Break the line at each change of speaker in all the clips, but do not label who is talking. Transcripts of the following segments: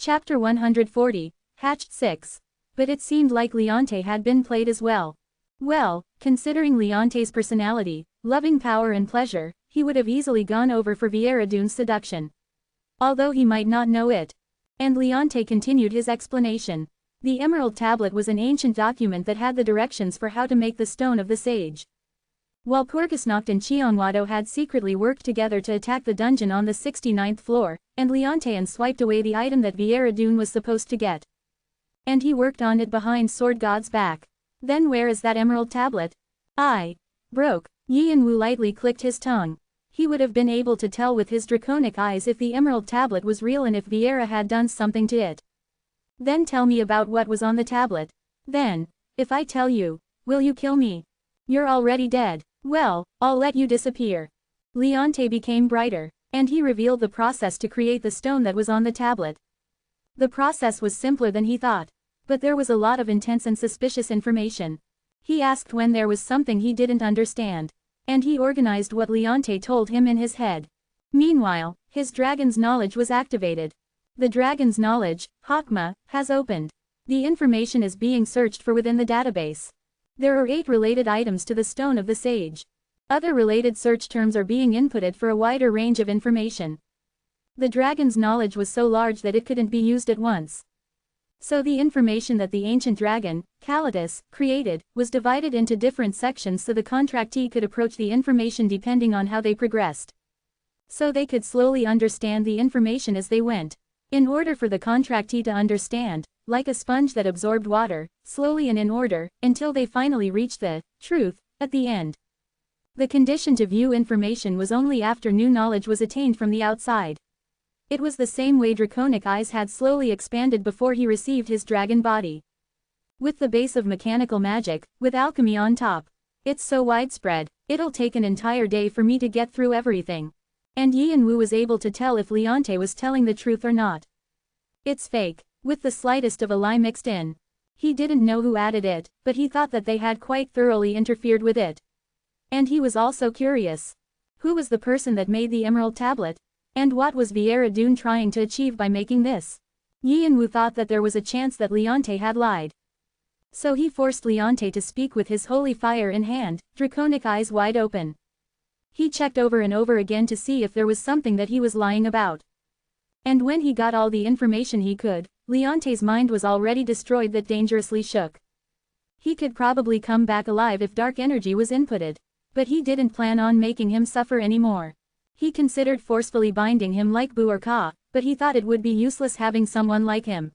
Chapter 140, Hatched 6. But it seemed like Leonte had been played as well. Well, considering Leonte's personality, loving power and pleasure, he would have easily gone over for Vieradune's seduction. Although he might not know it. And Leonte continued his explanation. The Emerald Tablet was an ancient document that had the directions for how to make the Stone of the Sage. While Purgasnocht and Chionwado had secretly worked together to attack the dungeon on the 69th floor, and Leonte swiped away the item that Viera was supposed to get. And he worked on it behind Sword God's back. Then where is that Emerald Tablet? Broke. Yianwu lightly clicked his tongue. He would have been able to tell with his draconic eyes if the Emerald Tablet was real and if Viera had done something to it. Then tell me about what was on the tablet. Then, if I tell you, will you kill me? You're already dead. Well, I'll let you disappear. Leonte became brighter, and he revealed the process to create the stone that was on the tablet. The process was simpler than he thought. But there was a lot of intense and suspicious information. He asked when there was something he didn't understand. And he organized what Leonte told him in his head. Meanwhile, his dragon's knowledge was activated. The dragon's knowledge, Hakma, has opened. The information is being searched for within the database. There are 8 related items to the Stone of the Sage. Other related search terms are being inputted for a wider range of information. The dragon's knowledge was so large that it couldn't be used at once. So the information that the ancient dragon, Kalitas, created, was divided into different sections so the contractee could approach the information depending on how they progressed. So they could slowly understand the information as they went. In order for the contractee to understand, like a sponge that absorbed water, slowly and in order, until they finally reached the truth at the end. The condition to view information was only after new knowledge was attained from the outside. It was the same way Draconic Eyes had slowly expanded before he received his dragon body. With the base of mechanical magic, with alchemy on top. It's so widespread, it'll take an entire day for me to get through everything. And Yianwu was able to tell if Leonte was telling the truth or not. It's fake, with the slightest of a lie mixed in. He didn't know who added it, but he thought that they had quite thoroughly interfered with it. And he was also curious. Who was the person that made the Emerald Tablet? And what was Viera trying to achieve by making this? Yianwu thought that there was a chance that Leonte had lied. So he forced Leonte to speak with his holy fire in hand, draconic eyes wide open. He checked over and over again to see if there was something that he was lying about. And when he got all the information he could, Leonte's mind was already destroyed that dangerously shook. He could probably come back alive if dark energy was inputted. But he didn't plan on making him suffer anymore. He considered forcefully binding him like Bu or Ka, but he thought it would be useless having someone like him.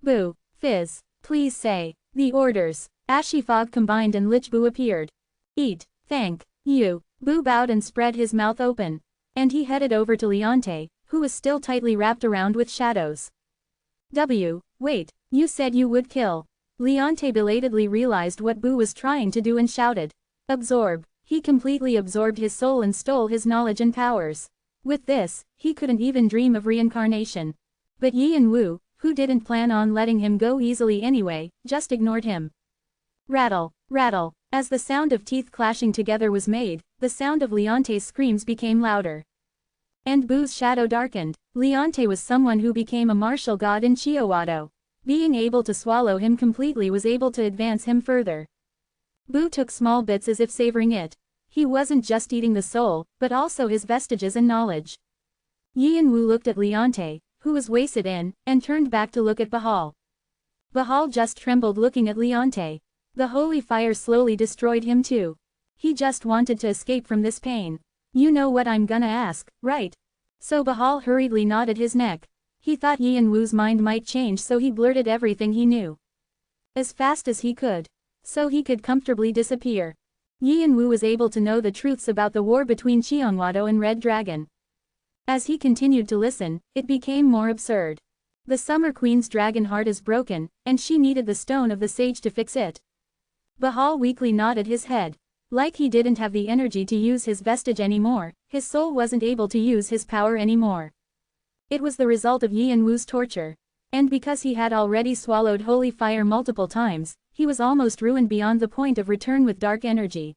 Bu, Fizz, please say the orders. Ashy fog combined and Lich Bu appeared. Eat, thank you. Bu bowed and spread his mouth open. And he headed over to Leonte, who was still tightly wrapped around with shadows. Wait, you said you would kill. Leonte belatedly realized what Bu was trying to do and shouted. Absorb. He completely absorbed his soul and stole his knowledge and powers. With this, he couldn't even dream of reincarnation. But Yianwu, who didn't plan on letting him go easily anyway, just ignored him. Rattle, rattle. As the sound of teeth clashing together was made, the sound of Leonte's screams became louder. And Bu's shadow darkened. Leonte was someone who became a martial god in Chiowado. Being able to swallow him completely was able to advance him further. Bu took small bits as if savoring it. He wasn't just eating the soul, but also his vestiges and knowledge. Yianwu looked at Leonte, who was wasted in, and turned back to look at Bahal. Bahal just trembled looking at Leonte. The holy fire slowly destroyed him too. He just wanted to escape from this pain. You know what I'm gonna ask, right? So Bahal hurriedly nodded his neck. He thought Yianwu's mind might change, so he blurted everything he knew. As fast as he could. So he could comfortably disappear. Yianwu was able to know the truths about the war between Cheonwado and Red Dragon. As he continued to listen, it became more absurd. The Summer Queen's dragon heart is broken, and she needed the Stone of the Sage to fix it. Bahal weakly nodded his head. Like he didn't have the energy to use his vestige anymore, his soul wasn't able to use his power anymore. It was the result of Yianwu's torture. And because he had already swallowed holy fire multiple times, he was almost ruined beyond the point of return with dark energy.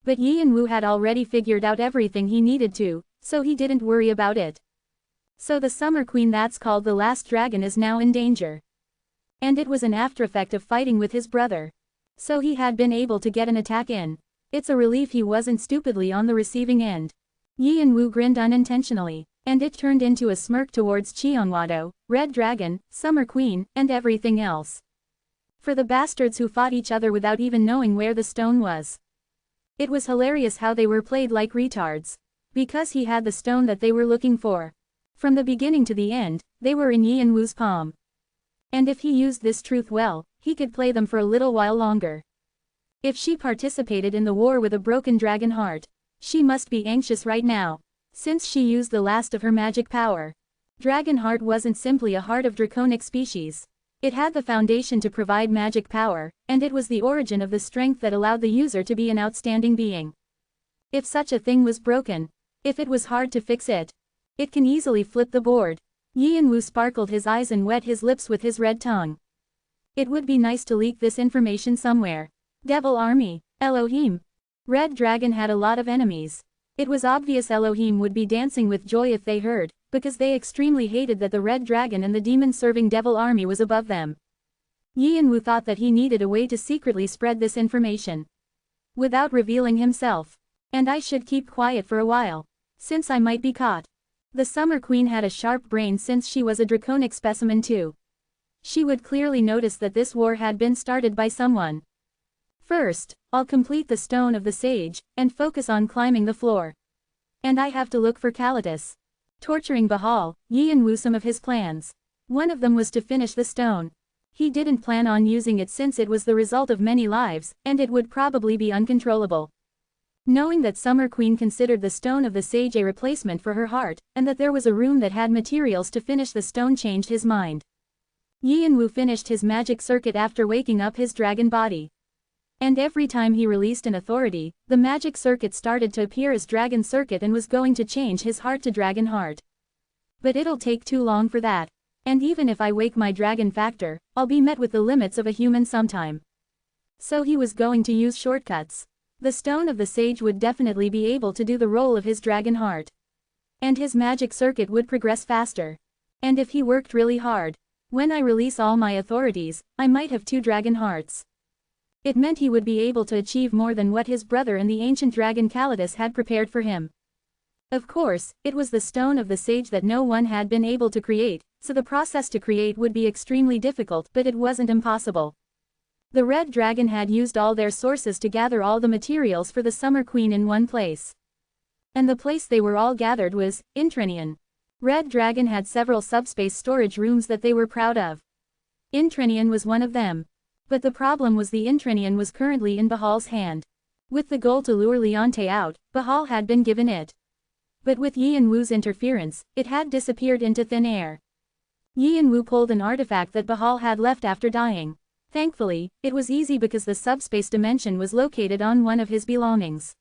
But Yianwu had already figured out everything he needed to, so he didn't worry about it. So the Summer Queen that's called the last dragon is now in danger. And it was an aftereffect of fighting with his brother. So he had been able to get an attack in. It's a relief he wasn't stupidly on the receiving end. Yi and Wu grinned unintentionally, and it turned into a smirk towards Cheonwado, Red Dragon, Summer Queen, and everything else. For the bastards who fought each other without even knowing where the stone was. It was hilarious how they were played like retards. Because he had the stone that they were looking for. From the beginning to the end, they were in Yi and Wu's palm. And if he used this truth well, he could play them for a little while longer. If she participated in the war with a broken dragon heart, she must be anxious right now, since she used the last of her magic power. Dragon heart wasn't simply a heart of draconic species. It had the foundation to provide magic power, and it was the origin of the strength that allowed the user to be an outstanding being. If such a thing was broken, if it was hard to fix it, it can easily flip the board. Yi and Wu sparkled his eyes and wet his lips with his red tongue. It would be nice to leak this information somewhere. Devil Army, Elohim. Red Dragon had a lot of enemies. It was obvious Elohim would be dancing with joy if they heard, because they extremely hated that the Red Dragon and the demon-serving Devil Army was above them. Yi and Wu thought that he needed a way to secretly spread this information. Without revealing himself. And I should keep quiet for a while. Since I might be caught. The Summer Queen had a sharp brain since she was a draconic specimen too. She would clearly notice that this war had been started by someone. First, I'll complete the Stone of the Sage, and focus on climbing the floor. And I have to look for Kalitas. Torturing Bahal, Yi and Wu some of his plans. One of them was to finish the stone. He didn't plan on using it since it was the result of many lives, and it would probably be uncontrollable. Knowing that Summer Queen considered the Stone of the Sage a replacement for her heart, and that there was a room that had materials to finish the stone changed his mind. Yi and Wu finished his magic circuit after waking up his dragon body. And every time he released an authority, the magic circuit started to appear as Dragon Circuit and was going to change his heart to Dragon Heart. But it'll take too long for that. And even if I wake my dragon factor, I'll be met with the limits of a human sometime. So he was going to use shortcuts. The Stone of the Sage would definitely be able to do the role of his Dragon Heart. And his magic circuit would progress faster. And if he worked really hard, when I release all my authorities, I might have 2 Dragon Hearts. It meant he would be able to achieve more than what his brother and the ancient dragon Kalitas had prepared for him. Of course, it was the Stone of the Sage that no one had been able to create, so the process to create would be extremely difficult, but it wasn't impossible. The Red Dragon had used all their sources to gather all the materials for the Summer Queen in one place. And the place they were all gathered was Intrenion. Red Dragon had several subspace storage rooms that they were proud of. Intrenion was one of them. But the problem was the Intrenion was currently in Bahal's hand. With the goal to lure Leonte out, Bahal had been given it. But with Yi and Wu's interference, it had disappeared into thin air. Yi and Wu pulled an artifact that Bahal had left after dying. Thankfully, it was easy because the subspace dimension was located on one of his belongings.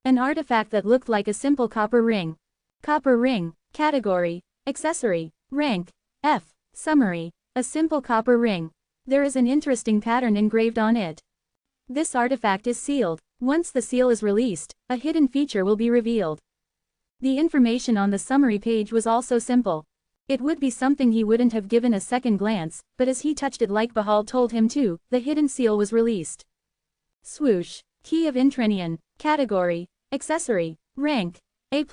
An artifact that looked like a simple copper ring. Copper ring, category, accessory, rank, F, summary, a simple copper ring. There is an interesting pattern engraved on it. This artifact is sealed. Once the seal is released, a hidden feature will be revealed. The information on the summary page was also simple. It would be something he wouldn't have given a second glance, but as he touched it like Bahal told him to, the hidden seal was released. Swoosh. Key of Intrenion. Category. Accessory. Rank. A++.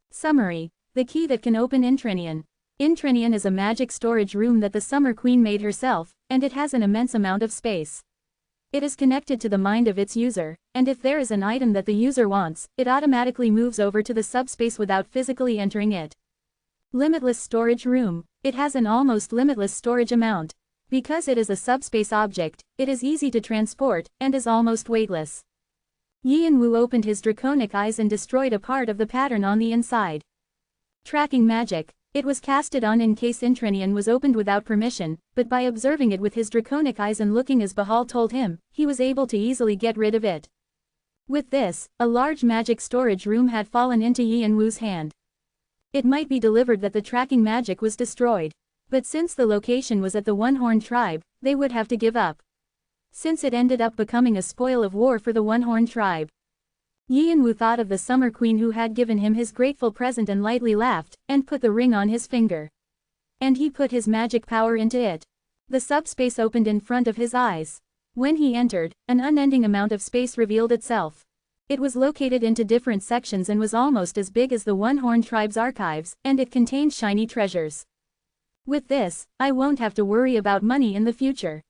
Summary. The key that can open Intrenion. Intrenion is a magic storage room that the Summer Queen made herself, and it has an immense amount of space. It is connected to the mind of its user, and if there is an item that the user wants, it automatically moves over to the subspace without physically entering it. Limitless storage room. It has an almost limitless storage amount. Because it is a subspace object, it is easy to transport, and is almost weightless. Yi and Wu opened his draconic eyes and destroyed a part of the pattern on the inside. Tracking magic. It was casted on in case Intrenion was opened without permission, but by observing it with his draconic eyes and looking as Bahal told him, he was able to easily get rid of it. With this, a large magic storage room had fallen into Yi and Wu's hand. It might be delivered that the tracking magic was destroyed. But since the location was at the One-Horned tribe, they would have to give up. Since it ended up becoming a spoil of war for the One-Horned tribe. Yi Yanwu thought of the Summer Queen who had given him his grateful present and lightly laughed, and put the ring on his finger. And he put his magic power into it. The subspace opened in front of his eyes. When he entered, an unending amount of space revealed itself. It was located into different sections and was almost as big as the One-Horn Tribe's archives, and it contained shiny treasures. With this, I won't have to worry about money in the future.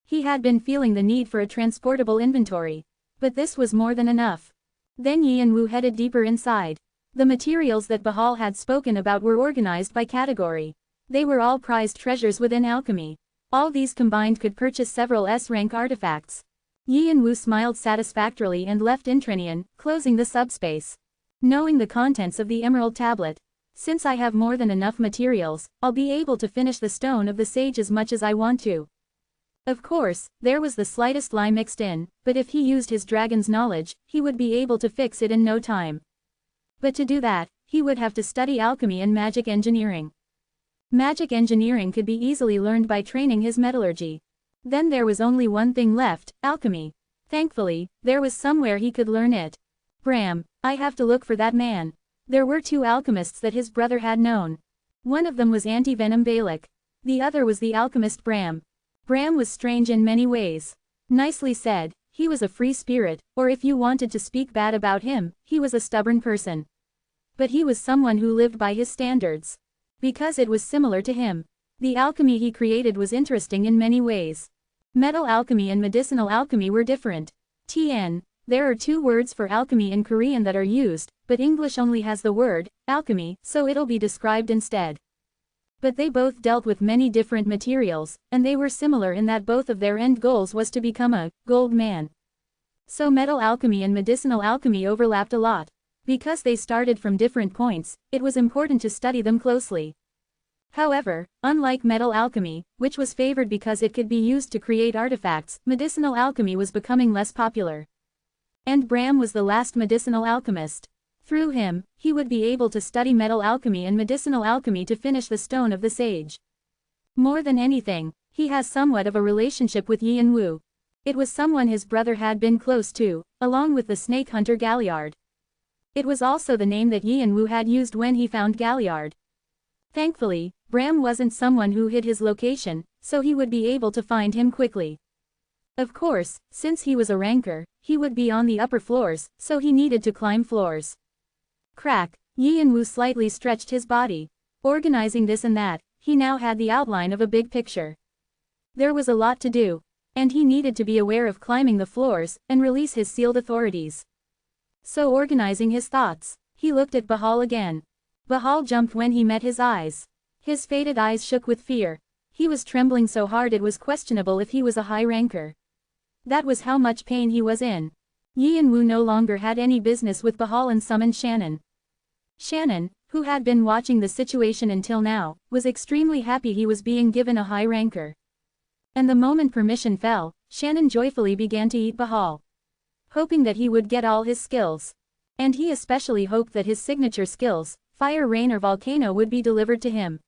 He had been feeling the need for a transportable inventory. But this was more than enough. Then Yi Yanwu headed deeper inside. The materials that Bahal had spoken about were organized by category. They were all prized treasures within alchemy. All these combined could purchase several S-rank artifacts. Yi Yanwu smiled satisfactorily and left Intrenian, closing the subspace. Knowing the contents of the Emerald Tablet. Since I have more than enough materials, I'll be able to finish the Stone of the Sage as much as I want to. Of course, there was the slightest lie mixed in, but if he used his dragon's knowledge, he would be able to fix it in no time. But to do that, he would have to study alchemy and magic engineering. Magic engineering could be easily learned by training his metallurgy. Then there was only one thing left, alchemy. Thankfully, there was somewhere he could learn it. Bram, I have to look for that man. There were two alchemists that his brother had known. One of them was Anti-Venom Balak. The other was the alchemist Bram. Bram was strange in many ways. Nicely said, he was a free spirit, or if you wanted to speak bad about him, he was a stubborn person. But he was someone who lived by his standards. Because it was similar to him. The alchemy he created was interesting in many ways. Metal alchemy and medicinal alchemy were different. TN. There are two words for alchemy in Korean that are used, but English only has the word, alchemy, so it'll be described instead. But they both dealt with many different materials, and they were similar in that both of their end goals was to become a gold man. So metal alchemy and medicinal alchemy overlapped a lot. Because they started from different points, it was important to study them closely. However, unlike metal alchemy, which was favored because it could be used to create artifacts, medicinal alchemy was becoming less popular. And Bram was the last medicinal alchemist. Through him, he would be able to study metal alchemy and medicinal alchemy to finish the Stone of the Sage. More than anything, he has somewhat of a relationship with Yi Yanwu. It was someone his brother had been close to, along with the snake hunter Galliard. It was also the name that Yi Yanwu had used when he found Galliard. Thankfully, Bram wasn't someone who hid his location, so he would be able to find him quickly. Of course, since he was a ranker, he would be on the upper floors, so he needed to climb floors. Crack, Yi Yanwu slightly stretched his body. Organizing this and that, he now had the outline of a big picture. There was a lot to do. And he needed to be aware of climbing the floors, and release his sealed authorities. So organizing his thoughts, he looked at Bahal again. Bahal jumped when he met his eyes. His faded eyes shook with fear. He was trembling so hard it was questionable if he was a high ranker. That was how much pain he was in. Yi Yanwu no longer had any business with Bahal and summoned Shannon. Shannon, who had been watching the situation until now, was extremely happy he was being given a high ranker. And the moment permission fell, Shannon joyfully began to eat Bahal. Hoping that he would get all his skills. And he especially hoped that his signature skills, fire, rain or volcano, would be delivered to him.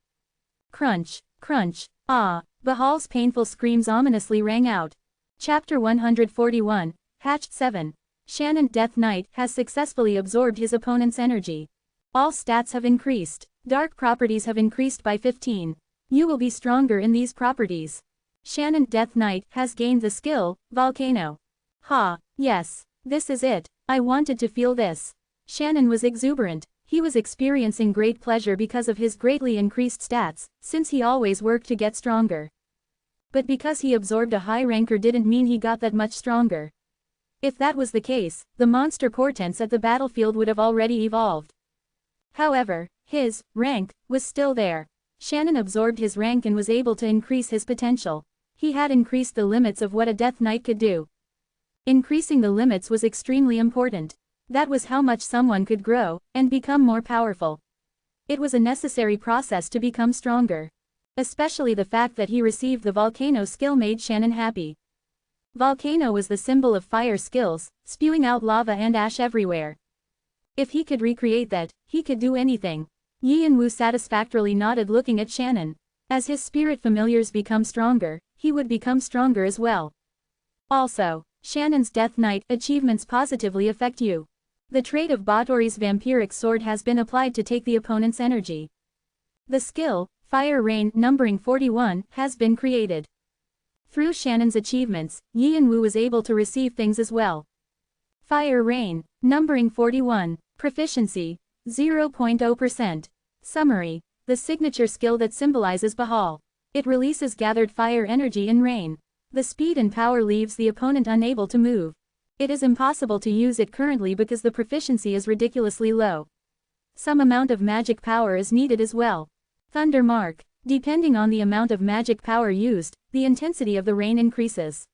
Crunch, crunch, ah, Bahal's painful screams ominously rang out. Chapter 141, Hatched 7. Shannon Death Knight has successfully absorbed his opponent's energy. All stats have increased. Dark properties have increased by 15. You will be stronger in these properties. Shannon Death Knight has gained the skill, Volcano. Ha, yes, this is it, I wanted to feel this. Shannon was exuberant. He was experiencing great pleasure because of his greatly increased stats, since he always worked to get stronger. But because he absorbed a high ranker didn't mean he got that much stronger. If that was the case, the monster portents at the battlefield would have already evolved. However, his rank was still there. Shannon absorbed his rank and was able to increase his potential. He had increased the limits of what a Death Knight could do. Increasing the limits was extremely important. That was how much someone could grow and become more powerful. It was a necessary process to become stronger. Especially the fact that he received the Volcano skill made Shannon happy. Volcano was the symbol of fire skills, spewing out lava and ash everywhere. If he could recreate that, he could do anything. Yi Yanwu satisfactorily nodded, looking at Shannon. As his spirit familiars become stronger, he would become stronger as well. Also, Shannon's Death Knight achievements positively affect you. The trait of Batory's vampiric sword has been applied to take the opponent's energy. The skill, Fire Rain, numbering 41, has been created. Through Shannon's achievements, Yi and Wu was able to receive things as well. Fire Rain, numbering 41, proficiency, 0.0%. Summary, the signature skill that symbolizes Bahal. It releases gathered fire energy in rain. The speed and power leaves the opponent unable to move. It is impossible to use it currently because the proficiency is ridiculously low. Some amount of magic power is needed as well. Thunder Mark. Depending on the amount of magic power used, the intensity of the rain increases.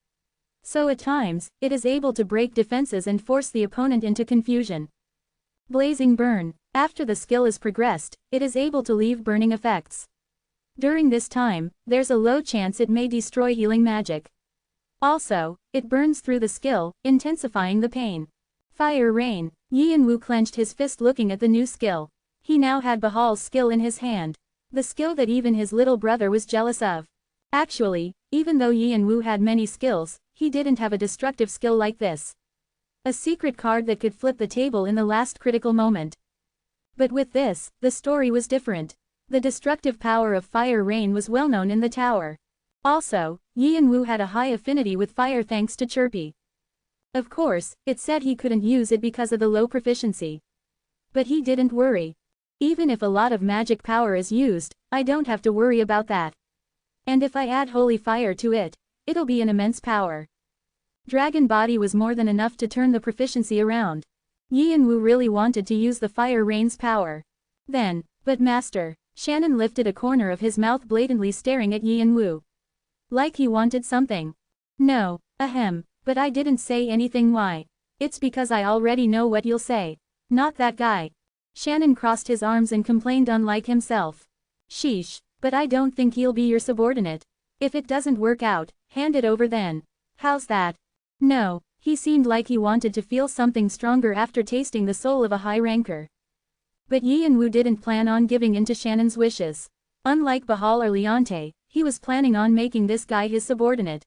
So at times, it is able to break defenses and force the opponent into confusion. Blazing Burn. After the skill is progressed, it is able to leave burning effects. During this time, there's a low chance it may destroy healing magic. Also, it burns through the skill, intensifying the pain. Fire Rain. Yi and Wu clenched his fist looking at the new skill. He now had Bahal's skill in his hand. The skill that even his little brother was jealous of. Actually, even though Yi and Wu had many skills, he didn't have a destructive skill like this. A secret card that could flip the table in the last critical moment. But with this, the story was different. The destructive power of Fire Rain was well known in the tower. Also, Yi and Wu had a high affinity with fire thanks to Chirpy. Of course, it said he couldn't use it because of the low proficiency. But he didn't worry. Even if a lot of magic power is used, I don't have to worry about that. And if I add holy fire to it, it'll be an immense power. Dragon Body was more than enough to turn the proficiency around. Yi and Wu really wanted to use the Fire Rain's power. Then, but Master, Shannon lifted a corner of his mouth blatantly staring at Yi and Wu. Like he wanted something. No, ahem, but I didn't say anything. Why? It's because I already know what you'll say. Not that guy. Shannon crossed his arms and complained unlike himself. Sheesh, but I don't think he'll be your subordinate. If it doesn't work out, hand it over then. How's that? No, he seemed like he wanted to feel something stronger after tasting the soul of a high ranker. But Yi and Wu didn't plan on giving in to Shannon's wishes. Unlike Bahal or Leonte, he was planning on making this guy his subordinate.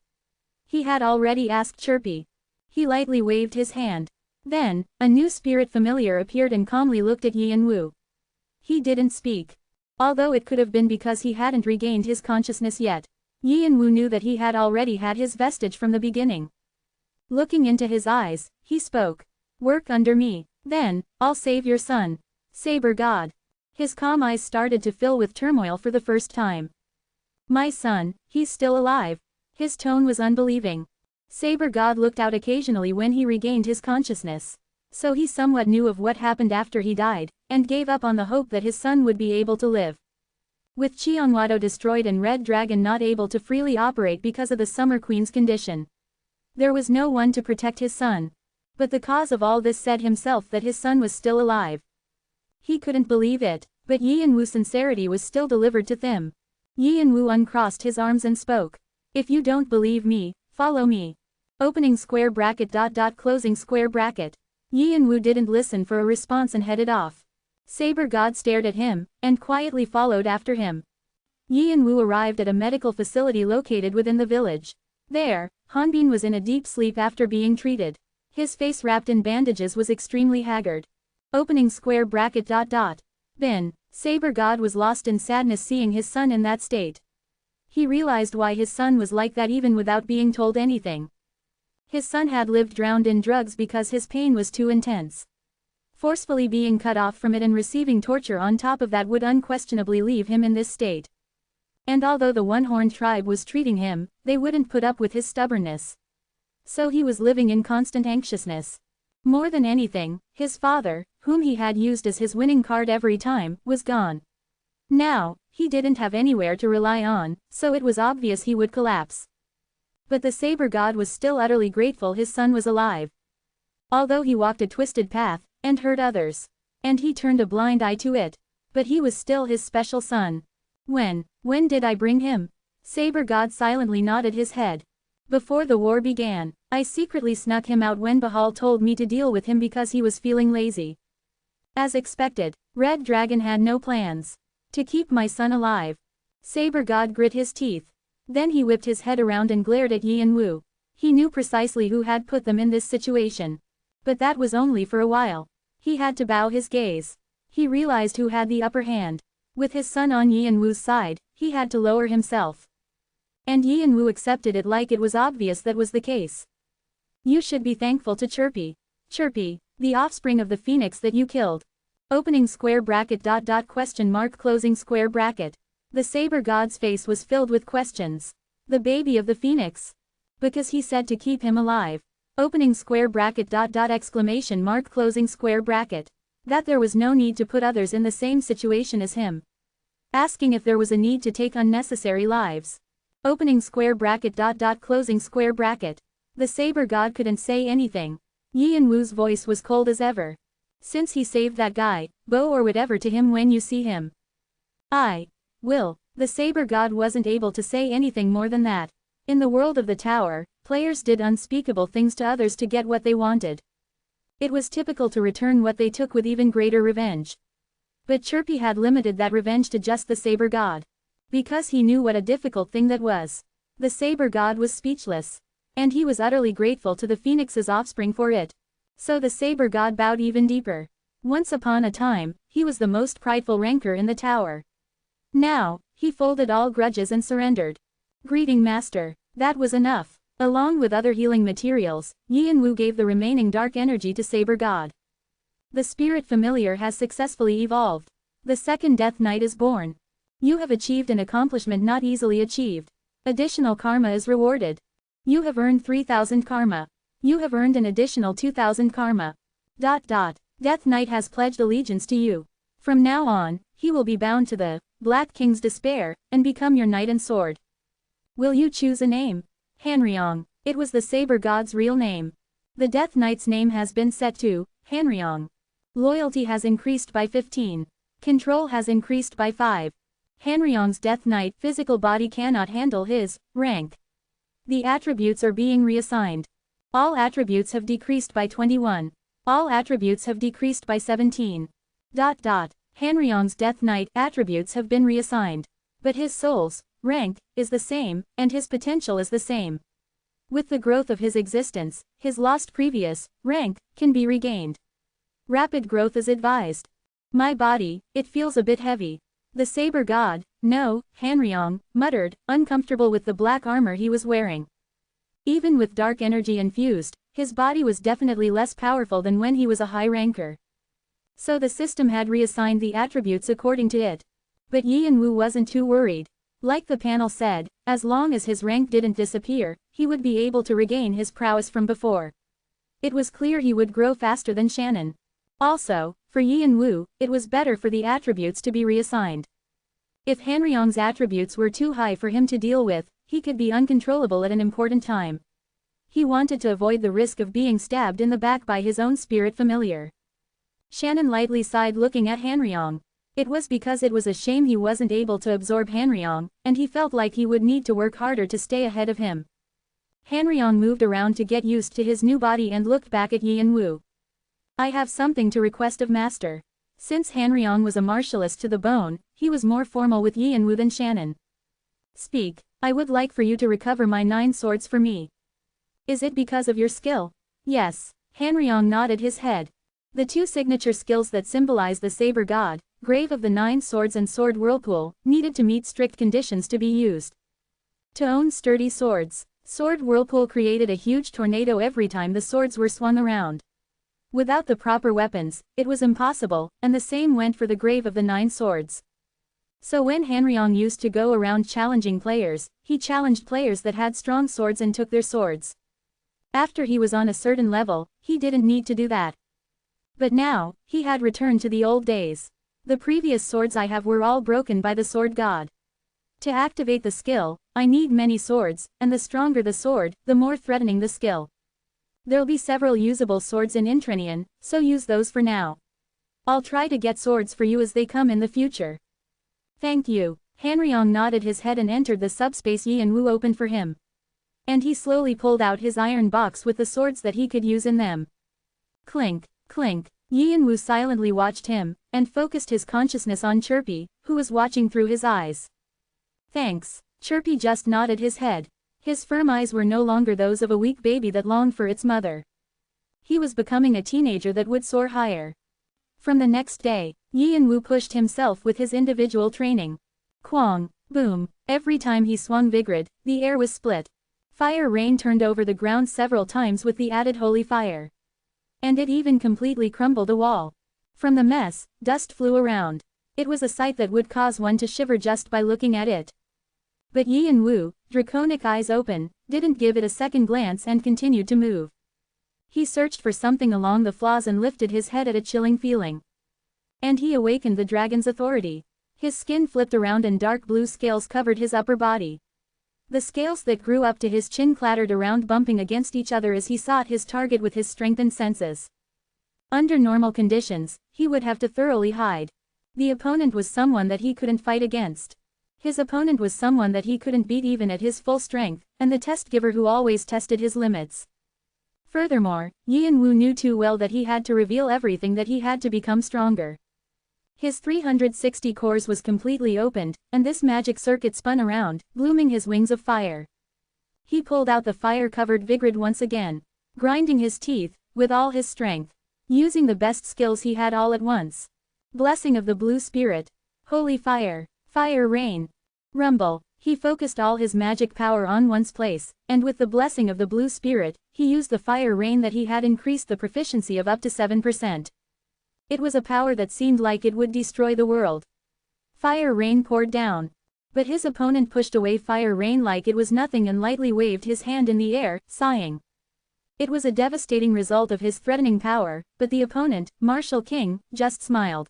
He had already asked Chirpy. He lightly waved his hand. Then, a new spirit familiar appeared and calmly looked at Yi and Wu. He didn't speak. Although it could have been because he hadn't regained his consciousness yet. Yi and Wu knew that he had already had his vestige from the beginning. Looking into his eyes, he spoke. Work under me. Then, I'll save your son. Saber God. His calm eyes started to fill with turmoil for the first time. My son, he's still alive. His tone was unbelieving. Saber God looked out occasionally when he regained his consciousness. So he somewhat knew of what happened after he died, and gave up on the hope that his son would be able to live. With Chionwado destroyed and Red Dragon not able to freely operate because of the Summer Queen's condition, there was no one to protect his son. But the cause of all this said himself that his son was still alive. He couldn't believe it, but Yi and Wu's sincerity was still delivered to them. Yi and Wu uncrossed his arms and spoke. If you don't believe me, follow me. Opening square bracket ... closing square bracket. Yi and Wu didn't listen for a response and headed off. Saber God stared at him, and quietly followed after him. Yi and Wu arrived at a medical facility located within the village. There, Hanbin was in a deep sleep after being treated. His face wrapped in bandages was extremely haggard. Opening square bracket ... Bin. Saber God was lost in sadness seeing his son in that state. He realized why his son was like that even without being told anything. His son had lived drowned in drugs because his pain was too intense. Forcefully being cut off from it and receiving torture on top of that would unquestionably leave him in this state. And although the one-horned tribe was treating him, they wouldn't put up with his stubbornness. So he was living in constant anxiousness. More than anything, his father, whom he had used as his winning card every time, was gone. Now, he didn't have anywhere to rely on, so it was obvious he would collapse. But the Saber God was still utterly grateful his son was alive. Although he walked a twisted path, and hurt others. And he turned a blind eye to it. But he was still his special son. When did I bring him? Saber God silently nodded his head. Before the war began, I secretly snuck him out when Bahal told me to deal with him because he was feeling lazy. As expected, Red Dragon had no plans to keep my son alive. Saber God grit his teeth. Then he whipped his head around and glared at Yi and Wu. He knew precisely who had put them in this situation. But that was only for a while. He had to bow his gaze. He realized who had the upper hand. With his son on Yi and Wu's side, he had to lower himself. And Yi and Wu accepted it like it was obvious that was the case. You should be thankful to Chirpy. Chirpy, the offspring of the phoenix that you killed. Opening square bracket question mark closing square bracket. The saber god's face was filled with questions. The baby of the phoenix. Because he said to keep him alive. Opening square bracket exclamation mark closing square bracket. That there was no need to put others in the same situation as him. Asking if there was a need to take unnecessary lives. Opening square bracket closing square bracket. The saber god couldn't say anything. Yi and Wu's voice was cold as ever. Since he saved that guy, Bo or whatever to him when you see him. I will. The saber god wasn't able to say anything more than that. In the world of the tower, players did unspeakable things to others to get what they wanted. It was typical to return what they took with even greater revenge. But Chirpy had limited that revenge to just the saber god. Because he knew what a difficult thing that was. The saber god was speechless. And he was utterly grateful to the phoenix's offspring for it. So the saber god bowed even deeper. Once upon a time, he was the most prideful ranker in the tower. Now, he folded all grudges and surrendered. Greeting master. That was enough. Along with other healing materials, Yi and Wu gave the remaining dark energy to Saber God. The spirit familiar has successfully evolved. The second Death Knight is born. You have achieved an accomplishment not easily achieved. Additional karma is rewarded. You have earned 3,000 karma. You have earned an additional 2,000 karma. Death Knight has pledged allegiance to you. From now on, he will be bound to the Black King's despair, and become your knight and sword. Will you choose a name? Hanryong. It was the Saber God's real name. The Death Knight's name has been set to Hanryong. Loyalty has increased by 15. Control has increased by 5. Hanryong's Death Knight physical body cannot handle his rank. The attributes are being reassigned. All attributes have decreased by 21. All attributes have decreased by 17. Hanryong's Death Knight attributes have been reassigned. But his soul's rank is the same, and his potential is the same. With the growth of his existence, his lost previous rank can be regained. Rapid growth is advised. My body, it feels a bit heavy. The Saber God, no, Hanryong, muttered, uncomfortable with the black armor he was wearing. Even with dark energy infused, his body was definitely less powerful than when he was a high ranker. So the system had reassigned the attributes according to it. But Yi and Wu wasn't too worried. Like the panel said, as long as his rank didn't disappear, he would be able to regain his prowess from before. It was clear he would grow faster than Shannon. Also, for Yi and Wu, it was better for the attributes to be reassigned. If Hanryong's attributes were too high for him to deal with, he could be uncontrollable at an important time. He wanted to avoid the risk of being stabbed in the back by his own spirit familiar. Shannon lightly sighed looking at Hanryong. It was because it was a shame he wasn't able to absorb Hanryong, and he felt like he would need to work harder to stay ahead of him. Hanryong moved around to get used to his new body and looked back at Yi and Wu. I have something to request of Master. Since Hanryong was a martialist to the bone, he was more formal with Yi and Wu than Shannon. Speak. I would like for you to recover my 9 swords for me. Is it because of your skill? Yes. Hanryong nodded his head. The 2 signature skills that symbolize the Saber God, Grave of the 9 Swords and Sword Whirlpool, needed to meet strict conditions to be used. To own sturdy swords, Sword Whirlpool created a huge tornado every time the swords were swung around. Without the proper weapons, it was impossible, and the same went for the Grave of the 9 Swords. So when Hanryong used to go around challenging players, he challenged players that had strong swords and took their swords. After he was on a certain level, he didn't need to do that. But now, he had returned to the old days. The previous swords I have were all broken by the Sword God. To activate the skill, I need many swords, and the stronger the sword, the more threatening the skill. There'll be several usable swords in Intrenian, so use those for now. I'll try to get swords for you as they come in the future. Thank you. Hanryong nodded his head and entered the subspace Yi and Wu opened for him. And he slowly pulled out his iron box with the swords that he could use in them. Clink, clink. Yi and Wu silently watched him, and focused his consciousness on Chirpy, who was watching through his eyes. Thanks. Chirpy just nodded his head. His firm eyes were no longer those of a weak baby that longed for its mother. He was becoming a teenager that would soar higher. From the next day, Yin Wu pushed himself with his individual training. Quang, boom, every time he swung Vigrid, the air was split. Fire rain turned over the ground several times with the added holy fire. And it even completely crumbled a wall. From the mess, dust flew around. It was a sight that would cause one to shiver just by looking at it. But Yin Wu, draconic eyes open, didn't give it a second glance and continued to move. He searched for something along the flaws and lifted his head at a chilling feeling. And he awakened the dragon's authority. His skin flipped around and dark blue scales covered his upper body. The scales that grew up to his chin clattered around, bumping against each other as he sought his target with his strengthened senses. Under normal conditions, he would have to thoroughly hide. The opponent was someone that he couldn't fight against. His opponent was someone that he couldn't beat even at his full strength, and the test giver who always tested his limits. Furthermore, Yin Wu knew too well that he had to reveal everything, that he had to become stronger. His 360 cores was completely opened, and this magic circuit spun around, blooming his wings of fire. He pulled out the fire-covered Vigrid once again, grinding his teeth, with all his strength, using the best skills he had all at once. Blessing of the blue spirit. Holy fire. Fire rain. Rumble. He focused all his magic power on one's place, and with the blessing of the blue spirit, he used the fire rain that he had increased the proficiency of up to 7%. It was a power that seemed like it would destroy the world. Fire rain poured down. But his opponent pushed away fire rain like it was nothing and lightly waved his hand in the air, sighing. It was a devastating result of his threatening power, but the opponent, Martial King, just smiled.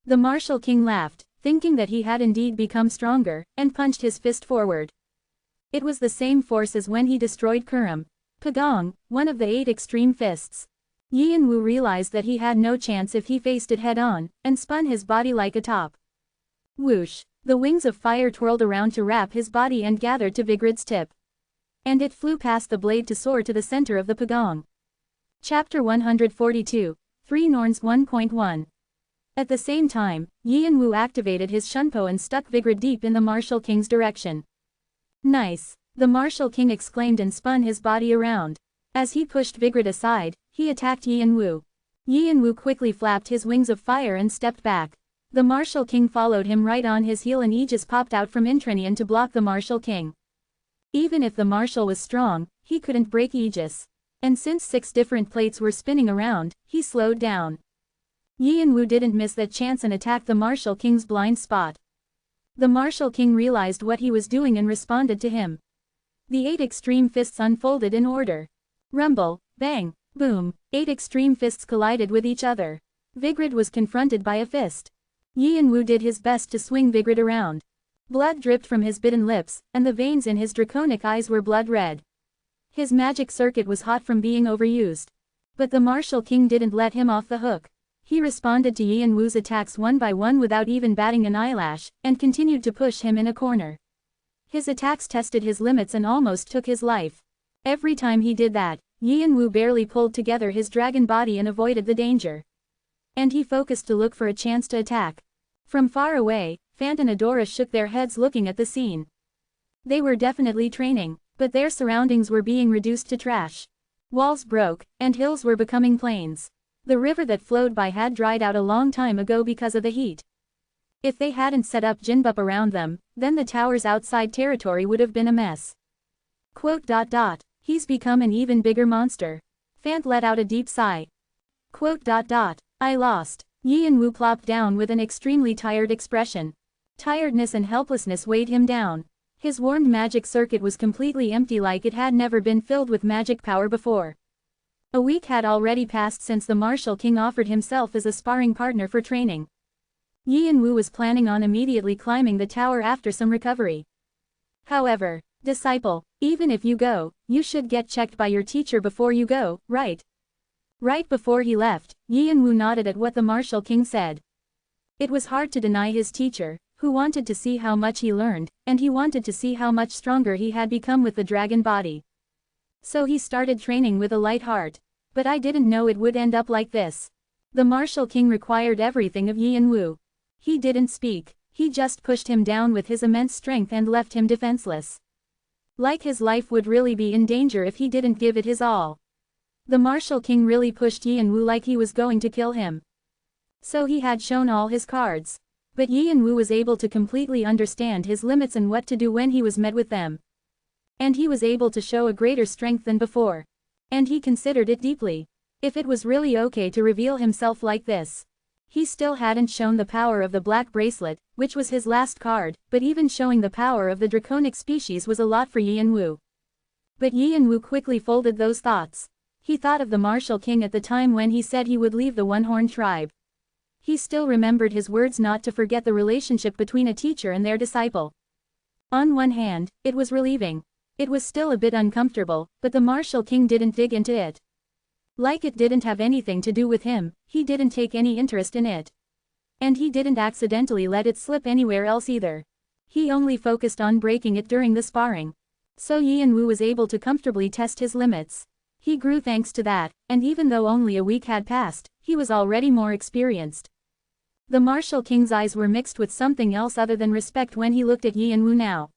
The Martial King laughed, thinking that he had indeed become stronger, and punched his fist forward. It was the same force as when he destroyed Kurum. Pagong, one of the 8 extreme fists. Yin Wu realized that he had no chance if he faced it head-on, and spun his body like a top. Whoosh! The wings of fire twirled around to wrap his body and gathered to Vigrid's tip. And it flew past the blade to soar to the center of the Pagong. Chapter 142, 3 Norns 1.1. At the same time, Yin Wu activated his Shunpo and stuck Vigrid deep in the Martial King's direction. Nice! The Martial King exclaimed and spun his body around. As he pushed Vigrid aside, he attacked Yin Wu. Yin Wu quickly flapped his wings of fire and stepped back. The Martial King followed him right on his heel, and Aegis popped out from Intranian to block the Martial King. Even if the Martial was strong, he couldn't break Aegis. And since 6 different plates were spinning around, he slowed down. Yin Wu didn't miss that chance and attacked the Martial King's blind spot. The Martial King realized what he was doing and responded to him. The 8 extreme fists unfolded in order. Rumble, bang, boom, 8 extreme fists collided with each other. Vigrid was confronted by a fist. Yin Wu did his best to swing Vigrid around. Blood dripped from his bitten lips, and the veins in his draconic eyes were blood red. His magic circuit was hot from being overused. But the Martial King didn't let him off the hook. He responded to Yin Wu's attacks one by one without even batting an eyelash, and continued to push him in a corner. His attacks tested his limits and almost took his life. Every time he did that, Yin Wu barely pulled together his dragon body and avoided the danger. And he focused to look for a chance to attack. From far away, Fant and Adora shook their heads looking at the scene. They were definitely training, but their surroundings were being reduced to trash. Walls broke, and hills were becoming plains. The river that flowed by had dried out a long time ago because of the heat. If they hadn't set up Jinbup around them, then the tower's outside territory would have been a mess. He's become an even bigger monster. Fant let out a deep sigh. I lost. Yin Wu plopped down with an extremely tired expression. Tiredness and helplessness weighed him down. His warmed magic circuit was completely empty, like it had never been filled with magic power before. A week had already passed since the Martial King offered himself as a sparring partner for training. Yin Wu was planning on immediately climbing the tower after some recovery. However, disciple, even if you go, you should get checked by your teacher before you go, right? Right before he left, Yin Wu nodded at what the Martial King said. It was hard to deny his teacher, who wanted to see how much he learned, and he wanted to see how much stronger he had become with the dragon body. So he started training with a light heart. But I didn't know it would end up like this. The Martial King required everything of Yin Wu. He didn't speak, he just pushed him down with his immense strength and left him defenseless. Like his life would really be in danger if he didn't give it his all. The Martial King really pushed Yin Wu like he was going to kill him. So he had shown all his cards. But Yin Wu was able to completely understand his limits and what to do when he was met with them. And he was able to show a greater strength than before. And he considered it deeply. If it was really okay to reveal himself like this. He still hadn't shown the power of the black bracelet, which was his last card, but even showing the power of the draconic species was a lot for Yin Wu. But Yin Wu quickly folded those thoughts. He thought of the martial king at the time when he said he would leave the one-horn tribe. He still remembered his words not to forget the relationship between a teacher and their disciple. On one hand, it was relieving. It was still a bit uncomfortable, but the martial king didn't dig into it. Like it didn't have anything to do with him, he didn't take any interest in it. And he didn't accidentally let it slip anywhere else either. He only focused on breaking it during the sparring. So Yin Wu was able to comfortably test his limits. He grew thanks to that, and even though only a week had passed, he was already more experienced. The martial king's eyes were mixed with something else other than respect when he looked at Yin Wu now.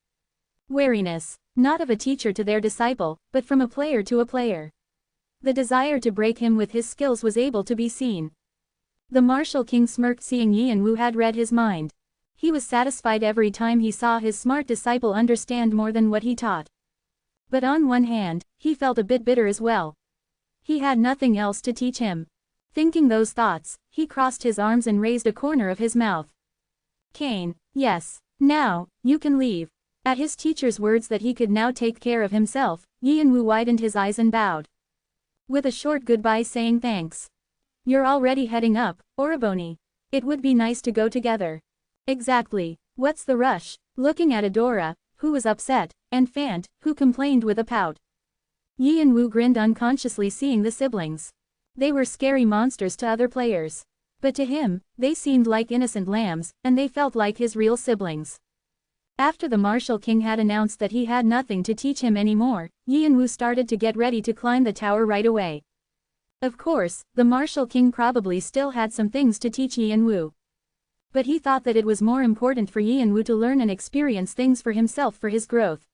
Wariness, not of a teacher to their disciple, but from a player to a player. The desire to break him with his skills was able to be seen. The martial king smirked, seeing Yin Wu had read his mind. He was satisfied every time he saw his smart disciple understand more than what he taught. But on one hand, he felt a bit bitter as well. He had nothing else to teach him. Thinking those thoughts, he crossed his arms and raised a corner of his mouth. Cain, yes, now, you can leave. At his teacher's words that he could now take care of himself, Yin Wu widened his eyes and bowed. With a short goodbye saying thanks. You're already heading up, Oriboni. It would be nice to go together. Exactly, what's the rush? Looking at Adora, who was upset, and Fant, who complained with a pout. Yin Wu grinned unconsciously, seeing the siblings. They were scary monsters to other players. But to him, they seemed like innocent lambs, and they felt like his real siblings. After the martial king had announced that he had nothing to teach him anymore, Yin Wu started to get ready to climb the tower right away. Of course, the martial king probably still had some things to teach Yin Wu. But he thought that it was more important for Yin Wu to learn and experience things for himself for his growth.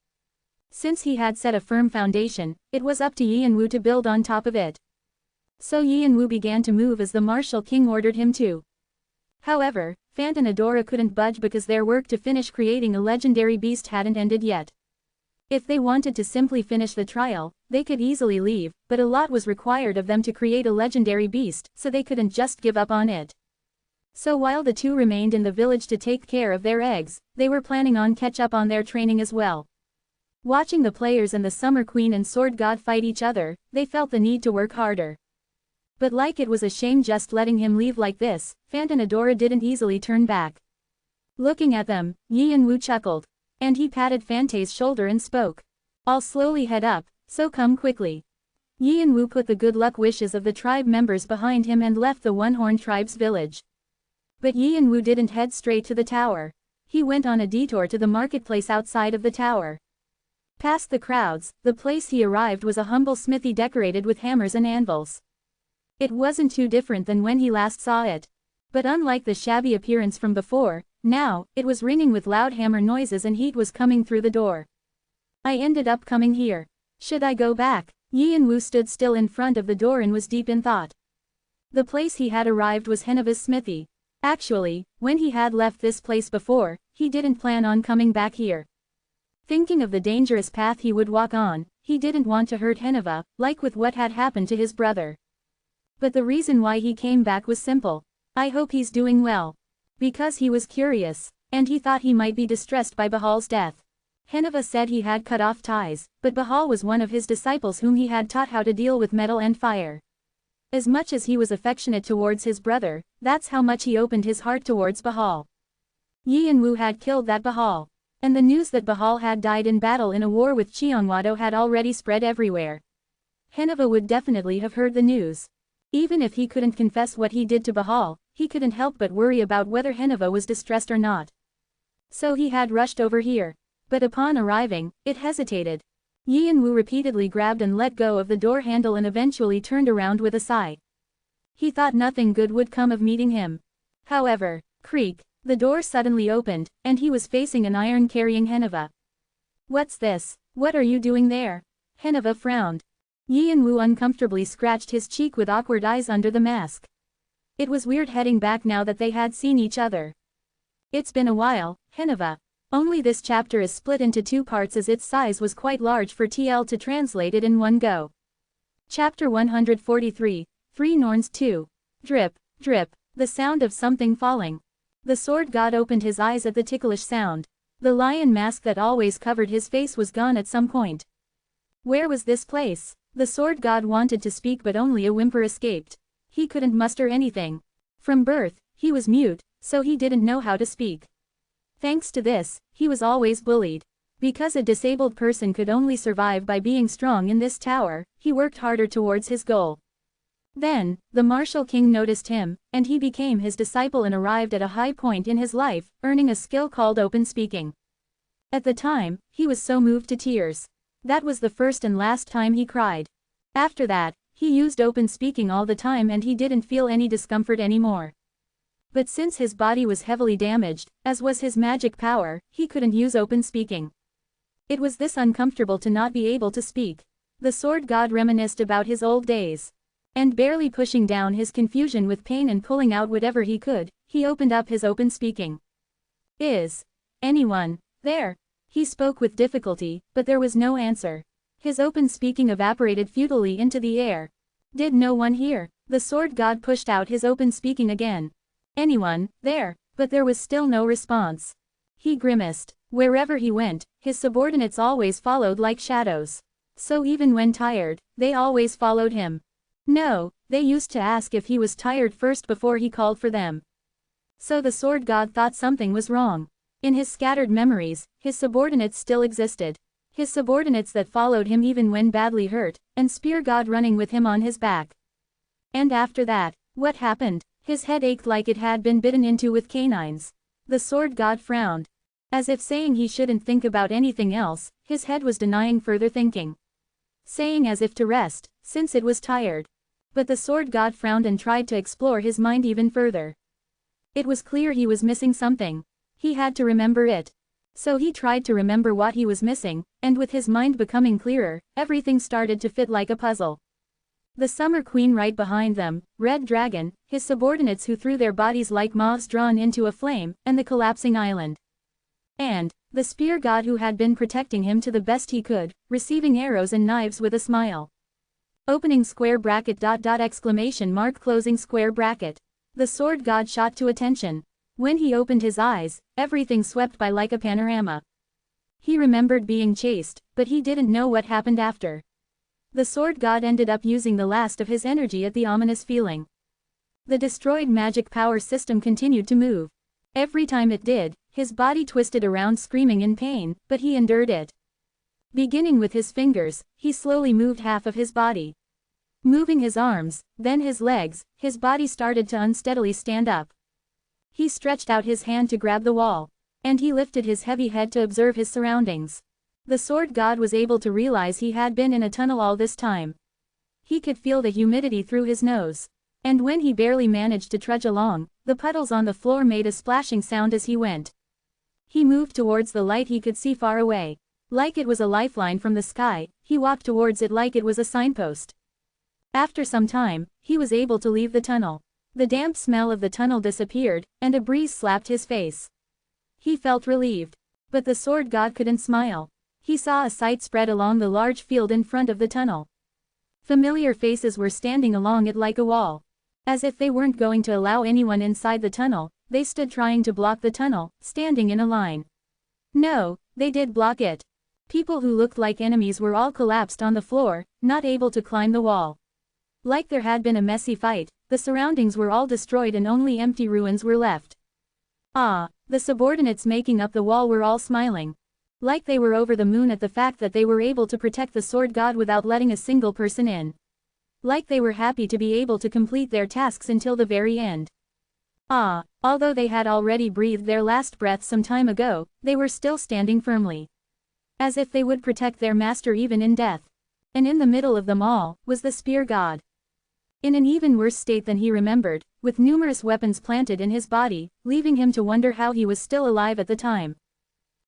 Since he had set a firm foundation, it was up to Yin Wu to build on top of it. So Yin Wu began to move as the martial king ordered him to. However, Fant and Adora couldn't budge because their work to finish creating a legendary beast hadn't ended yet. If they wanted to simply finish the trial, they could easily leave, but a lot was required of them to create a legendary beast, so they couldn't just give up on it. So while the two remained in the village to take care of their eggs, they were planning on catch up on their training as well. Watching the players and the Summer Queen and Sword God fight each other, they felt the need to work harder. But like it was a shame just letting him leave like this, Fant and Adora didn't easily turn back. Looking at them, Yin Wu chuckled. And he patted Fante's shoulder and spoke. I'll slowly head up, so come quickly. Yin Wu put the good luck wishes of the tribe members behind him and left the One-Horn tribe's village. But Yin Wu didn't head straight to the tower. He went on a detour to the marketplace outside of the tower. Past the crowds, the place he arrived was a humble smithy decorated with hammers and anvils. It wasn't too different than when he last saw it. But unlike the shabby appearance from before, now, it was ringing with loud hammer noises and heat was coming through the door. I ended up coming here. Should I go back? Yin Wu stood still in front of the door and was deep in thought. The place he had arrived was Heneva's smithy. Actually, when he had left this place before, he didn't plan on coming back here. Thinking of the dangerous path he would walk on, he didn't want to hurt Heneva, like with what had happened to his brother. But the reason why he came back was simple. I hope he's doing well. Because he was curious, and he thought he might be distressed by Bahal's death. Heneva said he had cut off ties, but Bahal was one of his disciples whom he had taught how to deal with metal and fire. As much as he was affectionate towards his brother, that's how much he opened his heart towards Bahal. Yin Wu had killed that Bahal. And the news that Bahal had died in battle in a war with Cheongwado had already spread everywhere. Heneva would definitely have heard the news. Even if he couldn't confess what he did to Bahal, he couldn't help but worry about whether Heneva was distressed or not. So he had rushed over here. But upon arriving, it hesitated. Yin Wu repeatedly grabbed and let go of the door handle and eventually turned around with a sigh. He thought nothing good would come of meeting him. However, creak, the door suddenly opened, and he was facing an iron carrying Heneva. What's this? What are you doing there? Heneva frowned. Yin Wu uncomfortably scratched his cheek with awkward eyes under the mask. It was weird heading back now that they had seen each other. It's been a while, Heneva. Only this chapter is split into 2 parts as its size was quite large for TL to translate it in one go. Chapter 143, 3 Norns 2. Drip, drip, the sound of something falling. The sword god opened his eyes at the ticklish sound. The lion mask that always covered his face was gone at some point. Where was this place? The sword god wanted to speak but only a whimper escaped. He couldn't muster anything. From birth, he was mute, so he didn't know how to speak. Thanks to this, he was always bullied. Because a disabled person could only survive by being strong in this tower, he worked harder towards his goal. Then, the martial king noticed him, and he became his disciple and arrived at a high point in his life, earning a skill called open speaking. At the time, he was so moved to tears. That was the first and last time he cried. After that, he used open speaking all the time and he didn't feel any discomfort anymore. But since his body was heavily damaged, as was his magic power, he couldn't use open speaking. It was this uncomfortable to not be able to speak. The sword god reminisced about his old days. And barely pushing down his confusion with pain and pulling out whatever he could, he opened up his open speaking. Is anyone there? He spoke with difficulty, but there was no answer. His open speaking evaporated futilely into the air. Did no one hear? The sword god pushed out his open speaking again. Anyone there? But there was still no response. He grimaced. Wherever he went, his subordinates always followed like shadows. So even when tired, they always followed him. No, they used to ask if he was tired first before he called for them. So the sword god thought something was wrong. In his scattered memories, his subordinates still existed. His subordinates that followed him even when badly hurt, and spear god running with him on his back. And after that, what happened? His head ached like it had been bitten into with canines. The sword god frowned. As if saying he shouldn't think about anything else, his head was denying further thinking. Saying as if to rest, since it was tired. But the sword god frowned and tried to explore his mind even further. It was clear he was missing something. He had to remember it. So he tried to remember what he was missing, and with his mind becoming clearer, everything started to fit like a puzzle. The Summer Queen right behind them, Red Dragon, his subordinates who threw their bodies like moths drawn into a flame, and the collapsing island. And the spear god who had been protecting him to the best he could, receiving arrows and knives with a smile. Opening square bracket ... exclamation mark closing square bracket. The sword god shot to attention. When he opened his eyes, everything swept by like a panorama. He remembered being chased, but he didn't know what happened after. The sword god ended up using the last of his energy at the ominous feeling. The destroyed magic power system continued to move. Every time it did, his body twisted around screaming in pain, but he endured it. Beginning with his fingers, he slowly moved half of his body. Moving his arms, then his legs, his body started to unsteadily stand up. He stretched out his hand to grab the wall. And he lifted his heavy head to observe his surroundings. The sword god was able to realize he had been in a tunnel all this time. He could feel the humidity through his nose. And when he barely managed to trudge along, the puddles on the floor made a splashing sound as he went. He moved towards the light he could see far away. Like it was a lifeline from the sky, he walked towards it like it was a signpost. After some time, he was able to leave the tunnel. The damp smell of the tunnel disappeared, and a breeze slapped his face. He felt relieved. But the sword god couldn't smile. He saw a sight spread along the large field in front of the tunnel. Familiar faces were standing along it like a wall. As if they weren't going to allow anyone inside the tunnel, they stood trying to block the tunnel, standing in a line. No, they did block it. People who looked like enemies were all collapsed on the floor, not able to climb the wall. Like there had been a messy fight, the surroundings were all destroyed and only empty ruins were left. The subordinates making up the wall were all smiling. Like they were over the moon at the fact that they were able to protect the sword god without letting a single person in. Like they were happy to be able to complete their tasks until the very end. Although they had already breathed their last breath some time ago, they were still standing firmly. As if they would protect their master even in death. And in the middle of them all, was the spear god. In an even worse state than he remembered, with numerous weapons planted in his body, leaving him to wonder how he was still alive at the time.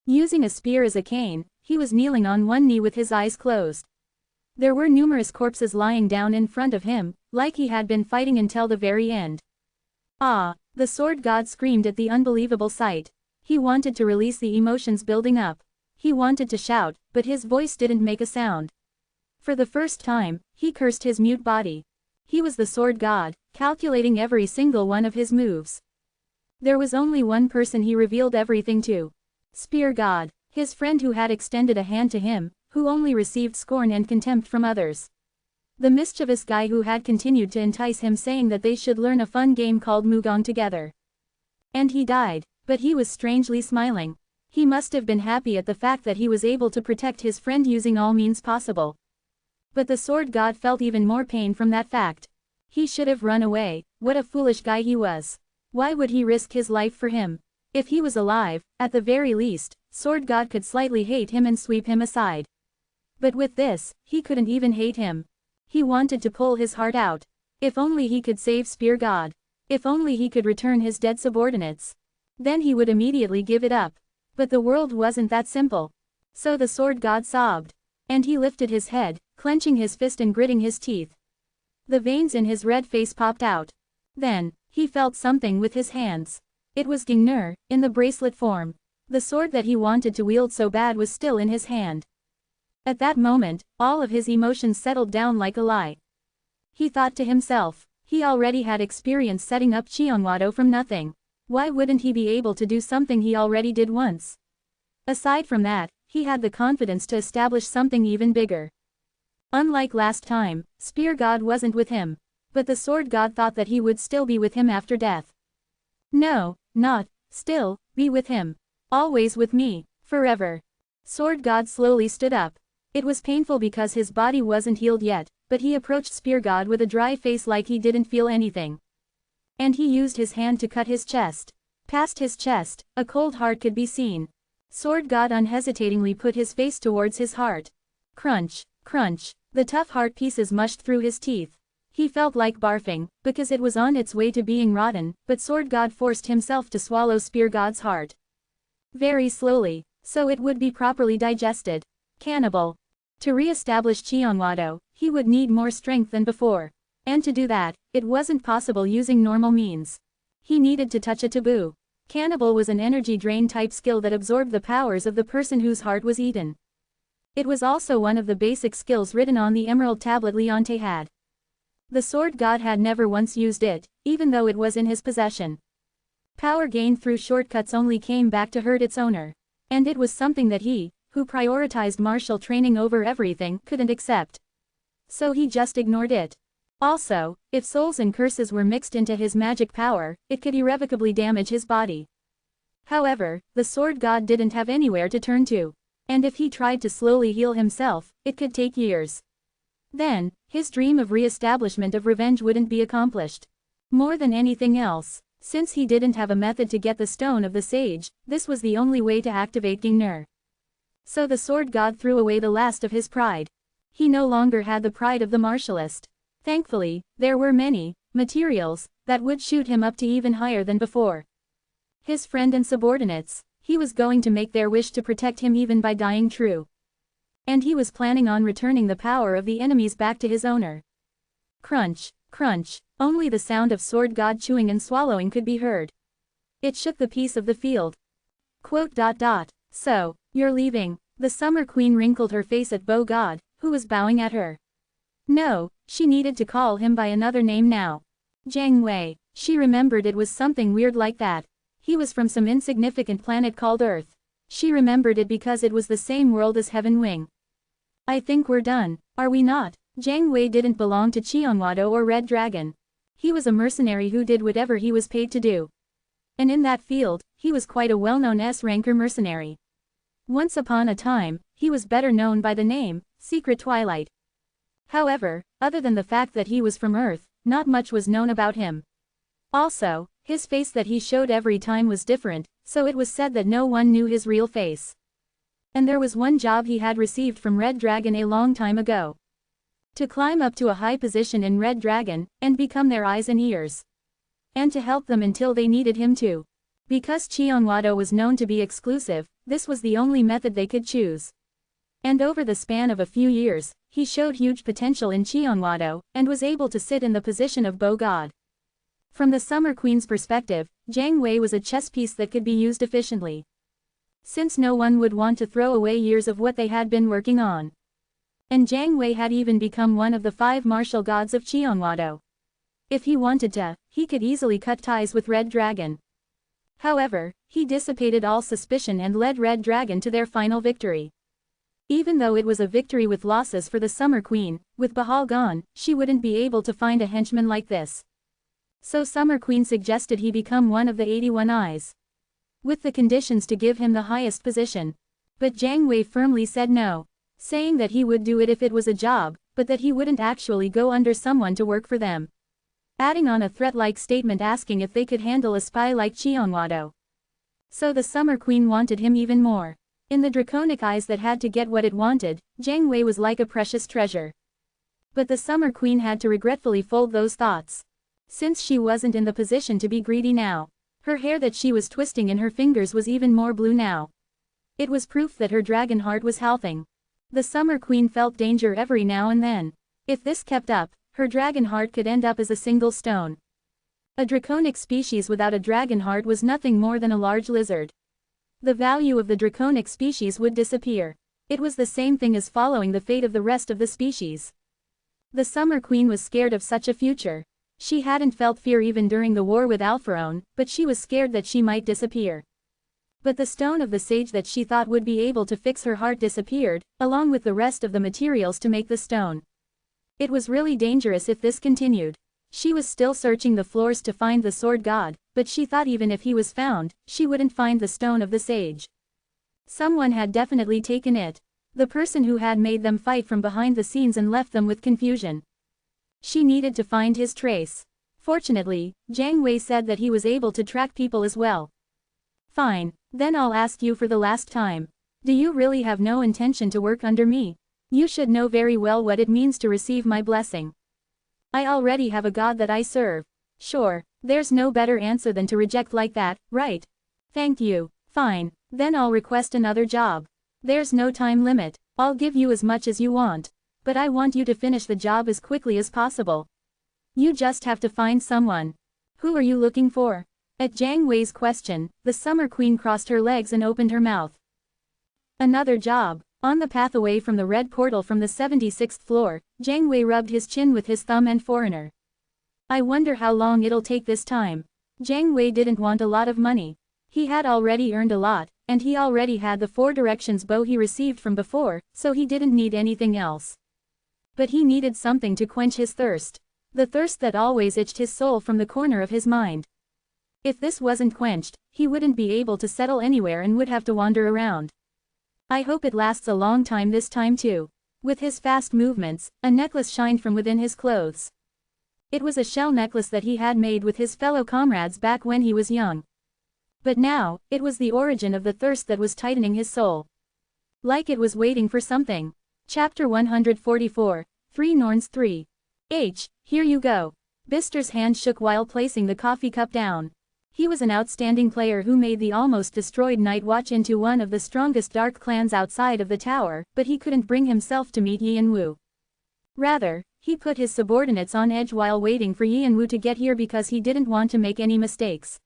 Using a spear as a cane, he was kneeling on one knee with his eyes closed. There were numerous corpses lying down in front of him, like he had been fighting until the very end. Ah! The sword god screamed at the unbelievable sight. He wanted to release the emotions building up. He wanted to shout, but his voice didn't make a sound. For the first time, he cursed his mute body. He was the sword god, calculating every single one of his moves. There was only one person he revealed everything to. Spear god, his friend who had extended a hand to him, who only received scorn and contempt from others. The mischievous guy who had continued to entice him saying that they should learn a fun game called Mugong together. And he died, but he was strangely smiling. He must have been happy at the fact that he was able to protect his friend using all means possible. But the sword god felt even more pain from that fact. He should have run away. What a foolish guy he was. Why would he risk his life for him? If he was alive, at the very least, sword god could slightly hate him and sweep him aside. But with this, he couldn't even hate him. He wanted to pull his heart out. If only he could save spear god. If only he could return his dead subordinates. Then he would immediately give it up. But the world wasn't that simple. So the sword god sobbed. And he lifted his head, clenching his fist and gritting his teeth. The veins in his red face popped out. Then, he felt something with his hands. It was Gingnur, in the bracelet form. The sword that he wanted to wield so bad was still in his hand. At that moment, all of his emotions settled down like a lie. He thought to himself, he already had experience setting up Cheonwado from nothing. Why wouldn't he be able to do something he already did once? Aside from that, he had the confidence to establish something even bigger. Unlike last time, Spear God wasn't with him. But the Sword God thought that he would still be with him after death. No, not, still, be with him. Always with me, forever. Sword God slowly stood up. It was painful because his body wasn't healed yet, but he approached Spear God with a dry face like he didn't feel anything. And he used his hand to cut his chest. Past his chest, a cold heart could be seen. Sword God unhesitatingly put his face towards his heart. Crunch, crunch, the tough heart pieces mushed through his teeth. He felt like barfing, because it was on its way to being rotten, but Sword God forced himself to swallow Spear God's heart. Very slowly, so it would be properly digested. Cannibal. To re-establish Cheonwado, he would need more strength than before. And to do that, it wasn't possible using normal means. He needed to touch a taboo. Cannibal was an energy drain type skill that absorbed the powers of the person whose heart was eaten. It was also one of the basic skills written on the emerald tablet Leonte had. The Sword God had never once used it, even though it was in his possession. Power gained through shortcuts only came back to hurt its owner. And it was something that he, who prioritized martial training over everything, couldn't accept. So he just ignored it. Also, if souls and curses were mixed into his magic power, it could irrevocably damage his body. However, the Sword God didn't have anywhere to turn to. And if he tried to slowly heal himself, it could take years. Then, his dream of re-establishment of revenge wouldn't be accomplished. More than anything else, since he didn't have a method to get the Stone of the Sage, this was the only way to activate Gingnur. So the Sword God threw away the last of his pride. He no longer had the pride of the martialist. Thankfully, there were many materials that would shoot him up to even higher than before. His friend and subordinates, he was going to make their wish to protect him even by dying true. And he was planning on returning the power of the enemies back to his owner. Crunch, crunch, only the sound of Sword God chewing and swallowing could be heard. It shook the peace of the field. Quote. So, you're leaving? The Summer Queen wrinkled her face at Bow God, who was bowing at her. No, she needed to call him by another name now. Jiang Wei. She remembered it was something weird like that. He was from some insignificant planet called Earth. She remembered it because it was the same world as Heaven Wing. I think we're done, are we not? Jiang Wei didn't belong to Cheonwado or Red Dragon. He was a mercenary who did whatever he was paid to do. And in that field, he was quite a well-known S-ranker mercenary. Once upon a time, he was better known by the name, Secret Twilight. However, other than the fact that he was from Earth, not much was known about him. Also, his face that he showed every time was different, so it was said that no one knew his real face. And there was one job he had received from Red Dragon a long time ago. To climb up to a high position in Red Dragon, and become their eyes and ears. And to help them until they needed him to. Because Cheonwado was known to be exclusive, this was the only method they could choose. And over the span of a few years, he showed huge potential in Cheonwado, and was able to sit in the position of Bow God. From the Summer Queen's perspective, Jiang Wei was a chess piece that could be used efficiently. Since no one would want to throw away years of what they had been working on. And Jiang Wei had even become one of the 5 martial gods of Qianhuado. If he wanted to, he could easily cut ties with Red Dragon. However, he dissipated all suspicion and led Red Dragon to their final victory. Even though it was a victory with losses for the Summer Queen, with Bahal gone, she wouldn't be able to find a henchman like this. So Summer Queen suggested he become one of the 81 eyes. With the conditions to give him the highest position. But Jiang Wei firmly said no, saying that he would do it if it was a job, but that he wouldn't actually go under someone to work for them. Adding on a threat-like statement asking if they could handle a spy like Qianhuado. So the Summer Queen wanted him even more. In the draconic eyes that had to get what it wanted, Jiang Wei was like a precious treasure. But the Summer Queen had to regretfully fold those thoughts. Since she wasn't in the position to be greedy now. Her hair that she was twisting in her fingers was even more blue now. It was proof that her dragon heart was healthing. The Summer Queen felt danger every now and then. If this kept up, her dragon heart could end up as a single stone. A draconic species without a dragon heart was nothing more than a large lizard. The value of the draconic species would disappear. It was the same thing as following the fate of the rest of the species. The Summer Queen was scared of such a future. She hadn't felt fear even during the war with Alpharon, but she was scared that she might disappear. But the stone of the sage that she thought would be able to fix her heart disappeared, along with the rest of the materials to make the stone. It was really dangerous if this continued. She was still searching the floors to find the sword god, but she thought even if he was found, she wouldn't find the stone of the sage. Someone had definitely taken it. The person who had made them fight from behind the scenes and left them with confusion. She needed to find his trace. Fortunately, Jiang Wei said that he was able to track people as well. Fine, then I'll ask you for the last time. Do you really have no intention to work under me? You should know very well what it means to receive my blessing. I already have a god that I serve. Sure, there's no better answer than to reject like that, right? Thank you. Fine, then I'll request another job. There's no time limit, I'll give you as much as you want. But I want you to finish the job as quickly as possible. You just have to find someone. Who are you looking for? At Jiang Wei's question, the Summer Queen crossed her legs and opened her mouth. Another job. On the path away from the red portal from the 76th floor, Jiang Wei rubbed his chin with his thumb and foreigner. I wonder how long it'll take this time. Jiang Wei didn't want a lot of money. He had already earned a lot, and he already had the 4 directions bow he received from before, so he didn't need anything else. But he needed something to quench his thirst. The thirst that always itched his soul from the corner of his mind. If this wasn't quenched, he wouldn't be able to settle anywhere and would have to wander around. I hope it lasts a long time this time too. With his fast movements, a necklace shined from within his clothes. It was a shell necklace that he had made with his fellow comrades back when he was young. But now, it was the origin of the thirst that was tightening his soul. Like it was waiting for something. Chapter 144, 3 Norns 3. Here you go. Bister's hand shook while placing the coffee cup down. He was an outstanding player who made the almost destroyed Night Watch into one of the strongest dark clans outside of the tower, but he couldn't bring himself to meet Yan Wu. Rather, he put his subordinates on edge while waiting for Yan Wu to get here because he didn't want to make any mistakes.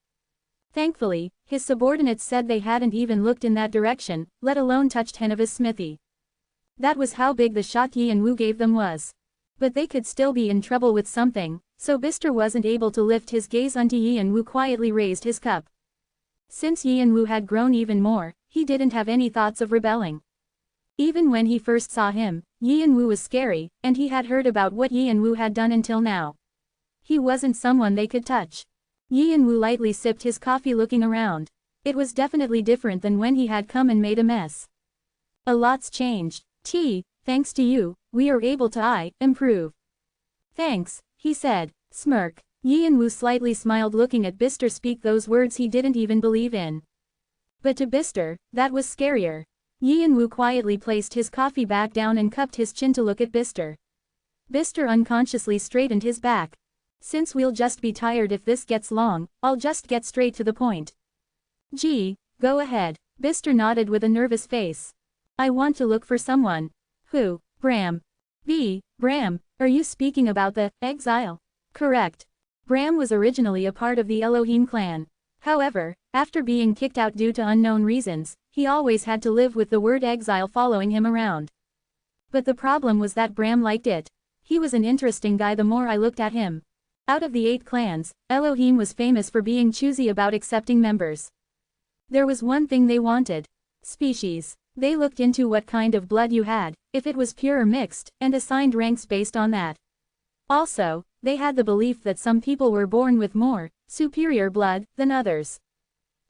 Thankfully, his subordinates said they hadn't even looked in that direction, let alone touched hen of his smithy. That was how big the shot Yan Wu gave them was. But they could still be in trouble with something, so Bister wasn't able to lift his gaze until Yan Wu quietly raised his cup. Since Yan Wu had grown even more, he didn't have any thoughts of rebelling. Even when he first saw him, Yan Wu was scary, and he had heard about what Yan Wu had done until now. He wasn't someone they could touch. Yan Wu lightly sipped his coffee looking around. It was definitely different than when he had come and made a mess. A lot's changed. Thanks to you, we are able to improve. Thanks, he said, smirk. Yan Wu slightly smiled looking at Bister speak those words he didn't even believe in. But to Bister, that was scarier. Yan Wu quietly placed his coffee back down and cupped his chin to look at Bister. Bister unconsciously straightened his back. Since we'll just be tired if this gets long, I'll just get straight to the point. Gee, go ahead. Bister nodded with a nervous face. I want to look for someone. Who? Bram. Bram, are you speaking about the exile? Correct. Bram was originally a part of the Elohim clan. However, after being kicked out due to unknown reasons, he always had to live with the word exile following him around. But the problem was that Bram liked it. He was an interesting guy the more I looked at him. Out of the 8 clans, Elohim was famous for being choosy about accepting members. There was one thing they wanted. Species. They looked into what kind of blood you had, if it was pure or mixed, and assigned ranks based on that. Also, they had the belief that some people were born with more, superior blood, than others.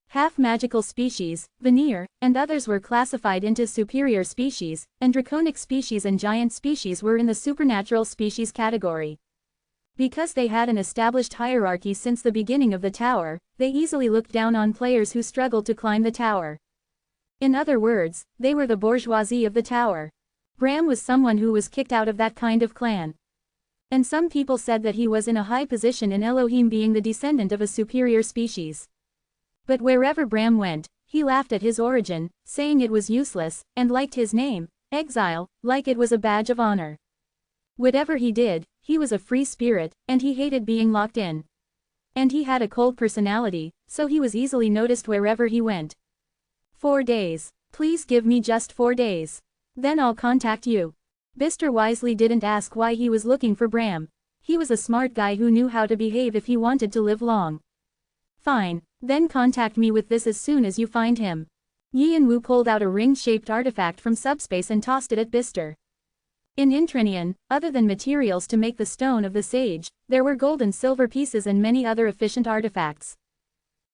Half-magical species, Vanir, and others were classified into superior species, and draconic species and giant species were in the supernatural species category. Because they had an established hierarchy since the beginning of the tower, they easily looked down on players who struggled to climb the tower. In other words, they were the bourgeoisie of the tower. Bram was someone who was kicked out of that kind of clan. And some people said that he was in a high position in Elohim, being the descendant of a superior species. But wherever Bram went, he laughed at his origin, saying it was useless, and liked his name, Exile, like it was a badge of honor. Whatever he did, he was a free spirit, and he hated being locked in. And he had a cold personality, so he was easily noticed wherever he went. 4 days. Please give me just 4 days. Then I'll contact you. Bister wisely didn't ask why he was looking for Bram. He was a smart guy who knew how to behave if he wanted to live long. Fine, then contact me with this as soon as you find him. Yin Wu pulled out a ring-shaped artifact from subspace and tossed it at Bister. In Intrenian, other than materials to make the Stone of the Sage, there were gold and silver pieces and many other efficient artifacts.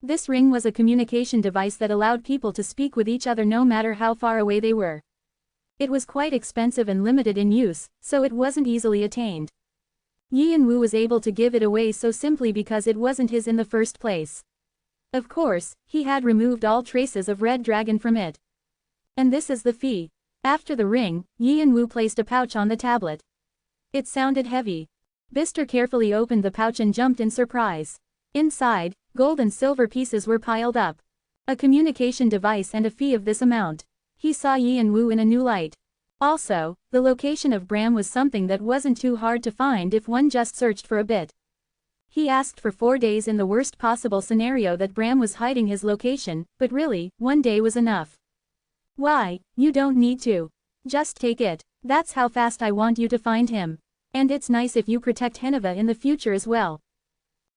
This ring was a communication device that allowed people to speak with each other no matter how far away they were. It was quite expensive and limited in use, so it wasn't easily attained. Yin Wu was able to give it away so simply because it wasn't his in the first place. Of course, he had removed all traces of Red Dragon from it. And this is the fee. After the ring, Yin Wu placed a pouch on the tablet. It sounded heavy. Bister carefully opened the pouch and jumped in surprise. Inside, gold and silver pieces were piled up. A communication device and a fee of this amount. He saw Yin Wu in a new light. Also, the location of Bram was something that wasn't too hard to find if one just searched for a bit. He asked for 4 days in the worst possible scenario that Bram was hiding his location, but really, 1 day was enough. Why, you don't need to. Just take it. That's how fast I want you to find him. And it's nice if you protect Heneva in the future as well.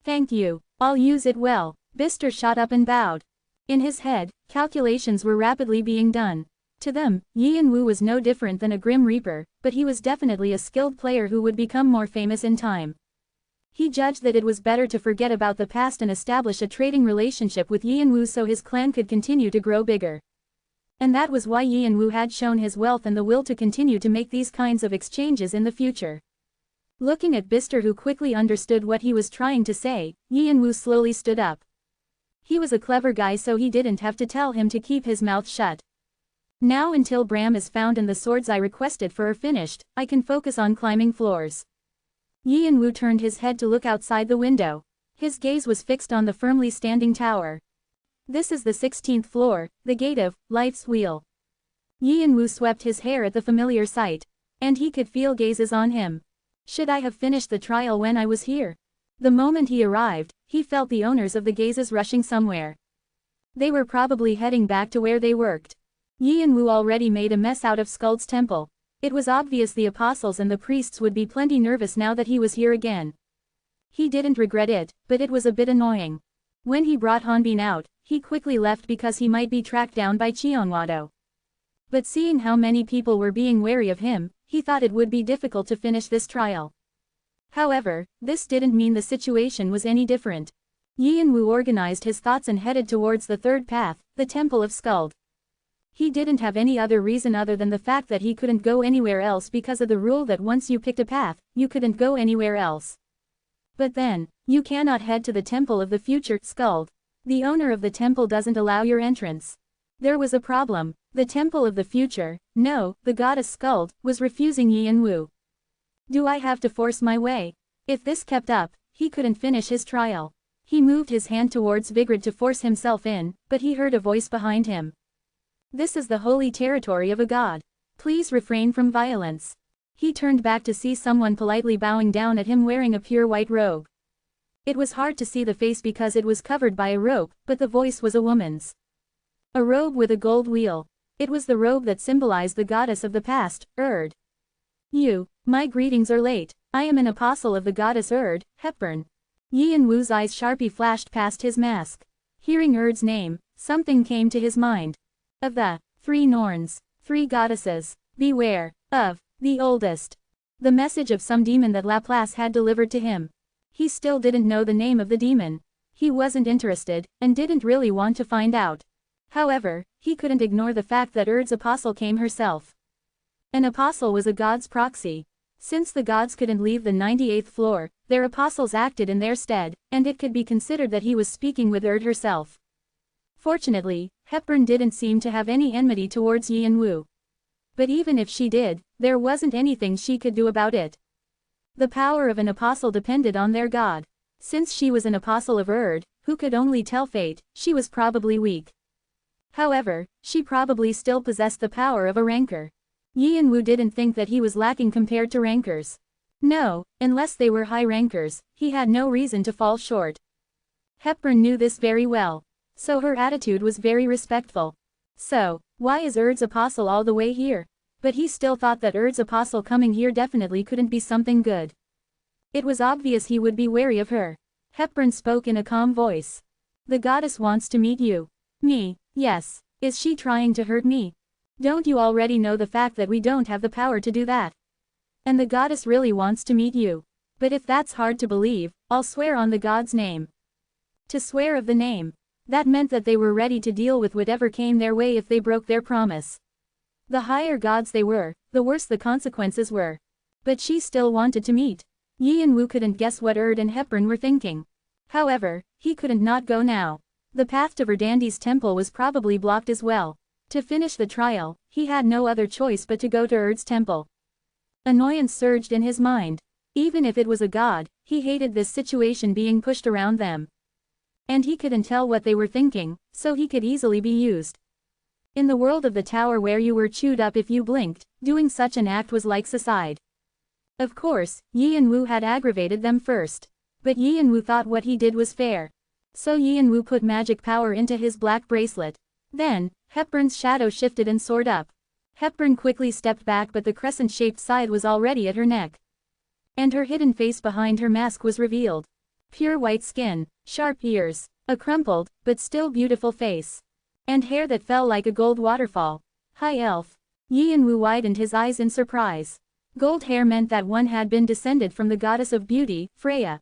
Thank you. I'll use it well. Bister shot up and bowed. In his head, calculations were rapidly being done. To them, Yin Wu was no different than a Grim Reaper, but he was definitely a skilled player who would become more famous in time. He judged that it was better to forget about the past and establish a trading relationship with Yin Wu so his clan could continue to grow bigger. And that was why Yin Wu had shown his wealth and the will to continue to make these kinds of exchanges in the future. Looking at Bister, who quickly understood what he was trying to say, Yin Wu slowly stood up. He was a clever guy, so he didn't have to tell him to keep his mouth shut. Now, until Bram is found and the swords I requested for are finished, I can focus on climbing floors. Yin Wu turned his head to look outside the window. His gaze was fixed on the firmly standing tower. This is the 16th floor, the gate of Life's Wheel. Yin Wu swept his hair at the familiar sight. And he could feel gazes on him. Should I have finished the trial when I was here? The moment he arrived, he felt the owners of the gazes rushing somewhere. They were probably heading back to where they worked. Yin Wu already made a mess out of Skuld's temple. It was obvious the apostles and the priests would be plenty nervous now that he was here again. He didn't regret it, but it was a bit annoying. When he brought Hanbin out, he quickly left because he might be tracked down by Chionwado. But seeing how many people were being wary of him, he thought it would be difficult to finish this trial. However, this didn't mean the situation was any different. Yin Wu organized his thoughts and headed towards the third path, the Temple of Skuld. He didn't have any other reason other than the fact that he couldn't go anywhere else because of the rule that once you picked a path, you couldn't go anywhere else. But then, you cannot head to the Temple of the Future, Skuld. The owner of the temple doesn't allow your entrance. There was a problem. The Temple of the Future, no, the goddess Skuld, was refusing Yin Wu. Do I have to force my way? If this kept up, he couldn't finish his trial. He moved his hand towards Vigrid to force himself in, but he heard a voice behind him. This is the holy territory of a god. Please refrain from violence. He turned back to see someone politely bowing down at him wearing a pure white robe. It was hard to see the face because it was covered by a robe, but the voice was a woman's. A robe with a gold wheel. It was the robe that symbolized the goddess of the past, Urd. My greetings are late. I am an apostle of the goddess Urd, Hepburn. Yin Wu's eyes sharply flashed past his mask. Hearing Urd's name, something came to his mind. Of the 3 Norns, 3 goddesses, beware of the oldest. The message of some demon that Laplace had delivered to him. He still didn't know the name of the demon. He wasn't interested, and didn't really want to find out. However, he couldn't ignore the fact that Urd's apostle came herself. An apostle was a god's proxy. Since the gods couldn't leave the 98th floor, their apostles acted in their stead, and it could be considered that he was speaking with Urd herself. Fortunately, Hepburn didn't seem to have any enmity towards Yin Wu. But even if she did, there wasn't anything she could do about it. The power of an apostle depended on their god. Since she was an apostle of Urd, who could only tell fate, she was probably weak. However, she probably still possessed the power of a rancor. Yin Wu didn't think that he was lacking compared to rancors. No, unless they were high rancors, he had no reason to fall short. Hepburn knew this very well. So her attitude was very respectful. So, why is Urd's apostle all the way here? But he still thought that Urd's apostle coming here definitely couldn't be something good. It was obvious he would be wary of her. Hepburn spoke in a calm voice. The goddess wants to meet you. Me, yes. Is she trying to hurt me? Don't you already know the fact that we don't have the power to do that? And the goddess really wants to meet you. But if that's hard to believe, I'll swear on the god's name. To swear of the name. That meant that they were ready to deal with whatever came their way if they broke their promise. The higher gods they were, the worse the consequences were. But she still wanted to meet. Yin Wu couldn't guess what Urd and Hepburn were thinking. However, he couldn't not go now. The path to Verdandie's temple was probably blocked as well. To finish the trial, he had no other choice but to go to Urd's temple. Annoyance surged in his mind. Even if it was a god, he hated this situation being pushed around them. And he couldn't tell what they were thinking, so he could easily be used. In the world of the tower where you were chewed up if you blinked, doing such an act was like suicide. Of course, Yin Wu had aggravated them first. But Yin Wu thought what he did was fair. So Yin Wu put magic power into his black bracelet. Then, Hepburn's shadow shifted and soared up. Hepburn quickly stepped back, but the crescent-shaped side was already at her neck. And her hidden face behind her mask was revealed. Pure white skin, sharp ears, a crumpled, but still beautiful face. And hair that fell like a gold waterfall. High elf. Yin Wu widened his eyes in surprise. Gold hair meant that one had been descended from the goddess of beauty, Freya.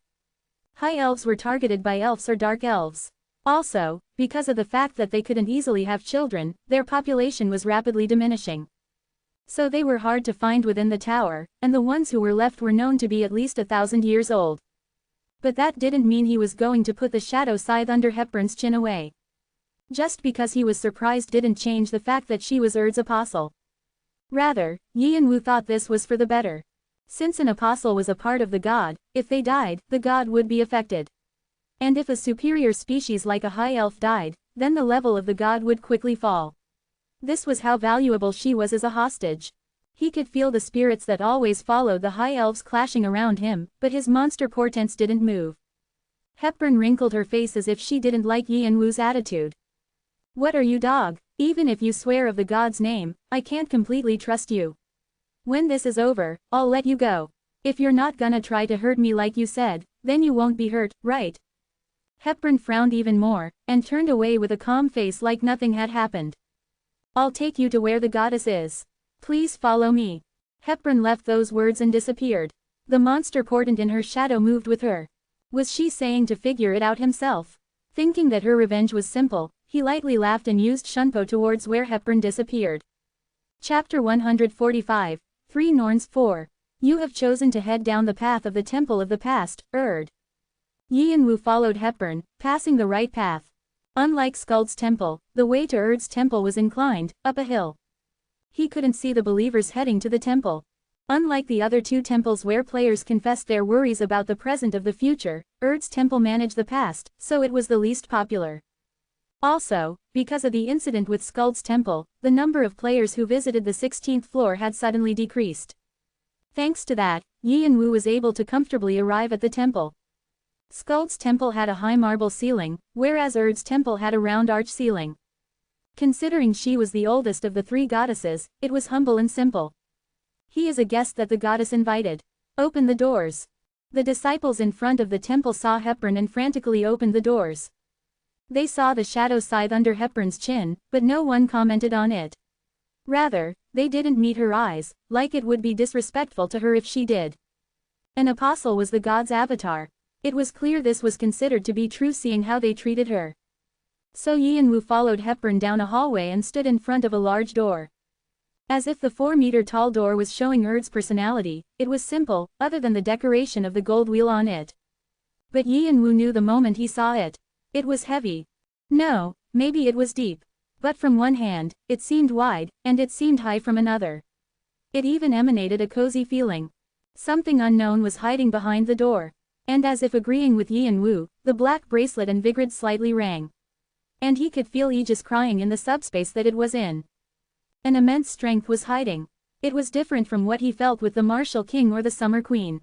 High elves were targeted by elves or dark elves. Also, because of the fact that they couldn't easily have children, their population was rapidly diminishing. So they were hard to find within the tower, and the ones who were left were known to be at least 1,000 years old. But that didn't mean he was going to put the shadow scythe under Hepburn's chin away. Just because he was surprised didn't change the fact that she was Urd's apostle. Rather, Yin Wu thought this was for the better. Since an apostle was a part of the god, if they died, the god would be affected. And if a superior species like a high elf died, then the level of the god would quickly fall. This was how valuable she was as a hostage. He could feel the spirits that always followed the high elves clashing around him, but his monster portents didn't move. Hepburn wrinkled her face as if she didn't like Yin Wu's attitude. What are you, dog? Even if you swear of the god's name, I can't completely trust you. When this is over, I'll let you go. If you're not gonna try to hurt me like you said, then you won't be hurt, right? Hepburn frowned even more, and turned away with a calm face like nothing had happened. I'll take you to where the goddess is. Please follow me. Hepburn left those words and disappeared. The monster portent in her shadow moved with her. Was she saying to figure it out himself? Thinking that her revenge was simple, he lightly laughed and used Shunpo towards where Hepburn disappeared. Chapter 145, 3 Norns 4. You have chosen to head down the path of the temple of the past, Urd. Yin Wu followed Hepburn, passing the right path. Unlike Skuld's temple, the way to Urd's temple was inclined, up a hill. He couldn't see the believers heading to the temple. Unlike the other two temples where players confessed their worries about the present of the future, Urd's temple managed the past, so it was the least popular. Also, because of the incident with Skuld's temple, the number of players who visited the 16th floor had suddenly decreased. Thanks to that, Yin Wu was able to comfortably arrive at the temple. Skuld's temple had a high marble ceiling, whereas Erd's temple had a round arch ceiling. Considering she was the oldest of the three goddesses, it was humble and simple. He is a guest that the goddess invited. Open the doors. The disciples in front of the temple saw Hepburn and frantically opened the doors. They saw the shadow scythe under Hepburn's chin, but no one commented on it. Rather, they didn't meet her eyes, like it would be disrespectful to her if she did. An apostle was the god's avatar. It was clear this was considered to be true seeing how they treated her. So Yi and Wu followed Hepburn down a hallway and stood in front of a large door. As if the 4-meter-tall door was showing Erd's personality, it was simple, other than the decoration of the gold wheel on it. But Yi and Wu knew the moment he saw it. It was heavy. No, maybe it was deep. But from one hand, it seemed wide, and it seemed high from another. It even emanated a cozy feeling. Something unknown was hiding behind the door. And as if agreeing with Yi and Wu, the black bracelet and Vigrid slightly rang. And he could feel Aegis crying in the subspace that it was in. An immense strength was hiding. It was different from what he felt with the Martial King or the Summer Queen.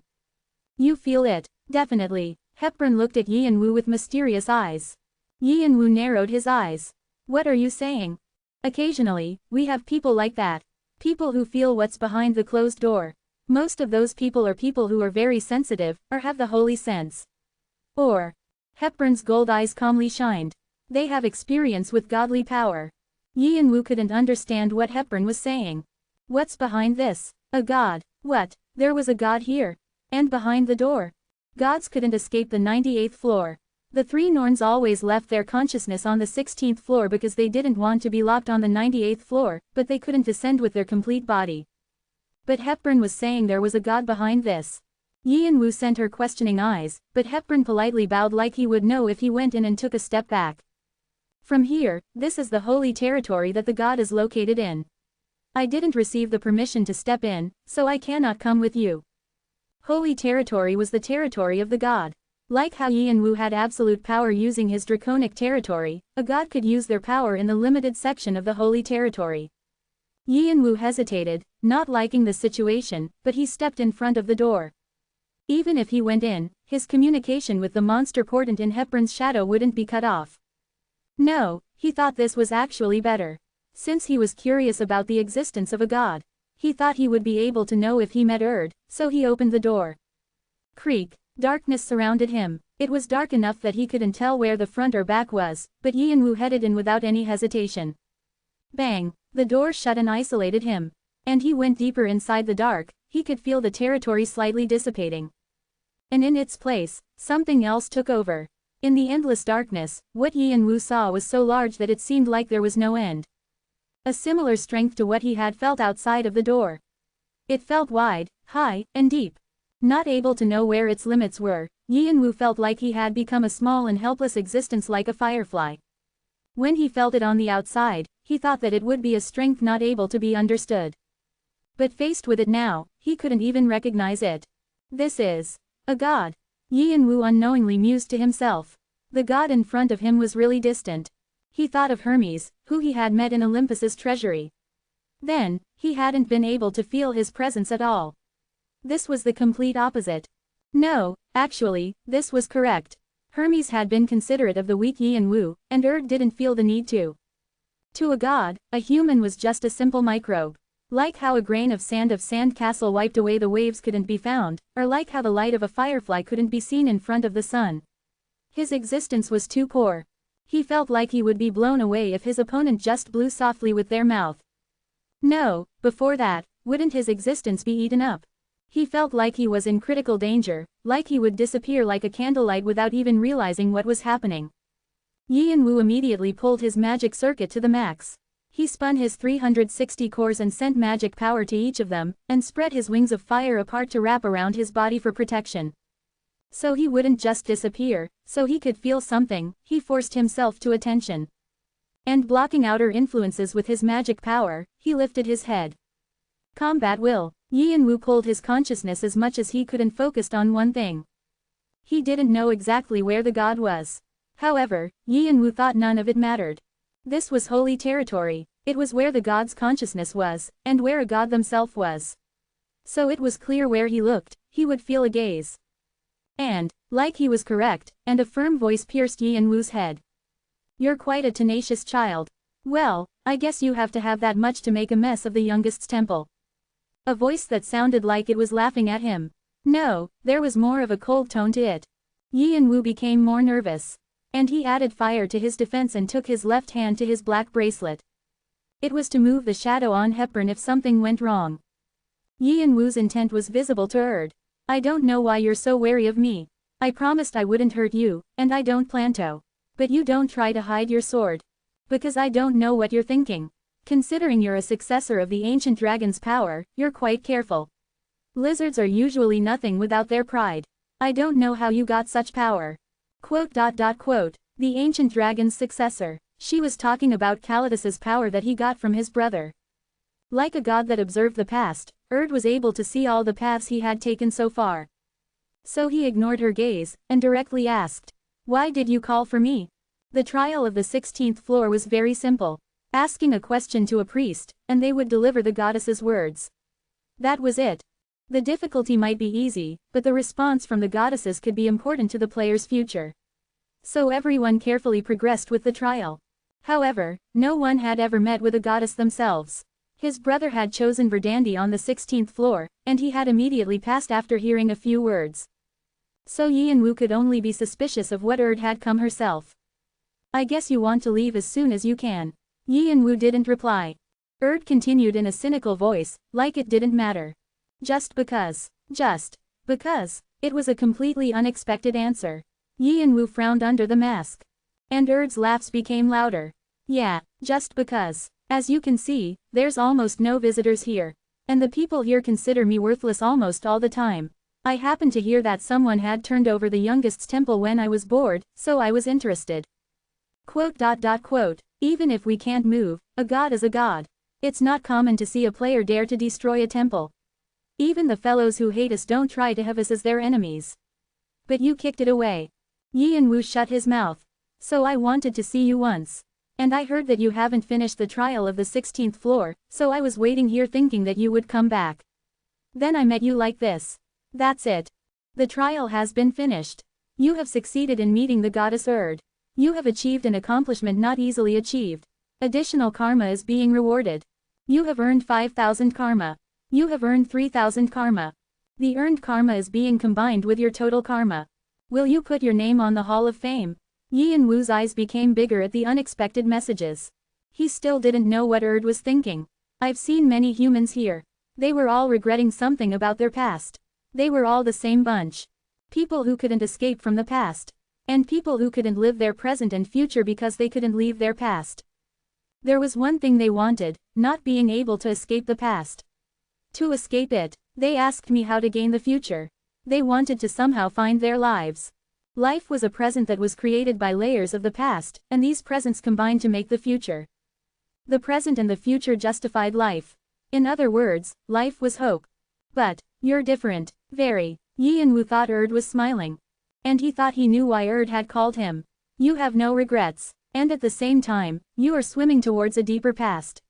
You feel it, definitely. Hepburn looked at Yi and Wu with mysterious eyes. Yi and Wu narrowed his eyes. What are you saying? Occasionally, we have people like that. People who feel what's behind the closed door. Most of those people are people who are very sensitive, or have the holy sense. Or. Hepburn's gold eyes calmly shined. They have experience with godly power. Yi and Wu couldn't understand what Hepburn was saying. What's behind this? A god. What? There was a god here. And behind the door. Gods couldn't escape the 98th floor. The three Norns always left their consciousness on the 16th floor because they didn't want to be locked on the 98th floor, but they couldn't descend with their complete body. But Hepburn was saying there was a god behind this. Yi and Wu sent her questioning eyes, but Hepburn politely bowed like he would know if he went in and took a step back. From here, this is the holy territory that the god is located in. I didn't receive the permission to step in, so I cannot come with you. Holy territory was the territory of the god. Like how Yi and Wu had absolute power using his draconic territory, a god could use their power in the limited section of the holy territory. Yi and Wu hesitated, not liking the situation, but he stepped in front of the door. Even if he went in, his communication with the monster portent in Hepburn's shadow wouldn't be cut off. No, he thought this was actually better. Since he was curious about the existence of a god, he thought he would be able to know if he met Erd, so he opened the door. Creak. Darkness surrounded him. It was dark enough that he couldn't tell where the front or back was, but Yi and Wu headed in without any hesitation. Bang! The door shut and isolated him. And he went deeper inside the dark. He could feel the territory slightly dissipating. And in its place, something else took over. In the endless darkness, what Yi and Wu saw was so large that it seemed like there was no end. A similar strength to what he had felt outside of the door. It felt wide, high, and deep. Not able to know where its limits were, Yi and Wu felt like he had become a small and helpless existence like a firefly. When he felt it on the outside, he thought that it would be a strength not able to be understood. But faced with it now, he couldn't even recognize it. This is a god. Yi and Wu unknowingly mused to himself. The god in front of him was really distant. He thought of Hermes, who he had met in Olympus's treasury. Then, he hadn't been able to feel his presence at all. This was the complete opposite. No, actually, this was correct. Hermes had been considerate of the weak Yi and Wu, and Erd didn't feel the need to. To a god, a human was just a simple microbe. Like how a grain of sand castle wiped away the waves couldn't be found, or like how the light of a firefly couldn't be seen in front of the sun. His existence was too poor. He felt like he would be blown away if his opponent just blew softly with their mouth. No, before that, wouldn't his existence be eaten up? He felt like he was in critical danger, like he would disappear like a candlelight without even realizing what was happening. Yi and Wu immediately pulled his magic circuit to the max. He spun his 360 cores and sent magic power to each of them, and spread his wings of fire apart to wrap around his body for protection. So he wouldn't just disappear, so he could feel something, he forced himself to attention. And blocking outer influences with his magic power, he lifted his head. Combat will. Yi and Wu pulled his consciousness as much as he could and focused on one thing. He didn't know exactly where the god was. However, Yi and Wu thought none of it mattered. This was holy territory. It was where the god's consciousness was, and where a god themselves was. So it was clear where he looked, he would feel a gaze. And, like he was correct, and a firm voice pierced Yi and Wu's head. You're quite a tenacious child. Well, I guess you have to have that much to make a mess of the youngest's temple. A voice that sounded like it was laughing at him. No, there was more of a cold tone to it. Yi and Wu became more nervous. And he added fire to his defense and took his left hand to his black bracelet. It was to move the shadow on Hepburn if something went wrong. Yi and Wu's intent was visible to Erd. I don't know why you're so wary of me. I promised I wouldn't hurt you, and I don't plan to. But you don't try to hide your sword. Because I don't know what you're thinking. Considering you're a successor of the ancient dragon's power, you're quite careful. Lizards are usually nothing without their pride. I don't know how you got such power. The ancient dragon's successor. She was talking about Calidus's power that he got from his brother. Like a god that observed the past, Erd was able to see all the paths he had taken so far. So he ignored her gaze, and directly asked, "Why did you call for me?" The trial of the 16th floor was very simple. Asking a question to a priest, and they would deliver the goddess's words. That was it. The difficulty might be easy, but the response from the goddesses could be important to the player's future. So everyone carefully progressed with the trial. However, no one had ever met with a goddess themselves. His brother had chosen Verdandi on the 16th floor, and he had immediately passed after hearing a few words. So Yi and Wu could only be suspicious of what Erd had come herself. I guess you want to leave as soon as you can. Yi and Wu didn't reply. Erd continued in a cynical voice, like it didn't matter. Just because. It was a completely unexpected answer. Yi and Wu frowned under the mask. And Erd's laughs became louder. Yeah, just because. As you can see, there's almost no visitors here. And the people here consider me worthless almost all the time. I happened to hear that someone had turned over the youngest's temple when I was bored, so I was interested. Even if we can't move, a god is a god. It's not common to see a player dare to destroy a temple. Even the fellows who hate us don't try to have us as their enemies. But you kicked it away. Yi and Wu shut his mouth. So I wanted to see you once. And I heard that you haven't finished the trial of the 16th floor, so I was waiting here thinking that you would come back. Then I met you like this. That's it. The trial has been finished. You have succeeded in meeting the goddess Erd. You have achieved an accomplishment not easily achieved. Additional karma is being rewarded. You have earned 5,000 karma. You have earned 3,000 karma. The earned karma is being combined with your total karma. Will you put your name on the Hall of Fame? Yi and Wu's eyes became bigger at the unexpected messages. He still didn't know what Erd was thinking. I've seen many humans here. They were all regretting something about their past. They were all the same bunch. People who couldn't escape from the past. And people who couldn't live their present and future because they couldn't leave their past. There was one thing they wanted, not being able to escape the past. To escape it, they asked me how to gain the future. They wanted to somehow find their lives. Life was a present that was created by layers of the past, and these presents combined to make the future. The present and the future justified life. In other words, life was hope. But, you're different, very. Yi and Wu thought Erd was smiling. And he thought he knew why Erd had called him. You have no regrets. And at the same time, you are swimming towards a deeper past.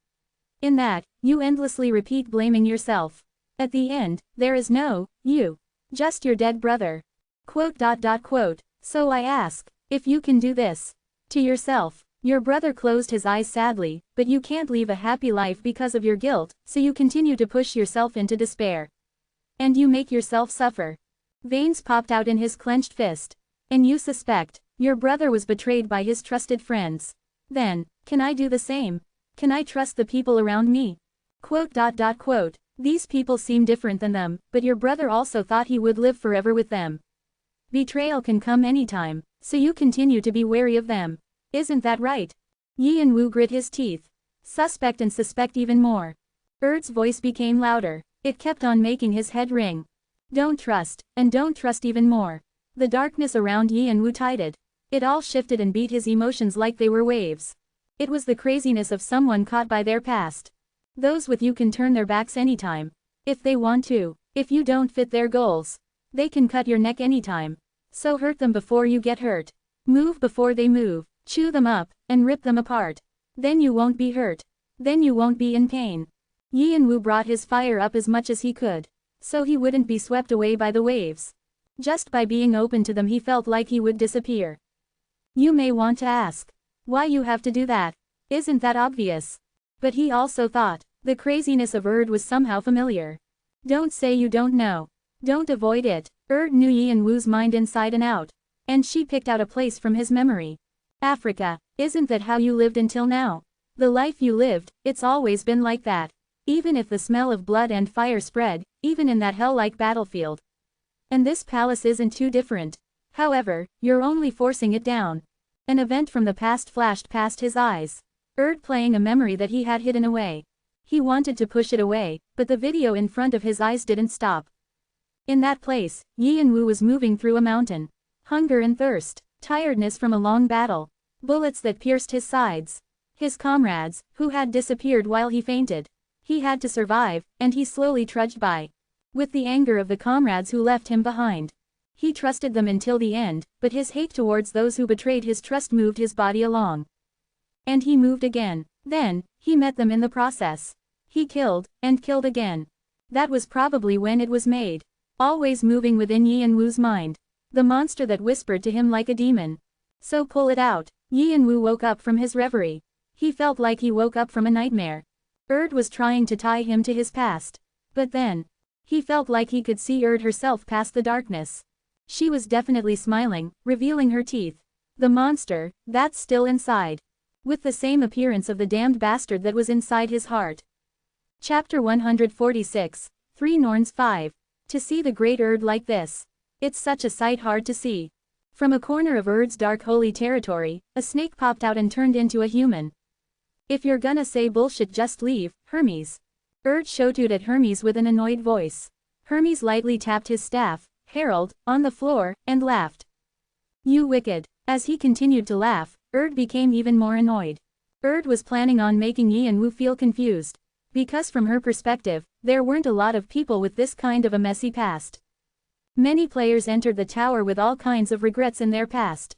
In that, you endlessly repeat blaming yourself. At the end, there is no, you. Just your dead brother. So I ask, if you can do this. To yourself. Your brother closed his eyes sadly, but you can't leave a happy life because of your guilt, so you continue to push yourself into despair. And you make yourself suffer. Veins popped out in his clenched fist. And you suspect, your brother was betrayed by his trusted friends. Then, can I do the same? Can I trust the people around me? These people seem different than them, but your brother also thought he would live forever with them. Betrayal can come anytime, so you continue to be wary of them. Isn't that right? Yi and Wu grit his teeth. Suspect and suspect even more. Erd's voice became louder. It kept on making his head ring. Don't trust, and don't trust even more. The darkness around Yi and Wu tightened. It all shifted and beat his emotions like they were waves. It was the craziness of someone caught by their past. Those with you can turn their backs anytime. If they want to. If you don't fit their goals. They can cut your neck anytime. So hurt them before you get hurt. Move before they move. Chew them up, and rip them apart. Then you won't be hurt. Then you won't be in pain. Yi and Wu brought his fire up as much as he could. So he wouldn't be swept away by the waves. Just by being open to them he felt like he would disappear. You may want to ask, why you have to do that? Isn't that obvious? But he also thought, the craziness of was somehow familiar. Don't say you don't know. Don't avoid it. Knew Yin Wu's mind inside and out. And she picked out a place from his memory. Africa, isn't that how you lived until now? The life you lived, it's always been like that. Even if the smell of blood and fire spread, even in that hell-like battlefield. And this palace isn't too different. However, you're only forcing it down. An event from the past flashed past his eyes. Playing a memory that he had hidden away. He wanted to push it away, but the video in front of his eyes didn't stop. In that place, Yin Wu was moving through a mountain. Hunger and thirst, tiredness from a long battle, bullets that pierced his sides. His comrades, who had disappeared while he fainted. He had to survive, and he slowly trudged by. With the anger of the comrades who left him behind. He trusted them until the end, but his hate towards those who betrayed his trust moved his body along. And he moved again. Then, he met them in the process. He killed, and killed again. That was probably when it was made. Always moving within Yin Wu's mind. The monster that whispered to him like a demon. So pull it out. Yin Wu woke up from his reverie. He felt like he woke up from a nightmare. Was trying to tie him to his past. But then, he felt like he could see herself past the darkness. She was definitely smiling, revealing her teeth. The monster, that's still inside. With the same appearance of the damned bastard that was inside his heart. Chapter 146, 3 Norns 5. To see the great like this. It's such a sight hard to see. From a corner of dark holy territory, a snake popped out and turned into a human. If you're gonna say bullshit just leave, Hermes. Shouted at Hermes with an annoyed voice. Hermes lightly tapped his staff, Herald, on the floor, and laughed. You wicked. As he continued to laugh, became even more annoyed. Was planning on making Yin Wu feel confused. Because from her perspective, there weren't a lot of people with this kind of a messy past. Many players entered the tower with all kinds of regrets in their past.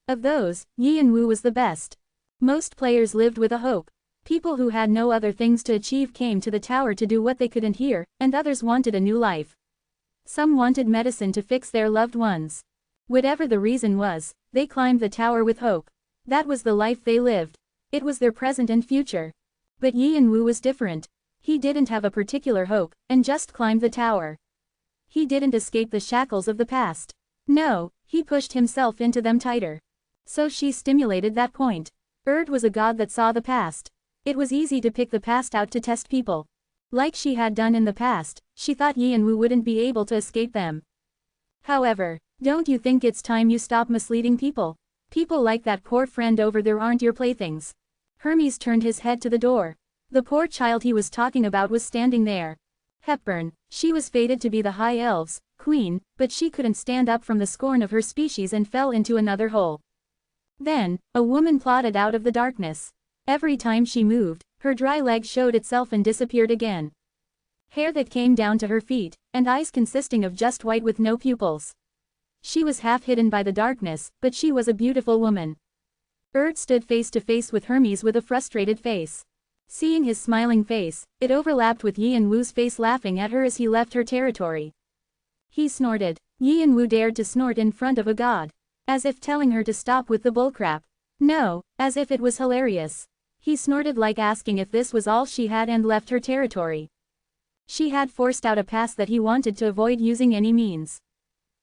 Of those, Yin Wu was the best. Most players lived with a hope. People who had no other things to achieve came to the tower to do what they couldn't here, and others wanted a new life. Some wanted medicine to fix their loved ones. Whatever the reason was, they climbed the tower with hope. That was the life they lived. It was their present and future. But Yin Wu was different. He didn't have a particular hope, and just climbed the tower. He didn't escape the shackles of the past. No, he pushed himself into them tighter. So she stimulated that point. Was a god that saw the past. It was easy to pick the past out to test people. Like she had done in the past, she thought Yin Wu wouldn't be able to escape them. However, don't you think it's time you stop misleading people? People like that poor friend over there aren't your playthings. Hermes turned his head to the door. The poor child he was talking about was standing there. Hepburn, she was fated to be the High Elves' queen, but she couldn't stand up from the scorn of her species and fell into another hole. Then, a woman plodded out of the darkness. Every time she moved, her dry leg showed itself and disappeared again. Hair that came down to her feet, and eyes consisting of just white with no pupils. She was half hidden by the darkness, but she was a beautiful woman. Stood face to face with Hermes with a frustrated face. Seeing his smiling face, it overlapped with Yin Wu's face laughing at her as he left her territory. He snorted. Yin Wu dared to snort in front of a god. As if telling her to stop with the bullcrap. No, as if it was hilarious. He snorted like asking if this was all she had and left her territory. She had forced out a pass that he wanted to avoid using any means.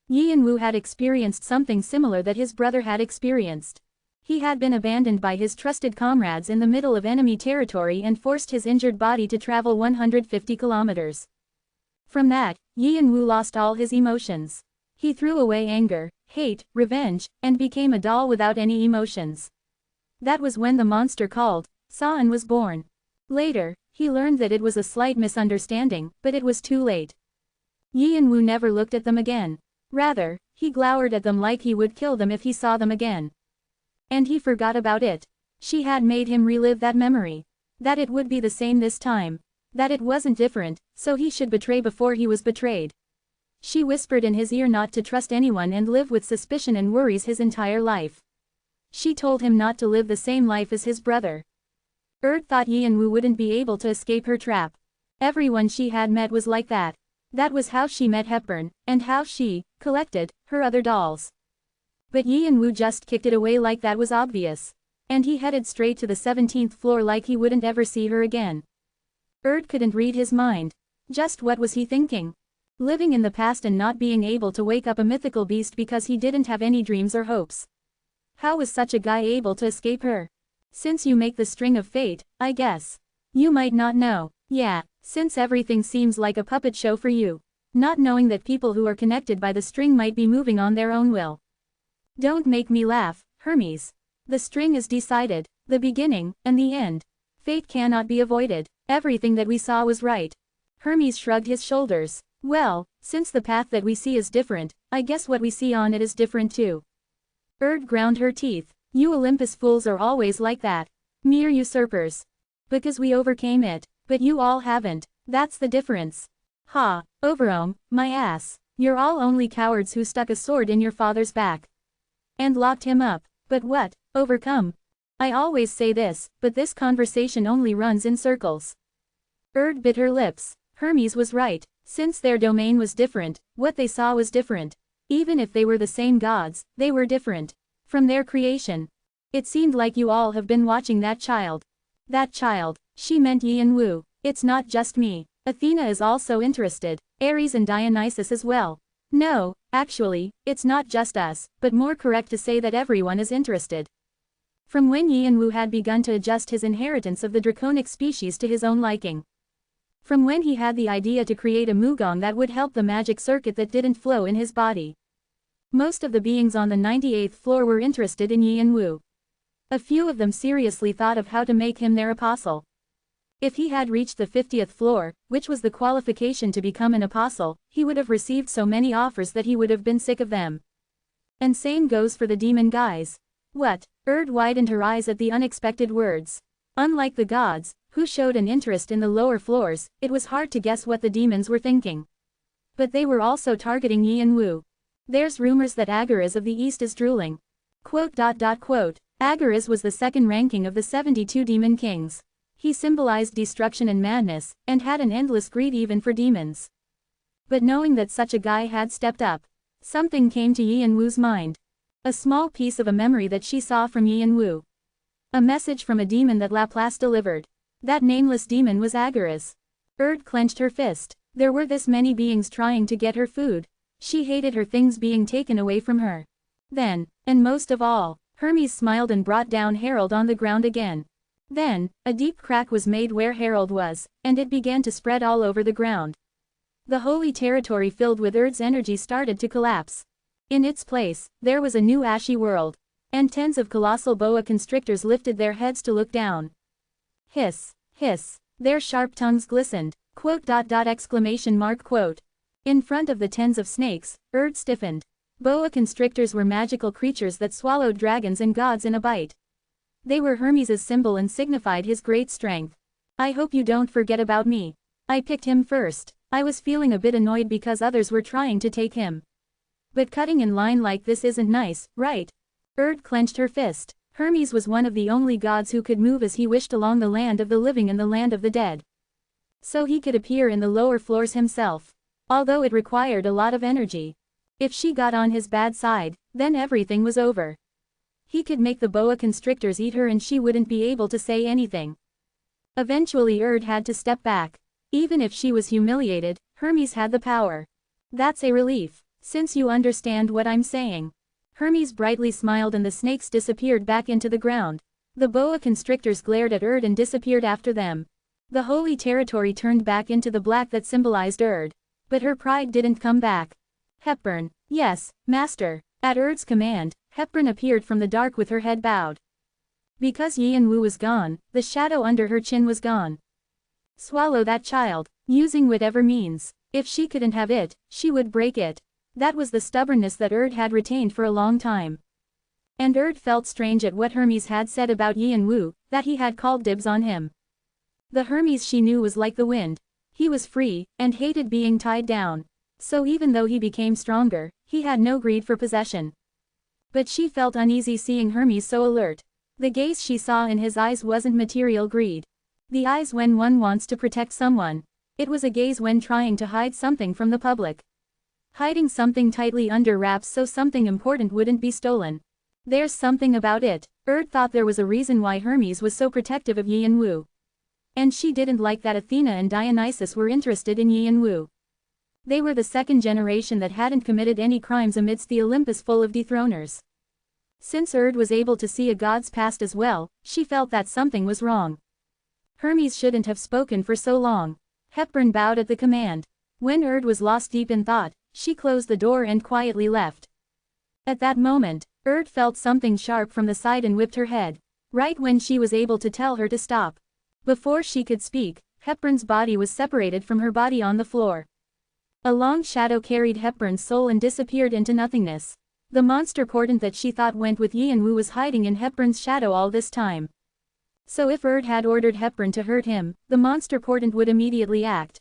Yin Wu had experienced something similar that his brother had experienced. He had been abandoned by his trusted comrades in the middle of enemy territory and forced his injured body to travel 150 kilometers. From that, Yin Wu lost all his emotions. He threw away anger, hate, revenge, and became a doll without any emotions. That was when the monster called Saran was born. Later, he learned that it was a slight misunderstanding, but it was too late. Yin Wu never looked at them again. Rather, he glowered at them like he would kill them if he saw them again. And he forgot about it. She had made him relive that memory. That it would be the same this time. That it wasn't different, so he should betray before he was betrayed. She whispered in his ear not to trust anyone and live with suspicion and worries his entire life. She told him not to live the same life as his brother. Thought Yin Wu wouldn't be able to escape her trap. Everyone she had met was like that. That was how she met Hepburn, and how she collected her other dolls. But Yi and Woo just kicked it away like that was obvious. And he headed straight to the 17th floor like he wouldn't ever see her again. Couldn't read his mind. Just what was he thinking? Living in the past and not being able to wake up a mythical beast because he didn't have any dreams or hopes. How was such a guy able to escape her? Since you make the string of fate, I guess. You might not know. Yeah, since everything seems like a puppet show for you. Not knowing that people who are connected by the string might be moving on their own will. Don't make me laugh, Hermes. The string is decided, the beginning, and the end. Fate cannot be avoided. Everything that we saw was right. Hermes shrugged his shoulders. Well, since the path that we see is different, I guess what we see on it is different too. Ground her teeth. You Olympus fools are always like that. Mere usurpers. Because we overcame it, but you all haven't. That's the difference. Ha, overome, my ass. You're all only cowards who stuck a sword in your father's back. And locked him up. But what, overcome? I always say this, but this conversation only runs in circles. Bit her lips. Hermes was right. Since their domain was different, what they saw was different. Even if they were the same gods, they were different. From their creation. It seemed like you all have been watching that child. That child. She meant Yi and Woo. It's not just me. Athena is also interested. Ares and Dionysus as well. No, actually, it's not just us, but more correct to say that everyone is interested. From when Yi and Woo had begun to adjust his inheritance of the draconic species to his own liking. From when he had the idea to create a Mugong that would help the magic circuit that didn't flow in his body. Most of the beings on the 98th floor were interested in Yi and Woo. A few of them seriously thought of how to make him their apostle. If he had reached the 50th floor, which was the qualification to become an apostle, he would have received so many offers that he would have been sick of them. And same goes for the demon guys. What? Widened her eyes at the unexpected words. Unlike the gods, who showed an interest in the lower floors, it was hard to guess what the demons were thinking. But they were also targeting Yi and Woo. There's rumors that Agares of the East is drooling. Agares was the second ranking of the 72 demon kings. He symbolized destruction and madness, and had an endless greed even for demons. But knowing that such a guy had stepped up, something came to Yi and Woo's mind. A small piece of a memory that she saw from Yi and Woo. A message from a demon that Laplace delivered. That nameless demon was Agares. Clenched her fist. There were this many beings trying to get her food. She hated her things being taken away from her. Then, and most of all, Hermes smiled and brought down Harold on the ground again. Then, a deep crack was made where Harold was, and it began to spread all over the ground. The holy territory filled with Erd's energy started to collapse. In its place, there was a new ashy world. And tens of colossal boa constrictors lifted their heads to look down. Hiss, hiss, their sharp tongues glistened. ! In front of the tens of snakes, Erd stiffened. Boa constrictors were magical creatures that swallowed dragons and gods in a bite. They were Hermes' symbol and signified his great strength. I hope you don't forget about me. I picked him first. I was feeling a bit annoyed because others were trying to take him. But cutting in line like this isn't nice, right? Erd clenched her fist. Hermes was one of the only gods who could move as he wished along the land of the living and the land of the dead. So he could appear in the lower floors himself. Although it required a lot of energy. If she got on his bad side, then everything was over. He could make the boa constrictors eat her and she wouldn't be able to say anything. Eventually Erd had to step back. Even if she was humiliated, Hermes had the power. That's a relief, since you understand what I'm saying. Hermes brightly smiled and the snakes disappeared back into the ground. The boa constrictors glared at Erd and disappeared after them. The holy territory turned back into the black that symbolized Erd. But her pride didn't come back. Hepburn. Yes, master. At Erd's command, Hepburn appeared from the dark with her head bowed. Because Yi and Woo was gone, the shadow under her chin was gone. Swallow that child, using whatever means. If she couldn't have it, she would break it. That was the stubbornness that Erd had retained for a long time. And Erd felt strange at what Hermes had said about Yi and Woo, that he had called dibs on him. The Hermes she knew was like the wind. He was free, and hated being tied down. So even though he became stronger, he had no greed for possession. But she felt uneasy seeing Hermes so alert. The gaze she saw in his eyes wasn't material greed. The eyes when one wants to protect someone. It was a gaze when trying to hide something from the public. Hiding something tightly under wraps so something important wouldn't be stolen. There's something about it. Thought there was a reason why Hermes was so protective of Yi and Wu. And she didn't like that Athena and Dionysus were interested in Yi and Wu. They were the second generation that hadn't committed any crimes amidst the Olympus full of dethroners. Since was able to see a god's past as well, she felt that something was wrong. Hermes shouldn't have spoken for so long. Hepburn bowed at the command. When was lost deep in thought, she closed the door and quietly left. At that moment, felt something sharp from the side and whipped her head, right when she was able to tell her to stop. Before she could speak, Hepburn's body was separated from her body on the floor. A long shadow carried Hepburn's soul and disappeared into nothingness. The monster portent that she thought went with Yi and Wu was hiding in Hepburn's shadow all this time. So if had ordered Hepburn to hurt him, the monster portent would immediately act.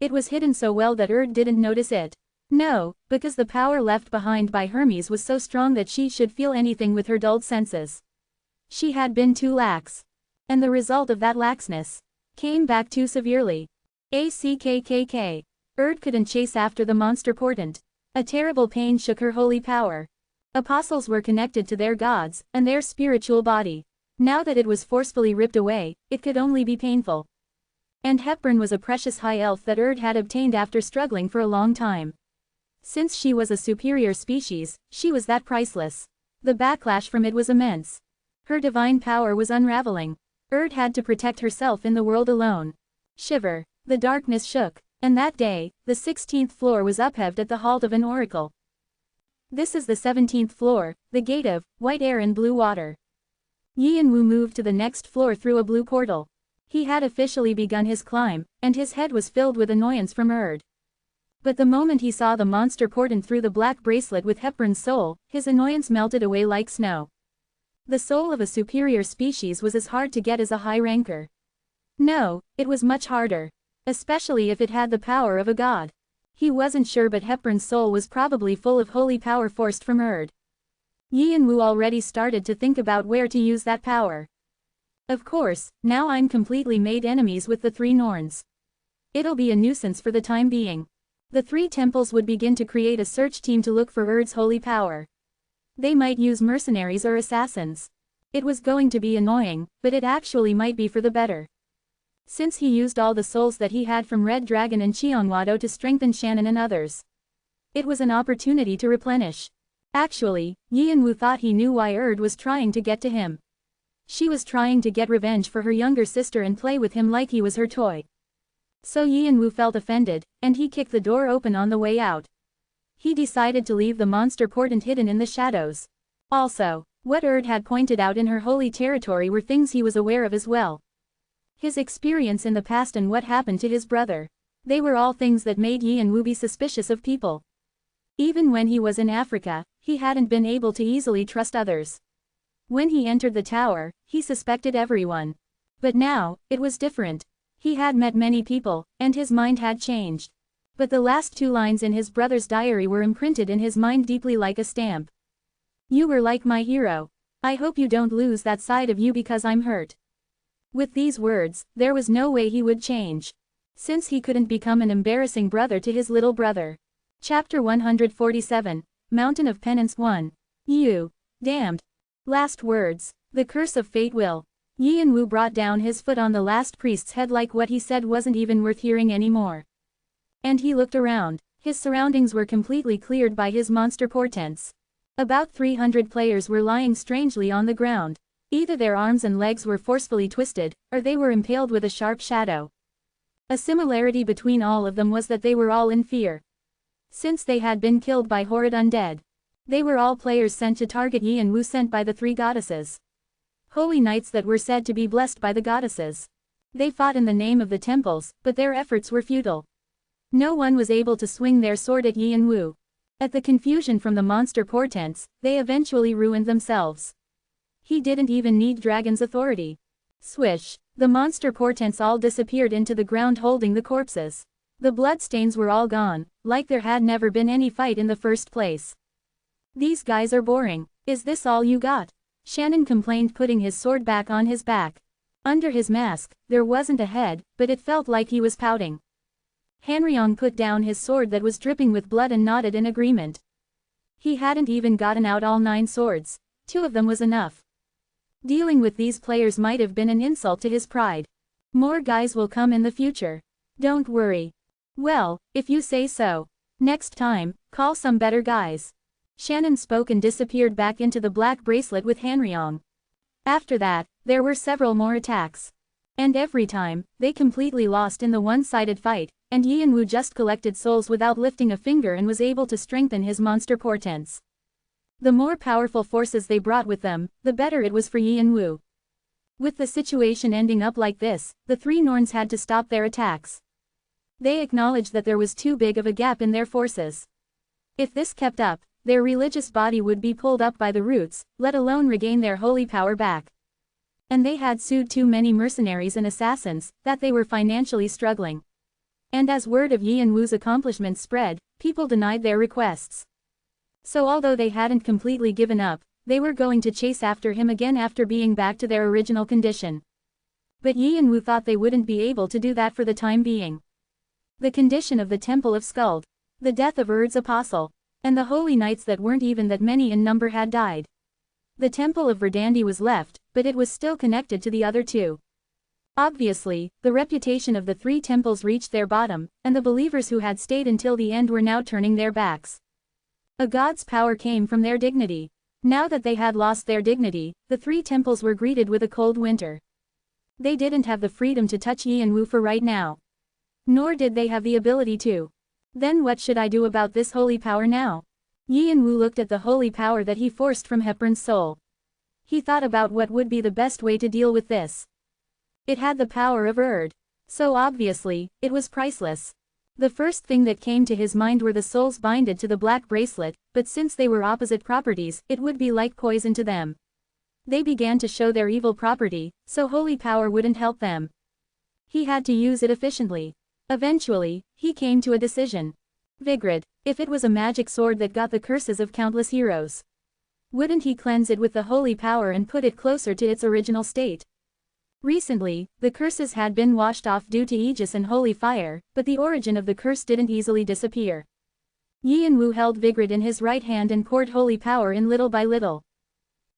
It was hidden so well that didn't notice it. No, because the power left behind by Hermes was so strong that she should feel anything with her dulled senses. She had been too lax. And the result of that laxness came back too severely. ACKKK. Couldn't chase after the monster portent. A terrible pain shook her holy power. Apostles were connected to their gods, and their spiritual body. Now that it was forcefully ripped away, it could only be painful. And Hepburn was a precious high elf that had obtained after struggling for a long time. Since she was a superior species, she was that priceless. The backlash from it was immense. Her divine power was unraveling. Had to protect herself in the world alone. Shiver. The darkness shook. And that day, the 16th floor was upheaved at the halt of an oracle. This is the 17th floor, the gate of white air and blue water. Yi and Wu moved to the next floor through a blue portal. He had officially begun his climb, and his head was filled with annoyance from But the moment he saw the monster portent through the black bracelet with Hepburn's soul, his annoyance melted away like snow. The soul of a superior species was as hard to get as a high ranker. No, it was much harder. Especially if it had the power of a god. He wasn't sure, but Hepburn's soul was probably full of holy power forced from Yi and Wu already started to think about where to use that power. Of course, now I'm completely made enemies with the three Norns. It'll be a nuisance for the time being. The three temples would begin to create a search team to look for holy power. They might use mercenaries or assassins. It was going to be annoying, but it actually might be for the better. Since he used all the souls that he had from Red Dragon and Xiongwado to strengthen Shannon and others. It was an opportunity to replenish. Actually, Yi and Wu thought he knew why was trying to get to him. She was trying to get revenge for her younger sister and play with him like he was her toy. So Yi and Wu felt offended, and he kicked the door open on the way out. He decided to leave the monster portent hidden in the shadows. Also, what had pointed out in her holy territory were things he was aware of as well. His experience in the past and what happened to his brother. They were all things that made Yi and Wu be suspicious of people. Even when he was in Africa, he hadn't been able to easily trust others. When he entered the tower, he suspected everyone. But now, it was different. He had met many people, and his mind had changed. But the last two lines in his brother's diary were imprinted in his mind deeply like a stamp. You were like my hero. I hope you don't lose that side of you because I'm hurt. With these words, there was no way he would change. Since he couldn't become an embarrassing brother to his little brother. Chapter 147, Mountain of Penance 1. You. Damned. Last words. The curse of fate will. Yi and Wu brought down his foot on the last priest's head like what he said wasn't even worth hearing anymore. And he looked around. His surroundings were completely cleared by his monster portents. About 300 players were lying strangely on the ground. Either their arms and legs were forcefully twisted, or they were impaled with a sharp shadow. A similarity between all of them was that they were all in fear. Since they had been killed by horrid undead. They were all players sent to target Yi and Wu, sent by the three goddesses. Holy knights that were said to be blessed by the goddesses. They fought in the name of the temples, but their efforts were futile. No one was able to swing their sword at Yi and Wu. At the confusion from the monster portents, they eventually ruined themselves. He didn't even need Dragon's authority. Swish. The monster portents all disappeared into the ground holding the corpses. The bloodstains were all gone, like there had never been any fight in the first place. These guys are boring. Is this all you got? Shannon complained, putting his sword back on his back. Under his mask, there wasn't a head, but it felt like he was pouting. Hanryong put down his sword that was dripping with blood and nodded in agreement. He hadn't even gotten out all 9 swords. 2 of them was enough. Dealing with these players might have been an insult to his pride. More guys will come in the future. Don't worry. Well, if you say so. Next time, call some better guys. Shannon spoke and disappeared back into the black bracelet with Hanryong. After that, there were several more attacks. And every time, they completely lost in the one-sided fight, and Yi and Wu just collected souls without lifting a finger and was able to strengthen his monster portents. The more powerful forces they brought with them, the better it was for Yi and Wu. With the situation ending up like this, the 3 Norns had to stop their attacks. They acknowledged that there was too big of a gap in their forces. If this kept up, their religious body would be pulled up by the roots, let alone regain their holy power back. And they had sued too many mercenaries and assassins, that they were financially struggling. And as word of Yi and Wu's accomplishments spread, people denied their requests. So although they hadn't completely given up, they were going to chase after him again after being back to their original condition. But Yi and Wu thought they wouldn't be able to do that for the time being. The condition of the Temple of Skuld, the death of Urd's apostle, and the holy knights that weren't even that many in number had died. The Temple of Verdandi was left, but it was still connected to the other 2. Obviously, the reputation of the 3 temples reached their bottom, and the believers who had stayed until the end were now turning their backs. A god's power came from their dignity. Now that they had lost their dignity, the 3 temples were greeted with a cold winter. They didn't have the freedom to touch Yi and Wu for right now. Nor did they have the ability to. Then what should I do about this holy power now? Yi and Wu looked at the holy power that he forced from Heparin's soul. He thought about what would be the best way to deal with this. It had the power of Urd. So obviously, it was priceless. The first thing that came to his mind were the souls binded to the black bracelet, but since they were opposite properties, it would be like poison to them. They began to show their evil property, so holy power wouldn't help them. He had to use it efficiently. Eventually, he came to a decision. Vigrid, if it was a magic sword that got the curses of countless heroes, wouldn't he cleanse it with the holy power and put it closer to its original state? Recently, the curses had been washed off due to Aegis and holy fire, but the origin of the curse didn't easily disappear. Yi and Wu held Vigrid in his right hand and poured holy power in little by little.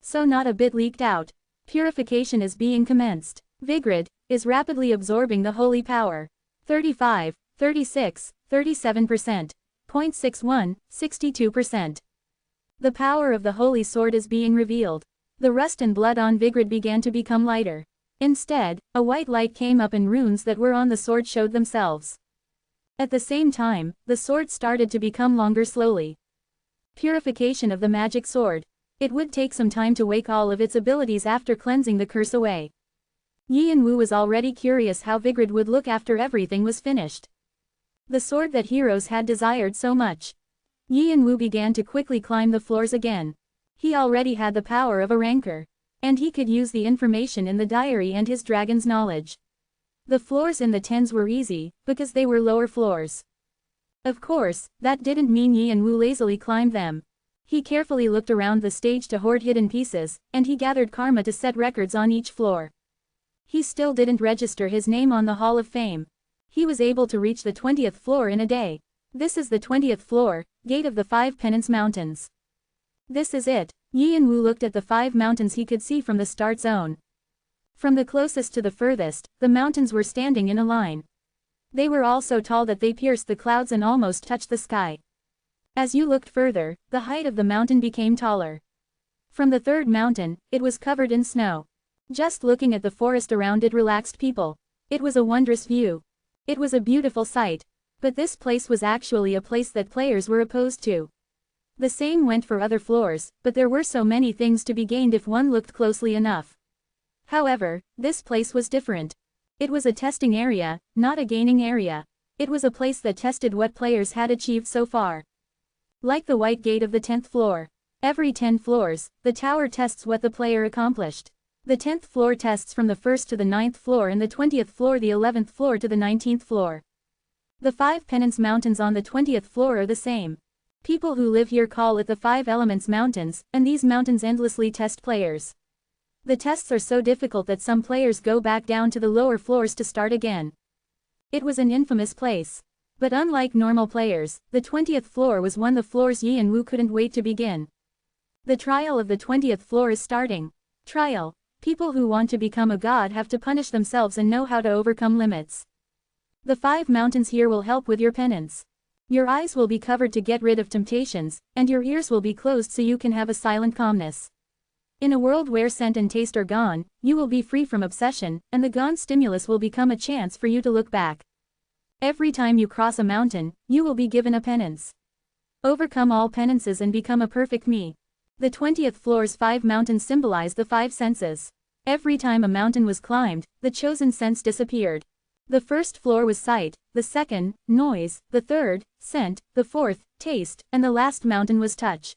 So not a bit leaked out. Purification is being commenced. Vigrid is rapidly absorbing the holy power. 35, 36, 37%. 0.61, 62%. The power of the holy sword is being revealed. The rust and blood on Vigrid began to become lighter. Instead, a white light came up and runes that were on the sword showed themselves. At the same time, the sword started to become longer slowly. Purification of the magic sword. It would take some time to wake all of its abilities after cleansing the curse away. Yi and Wu was already curious how Vigrid would look after everything was finished. The sword that heroes had desired so much. Yi and Wu began to quickly climb the floors again. He already had the power of a rancor. And he could use the information in the diary and his dragon's knowledge. The floors in the 10s were easy, because they were lower floors. Of course, that didn't mean Yi and Wu lazily climbed them. He carefully looked around the stage to hoard hidden pieces, and he gathered karma to set records on each floor. He still didn't register his name on the Hall of Fame. He was able to reach the 20th floor in a day. This is the 20th floor, Gate of the 5 Penance Mountains. This is it. Yi and Wu looked at the 5 mountains he could see from the start zone. From the closest to the furthest, the mountains were standing in a line. They were all so tall that they pierced the clouds and almost touched the sky. As you looked further, the height of the mountain became taller. From the 3rd mountain, it was covered in snow. Just looking at the forest around it relaxed people. It was a wondrous view. It was a beautiful sight. But this place was actually a place that players were opposed to. The same went for other floors, but there were so many things to be gained if one looked closely enough. However, this place was different. It was a testing area, not a gaining area. It was a place that tested what players had achieved so far. Like the White Gate of the 10th floor. Every 10 floors, the tower tests what the player accomplished. The 10th floor tests from the 1st to the 9th floor and the 20th floor the 11th floor to the 19th floor. The 5 Penance Mountains on the 20th floor are the same. People who live here call it the 5 Elements Mountains, and these mountains endlessly test players. The tests are so difficult that some players go back down to the lower floors to start again. It was an infamous place. But unlike normal players, the 20th floor was one of the floors Yi and Wu couldn't wait to begin. The trial of the 20th floor is starting. Trial. People who want to become a god have to punish themselves and know how to overcome limits. The 5 mountains here will help with your penance. Your eyes will be covered to get rid of temptations, and your ears will be closed so you can have a silent calmness. In a world where scent and taste are gone, you will be free from obsession, and the gone stimulus will become a chance for you to look back. Every time you cross a mountain, you will be given a penance. Overcome all penances and become a perfect me. The 20th floor's 5 mountains symbolize the 5 senses. Every time a mountain was climbed, the chosen sense disappeared. The first floor was sight, the second, noise, the third, scent, the fourth, taste, and the last mountain was touch.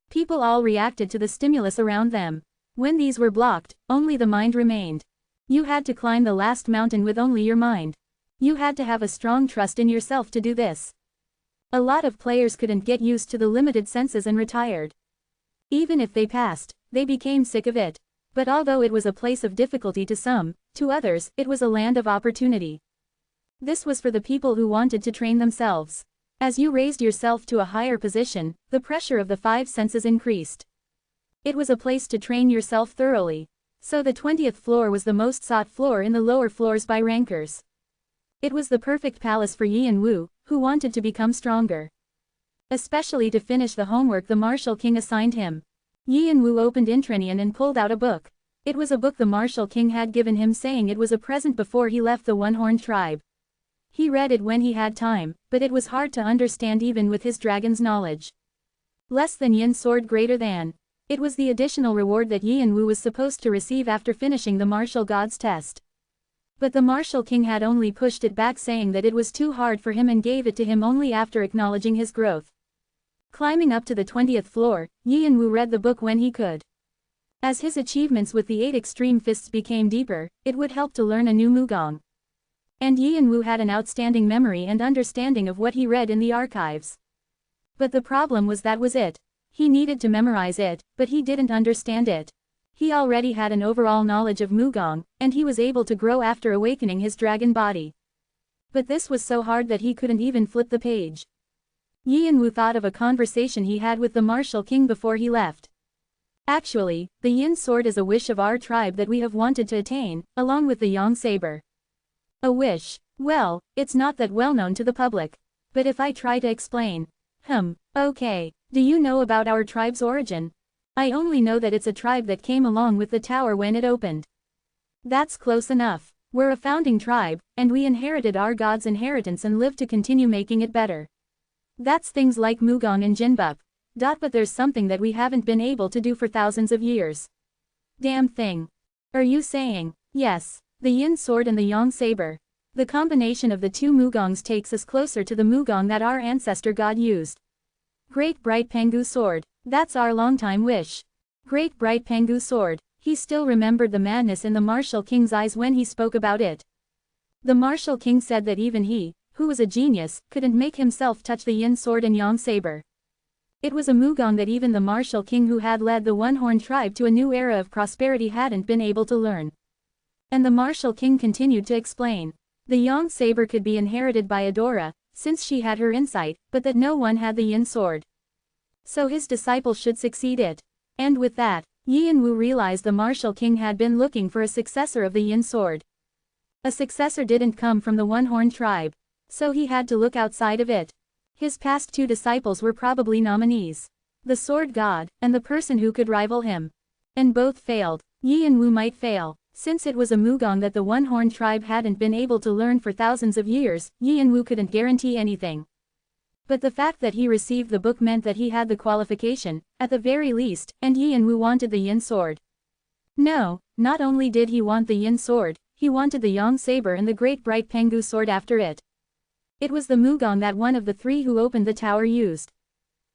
People all reacted to the stimulus around them. When these were blocked, only the mind remained. You had to climb the last mountain with only your mind. You had to have a strong trust in yourself to do this. A lot of players couldn't get used to the limited senses and retired. Even if they passed, they became sick of it. But although it was a place of difficulty to some, to others, it was a land of opportunity. This was for the people who wanted to train themselves. As you raised yourself to a higher position, the pressure of the 5 senses increased. It was a place to train yourself thoroughly. So the 20th floor was the most sought floor in the lower floors by rankers. It was the perfect palace for Yi and Wu, who wanted to become stronger. Especially to finish the homework the Martial King assigned him. Yi and Wu opened Intrenian and pulled out a book. It was a book the Martial King had given him, saying it was a present before he left the one-horned tribe. He read it when he had time, but it was hard to understand even with his dragon's knowledge. Less than yin sword greater than. It was the additional reward that Yi and Wu was supposed to receive after finishing the martial god's test. But the Martial King had only pushed it back, saying that it was too hard for him and gave it to him only after acknowledging his growth. Climbing up to the 20th floor, Yi and Wu read the book when he could. As his achievements with the 8 extreme fists became deeper, it would help to learn a new Mugong. And Yi and Wu had an outstanding memory and understanding of what he read in the archives. But the problem was that was it. He needed to memorize it, but he didn't understand it. He already had an overall knowledge of Mugong, and he was able to grow after awakening his dragon body. But this was so hard that he couldn't even flip the page. Yi and Wu thought of a conversation he had with the Martial King before he left. Actually, the yin sword is a wish of our tribe that we have wanted to attain, along with the yang saber. A wish. Well, it's not that well known to the public. But if I try to explain. Okay. Do you know about our tribe's origin? I only know that it's a tribe that came along with the tower when it opened. That's close enough. We're a founding tribe, and we inherited our god's inheritance and live to continue making it better. That's things like Mugong and Jinbuk. But there's something that we haven't been able to do for thousands of years. Damn thing. Are you saying? Yes. The yin sword and the yang saber. The combination of the 2 Mugongs takes us closer to the Mugong that our ancestor god used. Great Bright Pengu Sword. That's our longtime wish. Great Bright Pengu Sword. He still remembered the madness in the Martial King's eyes when he spoke about it. The Martial King said that even he, who was a genius, couldn't make himself touch the yin sword and yang saber. It was a Mugong that even the Martial King who had led the one-horned tribe to a new era of prosperity hadn't been able to learn. And the Martial King continued to explain. The yang saber could be inherited by Adora, since she had her insight, but that no one had the yin sword. So his disciple should succeed it. And with that, Yi and Wu realized the Martial King had been looking for a successor of the yin sword. A successor didn't come from the one-horned tribe. So he had to look outside of it. His past 2 disciples were probably nominees. The sword god, and the person who could rival him. And both failed. Yi and Wu might fail. Since it was a Mugong that the one-horned tribe hadn't been able to learn for thousands of years, Yi and Wu couldn't guarantee anything. But the fact that he received the book meant that he had the qualification, at the very least, and Yi and Wu wanted the yin sword. No, not only did he want the yin sword, he wanted the yang saber and the Great Bright Pengu sword after it. It was the Mugong that one of the 3 who opened the tower used.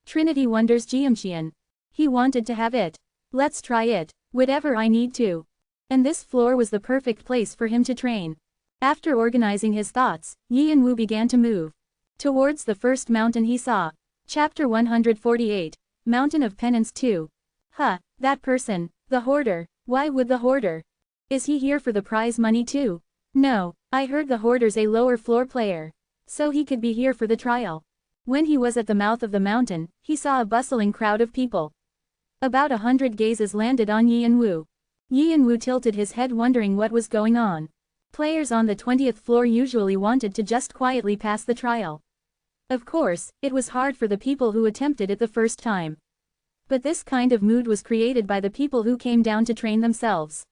Trinity Wonders Geomtian. He wanted to have it. Let's try it, whatever I need to. And this floor was the perfect place for him to train. After organizing his thoughts, Yi and Wu began to move towards the first mountain he saw. Chapter 148. Mountain of Penance 2. That person, the hoarder. Why would the hoarder? Is he here for the prize money too? No, I heard the hoarder's a lower floor player. so he could be here for the trial. When he was at the mouth of the mountain, he saw a bustling crowd of people. About 100 gazes landed on Yi and Wu. Yi and Wu tilted his head wondering what was going on. Players on the 20th floor usually wanted to just quietly pass the trial. Of course, it was hard for the people who attempted it the first time. But this kind of mood was created by the people who came down to train themselves.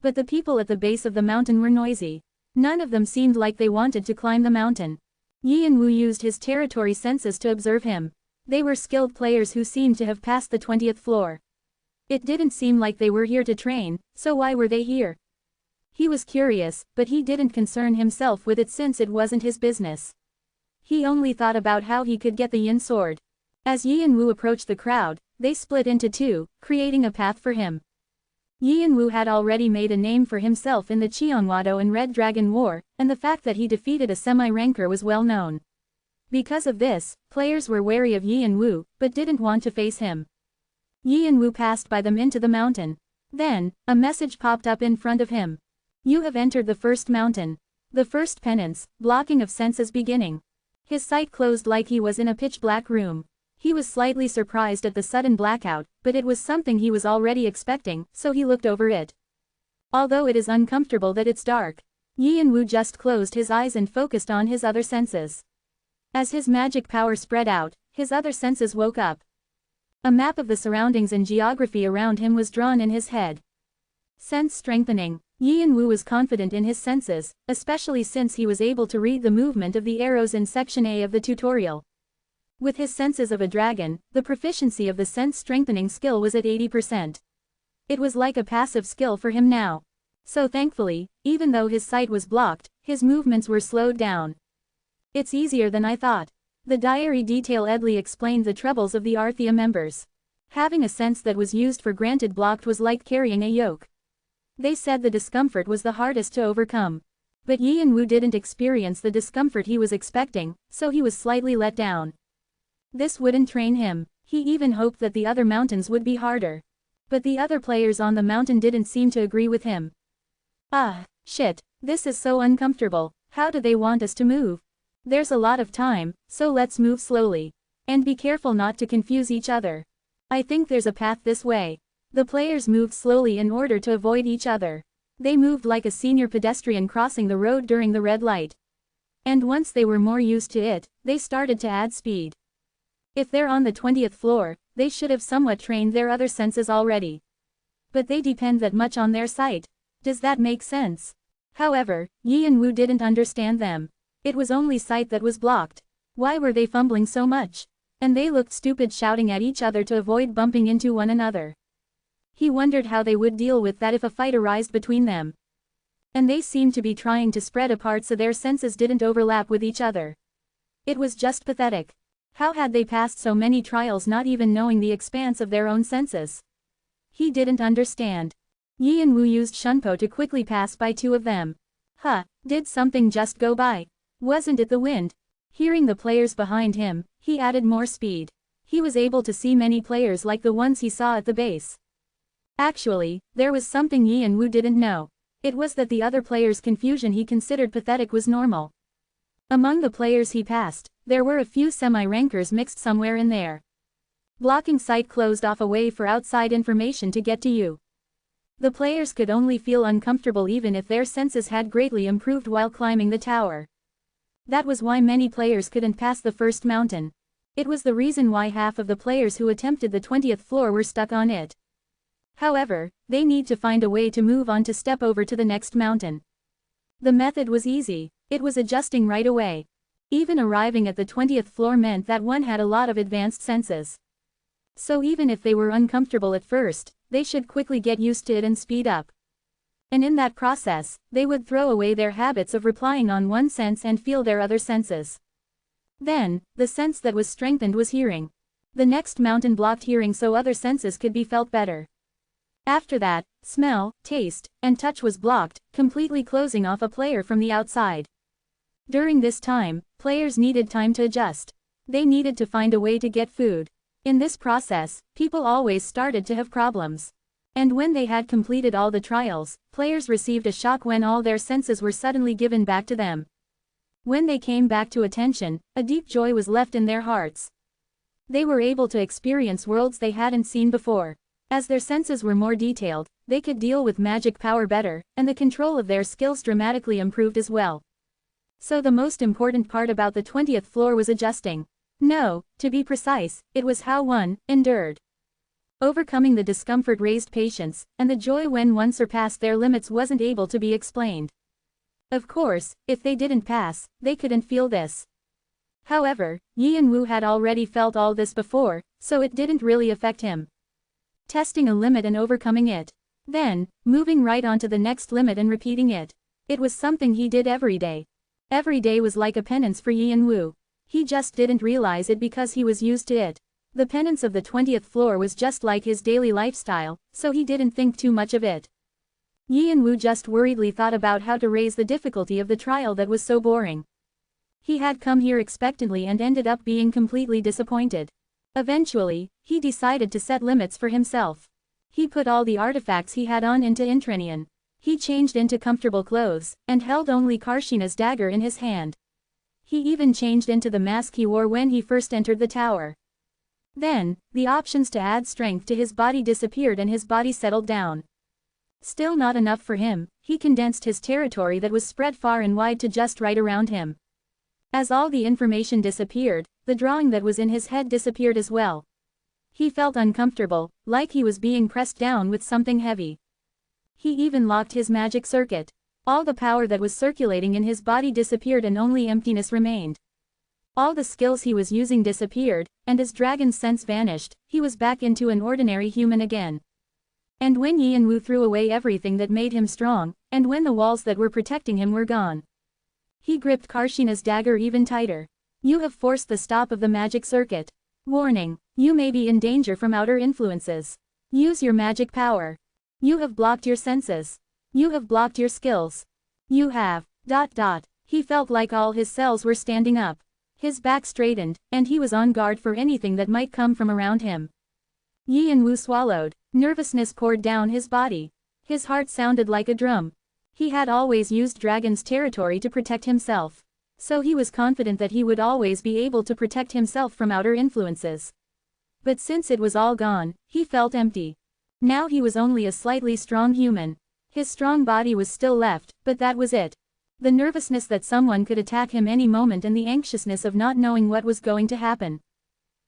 But the people at the base of the mountain were noisy. None of them seemed like they wanted to climb the mountain. Yi and Wu used his territory senses to observe him. They were skilled players who seemed to have passed the 20th floor. It didn't seem like they were here to train, so why were they here? He was curious, but he didn't concern himself with it since it wasn't his business. He only thought about how he could get the yin sword. As Yi and Wu approached the crowd, they split into two, creating a path for him. Yi and Wu had already made a name for himself in the Cheonwado and Red Dragon War, and the fact that he defeated a semi-ranker was well known. Because of this, players were wary of Yi and Wu, but didn't want to face him. Yi and Wu passed by them into the mountain. Then, a message popped up in front of him. You have entered the first mountain. The first penance, blocking of senses beginning. His sight closed like he was in a pitch-black room. He was slightly surprised at the sudden blackout, but it was something he was already expecting, so he looked over it. Although it is uncomfortable that it's dark, Yi and Wu just closed his eyes and focused on his other senses. As his magic power spread out, his other senses woke up. A map of the surroundings and geography around him was drawn in his head. Sense strengthening. Yi and Wu was confident in his senses, especially since he was able to read the movement of the arrows in Section A of the tutorial. With his senses of a dragon, the proficiency of the sense-strengthening skill was at 80%. It was like a passive skill for him now. So thankfully, even though his sight was blocked, his movements were slowed down. It's easier than I thought. The diary detail Edley explained the troubles of the Arthea members. Having a sense that was used for granted blocked was like carrying a yoke. They said the discomfort was the hardest to overcome. But Yi and Wu didn't experience the discomfort he was expecting, so he was slightly let down. This wouldn't train him. He even hoped that the other mountains would be harder. But the other players on the mountain didn't seem to agree with him. Ah, shit, this is so uncomfortable. How do they want us to move? There's a lot of time, so let's move slowly. And be careful not to confuse each other. I think there's a path this way. The players moved slowly in order to avoid each other. They moved like a senior pedestrian crossing the road during the red light. And once they were more used to it, they started to add speed. If they're on the 20th floor, they should have somewhat trained their other senses already. But they depend that much on their sight. Does that make sense? However, Yi and Wu didn't understand them. It was only sight that was blocked. Why were they fumbling so much? And they looked stupid shouting at each other to avoid bumping into one another. He wondered how they would deal with that if a fight arose between them. And they seemed to be trying to spread apart so their senses didn't overlap with each other. It was just pathetic. How had they passed so many trials not even knowing the expanse of their own senses? He didn't understand. Yi and Wu used Shunpo to quickly pass by two of them. Huh, did something just go by? Wasn't it the wind? Hearing the players behind him, he added more speed. He was able to see many players like the ones he saw at the base. Actually, there was something Yi and Wu didn't know. It was that the other players' confusion he considered pathetic was normal. Among the players he passed, there were a few semi-rankers mixed somewhere in there. Blocking sight closed off a way for outside information to get to you. The players could only feel uncomfortable even if their senses had greatly improved while climbing the tower. That was why many players couldn't pass the first mountain. It was the reason why half of the players who attempted the 20th floor were stuck on it. However, they need to find a way to move on to step over to the next mountain. The method was easy. It was adjusting right away. Even arriving at the 20th floor meant that one had a lot of advanced senses. So even if they were uncomfortable at first, they should quickly get used to it and speed up. And in that process, they would throw away their habits of relying on one sense and feel their other senses. Then, the sense that was strengthened was hearing. The next mountain blocked hearing so other senses could be felt better. After that, smell, taste, and touch was blocked, completely closing off a player from the outside. During this time, players needed time to adjust. They needed to find a way to get food. In this process, people always started to have problems. And when they had completed all the trials, players received a shock when all their senses were suddenly given back to them. When they came back to attention, a deep joy was left in their hearts. They were able to experience worlds they hadn't seen before. As their senses were more detailed, they could deal with magic power better, and the control of their skills dramatically improved as well. So the most important part about the 20th floor was adjusting. No, to be precise, it was how one endured. Overcoming the discomfort raised patience, and the joy when one surpassed their limits wasn't able to be explained. Of course, if they didn't pass, they couldn't feel this. However, Yi and Wu had already felt all this before, so it didn't really affect him. Testing a limit and overcoming it. Then, moving right on to the next limit and repeating it. It was something he did every day. Every day was like a penance for Yi and Wu. He just didn't realize it because he was used to it. The penance of the 20th floor was just like his daily lifestyle, so he didn't think too much of it. Yi and Wu just worriedly thought about how to raise the difficulty of the trial that was so boring. He had come here expectantly and ended up being completely disappointed. Eventually, he decided to set limits for himself. He put all the artifacts he had on into Intrenian. He changed into comfortable clothes, and held only Karshina's dagger in his hand. He even changed into the mask he wore when he first entered the tower. Then, the options to add strength to his body disappeared and his body settled down. Still not enough for him, he condensed his territory that was spread far and wide to just right around him. As all the information disappeared, the drawing that was in his head disappeared as well. He felt uncomfortable, like he was being pressed down with something heavy. He even locked his magic circuit. All the power that was circulating in his body disappeared and only emptiness remained. All the skills he was using disappeared, and as dragon's sense vanished, he was back into an ordinary human again. And when Yi and Wu threw away everything that made him strong, and when the walls that were protecting him were gone, he gripped Karshina's dagger even tighter. You have forced the stop of the magic circuit. Warning, you may be in danger from outer influences. Use your magic power. You have blocked your senses. You have blocked your skills. You have, ... He felt like all his cells were standing up. His back straightened, and he was on guard for anything that might come from around him. Yi and Wu swallowed. Nervousness poured down his body. His heart sounded like a drum. He had always used dragon's territory to protect himself. So he was confident that he would always be able to protect himself from outer influences. But since it was all gone, he felt empty. Now he was only a slightly strong human. His strong body was still left, but that was it. The nervousness that someone could attack him any moment and the anxiousness of not knowing what was going to happen.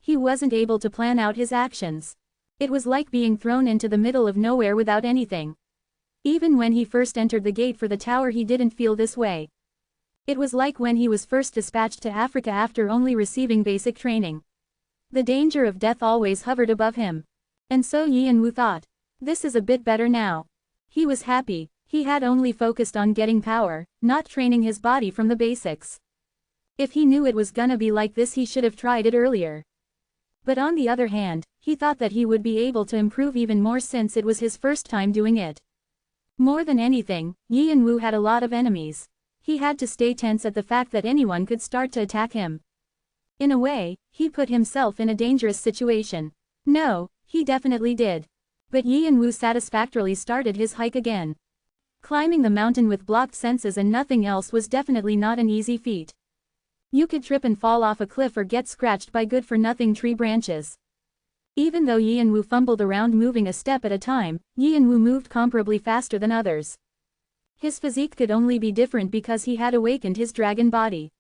He wasn't able to plan out his actions. It was like being thrown into the middle of nowhere without anything. Even when he first entered the gate for the tower he didn't feel this way. It was like when he was first dispatched to Africa after only receiving basic training. The danger of death always hovered above him. And so Yi and Wu thought, this is a bit better now. He was happy. He had only focused on getting power, not training his body from the basics. If he knew it was gonna be like this he should have tried it earlier. But on the other hand, he thought that he would be able to improve even more since it was his first time doing it. More than anything, Yi and Wu had a lot of enemies. He had to stay tense at the fact that anyone could start to attack him. In a way, he put himself in a dangerous situation. No, he definitely did. But Yi and Wu satisfactorily started his hike again. Climbing the mountain with blocked senses and nothing else was definitely not an easy feat. You could trip and fall off a cliff or get scratched by good-for-nothing tree branches. Even though Yi and Wu fumbled around moving a step at a time, Yi and Wu moved comparably faster than others. His physique could only be different because he had awakened his dragon body.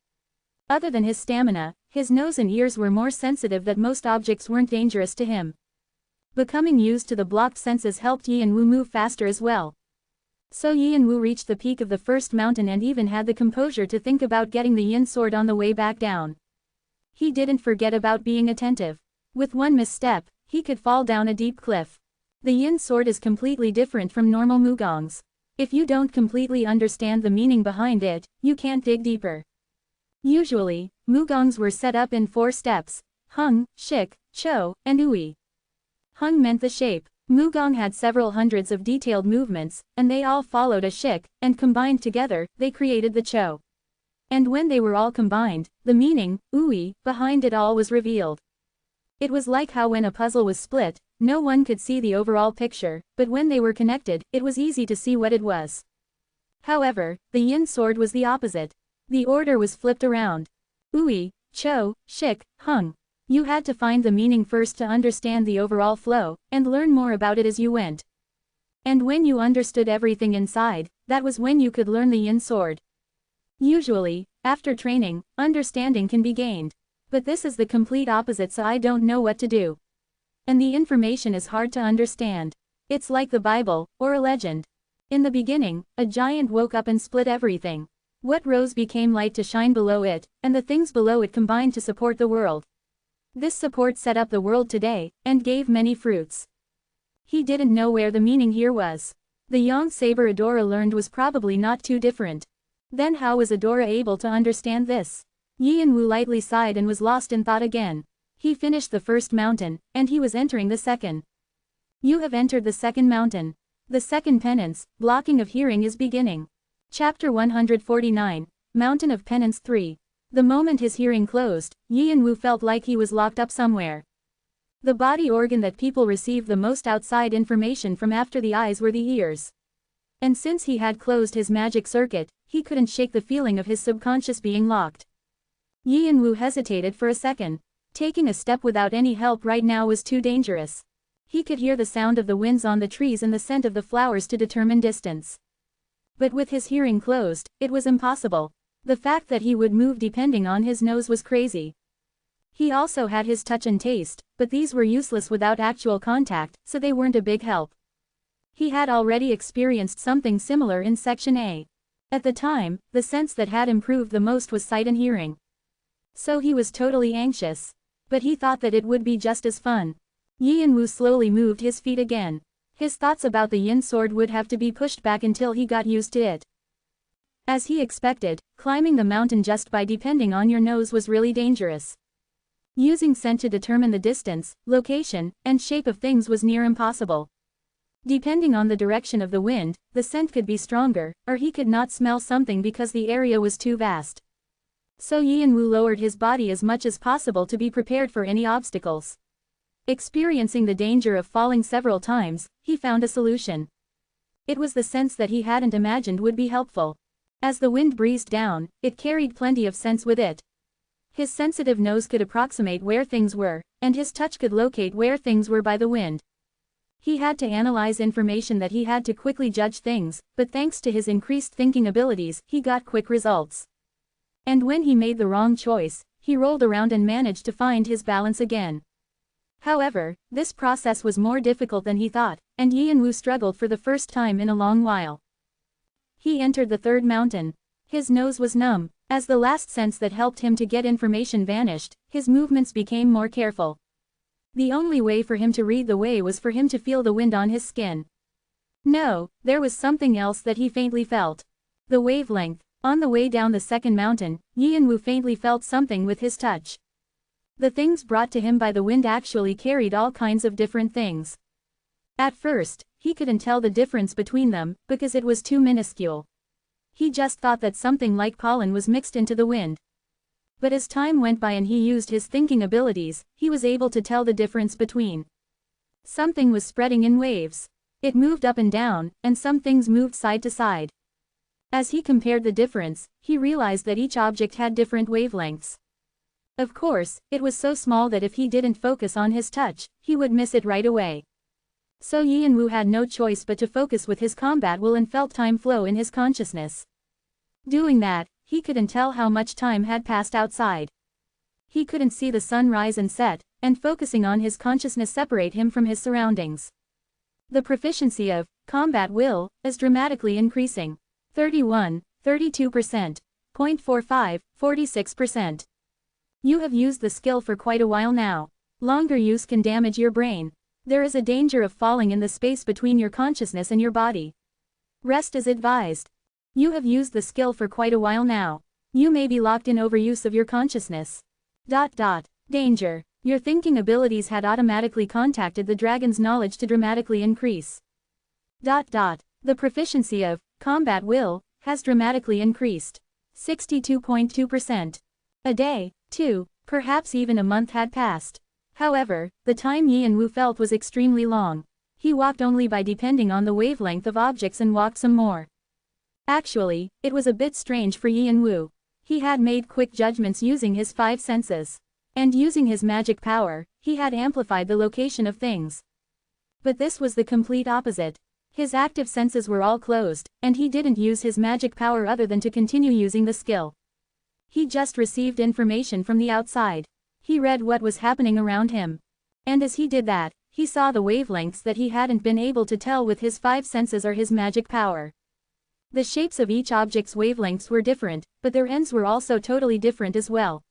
Other than his stamina, his nose and ears were more sensitive that most objects weren't dangerous to him. Becoming used to the blocked senses helped Yi and Wu move faster as well. So Yi and Wu reached the peak of the first mountain and even had the composure to think about getting the yin sword on the way back down. He didn't forget about being attentive. With one misstep, he could fall down a deep cliff. The yin sword is completely different from normal mugongs. If you don't completely understand the meaning behind it, you can't dig deeper. Usually, mugongs were set up in 4 steps: hung, shik, cho, and ui. Hung meant the shape. Mugong had several hundreds of detailed movements, and they all followed a shik, and combined together, they created the cho. And when they were all combined, the meaning, ui, behind it all was revealed. It was like how when a puzzle was split, no one could see the overall picture, but when they were connected, it was easy to see what it was. However, the yin sword was the opposite. The order was flipped around. Ui, cho, shik, hung. You had to find the meaning first to understand the overall flow, and learn more about it as you went. And when you understood everything inside, that was when you could learn the yin sword. Usually, after training, understanding can be gained. But this is the complete opposite, so I don't know what to do. And the information is hard to understand. It's like the Bible, or a legend. In the beginning, a giant woke up and split everything. What rose became light to shine below it, and the things below it combined to support the world. This support set up the world today, and gave many fruits. He didn't know where the meaning here was. The young saber Adora learned was probably not too different. Then how was Adora able to understand this? Yin Wu lightly sighed and was lost in thought again. He finished the first mountain, and he was entering the second. You have entered the second mountain. The second penance, blocking of hearing, is beginning. Chapter 149, Mountain of Penance 3. The moment his hearing closed, Yin Wu felt like he was locked up somewhere. The body organ that people receive the most outside information from after the eyes were the ears. And since he had closed his magic circuit, he couldn't shake the feeling of his subconscious being locked. Yin Wu hesitated for a second. Taking a step without any help right now was too dangerous. He could hear the sound of the winds on the trees and the scent of the flowers to determine distance. But with his hearing closed, it was impossible. The fact that he would move depending on his nose was crazy. He also had his touch and taste, but these were useless without actual contact, so they weren't a big help. He had already experienced something similar in Section A. At the time, the sense that had improved the most was sight and hearing. So he was totally anxious. But he thought that it would be just as fun. Yin Wu slowly moved his feet again. His thoughts about the yin sword would have to be pushed back until he got used to it. As he expected, climbing the mountain just by depending on your nose was really dangerous. Using scent to determine the distance, location, and shape of things was near impossible. Depending on the direction of the wind, the scent could be stronger, or he could not smell something because the area was too vast. So Yin Wu lowered his body as much as possible to be prepared for any obstacles. Experiencing the danger of falling several times, he found a solution. It was the sense that he hadn't imagined would be helpful. As the wind breezed down, it carried plenty of sense with it. His sensitive nose could approximate where things were, and his touch could locate where things were by the wind. He had to analyze information that he had to quickly judge things, but thanks to his increased thinking abilities, he got quick results. And when he made the wrong choice, he rolled around and managed to find his balance again. However, this process was more difficult than he thought, and Yin Wu struggled for the first time in a long while. He entered the third mountain. His nose was numb. As the last sense that helped him to get information vanished, his movements became more careful. The only way for him to read the way was for him to feel the wind on his skin. No, there was something else that he faintly felt. The wavelength. On the way down the second mountain, Yin Wu faintly felt something with his touch. The things brought to him by the wind actually carried all kinds of different things. At first, he couldn't tell the difference between them, because it was too minuscule. He just thought that something like pollen was mixed into the wind. But as time went by and he used his thinking abilities, he was able to tell the difference between. Something was spreading in waves. It moved up and down, and some things moved side to side. As he compared the difference, he realized that each object had different wavelengths. Of course, it was so small that if he didn't focus on his touch, he would miss it right away. So Yin Wu had no choice but to focus with his combat will and felt time flow in his consciousness. Doing that, he couldn't tell how much time had passed outside. He couldn't see the sun rise and set, and focusing on his consciousness separate him from his surroundings. The proficiency of combat will is dramatically increasing. 31, 32%, 0.45, 46%. You have used the skill for quite a while now. Longer use can damage your brain. There is a danger of falling in the space between your consciousness and your body. Rest is advised. You have used the skill for quite a while now. You may be locked in overuse of your consciousness. Danger. Your thinking abilities had automatically contacted the dragon's knowledge to dramatically increase. The proficiency of combat will has dramatically increased. 62.2%. A day, 2, perhaps even a month had passed. However, the time Yin Wu felt was extremely long. He walked only by depending on the wavelength of objects and walked some more. Actually, it was a bit strange for Yin Wu. He had made quick judgments using his 5 senses. And using his magic power, he had amplified the location of things. But this was the complete opposite. His active senses were all closed, and he didn't use his magic power other than to continue using the skill. He just received information from the outside. He read what was happening around him. And as he did that, he saw the wavelengths that he hadn't been able to tell with his 5 senses or his magic power. The shapes of each object's wavelengths were different, but their ends were also totally different as well.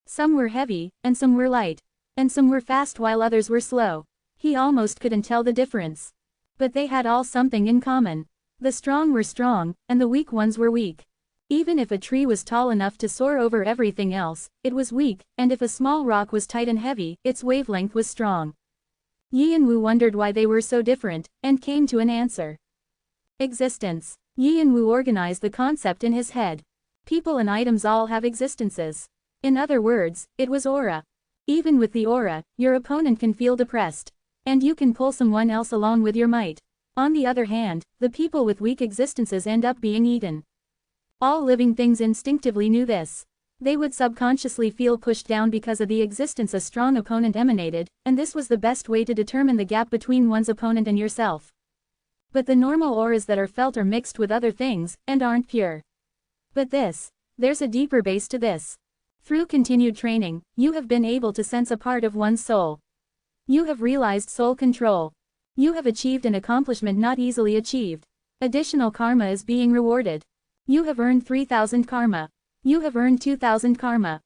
Some were heavy, and some were light. And some were fast while others were slow. He almost couldn't tell the difference. But they had all something in common. The strong were strong, and the weak ones were weak. Even if a tree was tall enough to soar over everything else, it was weak, and if a small rock was tight and heavy, its wavelength was strong. Yi and Wu wondered why they were so different, and came to an answer. Existence. Yi and Wu organized the concept in his head. People and items all have existences. In other words, it was aura. Even with the aura, your opponent can feel depressed. And you can pull someone else along with your might. On the other hand, the people with weak existences end up being eaten. All living things instinctively knew this. They would subconsciously feel pushed down because of the existence a strong opponent emanated, and this was the best way to determine the gap between one's opponent and yourself. But the normal auras that are felt are mixed with other things, and aren't pure. But there's a deeper base to this. Through continued training, you have been able to sense a part of one's soul. You have realized soul control. You have achieved an accomplishment not easily achieved. Additional karma is being rewarded. You have earned 3,000 karma. You have earned 2,000 karma.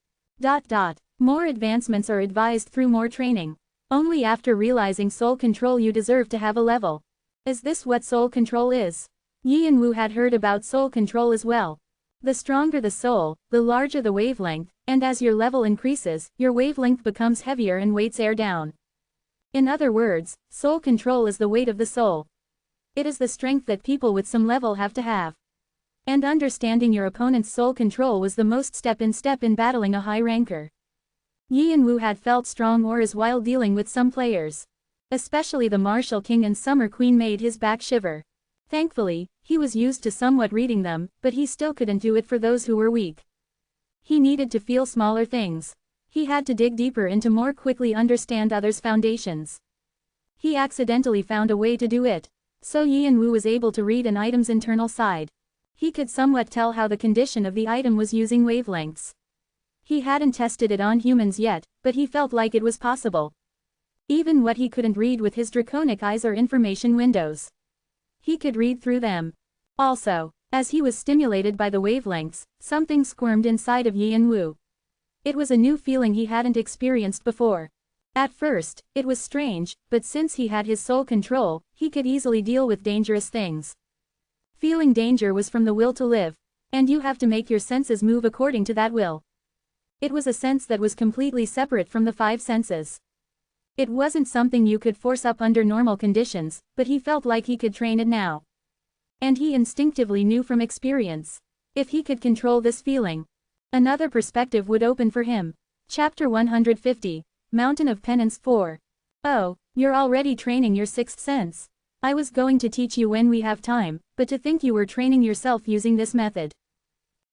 More advancements are advised through more training. Only after realizing soul control you deserve to have a level. Is this what soul control is? Yi and Wu had heard about soul control as well. The stronger the soul, the larger the wavelength, and as your level increases, your wavelength becomes heavier and weights air down. In other words, soul control is the weight of the soul. It is the strength that people with some level have to have. And understanding your opponent's soul control was the most step in battling a high ranker. Yi and Wu had felt strong auras while dealing with some players. Especially the Martial King and Summer Queen made his back shiver. Thankfully, he was used to somewhat reading them, but he still couldn't do it for those who were weak. He needed to feel smaller things. He had to dig deeper into more quickly understand others' foundations. He accidentally found a way to do it. So Yi and Wu was able to read an item's internal side. He could somewhat tell how the condition of the item was using wavelengths. He hadn't tested it on humans yet, but he felt like it was possible. Even what he couldn't read with his draconic eyes are information windows. He could read through them. Also, as he was stimulated by the wavelengths, something squirmed inside of Yi and Wu. It was a new feeling he hadn't experienced before. At first, it was strange, but since he had his soul control, he could easily deal with dangerous things. Feeling danger was from the will to live, and you have to make your senses move according to that will. It was a sense that was completely separate from the 5 senses. It wasn't something you could force up under normal conditions, but he felt like he could train it now. And he instinctively knew from experience. If he could control this feeling, another perspective would open for him. Chapter 150, Mountain of Penance 4. Oh, you're already training your 6th sense. I was going to teach you when we have time, but to think you were training yourself using this method.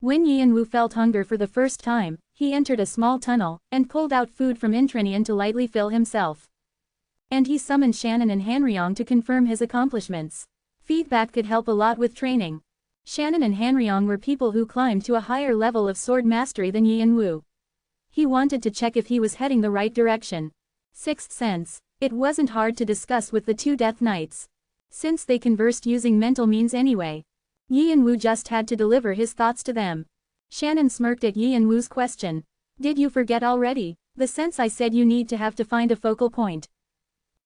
When Yi and Wu felt hunger for the first time, he entered a small tunnel, and pulled out food from Intrinian to lightly fill himself. And he summoned Shannon and Hanryong to confirm his accomplishments. Feedback could help a lot with training. Shannon and Hanryong were people who climbed to a higher level of sword mastery than Yi and Wu. He wanted to check if he was heading the right direction. 6th sense. It wasn't hard to discuss with the 2 Death Knights. Since they conversed using mental means anyway. Yi and Wu just had to deliver his thoughts to them. Shannon smirked at Yi and Wu's question. Did you forget already? The sense I said you need to have to find a focal point.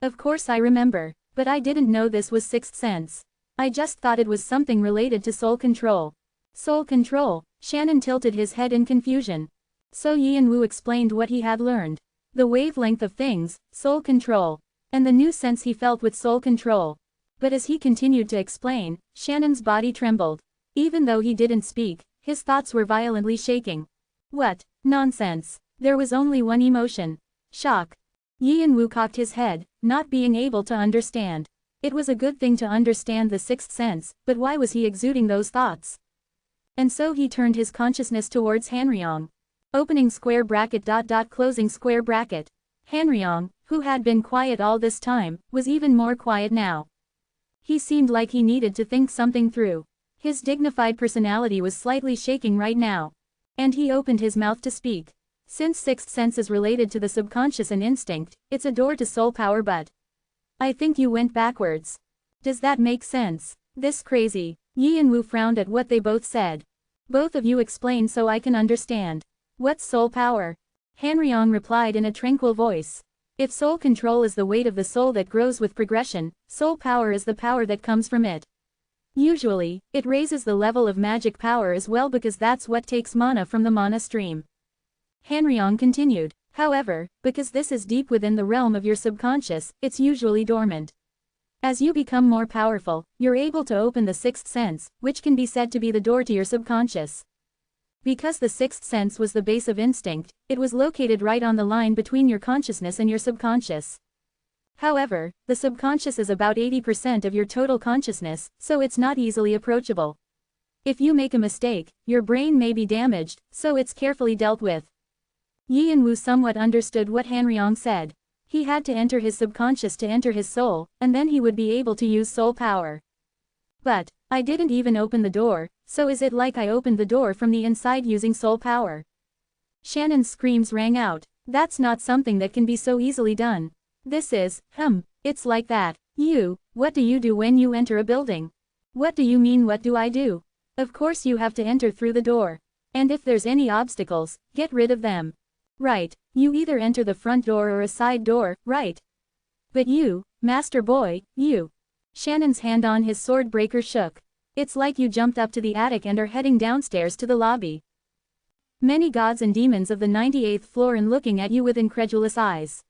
Of course I remember, but I didn't know this was 6th sense. I just thought it was something related to soul control. Soul control? Shannon tilted his head in confusion. So Yi and Wu explained what he had learned. The wavelength of things, soul control. And the new sense he felt with soul control. But as he continued to explain, Shannon's body trembled. Even though he didn't speak, his thoughts were violently shaking. What? Nonsense. There was only one emotion. Shock. Yi and Wu cocked his head, not being able to understand. It was a good thing to understand the 6th sense, but why was he exuding those thoughts? And so he turned his consciousness towards Hanryong. Opening square bracket closing square bracket. Hanryong, who had been quiet all this time, was even more quiet now. He seemed like he needed to think something through. His dignified personality was slightly shaking right now. And he opened his mouth to speak. Since sixth sense is related to the subconscious and instinct, it's a door to soul power, but I think you went backwards. Does that make sense? This crazy. Yi and Wu frowned at what they both said. Both of you explain so I can understand. What's soul power? Hanryong replied in a tranquil voice. If soul control is the weight of the soul that grows with progression, soul power is the power that comes from it. Usually, it raises the level of magic power as well because that's what takes mana from the mana stream. Hanryong continued. However, because this is deep within the realm of your subconscious, it's usually dormant. As you become more powerful, you're able to open the sixth sense, which can be said to be the door to your subconscious. Because the sixth sense was the base of instinct, it was located right on the line between your consciousness and your subconscious. However, the subconscious is about 80% of your total consciousness, so it's not easily approachable. If you make a mistake, your brain may be damaged, so it's carefully dealt with. Yi and Wu somewhat understood what Hanryong said. He had to enter his subconscious to enter his soul, and then he would be able to use soul power. But I didn't even open the door, so is it like I opened the door from the inside using soul power? Shannon's screams rang out. That's not something that can be so easily done. This is, it's like that. What do you do when you enter a building? What do you mean what do I do? Of course you have to enter through the door. And if there's any obstacles, get rid of them. Right, you either enter the front door or a side door, right? But you, Master Boy, you. Shannon's hand on his sword breaker shook. It's like you jumped up to the attic and are heading downstairs to the lobby. Many gods and demons of the 98th floor and looking at you with incredulous eyes.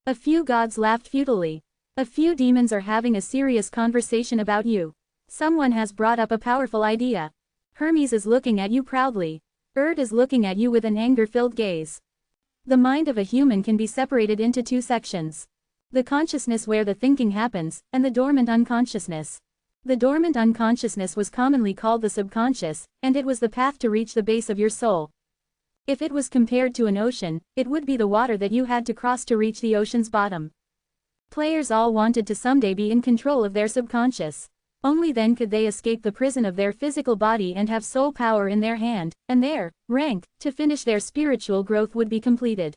A few gods laughed futilely. A few demons are having a serious conversation about you. Someone has brought up a powerful idea. Hermes is looking at you proudly. is looking at you with an anger-filled gaze. The mind of a human can be separated into two sections. The consciousness where the thinking happens, and the dormant unconsciousness. The dormant unconsciousness was commonly called the subconscious, and it was the path to reach the base of your soul. If it was compared to an ocean, it would be the water that you had to cross to reach the ocean's bottom. Players all wanted to someday be in control of their subconscious. Only then could they escape the prison of their physical body and have soul power in their hand, and their rank to finish their spiritual growth would be completed.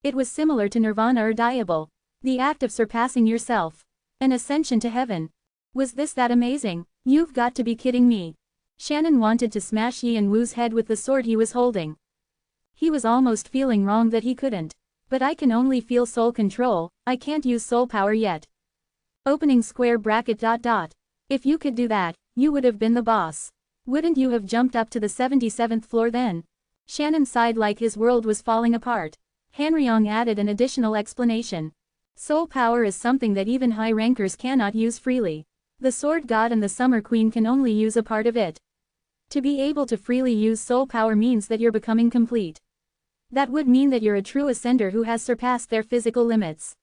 It was similar to nirvana or diabol, the act of surpassing yourself. An ascension to heaven. Was this that amazing? You've got to be kidding me. Shannon wanted to smash Yi and Wu's head with the sword he was holding. He was almost feeling wrong that he couldn't. But I can only feel soul control, I can't use soul power yet. Opening square bracket ... If you could do that, you would have been the boss. Wouldn't you have jumped up to the 77th floor then? Shannon sighed like his world was falling apart. Hanryong added an additional explanation. Soul power is something that even high rankers cannot use freely. The Sword God and the Summer Queen can only use a part of it. To be able to freely use soul power means that you're becoming complete. That would mean that you're a true ascender who has surpassed their physical limits.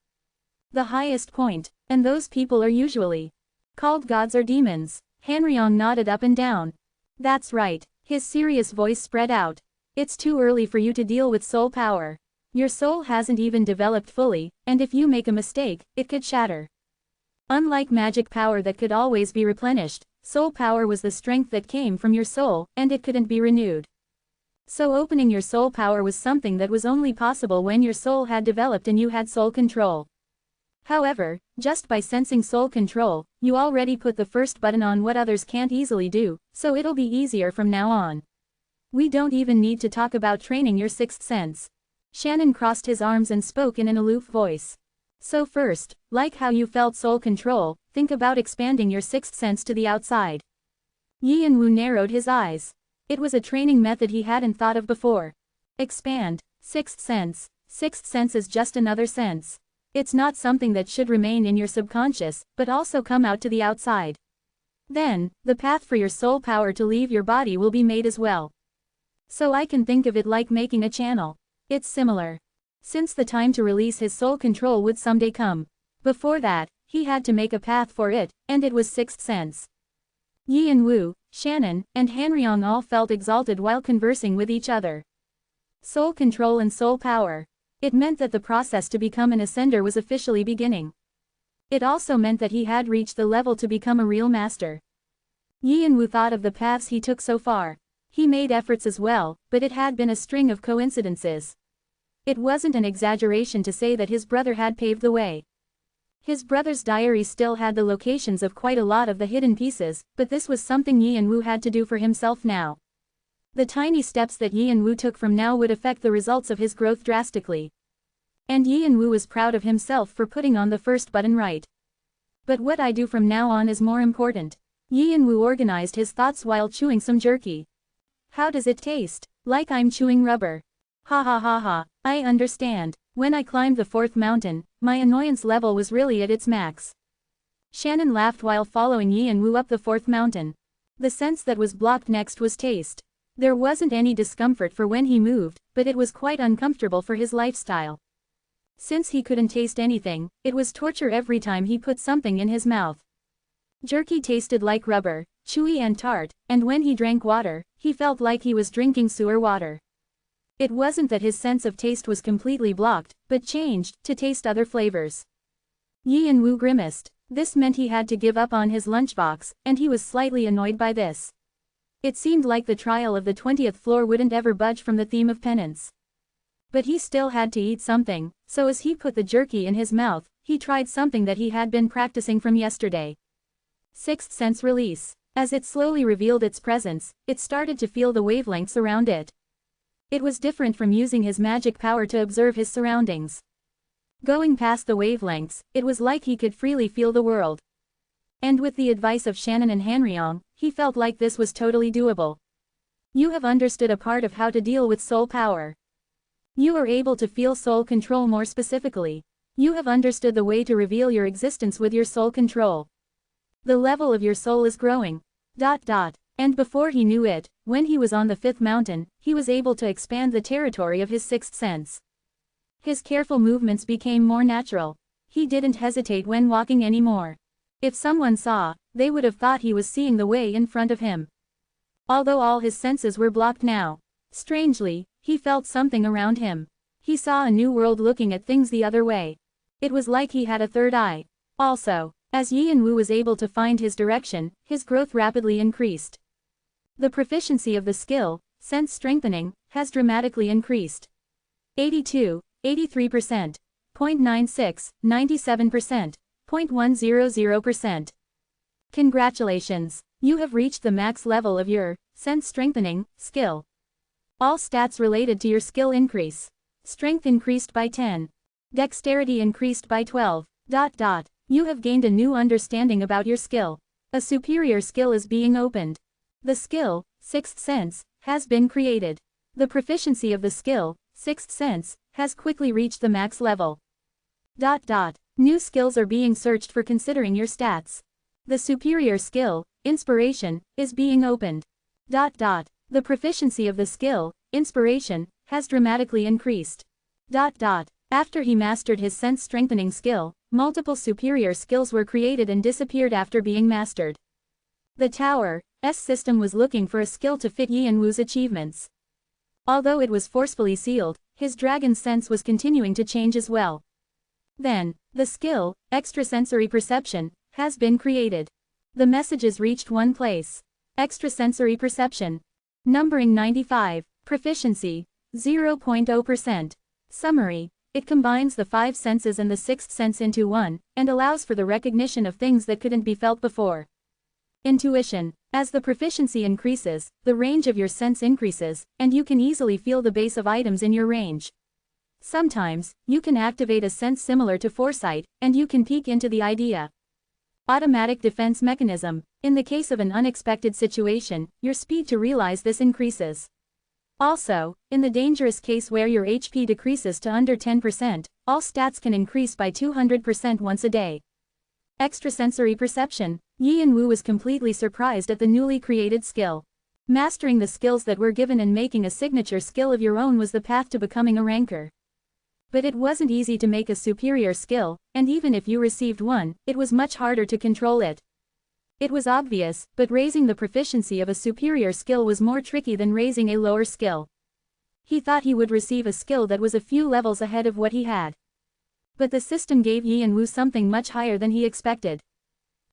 The highest point, and those people are usually called gods or demons. Hanryong nodded up and down. That's right, his serious voice spread out. It's too early for you to deal with soul power. Your soul hasn't even developed fully, and if you make a mistake, it could shatter. Unlike magic power that could always be replenished, soul power was the strength that came from your soul, and it couldn't be renewed. So opening your soul power was something that was only possible when your soul had developed and you had soul control. However, just by sensing soul control, you already put the first button on what others can't easily do, so it'll be easier from now on. We don't even need to talk about training your sixth sense. Shannon crossed his arms and spoke in an aloof voice. So first, like how you felt soul control, think about expanding your sixth sense to the outside. Yi and Wu narrowed his eyes. It was a training method he hadn't thought of before. Expand, sixth sense. Sixth sense is just another sense. It's not something that should remain in your subconscious, but also come out to the outside. Then, the path for your soul power to leave your body will be made as well. So I can think of it like making a channel. It's similar. Since the time to release his soul control would someday come. Before that, he had to make a path for it, and it was sixth sense. Yi and Wu, Shannon, and Hanryong all felt exalted while conversing with each other. Soul control and soul power. It meant that the process to become an ascender was officially beginning. It also meant that he had reached the level to become a real master. Yi and Wu thought of the paths he took so far. He made efforts as well, but it had been a string of coincidences. It wasn't an exaggeration to say that his brother had paved the way. His brother's diary still had the locations of quite a lot of the hidden pieces, but this was something Yi and Wu had to do for himself now. The tiny steps that Yi and Wu took from now would affect the results of his growth drastically. And Yi and Wu was proud of himself for putting on the first button right. But what I do from now on is more important. Yi and Wu organized his thoughts while chewing some jerky. How does it taste? Like I'm chewing rubber. Ha ha ha ha, I understand. When I climbed the fourth mountain, my annoyance level was really at its max. Shannon laughed while following Yi and Wu up the fourth mountain. The sense that was blocked next was taste. There wasn't any discomfort for when he moved, but it was quite uncomfortable for his lifestyle. Since he couldn't taste anything, it was torture every time he put something in his mouth. Jerky tasted like rubber, chewy and tart, and when he drank water, he felt like he was drinking sewer water. It wasn't that his sense of taste was completely blocked, but changed to taste other flavors. Yi and Wu grimaced. This meant he had to give up on his lunchbox, and he was slightly annoyed by this. It seemed like the trial of the 20th floor wouldn't ever budge from the theme of penance. But he still had to eat something, so as he put the jerky in his mouth, he tried something that he had been practicing from yesterday. Sixth sense release. As it slowly revealed its presence, it started to feel the wavelengths around it. It was different from using his magic power to observe his surroundings. Going past the wavelengths, it was like he could freely feel the world. And with the advice of Shannon and Hanryong, he felt like this was totally doable. You have understood a part of how to deal with soul power. You are able to feel soul control more specifically. You have understood the way to reveal your existence with your soul control. The level of your soul is growing. And before he knew it, when he was on the fifth mountain, he was able to expand the territory of his sixth sense. His careful movements became more natural. He didn't hesitate when walking anymore. If someone saw, they would have thought he was seeing the way in front of him. Although all his senses were blocked now. Strangely, he felt something around him. He saw a new world looking at things the other way. It was like he had a third eye. Also, as Yi and Wu was able to find his direction, his growth rapidly increased. The proficiency of the skill, sense strengthening, has dramatically increased. 82, 83%, 0.96, 97%, 0.100%. Congratulations! You have reached the max level of your sense strengthening skill. All stats related to your skill increase. Strength increased by 10. Dexterity increased by 12. You have gained a new understanding about your skill. A superior skill is being opened. The skill, Sixth Sense, has been created. The proficiency of the skill, Sixth Sense, has quickly reached the max level. New skills are being searched for considering your stats. The superior skill, Inspiration, is being opened. The proficiency of the skill, Inspiration, has dramatically increased. After he mastered his sense-strengthening skill, multiple superior skills were created and disappeared after being mastered. The Tower's system was looking for a skill to fit Yi and Wu's achievements. Although it was forcefully sealed, his dragon's sense was continuing to change as well. Then, the skill, Extrasensory Perception, has been created. The messages reached one place. Extrasensory Perception. Numbering 95. Proficiency, 0.0%. Summary. It combines the five senses and the sixth sense into one, and allows for the recognition of things that couldn't be felt before. Intuition. As the proficiency increases, the range of your sense increases, and you can easily feel the base of items in your range. Sometimes, you can activate a sense similar to foresight, and you can peek into the idea. Automatic defense mechanism. In the case of an unexpected situation, your speed to realize this increases. Also, in the dangerous case where your HP decreases to under 10%, all stats can increase by 200% once a day. Extrasensory Perception. Yi and Wu was completely surprised at the newly created skill. Mastering the skills that were given and making a signature skill of your own was the path to becoming a ranker. But it wasn't easy to make a superior skill, and even if you received one, it was much harder to control it. It was obvious, but raising the proficiency of a superior skill was more tricky than raising a lower skill. He thought he would receive a skill that was a few levels ahead of what he had. But the system gave Yian-Wu something much higher than he expected.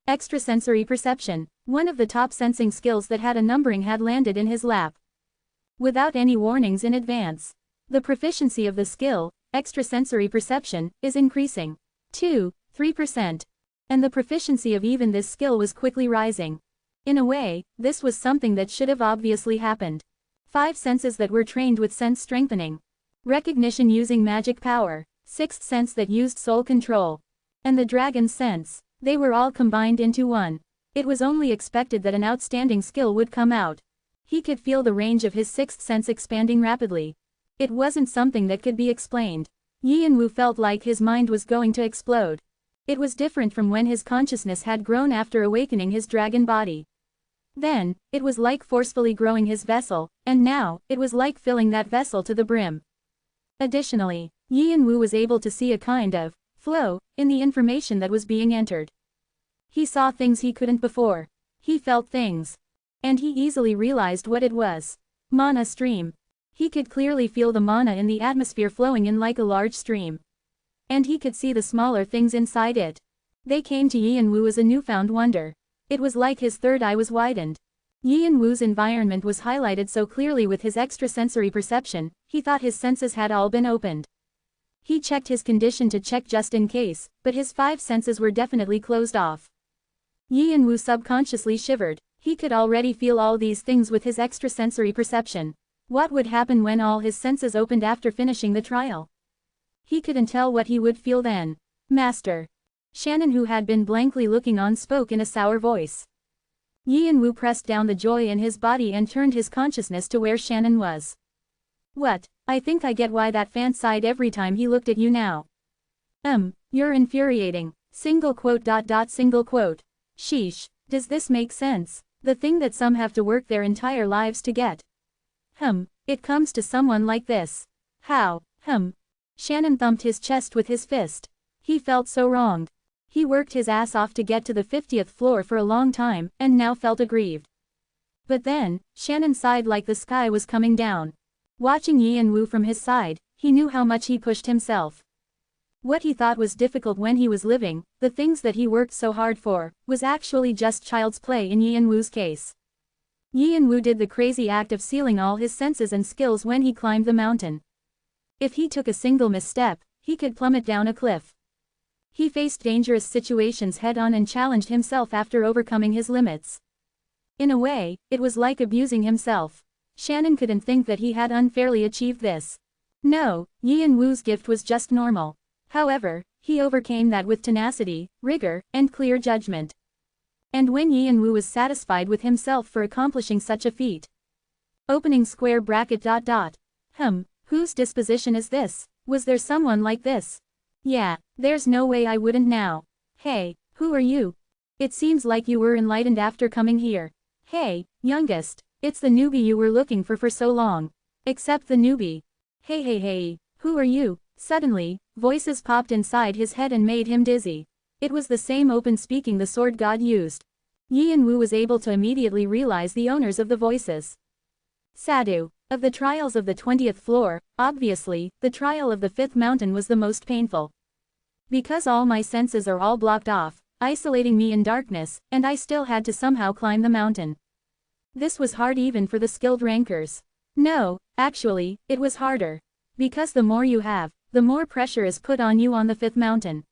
Extrasensory perception, one of the top sensing skills that had a numbering, had landed in his lap. Without any warnings in advance. The proficiency of the skill, extrasensory perception, is increasing. 3%. And the proficiency of even this skill was quickly rising. In a way, this was something that should have obviously happened. 5 senses that were trained with sense strengthening. Recognition using magic power. 6th sense that used soul control. And the dragon's sense. They were all combined into one. It was only expected that an outstanding skill would come out. He could feel the range of his 6th sense expanding rapidly. It wasn't something that could be explained. Yian-Wu felt like his mind was going to explode. It was different from when his consciousness had grown after awakening his dragon body. Then, it was like forcefully growing his vessel, and now, it was like filling that vessel to the brim. Additionally, Yian-Wu was able to see a kind of flow in the information that was being entered. He saw things he couldn't before. He felt things. And he easily realized what it was. Mana stream. He could clearly feel the mana in the atmosphere flowing in like a large stream. And he could see the smaller things inside it. They came to Yian-Wu as a newfound wonder. It was like his third eye was widened. Yian-Wu's environment was highlighted so clearly with his extrasensory perception, he thought his senses had all been opened. He checked his condition to check just in case, but his 5 senses were definitely closed off. Yian-Wu subconsciously shivered. He could already feel all these things with his extrasensory perception. What would happen when all his senses opened after finishing the trial? He couldn't tell what he would feel then. Master. Shannon, who had been blankly looking on, spoke in a sour voice. Yian-Wu pressed down the joy in his body and turned his consciousness to where Shannon was. What? I think I get why that fan sighed every time he looked at you now. You're infuriating. Single quote. Sheesh. Does this make sense? The thing that some have to work their entire lives to get. It comes to someone like this. How? Shannon thumped his chest with his fist. He felt so wronged. He worked his ass off to get to the 50th floor for a long time, and now felt aggrieved. But then, Shannon sighed like the sky was coming down. Watching Yian-Wu from his side, he knew how much he pushed himself. What he thought was difficult when he was living, the things that he worked so hard for, was actually just child's play in Yian-Wu's case. Yian-Wu did the crazy act of sealing all his senses and skills when he climbed the mountain. If he took a single misstep, he could plummet down a cliff. He faced dangerous situations head-on and challenged himself after overcoming his limits. In a way, it was like abusing himself. Shannon couldn't think that he had unfairly achieved this. No, Yian-Wu's gift was just normal. However, he overcame that with tenacity, rigor, and clear judgment. And when Yian-Wu was satisfied with himself for accomplishing such a feat. Opening square bracket ... Whose disposition is this? Was there someone like this? Yeah, there's no way I wouldn't now. Hey, who are you? It seems like you were enlightened after coming here. Hey, youngest, it's the newbie you were looking for so long. Except the newbie. Hey, who are you? Suddenly, voices popped inside his head and made him dizzy. It was the same open speaking the sword god used. Yian-Wu was able to immediately realize the owners of the voices. Sadhu. Of the trials of the 20th floor, obviously, the trial of the 5th mountain was the most painful. Because all my senses are all blocked off, isolating me in darkness, and I still had to somehow climb the mountain. This was hard even for the skilled rankers. No, actually, it was harder. Because the more you have, the more pressure is put on you on the 5th mountain.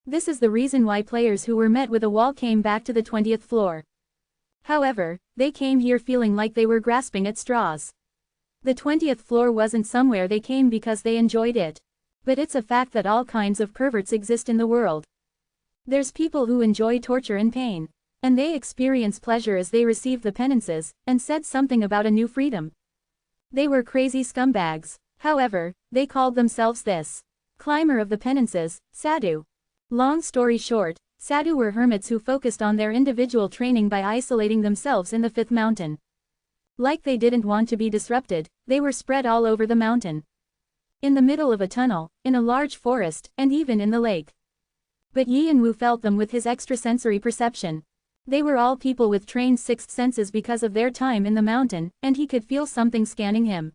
This is the reason why players who were met with a wall came back to the 20th floor. However, they came here feeling like they were grasping at straws. The 20th floor wasn't somewhere they came because they enjoyed it. But it's a fact that all kinds of perverts exist in the world. There's people who enjoy torture and pain. And they experience pleasure as they receive the penances, and said something about a new freedom. They were crazy scumbags. However, they called themselves this. Climber of the penances, Sadhu. Long story short, Sadhu were hermits who focused on their individual training by isolating themselves in the 5th mountain. Like they didn't want to be disrupted, they were spread all over the mountain. In the middle of a tunnel, in a large forest, and even in the lake. But Yian-Wu felt them with his extrasensory perception. They were all people with trained sixth senses because of their time in the mountain, and he could feel something scanning him.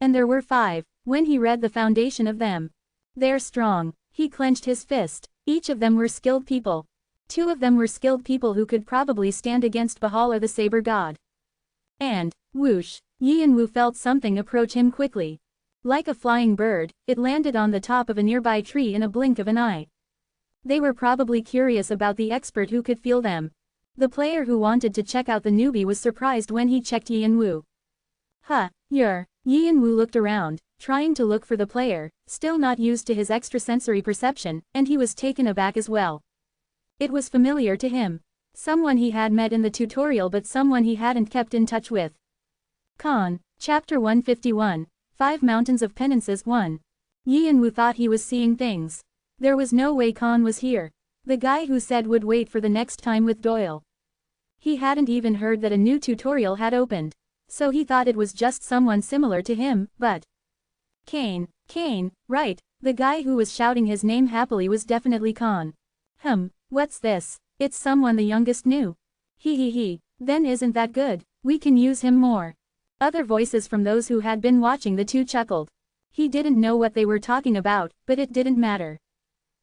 And there were 5, when he read the foundation of them. They're strong. He clenched his fist. Each of them were skilled people. 2 of them were skilled people who could probably stand against Bahal or the Saber God. And, whoosh, Yin Wu felt something approach him quickly. Like a flying bird, it landed on the top of a nearby tree in a blink of an eye. They were probably curious about the expert who could feel them. The player who wanted to check out the newbie was surprised when he checked Yin Wu. You're. Yin Wu looked around, trying to look for the player, still not used to his extrasensory perception, and he was taken aback as well. It was familiar to him. Someone he had met in the tutorial but someone he hadn't kept in touch with. Khan, Chapter 151, 5 Mountains of Penances 1. Yin Wu thought he was seeing things. There was no way Khan was here. The guy who said would wait for the next time with Doyle. He hadn't even heard that a new tutorial had opened. So he thought it was just someone similar to him, but... Kane, right, the guy who was shouting his name happily was definitely Khan. What's this? It's someone the youngest knew. He. Then isn't that good? We can use him more. Other voices from those who had been watching the two chuckled. He didn't know what they were talking about, but it didn't matter.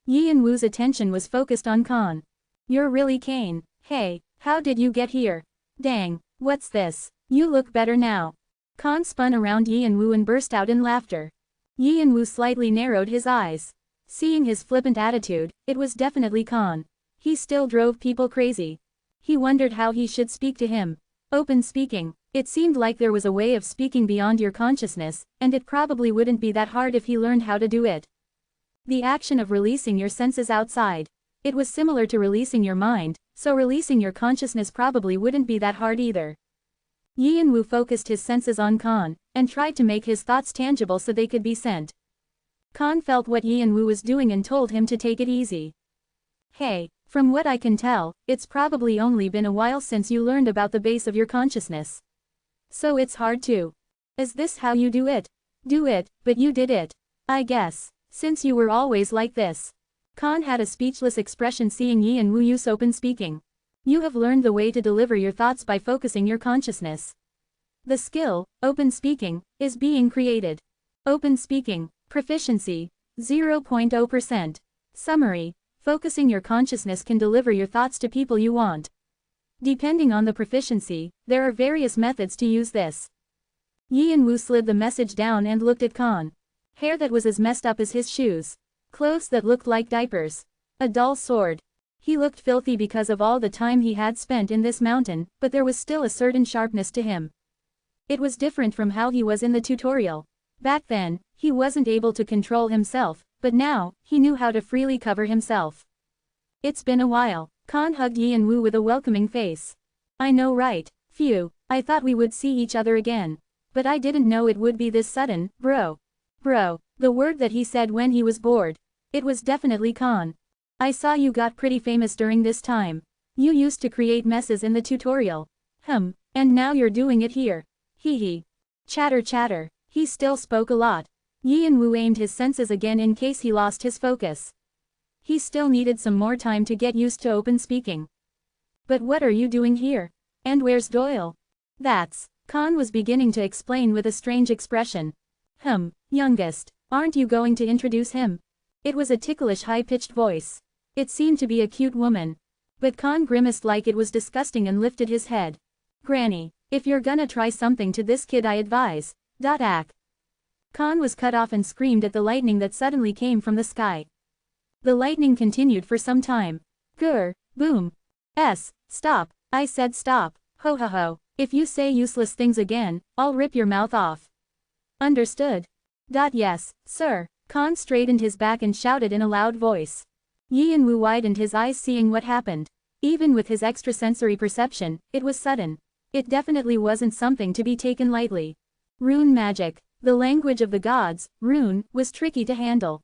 Yin Wu's attention was focused on Khan. You're really Kane. Hey, how did you get here? Dang, what's this? You look better now. Khan spun around Yin Wu and burst out in laughter. Yin Wu slightly narrowed his eyes. Seeing his flippant attitude, it was definitely Khan. He still drove people crazy. He wondered how he should speak to him. Open speaking. It seemed like there was a way of speaking beyond your consciousness, and it probably wouldn't be that hard if he learned how to do it. The action of releasing your senses outside. It was similar to releasing your mind, so releasing your consciousness probably wouldn't be that hard either. Yin Wu focused his senses on Khan, and tried to make his thoughts tangible so they could be sent. Khan felt what Yin Wu was doing and told him to take it easy. Hey, from what I can tell, it's probably only been a while since you learned about the base of your consciousness. So it's hard to. Is this how you do it? Do it, but you did it. I guess. Since you were always like this. Khan had a speechless expression seeing Yin Wu use open speaking. You have learned the way to deliver your thoughts by focusing your consciousness. The skill, open speaking, is being created. Open speaking, proficiency, 0.0%. Summary, focusing your consciousness can deliver your thoughts to people you want. Depending on the proficiency, there are various methods to use this. Yin Wu slid the message down and looked at Khan. Hair that was as messed up as his shoes. Clothes that looked like diapers. A dull sword. He looked filthy because of all the time he had spent in this mountain, but there was still a certain sharpness to him. It was different from how he was in the tutorial. Back then, he wasn't able to control himself, but now, he knew how to freely cover himself. It's been a while. Khan hugged Yin Wu with a welcoming face. I know, right? Phew, I thought we would see each other again. But I didn't know it would be this sudden, bro. Bro, the word that he said when he was bored. It was definitely Khan. I saw you got pretty famous during this time. You used to create messes in the tutorial. And now you're doing it here. Hee. Chatter. He still spoke a lot. Yin Wu aimed his senses again in case he lost his focus. He still needed some more time to get used to open speaking. But what are you doing here? And where's Doyle? That's. Khan was beginning to explain with a strange expression. Youngest. Aren't you going to introduce him? It was a ticklish high-pitched voice. It seemed to be a cute woman. But Khan grimaced like it was disgusting and lifted his head. Granny, if you're gonna try something to this kid I advise. Ack. Khan was cut off and screamed at the lightning that suddenly came from the sky. The lightning continued for some time. Grr, boom. Stop, I said stop, ho. If you say useless things again, I'll rip your mouth off. Understood? Yes, sir. Khan straightened his back and shouted in a loud voice. Yin Wu widened his eyes seeing what happened. Even with his extrasensory perception, it was sudden. It definitely wasn't something to be taken lightly. Rune magic, the language of the gods, rune, was tricky to handle.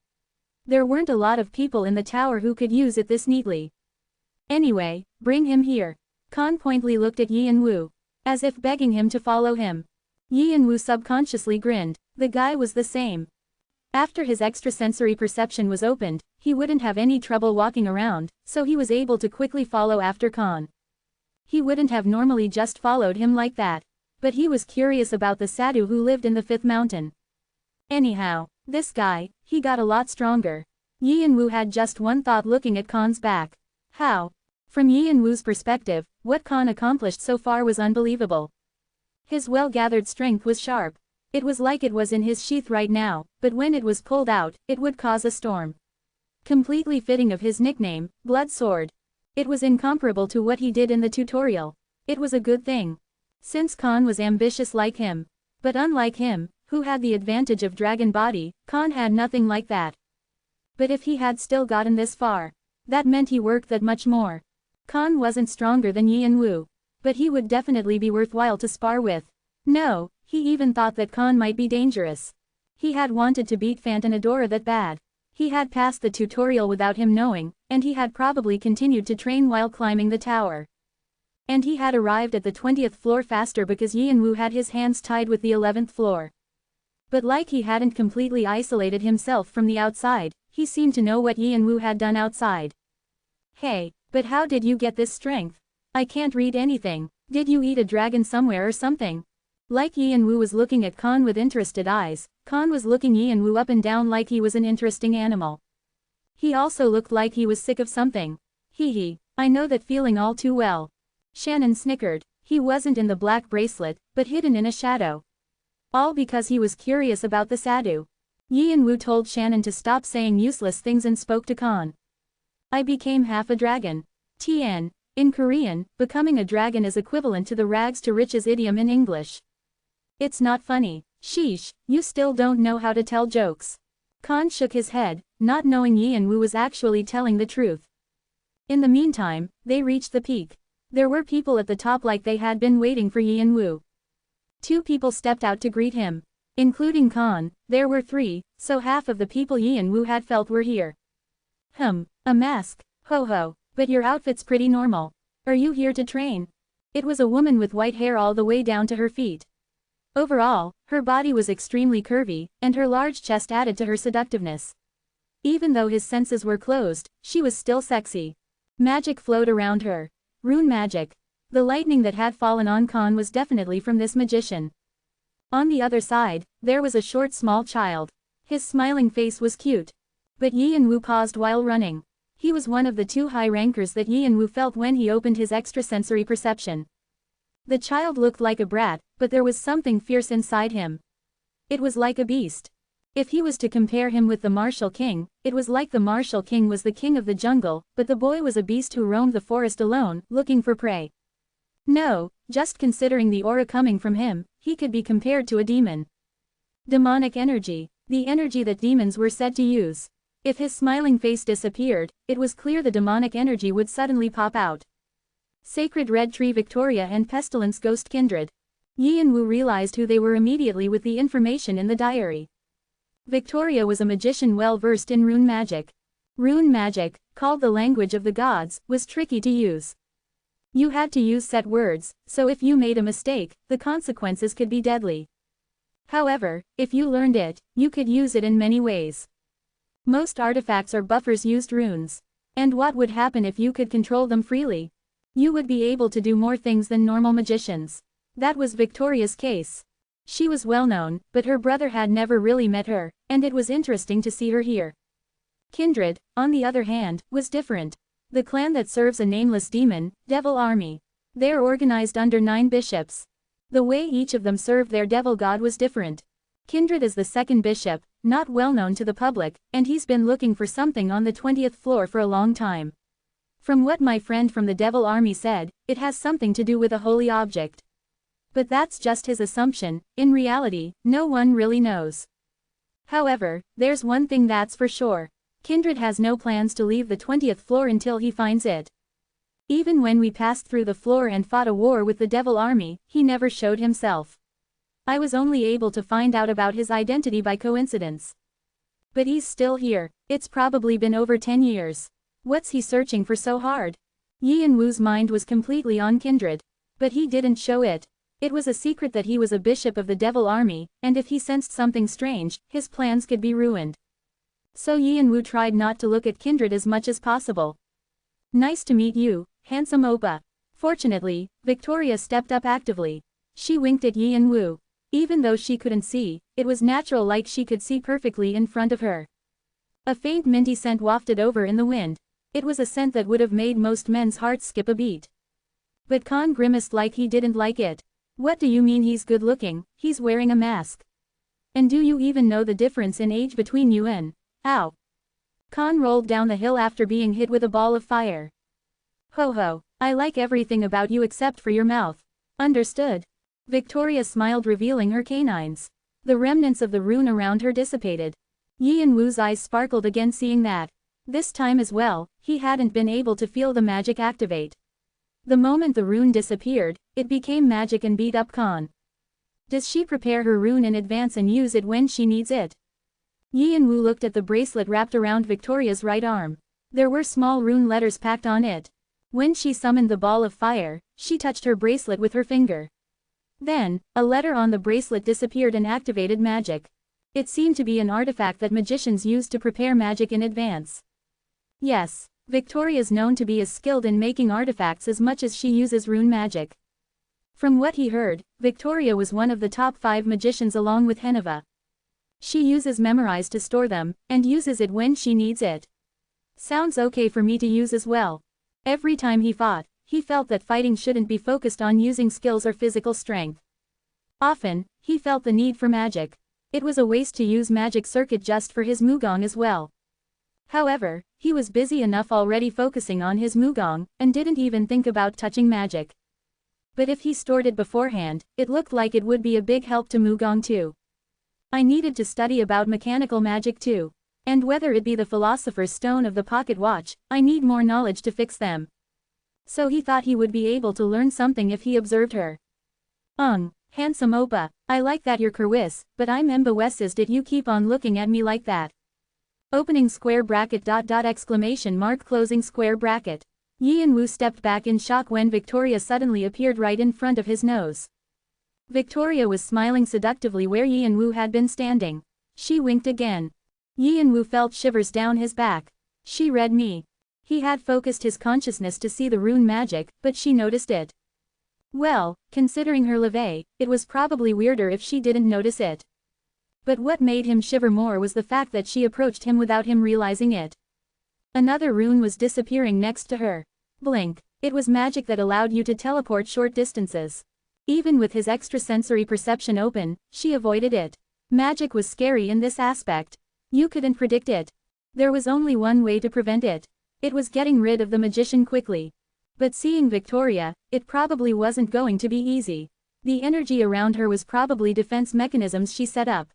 There weren't a lot of people in the tower who could use it this neatly. Anyway, bring him here. Khan pointedly looked at Yin Wu, as if begging him to follow him. Yin Wu subconsciously grinned. The guy was the same. After his extrasensory perception was opened, he wouldn't have any trouble walking around, so he was able to quickly follow after Khan. He wouldn't have normally just followed him like that. But he was curious about the sadhu who lived in the fifth mountain. Anyhow, this guy, he got a lot stronger. Yi and Wu had just one thought looking at Khan's back. How? From Yi and Wu's perspective, what Khan accomplished so far was unbelievable. His well-gathered strength was sharp. It was like it was in his sheath right now, but when it was pulled out, it would cause a storm. Completely fitting of his nickname, Blood Sword. It was incomparable to what he did in the tutorial. It was a good thing. Since Khan was ambitious like him. But unlike him, who had the advantage of dragon body, Khan had nothing like that. But if he had still gotten this far, that meant he worked that much more. Khan wasn't stronger than Yi and Wu. But he would definitely be worthwhile to spar with. No, he even thought that Khan might be dangerous. He had wanted to beat Fantanadora that bad. He had passed the tutorial without him knowing, and he had probably continued to train while climbing the tower. And he had arrived at the 20th floor faster because Yi and Wu had his hands tied with the 11th floor. But like he hadn't completely isolated himself from the outside, he seemed to know what Yi and Wu had done outside. Hey, but how did you get this strength? I can't read anything. Did you eat a dragon somewhere or something? Like Yi and Wu was looking at Khan with interested eyes, Khan was looking Yi and Wu up and down like he was an interesting animal. He also looked like he was sick of something. Hee, I know that feeling all too well. Shannon snickered. He wasn't in the black bracelet, but hidden in a shadow. All because he was curious about the sadhu. Yi and Wu told Shannon to stop saying useless things and spoke to Khan. I became half a dragon. Tien. In Korean, becoming a dragon is equivalent to the rags to riches idiom in English. It's not funny. Sheesh, you still don't know how to tell jokes. Khan shook his head, not knowing Yi and Wu was actually telling the truth. In the meantime, they reached the peak. There were people at the top like they had been waiting for Yi and Wu. 2 people stepped out to greet him. Including Khan, there were 3, so half of the people Yi and Wu had felt were here. A mask. Ho, but your outfit's pretty normal. Are you here to train? It was a woman with white hair all the way down to her feet. Overall, her body was extremely curvy, and her large chest added to her seductiveness. Even though his senses were closed, she was still sexy. Magic flowed around her. Rune magic. The lightning that had fallen on Khan was definitely from this magician. On the other side, there was a short small child. His smiling face was cute. But Yi and Wu paused while running. He was one of the 2 high rankers that Yi and Wu felt when he opened his extrasensory perception. The child looked like a brat, but there was something fierce inside him. It was like a beast. If he was to compare him with the martial king, it was like the martial king was the king of the jungle, but the boy was a beast who roamed the forest alone, looking for prey. No, just considering the aura coming from him, he could be compared to a demon. Demonic energy, the energy that demons were said to use. If his smiling face disappeared, it was clear the demonic energy would suddenly pop out. Sacred Red Tree Victoria and Pestilence Ghost Kindred. Yi and Wu realized who they were immediately with the information in the diary. Victoria was a magician well versed in rune magic. Rune magic, called the language of the gods, was tricky to use. You had to use set words, so if you made a mistake, the consequences could be deadly. However, if you learned it, you could use it in many ways. Most artifacts or buffers used runes. And what would happen if you could control them freely? You would be able to do more things than normal magicians. That was Victoria's case. She was well known, but her brother had never really met her, and it was interesting to see her here. Kindred, on the other hand, was different. The clan that serves a nameless demon, Devil Army. They're organized under 9 bishops. The way each of them served their devil god was different. Kindred is the 2nd bishop, not well known to the public, and he's been looking for something on the 20th floor for a long time. From what my friend from the Devil Army said, it has something to do with a holy object. But that's just his assumption. In reality, no one really knows. However, there's one thing that's for sure. Kindred has no plans to leave the 20th floor until he finds it. Even when we passed through the floor and fought a war with the Devil Army, he never showed himself. I was only able to find out about his identity by coincidence. But he's still here. It's probably been over 10 years. What's he searching for so hard? Yi and Wu's mind was completely on Kindred. But he didn't show it. It was a secret that he was a bishop of the Devil Army, and if he sensed something strange, his plans could be ruined. So Yi and Wu tried not to look at Kindred as much as possible. Nice to meet you, handsome Oppa. Fortunately, Victoria stepped up actively. She winked at Yi and Wu. Even though she couldn't see, it was natural like she could see perfectly in front of her. A faint minty scent wafted over in the wind. It was a scent that would have made most men's hearts skip a beat. But Khan grimaced like he didn't like it. What do you mean he's good looking? He's wearing a mask. And do you even know the difference in age between you and... Ow. Khan rolled down the hill after being hit with a ball of fire. Ho ho, I like everything about you except for your mouth. Understood? Victoria smiled, revealing her canines. The remnants of the rune around her dissipated. Yi and Wu's eyes sparkled again, seeing that. This time as well, he hadn't been able to feel the magic activate. The moment the rune disappeared, it became magic and beat up Khan. Does she prepare her rune in advance and use it when she needs it? Yi and Wu looked at the bracelet wrapped around Victoria's right arm. There were small rune letters packed on it. When she summoned the ball of fire, she touched her bracelet with her finger. Then, a letter on the bracelet disappeared and activated magic. It seemed to be an artifact that magicians use to prepare magic in advance. Yes, Victoria's known to be as skilled in making artifacts as much as she uses rune magic. From what he heard, Victoria was one of the top 5 magicians along with Heneva. She uses memorize to store them, and uses it when she needs it. Sounds okay for me to use as well. Every time he fought, he felt that fighting shouldn't be focused on using skills or physical strength. Often, he felt the need for magic. It was a waste to use magic circuit just for his Mugong as well. However, he was busy enough already focusing on his Mugong, and didn't even think about touching magic. But if he stored it beforehand, it looked like it would be a big help to Mugong too. I needed to study about mechanical magic too. And whether it be the Philosopher's Stone of the pocket watch, I need more knowledge to fix them. So he thought he would be able to learn something if he observed her. Handsome Oppa, I like that you're Kerwis, but I'm embarrassed did you keep on looking at me like that. Opening square bracket ... exclamation mark closing square bracket. Yi and Wu stepped back in shock when Victoria suddenly appeared right in front of his nose. Victoria was smiling seductively where Yi and Wu had been standing. She winked again. Yi and Wu felt shivers down his back. She read me. He had focused his consciousness to see the rune magic, but she noticed it. Well, considering her levee, it was probably weirder if she didn't notice it. But what made him shiver more was the fact that she approached him without him realizing it. Another rune was disappearing next to her. Blink. It was magic that allowed you to teleport short distances. Even with his extrasensory perception open, she avoided it. Magic was scary in this aspect. You couldn't predict it. There was only one way to prevent it. It was getting rid of the magician quickly. But seeing Victoria, it probably wasn't going to be easy. The energy around her was probably defense mechanisms she set up.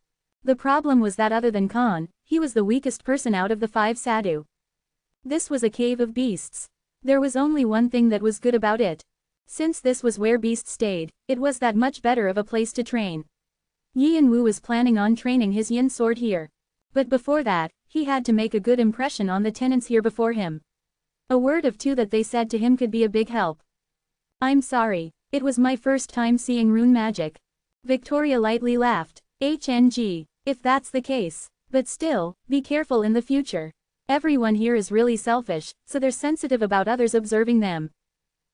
The problem was that other than Khan, he was the weakest person out of the 5 sadhu. This was a cave of beasts. There was only one thing that was good about it. Since this was where beasts stayed, it was that much better of a place to train. Yi and Wu was planning on training his yin sword here. But before that, he had to make a good impression on the tenants here before him. A word of 2 that they said to him could be a big help. I'm sorry, it was my first time seeing rune magic. Victoria lightly laughed. HNG, if that's the case. But still, be careful in the future. Everyone here is really selfish, so they're sensitive about others observing them.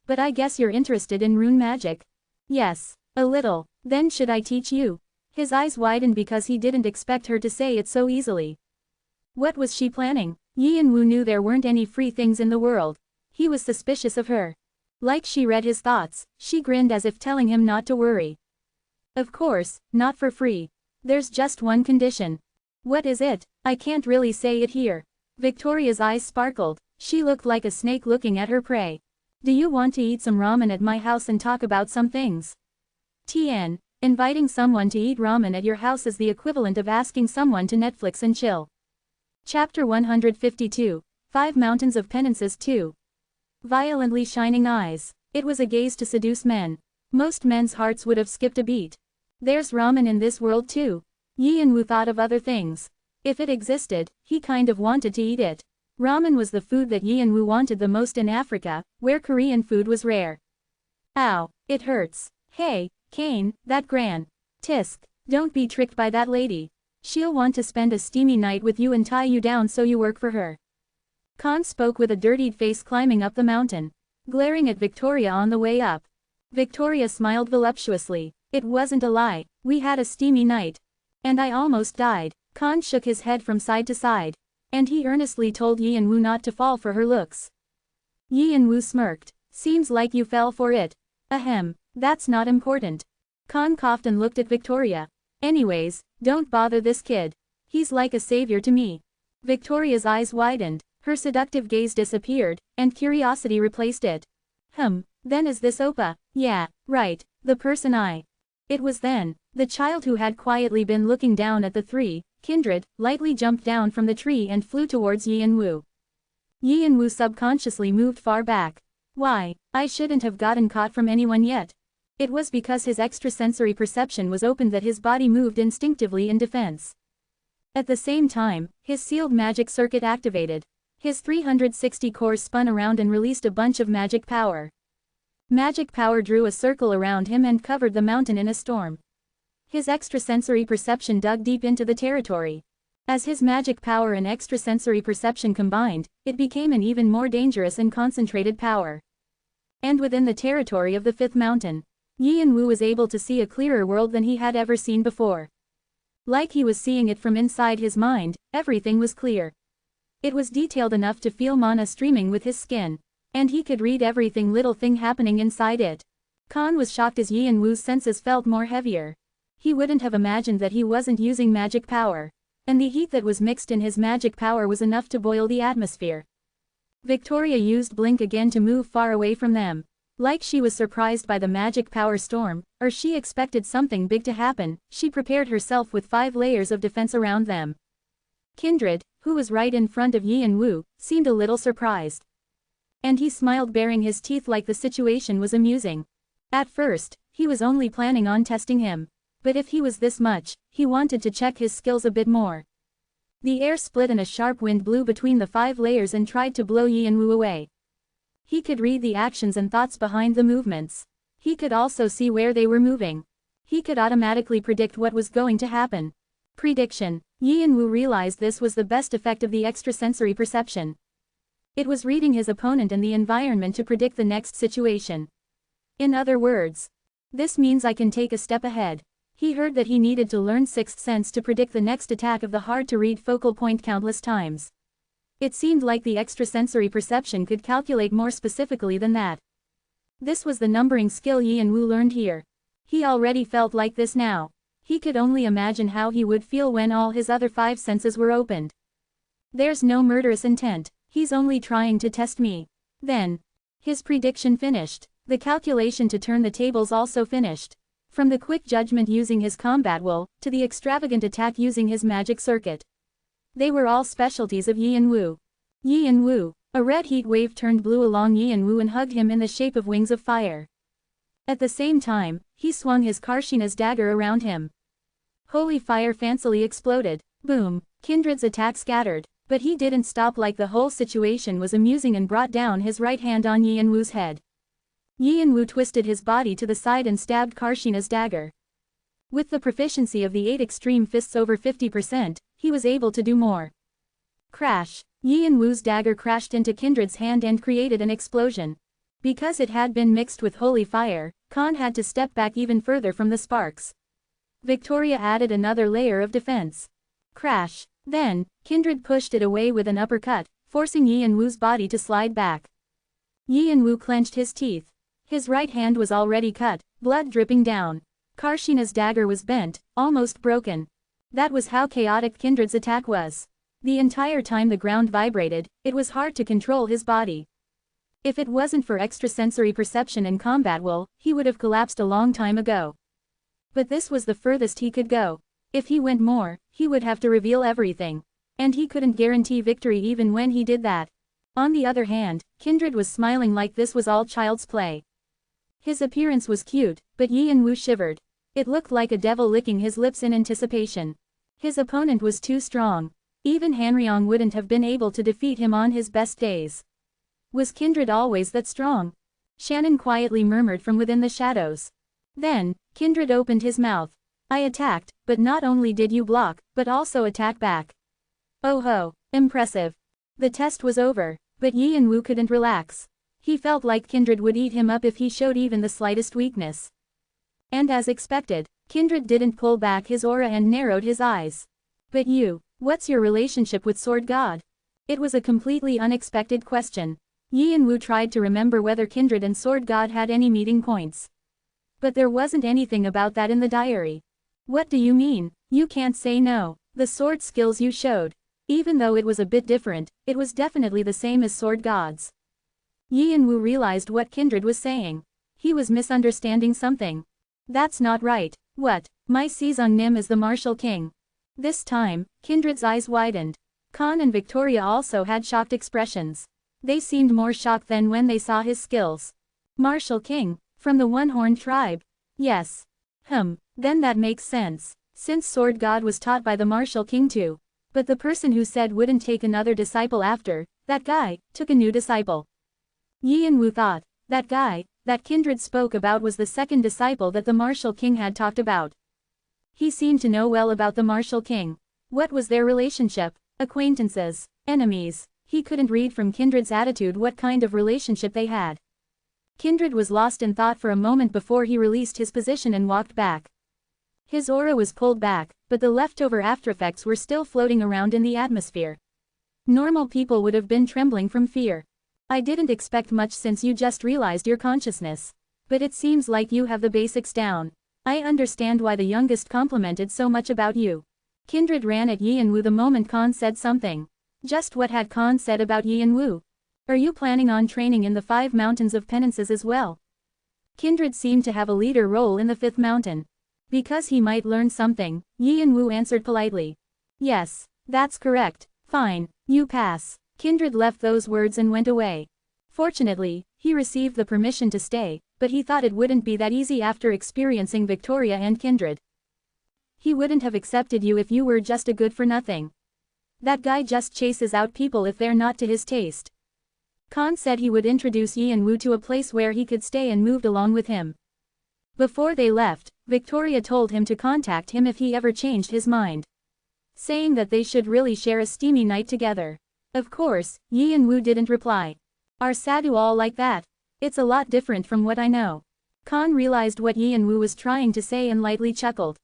But I guess you're interested in rune magic? Yes, a little. Then should I teach you? His eyes widened because he didn't expect her to say it so easily. What was she planning? Yi and Wu knew there weren't any free things in the world. He was suspicious of her. Like she read his thoughts, she grinned as if telling him not to worry. Of course, not for free. There's just one condition. What is it? I can't really say it here. Victoria's eyes sparkled. She looked like a snake looking at her prey. Do you want to eat some ramen at my house and talk about some things? TN. Inviting someone to eat ramen at your house is the equivalent of asking someone to Netflix and chill. Chapter 152. 5 Mountains of Penances 2. Violently shining eyes. It was a gaze to seduce men. Most men's hearts would have skipped a beat. There's ramen in this world too. Yi and Wu thought of other things. If it existed, he kind of wanted to eat it. Ramen was the food that Yi and Wu wanted the most in Africa, where Korean food was rare. Ow, it hurts. Hey, Kane, that gran. Tisk, don't be tricked by that lady. She'll want to spend a steamy night with you and tie you down so you work for her. Khan spoke with a dirtied face climbing up the mountain. glaring at Victoria on the way up. Victoria smiled voluptuously. It wasn't a lie, we had a steamy night. And I almost died. Khan shook his head from side to side. And he earnestly told Yi and Woo not to fall for her looks. Yi and Woo smirked. Seems like you fell for it. Ahem, that's not important. Khan coughed and looked at Victoria. Anyways, don't bother this kid. He's like a savior to me. Victoria's eyes widened, her seductive gaze disappeared, and curiosity replaced it. Then is this Oppa? Yeah, right, the person I. It was then, the child who had quietly been looking down at the three, kindred, lightly jumped down from the tree and flew towards Yi and Woo. Yi and Woo subconsciously moved far back. Why, I shouldn't have gotten caught from anyone yet. It was because his extrasensory perception was opened that his body moved instinctively in defense. At the same time, his sealed magic circuit activated. His 360 cores spun around and released a bunch of magic power. Magic power drew a circle around him and covered the mountain in a storm. His extrasensory perception dug deep into the territory. As his magic power and extrasensory perception combined, it became an even more dangerous and concentrated power. And within the territory of the fifth mountain, Yi and Woo was able to see a clearer world than he had ever seen before. Like he was seeing it from inside his mind, everything was clear. It was detailed enough to feel mana streaming with his skin. And he could read everything little thing happening inside it. Khan was shocked as Yi and Woo's senses felt more heavier. He wouldn't have imagined that he wasn't using magic power. And the heat that was mixed in his magic power was enough to boil the atmosphere. Victoria used Blink again to move far away from them. Like she was surprised by the magic power storm, or she expected something big to happen, she prepared herself with 5 layers of defense around them. Kindred, who was right in front of Yi and Woo, seemed a little surprised. And he smiled, baring his teeth like the situation was amusing. At first, he was only planning on testing him. But if he was this much, he wanted to check his skills a bit more. The air split and a sharp wind blew between the 5 layers and tried to blow Yi and Woo away. He could read the actions and thoughts behind the movements. He could also see where they were moving. He could automatically predict what was going to happen. Prediction. Yi and Woo realized this was the best effect of the extrasensory perception. It was reading his opponent and the environment to predict the next situation. In other words, this means I can take a step ahead. He heard that he needed to learn Sixth Sense to predict the next attack of the hard-to-read focal point countless times. It seemed like the extrasensory perception could calculate more specifically than that. This was the numbering skill Yi and Woo learned here. He already felt like this now. He could only imagine how he would feel when all his other 5 senses were opened. There's no murderous intent. He's only trying to test me. Then, his prediction finished. The calculation to turn the tables also finished. From the quick judgment using his combat will, to the extravagant attack using his magic circuit. They were all specialties of Yi and Woo. Yi and Woo. A red heat wave turned blue along Yi and Woo and hugged him in the shape of wings of fire. At the same time, he swung his Karshina's dagger around him. Holy fire fancily exploded. Boom. Kindred's attack scattered. But he didn't stop, like the whole situation was amusing, and brought down his right hand on Yi and Woo's head. Yi and Woo twisted his body to the side and stabbed Karshina's dagger. With the proficiency of the 8 extreme fists over 50%, he was able to do more. Crash! Yi and Woo's dagger crashed into Kindred's hand and created an explosion. Because it had been mixed with holy fire, Khan had to step back even further from the sparks. Victoria added another layer of defense. Crash! Then, Kindred pushed it away with an uppercut, forcing Yi and Woo's body to slide back. Yi and Woo clenched his teeth. His right hand was already cut, blood dripping down. Karshina's dagger was bent, almost broken. That was how chaotic Kindred's attack was. The entire time the ground vibrated, it was hard to control his body. If it wasn't for extrasensory perception and combat will, he would have collapsed a long time ago. But this was the furthest he could go. If he went more, he would have to reveal everything. And he couldn't guarantee victory even when he did that. On the other hand, Kindred was smiling like this was all child's play. His appearance was cute, but Yi and Woo shivered. It looked like a devil licking his lips in anticipation. His opponent was too strong. Even Hanryong wouldn't have been able to defeat him on his best days. Was Kindred always that strong? Shannon quietly murmured from within the shadows. Then, Kindred opened his mouth. I attacked, but not only did you block, but also attack back. Oh ho, impressive. The test was over, but Yi and Woo couldn't relax. He felt like Kindred would eat him up if he showed even the slightest weakness. And as expected, Kindred didn't pull back his aura and narrowed his eyes. But you, what's your relationship with Sword God? It was a completely unexpected question. Yi and Wu tried to remember whether Kindred and Sword God had any meeting points. But there wasn't anything about that in the diary. What do you mean? You can't say no. The sword skills you showed. Even though it was a bit different, it was definitely the same as Sword God's. Yi and Wu realized what Kindred was saying. He was misunderstanding something. That's not right. What? My Sezong Nim is the martial king. This time, Kindred's eyes widened. Khan and Victoria also had shocked expressions. They seemed more shocked than when they saw his skills. Martial king, from the one-horned tribe. Yes. Then that makes sense. Since Sword God was taught by the martial king too. But the person who said wouldn't take another disciple after, that guy, took a new disciple. Yi and Wu thought, that guy, that Kindred spoke about was the second disciple that the martial king had talked about. He seemed to know well about the martial king. What was their relationship? Acquaintances? Enemies? He couldn't read from Kindred's attitude what kind of relationship they had. Kindred was lost in thought for a moment before he released his position and walked back. His aura was pulled back, but the leftover aftereffects were still floating around in the atmosphere. Normal people would have been trembling from fear. I didn't expect much since you just realized your consciousness. But it seems like you have the basics down. I understand why the youngest complimented so much about you. Kindred ran at Yi and Wu the moment Khan said something. Just what had Khan said about Yi and Wu? Are you planning on training in the 5 mountains of penances as well? Kindred seemed to have a leader role in the 5th mountain. Because he might learn something, Yi and Wu answered politely. Yes, that's correct. Fine, you pass. Kindred left those words and went away. Fortunately, he received the permission to stay, but he thought it wouldn't be that easy after experiencing Victoria and Kindred. He wouldn't have accepted you if you were just a good-for-nothing. That guy just chases out people if they're not to his taste. Khan said he would introduce Yi and Wu to a place where he could stay and moved along with him. Before they left, Victoria told him to contact him if he ever changed his mind, saying that they should really share a steamy night together. Of course, Yi and Wu didn't reply. Are Sadhu all like that? It's a lot different from what I know. Khan realized what Yi and Wu was trying to say and lightly chuckled.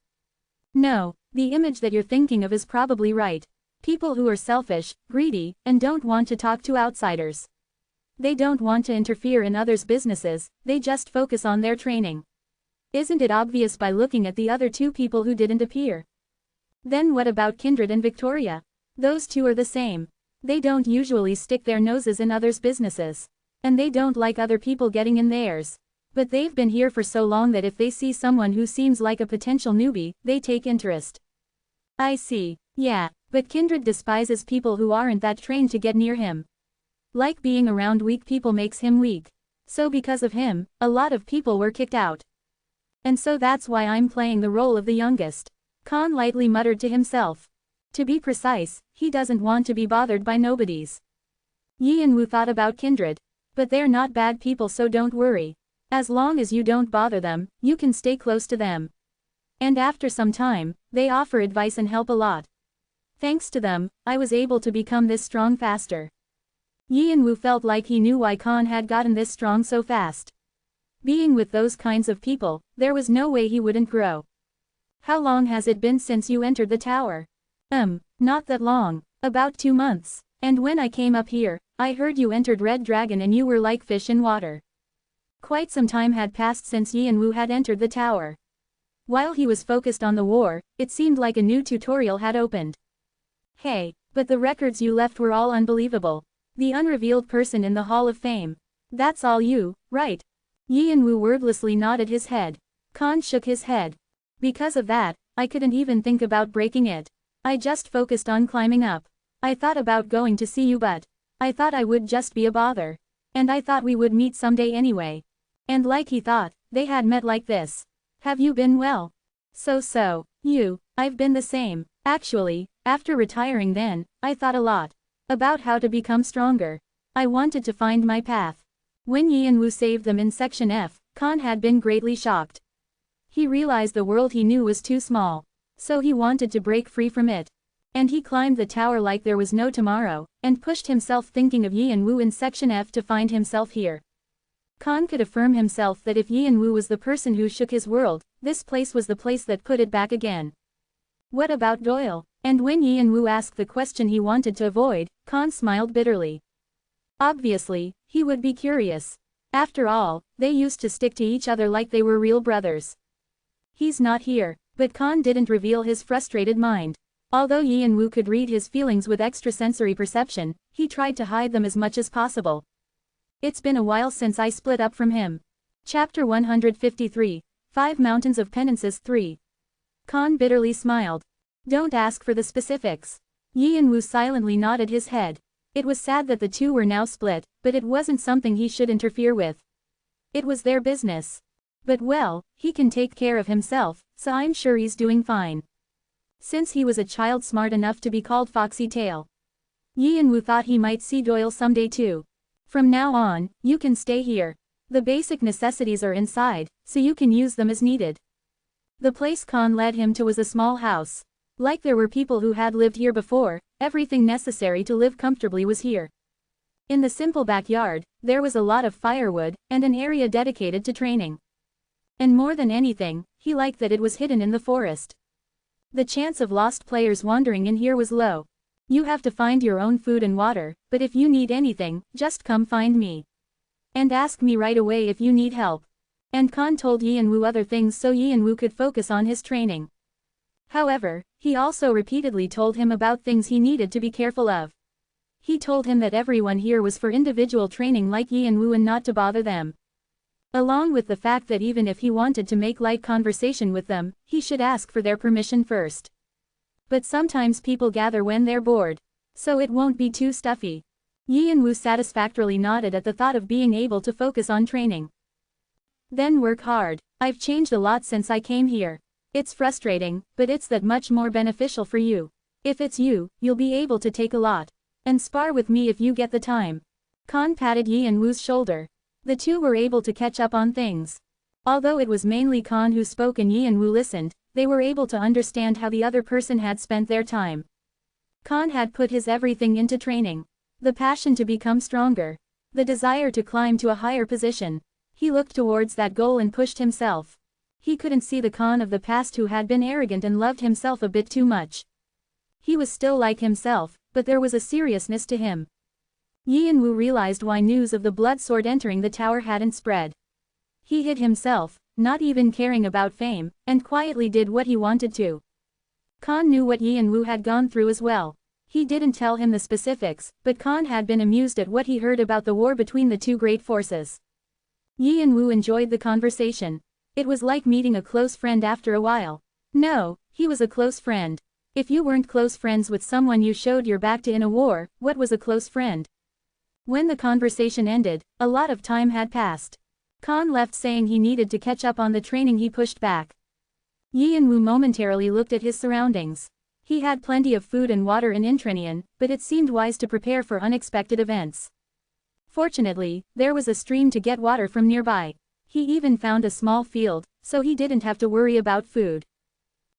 No, the image that you're thinking of is probably right. People who are selfish, greedy, and don't want to talk to outsiders. They don't want to interfere in others' businesses, they just focus on their training. Isn't it obvious by looking at the other 2 people who didn't appear? Then what about Kindred and Victoria? Those 2 are the same. They don't usually stick their noses in others' businesses. And they don't like other people getting in theirs. But they've been here for so long that if they see someone who seems like a potential newbie, they take interest. I see. Yeah, but Kindred despises people who aren't that trained to get near him. Like being around weak people makes him weak. So because of him, a lot of people were kicked out. And so that's why I'm playing the role of the youngest. Khan lightly muttered to himself. To be precise, he doesn't want to be bothered by nobodies. Yi and Wu thought about Kindred. But they're not bad people, so don't worry. As long as you don't bother them, you can stay close to them. And after some time, they offer advice and help a lot. Thanks to them, I was able to become this strong faster. Yi and Wu felt like he knew why Khan had gotten this strong so fast. Being with those kinds of people, there was no way he wouldn't grow. How long has it been since you entered the tower? Not that long. About 2 months. And when I came up here, I heard you entered Red Dragon and you were like fish in water. Quite some time had passed since Yi and Wu had entered the tower. While he was focused on the war, it seemed like a new tutorial had opened. Hey, but the records you left were all unbelievable. The unrevealed person in the Hall of Fame. That's all you, right? Yi and Wu wordlessly nodded his head. Khan shook his head. Because of that, I couldn't even think about breaking it. I just focused on climbing up. I thought about going to see you, but I thought I would just be a bother. And I thought we would meet someday anyway. And like he thought, they had met like this. Have you been well? So, I've been the same. Actually, after retiring then, I thought a lot about how to become stronger. I wanted to find my path. When Yi and Wu saved them in Section F, Khan had been greatly shocked. He realized the world he knew was too small. So he wanted to break free from it. And he climbed the tower like there was no tomorrow, and pushed himself thinking of Yi and Wu in Section F to find himself here. Khan could affirm himself that if Yin Wu was the person who shook his world, this place was the place that put it back again. What about Doyle? And when Yin Wu asked the question he wanted to avoid, Khan smiled bitterly. Obviously, he would be curious. After all, they used to stick to each other like they were real brothers. He's not here, but Khan didn't reveal his frustrated mind. Although Yin Wu could read his feelings with extrasensory perception, he tried to hide them as much as possible. It's been a while since I split up from him. Chapter 153, 5 Mountains of Penances 3. Khan bitterly smiled. Don't ask for the specifics. Yin Wu silently nodded his head. It was sad that the two were now split, but it wasn't something he should interfere with. It was their business. But well, he can take care of himself, so I'm sure he's doing fine. Since he was a child smart enough to be called Foxy Tail. Yin Wu thought he might see Doyle someday too. From now on, you can stay here. The basic necessities are inside, so you can use them as needed. The place Khan led him to was a small house. Like there were people who had lived here before, everything necessary to live comfortably was here. In the simple backyard, there was a lot of firewood, and an area dedicated to training. And more than anything, he liked that it was hidden in the forest. The chance of lost players wandering in here was low. You have to find your own food and water, but if you need anything, just come find me. And ask me right away if you need help. And Khan told Yin Wu other things so Yin Wu could focus on his training. However, he also repeatedly told him about things he needed to be careful of. He told him that everyone here was for individual training like Yin Wu and not to bother them. Along with the fact that even if he wanted to make light conversation with them, he should ask for their permission first. But sometimes people gather when they're bored. So it won't be too stuffy. Yin Wu satisfactorily nodded at the thought of being able to focus on training. Then work hard. I've changed a lot since I came here. It's frustrating, but it's that much more beneficial for you. If it's you, you'll be able to take a lot. And spar with me if you get the time. Khan patted Yin Wu's shoulder. The two were able to catch up on things. Although it was mainly Khan who spoke and Yin Wu listened, they were able to understand how the other person had spent their time. Khan had put his everything into training. The passion to become stronger. The desire to climb to a higher position. He looked towards that goal and pushed himself. He couldn't see the Khan of the past who had been arrogant and loved himself a bit too much. He was still like himself, but there was a seriousness to him. Yin Wu realized why news of the blood sword entering the tower hadn't spread. He hid himself, not even caring about fame, and quietly did what he wanted to. Khan knew what Yin Wu had gone through as well. He didn't tell him the specifics, but Khan had been amused at what he heard about the war between the two great forces. Yin Wu enjoyed the conversation. It was like meeting a close friend after a while. No, he was a close friend. If you weren't close friends with someone you showed your back to in a war, what was a close friend? When the conversation ended, a lot of time had passed. Khan left saying he needed to catch up on the training he pushed back. Yin Wu momentarily looked at his surroundings. He had plenty of food and water in Intranian, but it seemed wise to prepare for unexpected events. Fortunately, there was a stream to get water from nearby. He even found a small field, so he didn't have to worry about food.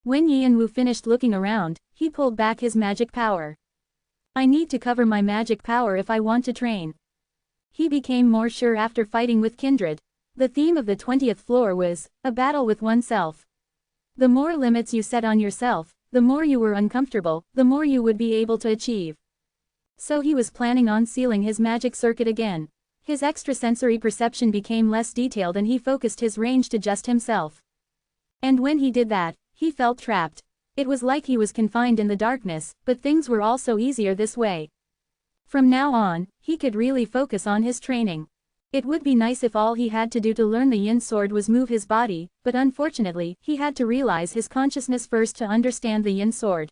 When Yin Wu finished looking around, he pulled back his magic power. I need to cover my magic power if I want to train. He became more sure after fighting with Kindred. The theme of the 20th floor was, a battle with oneself. The more limits you set on yourself, the more you were uncomfortable, the more you would be able to achieve. So he was planning on sealing his magic circuit again. His extrasensory perception became less detailed and he focused his range to just himself. And when he did that, he felt trapped. It was like he was confined in the darkness, but things were also easier this way. From now on, he could really focus on his training. It would be nice if all he had to do to learn the yin sword was move his body, but unfortunately, he had to realize his consciousness first to understand the yin sword.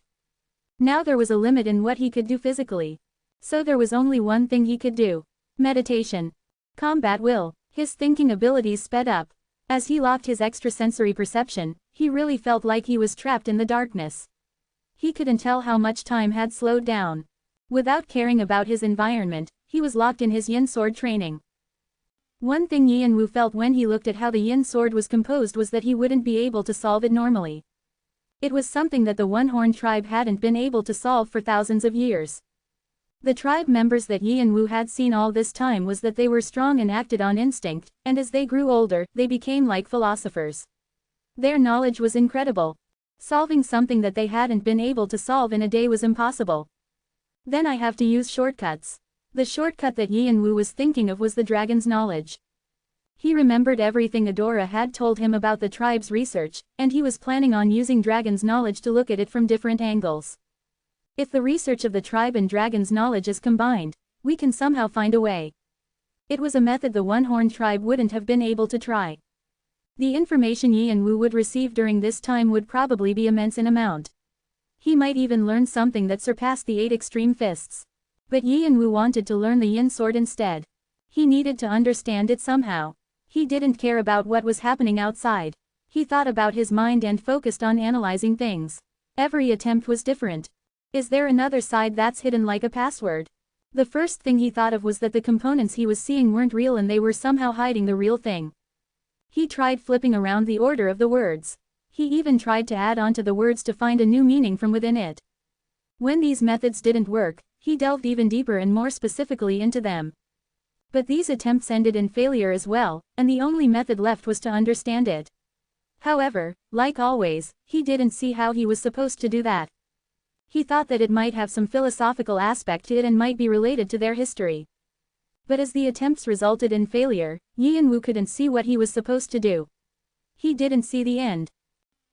Now there was a limit in what he could do physically. So there was only one thing he could do. Meditation. Combat will. His thinking abilities sped up. As he locked his extrasensory perception, he really felt like he was trapped in the darkness. He couldn't tell how much time had slowed down. Without caring about his environment, he was locked in his yin sword training. One thing Yin Wu felt when he looked at how the yin sword was composed was that he wouldn't be able to solve it normally. It was something that the one-horned tribe hadn't been able to solve for thousands of years. The tribe members that Yi and Wu had seen all this time was that they were strong and acted on instinct, and as they grew older, they became like philosophers. Their knowledge was incredible. Solving something that they hadn't been able to solve in a day was impossible. Then I have to use shortcuts. The shortcut that Yi and Wu was thinking of was the dragon's knowledge. He remembered everything Adora had told him about the tribe's research, and he was planning on using dragon's knowledge to look at it from different angles. If the research of the tribe and dragon's knowledge is combined, we can somehow find a way. It was a method the one-horned tribe wouldn't have been able to try. The information Yi and Wu would receive during this time would probably be immense in amount. He might even learn something that surpassed the 8 extreme fists. But Yi and Wu wanted to learn the yin sword instead. He needed to understand it somehow. He didn't care about what was happening outside. He thought about his mind and focused on analyzing things. Every attempt was different. Is there another side that's hidden like a password? The first thing he thought of was that the components he was seeing weren't real and they were somehow hiding the real thing. He tried flipping around the order of the words. He even tried to add on to the words to find a new meaning from within it. When these methods didn't work, he delved even deeper and more specifically into them. But these attempts ended in failure as well, and the only method left was to understand it. However, like always, he didn't see how he was supposed to do that. He thought that it might have some philosophical aspect to it and might be related to their history. But as the attempts resulted in failure, Yi and Wu couldn't see what he was supposed to do. He didn't see the end.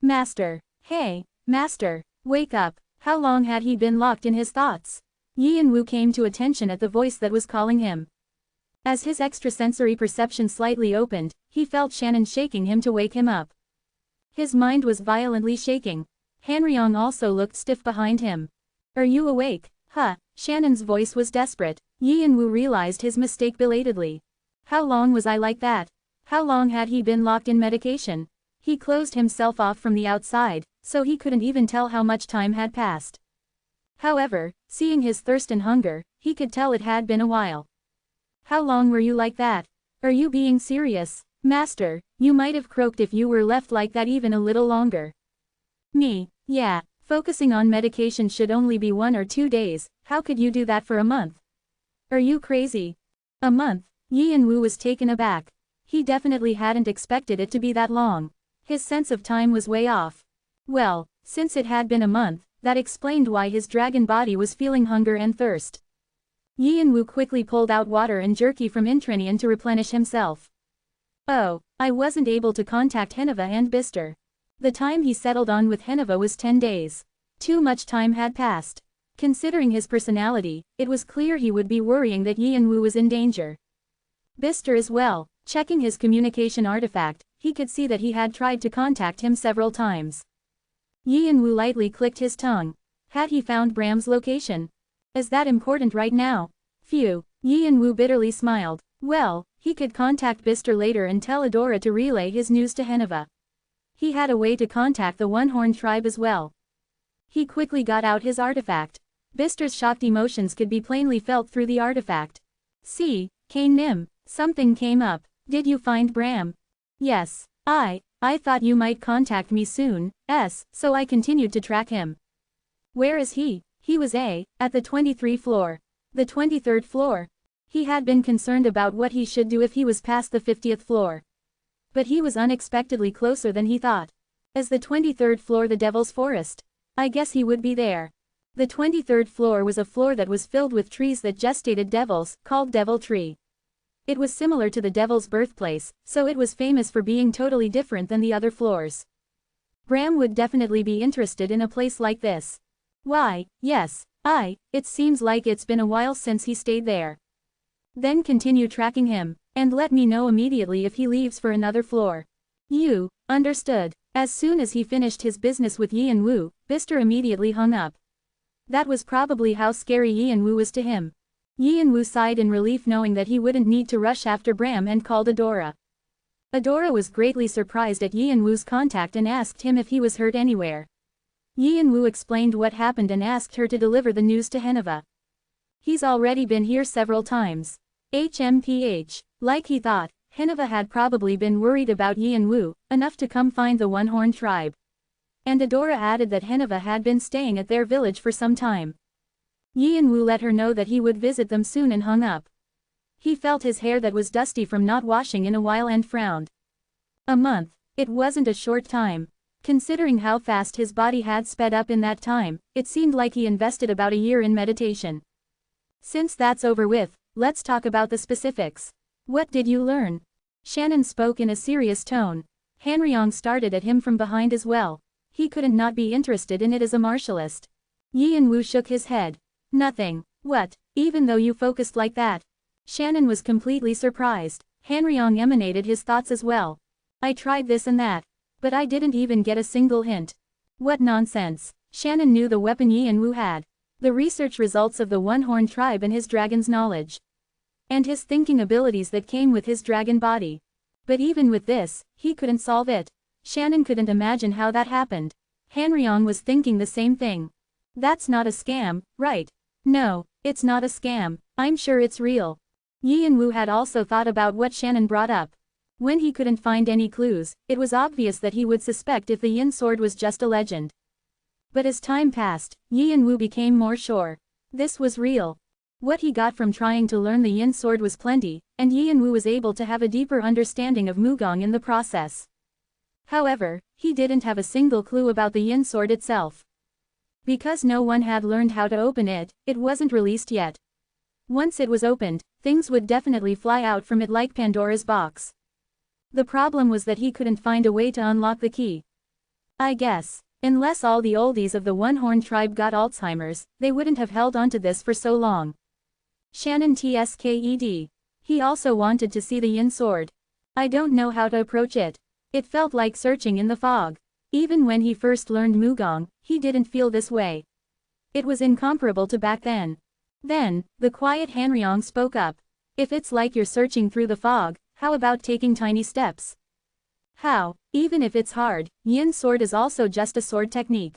Master. Hey, Master, wake up. How long had he been locked in his thoughts? Yi and Wu came to attention at the voice that was calling him. As his extrasensory perception slightly opened, he felt Shannon shaking him to wake him up. His mind was violently shaking. Hanryong also looked stiff behind him. Are you awake? Huh, Shannon's voice was desperate. Yi and Wu realized his mistake belatedly. How long was I like that? How long had he been locked in medication? He closed himself off from the outside, so he couldn't even tell how much time had passed. However, seeing his thirst and hunger, he could tell it had been a while. How long were you like that? Are you being serious? Master, you might have croaked if you were left like that even a little longer. Me, yeah, focusing on medication should only be 1 or 2 days, how could you do that for a month? Are you crazy? A month? Yi and Wu was taken aback. He definitely hadn't expected it to be that long. His sense of time was way off. Well, since it had been a month, that explained why his dragon body was feeling hunger and thirst. Yi and Wu quickly pulled out water and jerky from Intrinian to replenish himself. Oh, I wasn't able to contact Heneva and Bister. The time he settled on with Heneva was 10 days. Too much time had passed. Considering his personality, it was clear he would be worrying that Yi and Wu was in danger. Bister as well, checking his communication artifact, he could see that he had tried to contact him several times. Yi and Wu lightly clicked his tongue. Had he found Bram's location? Is that important right now? Phew, Yi and Wu bitterly smiled. Well, he could contact Bister later and tell Adora to relay his news to Heneva. He had a way to contact the One-Horned tribe as well. He quickly got out his artifact. Bister's shocked emotions could be plainly felt through the artifact. See, Kane Nim, something came up. Did you find Bram? Yes. I thought you might contact me soon, so I continued to track him. Where is he? He was at the 23rd floor. The 23rd floor. He had been concerned about what he should do if he was past the 50th floor. But he was unexpectedly closer than he thought. As the 23rd floor the Devil's Forest? I guess he would be there. The 23rd floor was a floor that was filled with trees that gestated devils, called Devil Tree. It was similar to the devil's birthplace, so it was famous for being totally different than the other floors. Bram would definitely be interested in a place like this. Why, yes, it seems like it's been a while since he stayed there. Then continue tracking him, and let me know immediately if he leaves for another floor. You, understood. As soon as he finished his business with Yi and Wu, Bister immediately hung up. That was probably how scary Yi and Wu was to him. Yi and Wu sighed in relief knowing that he wouldn't need to rush after Bram and called Adora. Adora was greatly surprised at Yi and Wu's contact and asked him if he was hurt anywhere. Yi and Wu explained what happened and asked her to deliver the news to Heneva. He's already been here several times. HMPH. Like he thought, Heneva had probably been worried about Yi and Wu, enough to come find the One-Horned tribe. And Adora added that Heneva had been staying at their village for some time. Yi and Wu let her know that he would visit them soon and hung up. He felt his hair that was dusty from not washing in a while and frowned. A month. It wasn't a short time. Considering how fast his body had sped up in that time, it seemed like he invested about a year in meditation. Since that's over with, let's talk about the specifics. What did you learn? Shannon spoke in a serious tone. Hanryong started at him from behind as well. He couldn't not be interested in it as a martialist. Yi and Wu shook his head. Nothing. What? Even though you focused like that? Shannon was completely surprised. Hanryong emanated his thoughts as well. I tried this and that. But I didn't even get a single hint. What nonsense. Shannon knew the weapon Yi and Wu had. The research results of the one-horn tribe and his dragon's knowledge. And his thinking abilities that came with his dragon body. But even with this, he couldn't solve it. Shannon couldn't imagine how that happened. Hanryong was thinking the same thing. That's not a scam, right? No, it's not a scam. I'm sure it's real. Yi and Wu had also thought about what Shannon brought up. When he couldn't find any clues, it was obvious that he would suspect if the yin sword was just a legend. But as time passed, Yi and Wu became more sure. This was real. What he got from trying to learn the yin sword was plenty, and Yi and Wu was able to have a deeper understanding of Mugong in the process. However, he didn't have a single clue about the yin sword itself. Because no one had learned how to open it, it wasn't released yet. Once it was opened, things would definitely fly out from it like Pandora's box. The problem was that he couldn't find a way to unlock the key. I guess, unless all the oldies of the one-horn tribe got Alzheimer's, they wouldn't have held onto this for so long. Shannon tsked. He also wanted to see the yin sword. I don't know how to approach it. It felt like searching in the fog. Even when he first learned Mugong, he didn't feel this way. It was incomparable to back then. Then, the quiet Hanryong spoke up. If it's like you're searching through the fog, how about taking tiny steps? How? Even if it's hard, yin sword is also just a sword technique.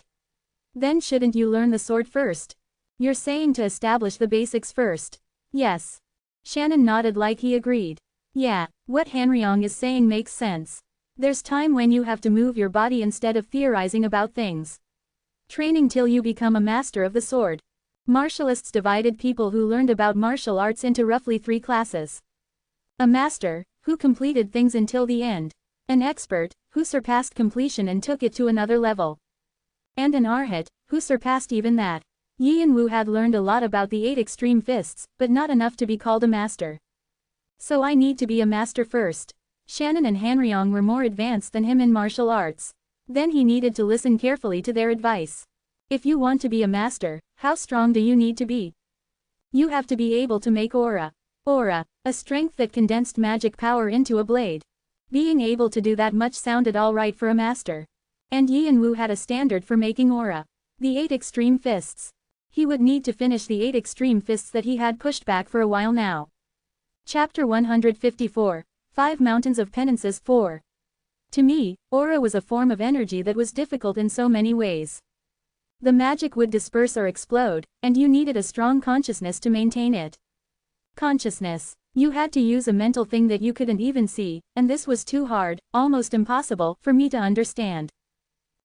Then shouldn't you learn the sword first? You're saying to establish the basics first. Yes. Shannon nodded like he agreed. Yeah, what Hanryong is saying makes sense. There's time when you have to move your body instead of theorizing about things. Training till you become a master of the sword. Martialists divided people who learned about martial arts into roughly 3 classes. A master, who completed things until the end. An expert, who surpassed completion and took it to another level. And an arhat, who surpassed even that. Yi and Wu had learned a lot about the 8 extreme fists, but not enough to be called a master. So I need to be a master first. Shannon and Hanryong were more advanced than him in martial arts. Then he needed to listen carefully to their advice. If you want to be a master, how strong do you need to be? You have to be able to make aura. Aura, a strength that condensed magic power into a blade. Being able to do that much sounded alright for a master. And Yi and Wu had a standard for making aura. The 8 extreme fists. He would need to finish the 8 extreme fists that he had pushed back for a while now. Chapter 154, 5 Mountains of Penances 4. To me, aura was a form of energy that was difficult in so many ways. The magic would disperse or explode, and you needed a strong consciousness to maintain it. Consciousness. You had to use a mental thing that you couldn't even see, and this was too hard, almost impossible, for me to understand.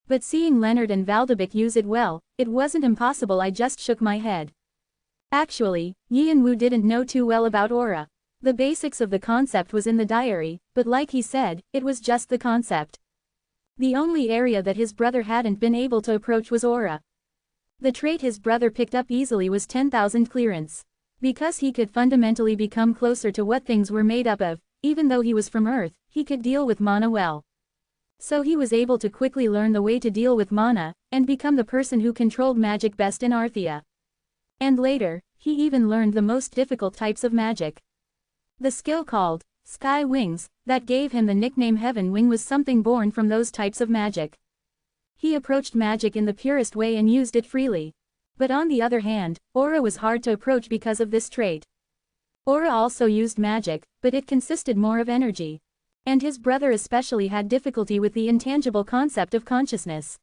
But seeing Leonard and Valdebik use it well, it wasn't impossible. I just shook my head. Actually, Yi and Wu didn't know too well about aura. The basics of the concept was in the diary, but like he said, it was just the concept. The only area that his brother hadn't been able to approach was aura. The trait his brother picked up easily was 10,000 clearance. Because he could fundamentally become closer to what things were made up of, even though he was from Earth, he could deal with mana well. So he was able to quickly learn the way to deal with mana, and become the person who controlled magic best in Arthea. And later, he even learned the most difficult types of magic. The skill called Sky Wings, that gave him the nickname Heaven Wing, was something born from those types of magic. He approached magic in the purest way and used it freely. But on the other hand, aura was hard to approach because of this trait. Aura also used magic, but it consisted more of energy. And his brother especially had difficulty with the intangible concept of consciousness.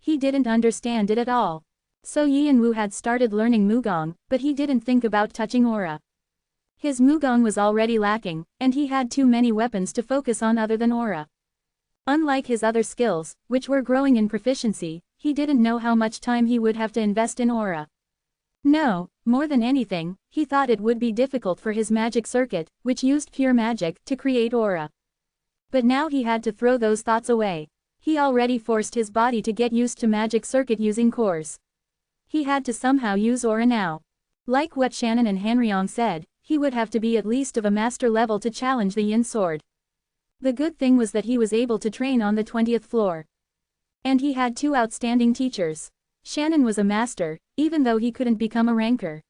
He didn't understand it at all. So Yi and Wu had started learning Mugong, but he didn't think about touching aura. His Mugong was already lacking, and he had too many weapons to focus on other than aura. Unlike his other skills, which were growing in proficiency, he didn't know how much time he would have to invest in aura. No, more than anything, he thought it would be difficult for his magic circuit, which used pure magic, to create aura. But now he had to throw those thoughts away. He already forced his body to get used to magic circuit using cores. He had to somehow use aura now. Like what Shannon and Hanryong said, he would have to be at least of a master level to challenge the yin sword. The good thing was that he was able to train on the 20th floor. And he had 2 outstanding teachers. Shannon was a master, even though he couldn't become a ranker.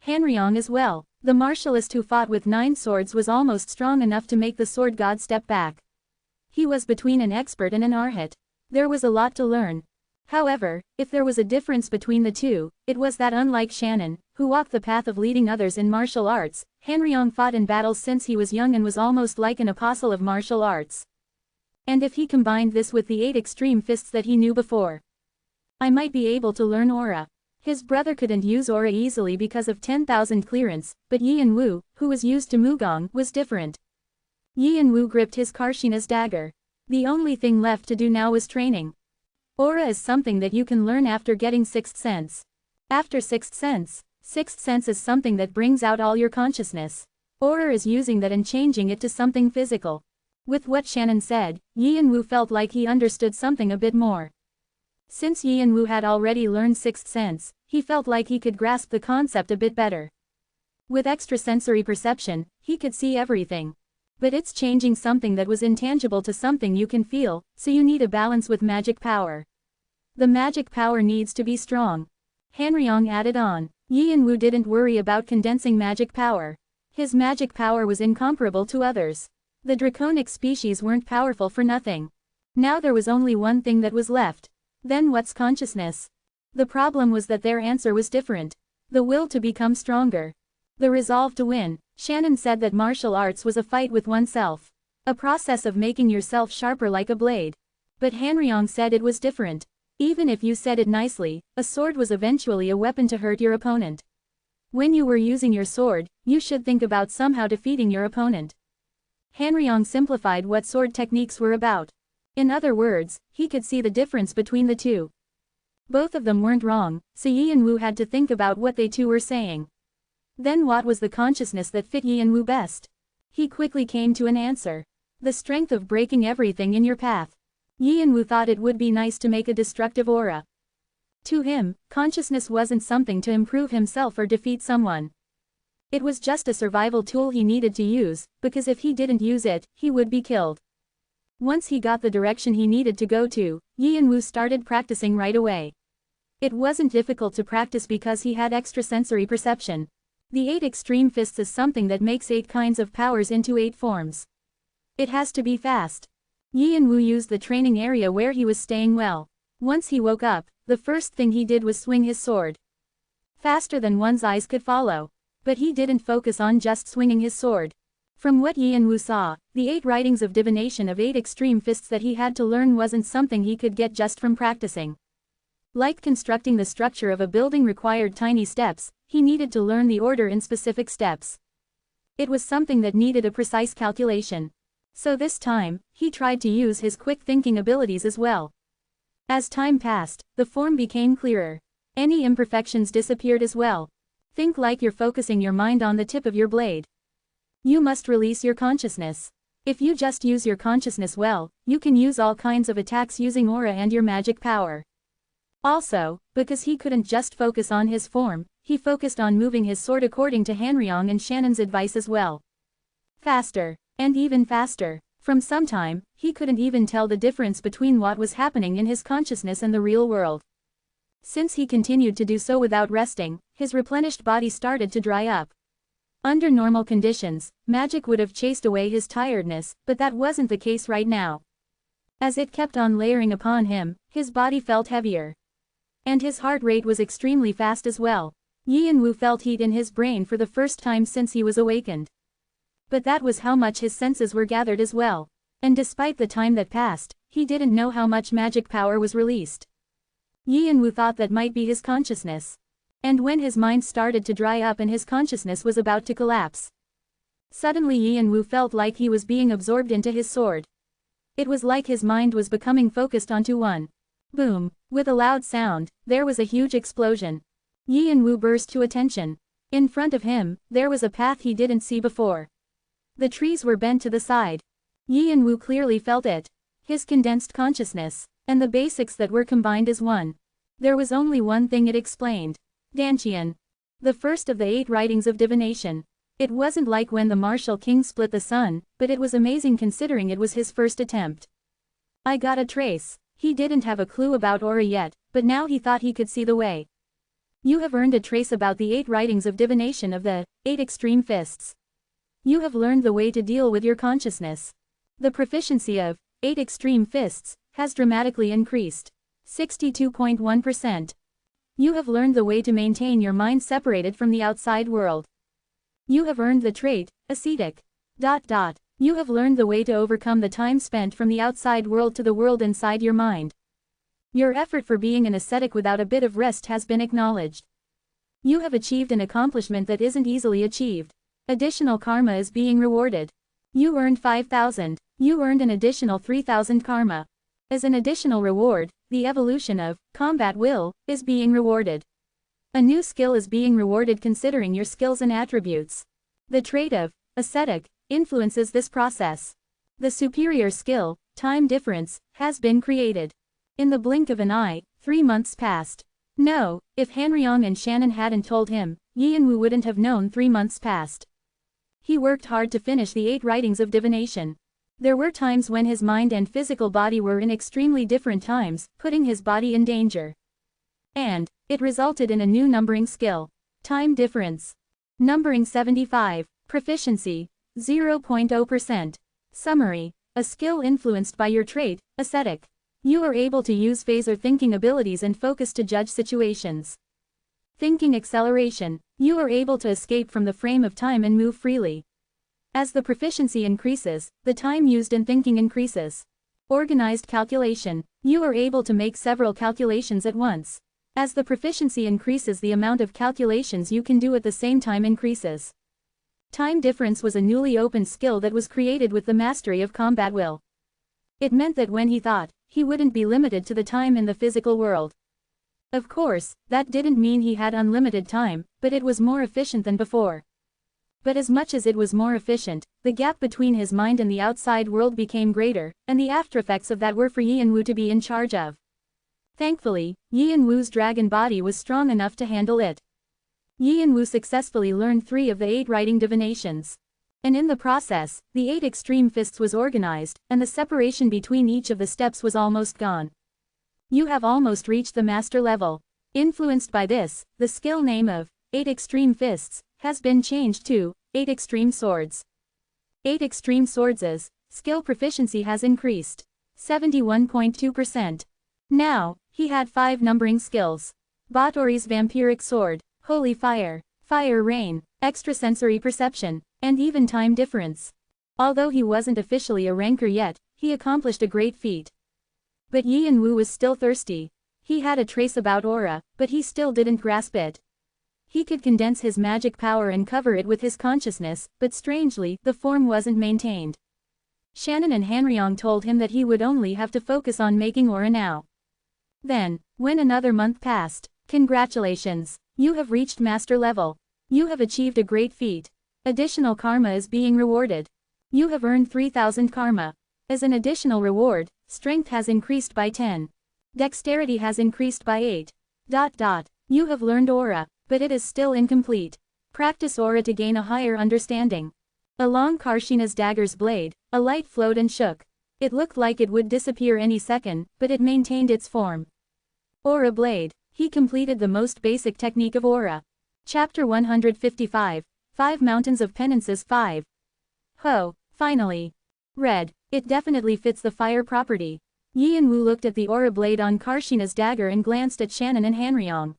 Hanryong as well. The martialist who fought with 9 swords was almost strong enough to make the sword god step back. He was between an expert and an arhat. There was a lot to learn. However, if there was a difference between the two, it was that unlike Shannon, who walked the path of leading others in martial arts, Hanryong fought in battles since he was young and was almost like an apostle of martial arts. And if he combined this with the 8 extreme fists that he knew before, I might be able to learn aura. His brother couldn't use aura easily because of 10,000 clearance, but Yi and Wu, who was used to Mugong, was different. Yi and Wu gripped his Karshina's dagger. The only thing left to do now was training. Aura is something that you can learn after getting 6th sense. After 6th sense is something that brings out all your consciousness. Aura is using that and changing it to something physical. With what Shannon said, Yi and Wu felt like he understood something a bit more. Since Yi and Wu had already learned 6th sense, he felt like he could grasp the concept a bit better. With extrasensory perception, he could see everything. But it's changing something that was intangible to something you can feel, so you need a balance with magic power. The magic power needs to be strong. Hanryong added on. Yi and Wu didn't worry about condensing magic power. His magic power was incomparable to others. The draconic species weren't powerful for nothing. Now there was only one thing that was left. Then what's consciousness? The problem was that their answer was different. The will to become stronger. The resolve to win. Shannon said that martial arts was a fight with oneself. A process of making yourself sharper like a blade. But Hanryong said it was different. Even if you said it nicely, a sword was eventually a weapon to hurt your opponent. When you were using your sword, you should think about somehow defeating your opponent. Hanryong simplified what sword techniques were about. In other words, he could see the difference between the two. Both of them weren't wrong, so Yi and Wu had to think about what they two were saying. Then what was the consciousness that fit Yi and Wu best? He quickly came to an answer. The strength of breaking everything in your path. Yi and Wu thought it would be nice to make a destructive aura. To him, consciousness wasn't something to improve himself or defeat someone. It was just a survival tool he needed to use, because if he didn't use it, he would be killed. Once he got the direction he needed to go to, Yi and Wu started practicing right away. It wasn't difficult to practice because he had extrasensory perception. The 8 extreme fists is something that makes 8 kinds of powers into 8 forms. It has to be fast. Yi and Wu used the training area where he was staying well. Once he woke up, the first thing he did was swing his sword. Faster than one's eyes could follow. But he didn't focus on just swinging his sword. From what Yi and Wu saw, the 8 writings of divination of 8 extreme fists that he had to learn wasn't something he could get just from practicing. Like constructing the structure of a building required tiny steps, he needed to learn the order in specific steps. It was something that needed a precise calculation. So this time, he tried to use his quick thinking abilities as well. As time passed, the form became clearer. Any imperfections disappeared as well. Think like you're focusing your mind on the tip of your blade. You must release your consciousness. If you just use your consciousness well, you can use all kinds of attacks using aura and your magic power. Also, because he couldn't just focus on his form, he focused on moving his sword according to Hanryong and Shannon's advice as well. Faster. And even faster. From some time, he couldn't even tell the difference between what was happening in his consciousness and the real world. Since he continued to do so without resting, his replenished body started to dry up. Under normal conditions, magic would have chased away his tiredness, but that wasn't the case right now. As it kept on layering upon him, his body felt heavier. And his heart rate was extremely fast as well. Yi and Wu felt heat in his brain for the first time since he was awakened. But that was how much his senses were gathered as well. And despite the time that passed, he didn't know how much magic power was released. Yi and Wu thought that might be his consciousness. And when his mind started to dry up and his consciousness was about to collapse, suddenly Yi and Wu felt like he was being absorbed into his sword. It was like his mind was becoming focused onto one. Boom! With a loud sound, there was a huge explosion. Yi and Wu burst to attention. In front of him, there was a path he didn't see before. The trees were bent to the side. Yi and Wu clearly felt it. His condensed consciousness, and the basics that were combined as one. There was only one thing it explained. Dantian. The first of the 8 writings of divination. It wasn't like when the martial king split the sun, but it was amazing considering it was his first attempt. I got a trace. He didn't have a clue about aura yet, but now he thought he could see the way. You have earned a trace about the 8 writings of divination of the 8 extreme fists. You have learned the way to deal with your consciousness. The proficiency of 8 extreme fists has dramatically increased. 62.1%. You have learned the way to maintain your mind separated from the outside world. You have earned the trait, ascetic. You have learned the way to overcome the time spent from the outside world to the world inside your mind. Your effort for being an ascetic without a bit of rest has been acknowledged. You have achieved an accomplishment that isn't easily achieved. Additional karma is being rewarded. You earned 5,000. You earned an additional 3,000 karma. As an additional reward, the evolution of combat will is being rewarded. A new skill is being rewarded considering your skills and attributes. The trait of ascetic influences this process. The superior skill, time difference, has been created. In the blink of an eye, 3 months passed. No, if Hanryong and Shannon hadn't told him, Yi and Wu wouldn't have known 3 months passed. He worked hard to finish the 8 writings of divination. There were times when his mind and physical body were in extremely different times, putting his body in danger. And it resulted in a new numbering skill. Time difference. Numbering 75. Proficiency. 0.0%. Summary. A skill influenced by your trait, ascetic. You are able to use phase or thinking abilities and focus to judge situations. Thinking acceleration. You are able to escape from the frame of time and move freely. As the proficiency increases, the time used in thinking increases. Organized calculation. You are able to make several calculations at once. As the proficiency increases, the amount of calculations you can do at the same time increases. Time difference was a newly opened skill that was created with the mastery of combat will. It meant that when he thought, he wouldn't be limited to the time in the physical world. Of course, that didn't mean he had unlimited time, but it was more efficient than before. But as much as it was more efficient, the gap between his mind and the outside world became greater, and the aftereffects of that were for Yi and Wu to be in charge of. Thankfully, Yi and Wu's dragon body was strong enough to handle it. Yi and Wu successfully learned 3 of the 8 writing divinations. And in the process, the 8 extreme fists was organized, and the separation between each of the steps was almost gone. You have almost reached the master level. Influenced by this, the skill name of 8 extreme fists has been changed to 8 extreme swords. 8 extreme swords' skill proficiency has increased 71.2%. Now, he had 5 numbering skills. Batory's vampiric sword, holy fire, fire rain, extrasensory perception, and even time difference. Although he wasn't officially a ranker yet, he accomplished a great feat. But Yi and Wu was still thirsty. He had a trace about aura, but he still didn't grasp it. He could condense his magic power and cover it with his consciousness, but strangely, the form wasn't maintained. Shannon and Hanryong told him that he would only have to focus on making aura now. Then, when another month passed, congratulations, you have reached master level. You have achieved a great feat. Additional karma is being rewarded. You have earned 3,000 karma. As an additional reward, strength has increased by 10. Dexterity has increased by 8. You have learned aura, but it is still incomplete. Practice aura to gain a higher understanding. Along Karshina's dagger's blade, a light flowed and shook. It looked like it would disappear any second, but it maintained its form. Aura blade. He completed the most basic technique of aura. Chapter 155. 5 Mountains of Penances 5. Ho, finally. Red. It definitely fits the fire property. Yi and Wu looked at the aura blade on Karshina's dagger and glanced at Shannon and Hanryong.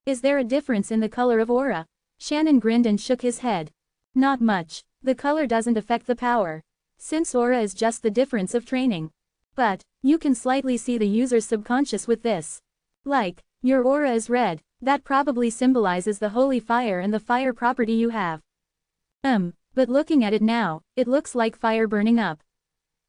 Is there a difference in the color of aura? Shannon grinned and shook his head. Not much. The color doesn't affect the power. Since aura is just the difference of training. But, you can slightly see the user's subconscious with this. Like, your aura is red, that probably symbolizes the holy fire and the fire property you have. But looking at it now, it looks like fire burning up.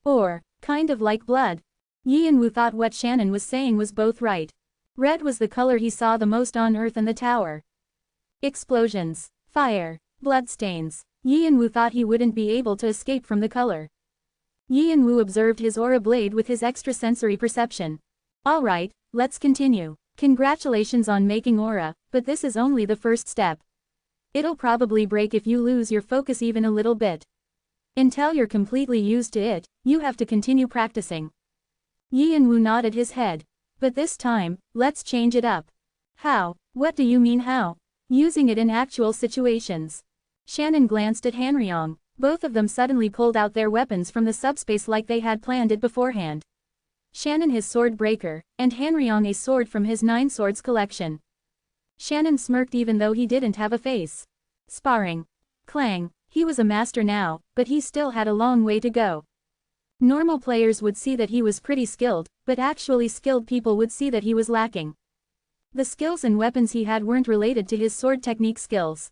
Or, kind of like blood. Yi and Wu thought what Shannon was saying was both right. Red was the color he saw the most on Earth and the tower. Explosions, fire, bloodstains. Yi and Wu thought he wouldn't be able to escape from the color. Yi and Wu observed his aura blade with his extrasensory perception. Alright, let's continue. Congratulations on making aura, but this is only the first step. It'll probably break if you lose your focus even a little bit. Until you're completely used to it, you have to continue practicing. Yi and Wu nodded his head. But this time, let's change it up. How? What do you mean how? Using it in actual situations. Shannon glanced at Hanryong. Both of them suddenly pulled out their weapons from the subspace like they had planned it beforehand. Shannon his sword breaker, and Hanryong a sword from his 9 swords collection. Shannon smirked even though he didn't have a face. Sparring. Clang. He was a master now, but he still had a long way to go. Normal players would see that he was pretty skilled, but actually skilled people would see that he was lacking. The skills and weapons he had weren't related to his sword technique skills.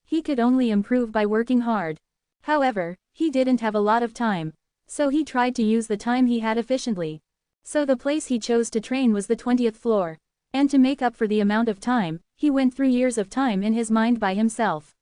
He could only improve by working hard. However, he didn't have a lot of time. So he tried to use the time he had efficiently. So the place he chose to train was the 20th floor. And to make up for the amount of time, he went through years of time in his mind by himself.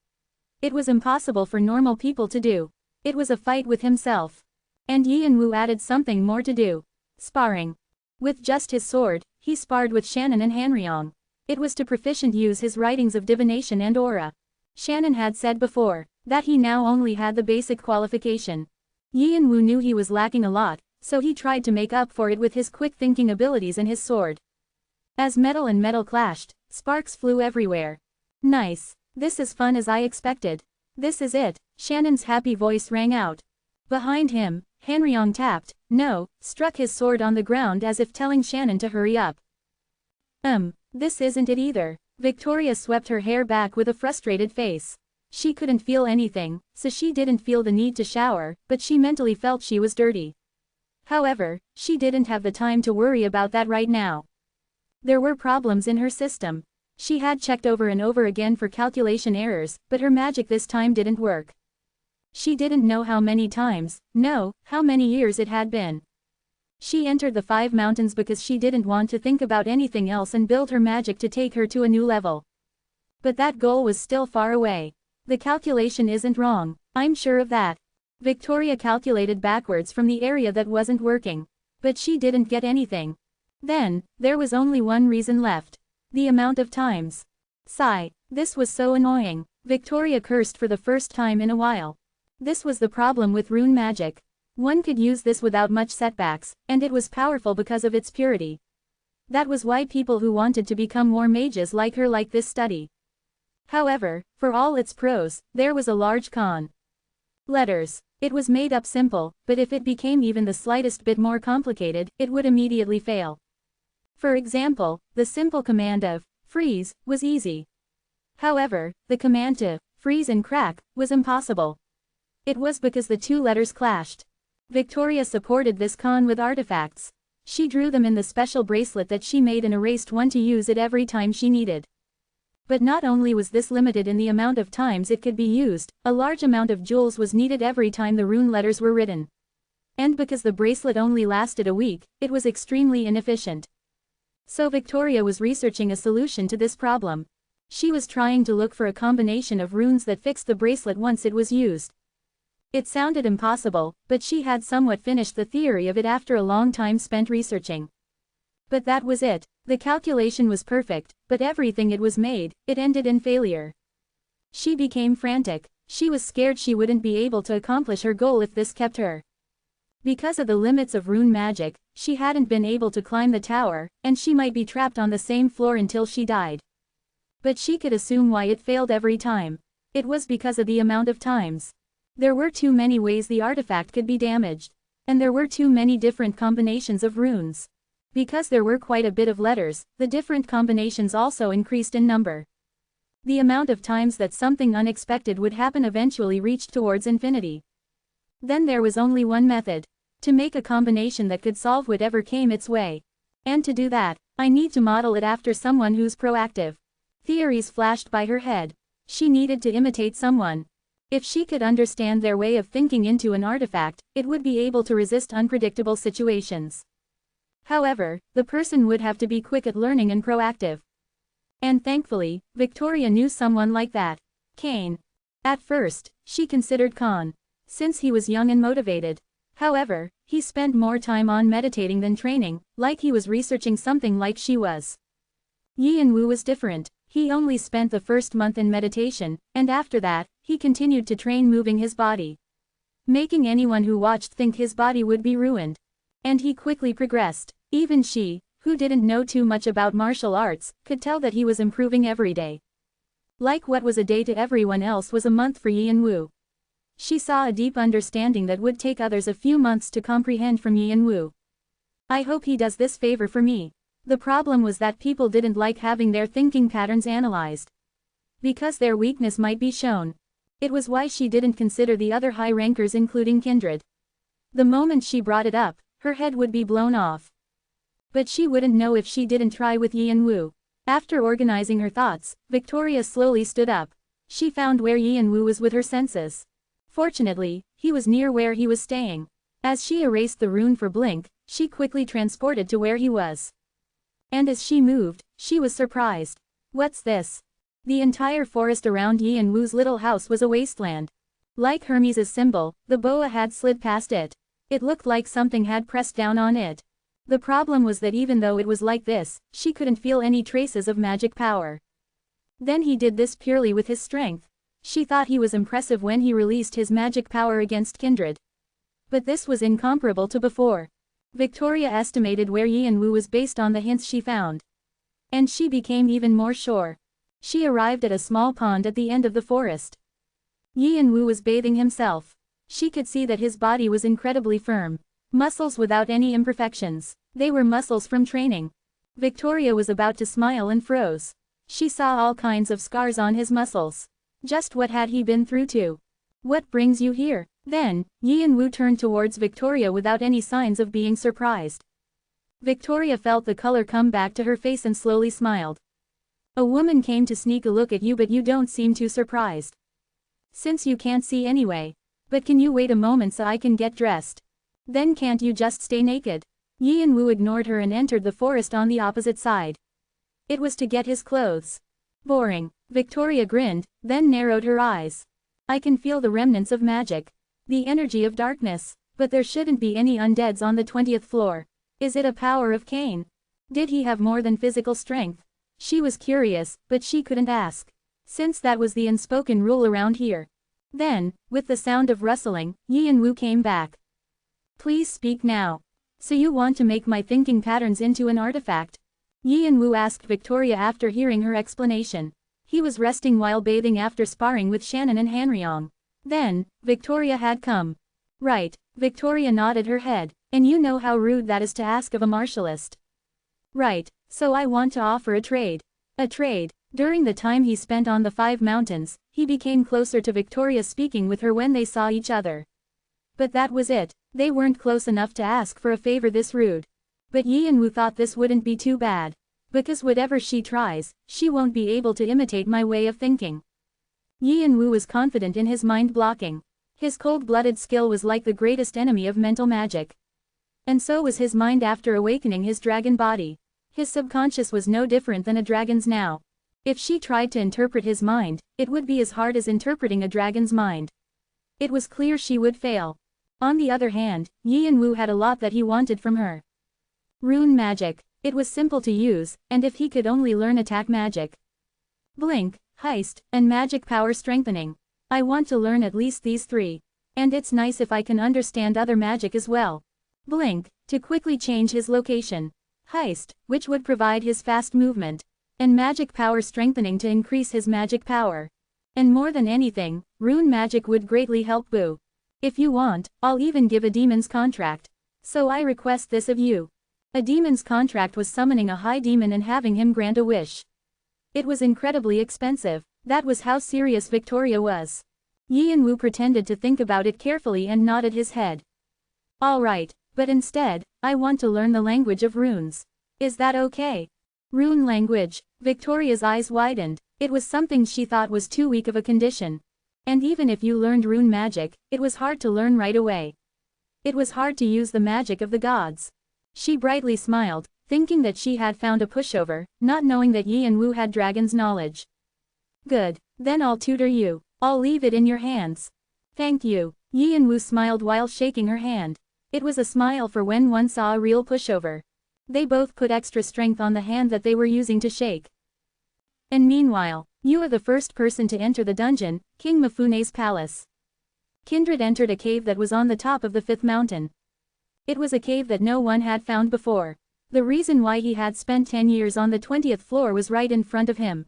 It was impossible for normal people to do. It was a fight with himself. And Yi and Wu added something more to do. Sparring. With just his sword, he sparred with Shannon and Hanryong. It was to proficient use his writings of divination and aura. Shannon had said before, that he now only had the basic qualification. Yi and Wu knew he was lacking a lot, so he tried to make up for it with his quick thinking abilities and his sword. As metal and metal clashed, sparks flew everywhere. Nice. This is fun as I expected. This is it, Shannon's happy voice rang out. Behind him, Hanryong tapped, no, struck his sword on the ground as if telling Shannon to hurry up. This isn't it either. Victoria swept her hair back with a frustrated face. She couldn't feel anything, so she didn't feel the need to shower, but she mentally felt she was dirty. However, she didn't have the time to worry about that right now. There were problems in her system. She had checked over and over again for calculation errors, but her magic this time didn't work. She didn't know how many times, no, how many years it had been. She entered the 5 mountains because she didn't want to think about anything else and build her magic to take her to a new level. But that goal was still far away. The calculation isn't wrong, I'm sure of that. Victoria calculated backwards from the area that wasn't working. But she didn't get anything. Then, there was only one reason left. The amount of times. Sigh. This was so annoying. Victoria cursed for the first time in a while. This was the problem with rune magic. One could use this without much setbacks, and it was powerful because of its purity. That was why people who wanted to become more mages like her liked this study. However, for all its pros, there was a large con. Letters. It was made up simple, but if it became even the slightest bit more complicated, it would immediately fail. For example, the simple command of freeze was easy. However, the command to freeze and crack was impossible. It was because the 2 letters clashed. Victoria supported this con with artifacts. She drew them in the special bracelet that she made and erased one to use it every time she needed. But not only was this limited in the amount of times it could be used, a large amount of jewels was needed every time the rune letters were written. And because the bracelet only lasted a week, it was extremely inefficient. So Victoria was researching a solution to this problem. She was trying to look for a combination of runes that fixed the bracelet once it was used. It sounded impossible, but she had somewhat finished the theory of it after a long time spent researching. But that was it. The calculation was perfect, but everything it was made, it ended in failure. She became frantic. She was scared she wouldn't be able to accomplish her goal if this kept her. Because of the limits of rune magic, she hadn't been able to climb the tower, and she might be trapped on the same floor until she died. But she could assume why it failed every time. It was because of the amount of times. There were too many ways the artifact could be damaged. And there were too many different combinations of runes. Because there were quite a bit of letters, the different combinations also increased in number. The amount of times that something unexpected would happen eventually reached towards infinity. Then there was only one method. To make a combination that could solve whatever came its way. And to do that, I need to model it after someone who's proactive. Theories flashed by her head. She needed to imitate someone. If she could understand their way of thinking into an artifact, it would be able to resist unpredictable situations. However, the person would have to be quick at learning and proactive. And thankfully, Victoria knew someone like that. Kane. At first, she considered Khan, since he was young and motivated. However, he spent more time on meditating than training, like he was researching something like she was. Yin Wu was different. He only spent the first month in meditation, and after that, he continued to train moving his body, making anyone who watched think his body would be ruined. And he quickly progressed. Even she, who didn't know too much about martial arts, could tell that he was improving every day. Like what was a day to everyone else was a month for Yin Wu. She saw a deep understanding that would take others a few months to comprehend from Yin Wu. I hope he does this favor for me. The problem was that people didn't like having their thinking patterns analyzed, because their weakness might be shown. It was why she didn't consider the other high rankers including Kindred. The moment she brought it up, her head would be blown off. But she wouldn't know if she didn't try with Yin Wu. After organizing her thoughts, Victoria slowly stood up. She found where Yin Wu was with her senses. Fortunately, he was near where he was staying. As she erased the rune for blink, she quickly transported to where he was. And as she moved, she was surprised. What's this? The entire forest around Yin Wu's little house was a wasteland. Like Hermes' symbol, the boa had slid past it. It looked like something had pressed down on it. The problem was that even though it was like this, she couldn't feel any traces of magic power. Then he did this purely with his strength. She thought he was impressive when he released his magic power against Kindred. But this was incomparable to before. Victoria estimated where Yin Wu was based on the hints she found. And she became even more sure. She arrived at a small pond at the end of the forest. Yin Wu was bathing himself. She could see that his body was incredibly firm. Muscles without any imperfections. They were muscles from training. Victoria was about to smile and froze. She saw all kinds of scars on his muscles. Just what had he been through to? What brings you here? Then, Yin Wu turned towards Victoria without any signs of being surprised. Victoria felt the color come back to her face and slowly smiled. A woman came to sneak a look at you, but you don't seem too surprised. Since you can't see anyway. But can you wait a moment so I can get dressed? Then can't you just stay naked? Yin Wu ignored her and entered the forest on the opposite side. It was to get his clothes. Boring. Victoria grinned, then narrowed her eyes. I can feel the remnants of magic. The energy of darkness. But there shouldn't be any undeads on the 20th floor. Is it a power of Cain? Did he have more than physical strength? She was curious, but she couldn't ask, since that was the unspoken rule around here. Then, with the sound of rustling, Yin Wu came back. Please speak now. So you want to make my thinking patterns into an artifact? Yin Wu asked Victoria after hearing her explanation. He was resting while bathing after sparring with Shannon and Hanryong. Then, Victoria had come. Right, Victoria nodded her head. And you know how rude that is to ask of a martialist. Right, so I want to offer a trade. A trade. During the time he spent on the 5 mountains, he became closer to Victoria, speaking with her when they saw each other. But that was it. They weren't close enough to ask for a favor this rude. But Yin Wu thought this wouldn't be too bad. Because whatever she tries, she won't be able to imitate my way of thinking. Yin Wu was confident in his mind blocking. His cold-blooded skill was like the greatest enemy of mental magic. And so was his mind after awakening his dragon body. His subconscious was no different than a dragon's now. If she tried to interpret his mind, it would be as hard as interpreting a dragon's mind. It was clear she would fail. On the other hand, Yin Wu had a lot that he wanted from her. Rune magic. It was simple to use, and if he could only learn attack magic, blink, heist, and magic power strengthening. I want to learn at least these 3. And it's nice if I can understand other magic as well. Blink, to quickly change his location. Heist, which would provide his fast movement. And magic power strengthening to increase his magic power. And more than anything, rune magic would greatly help Boo. If you want, I'll even give a demon's contract. So I request this of you. A demon's contract was summoning a high demon and having him grant a wish. It was incredibly expensive. That was how serious Victoria was. Yin Wu pretended to think about it carefully and nodded his head. All right, but instead, I want to learn the language of runes. Is that okay? Rune language. Victoria's eyes widened. It was something she thought was too weak of a condition. And even if you learned rune magic, it was hard to learn right away. It was hard to use the magic of the gods. She brightly smiled, thinking that she had found a pushover, not knowing that Yi and Wu had dragon's knowledge. Good, then I'll tutor you. I'll leave it in your hands. Thank you. Yi and Wu smiled while shaking her hand. It was a smile for when one saw a real pushover. They both put extra strength on the hand that they were using to shake. And meanwhile, you are the first person to enter the dungeon, King Mifune's palace. Kindred entered a cave that was on the top of the 5th mountain. It was a cave that no one had found before. The reason why he had spent 10 years on the 20th floor was right in front of him.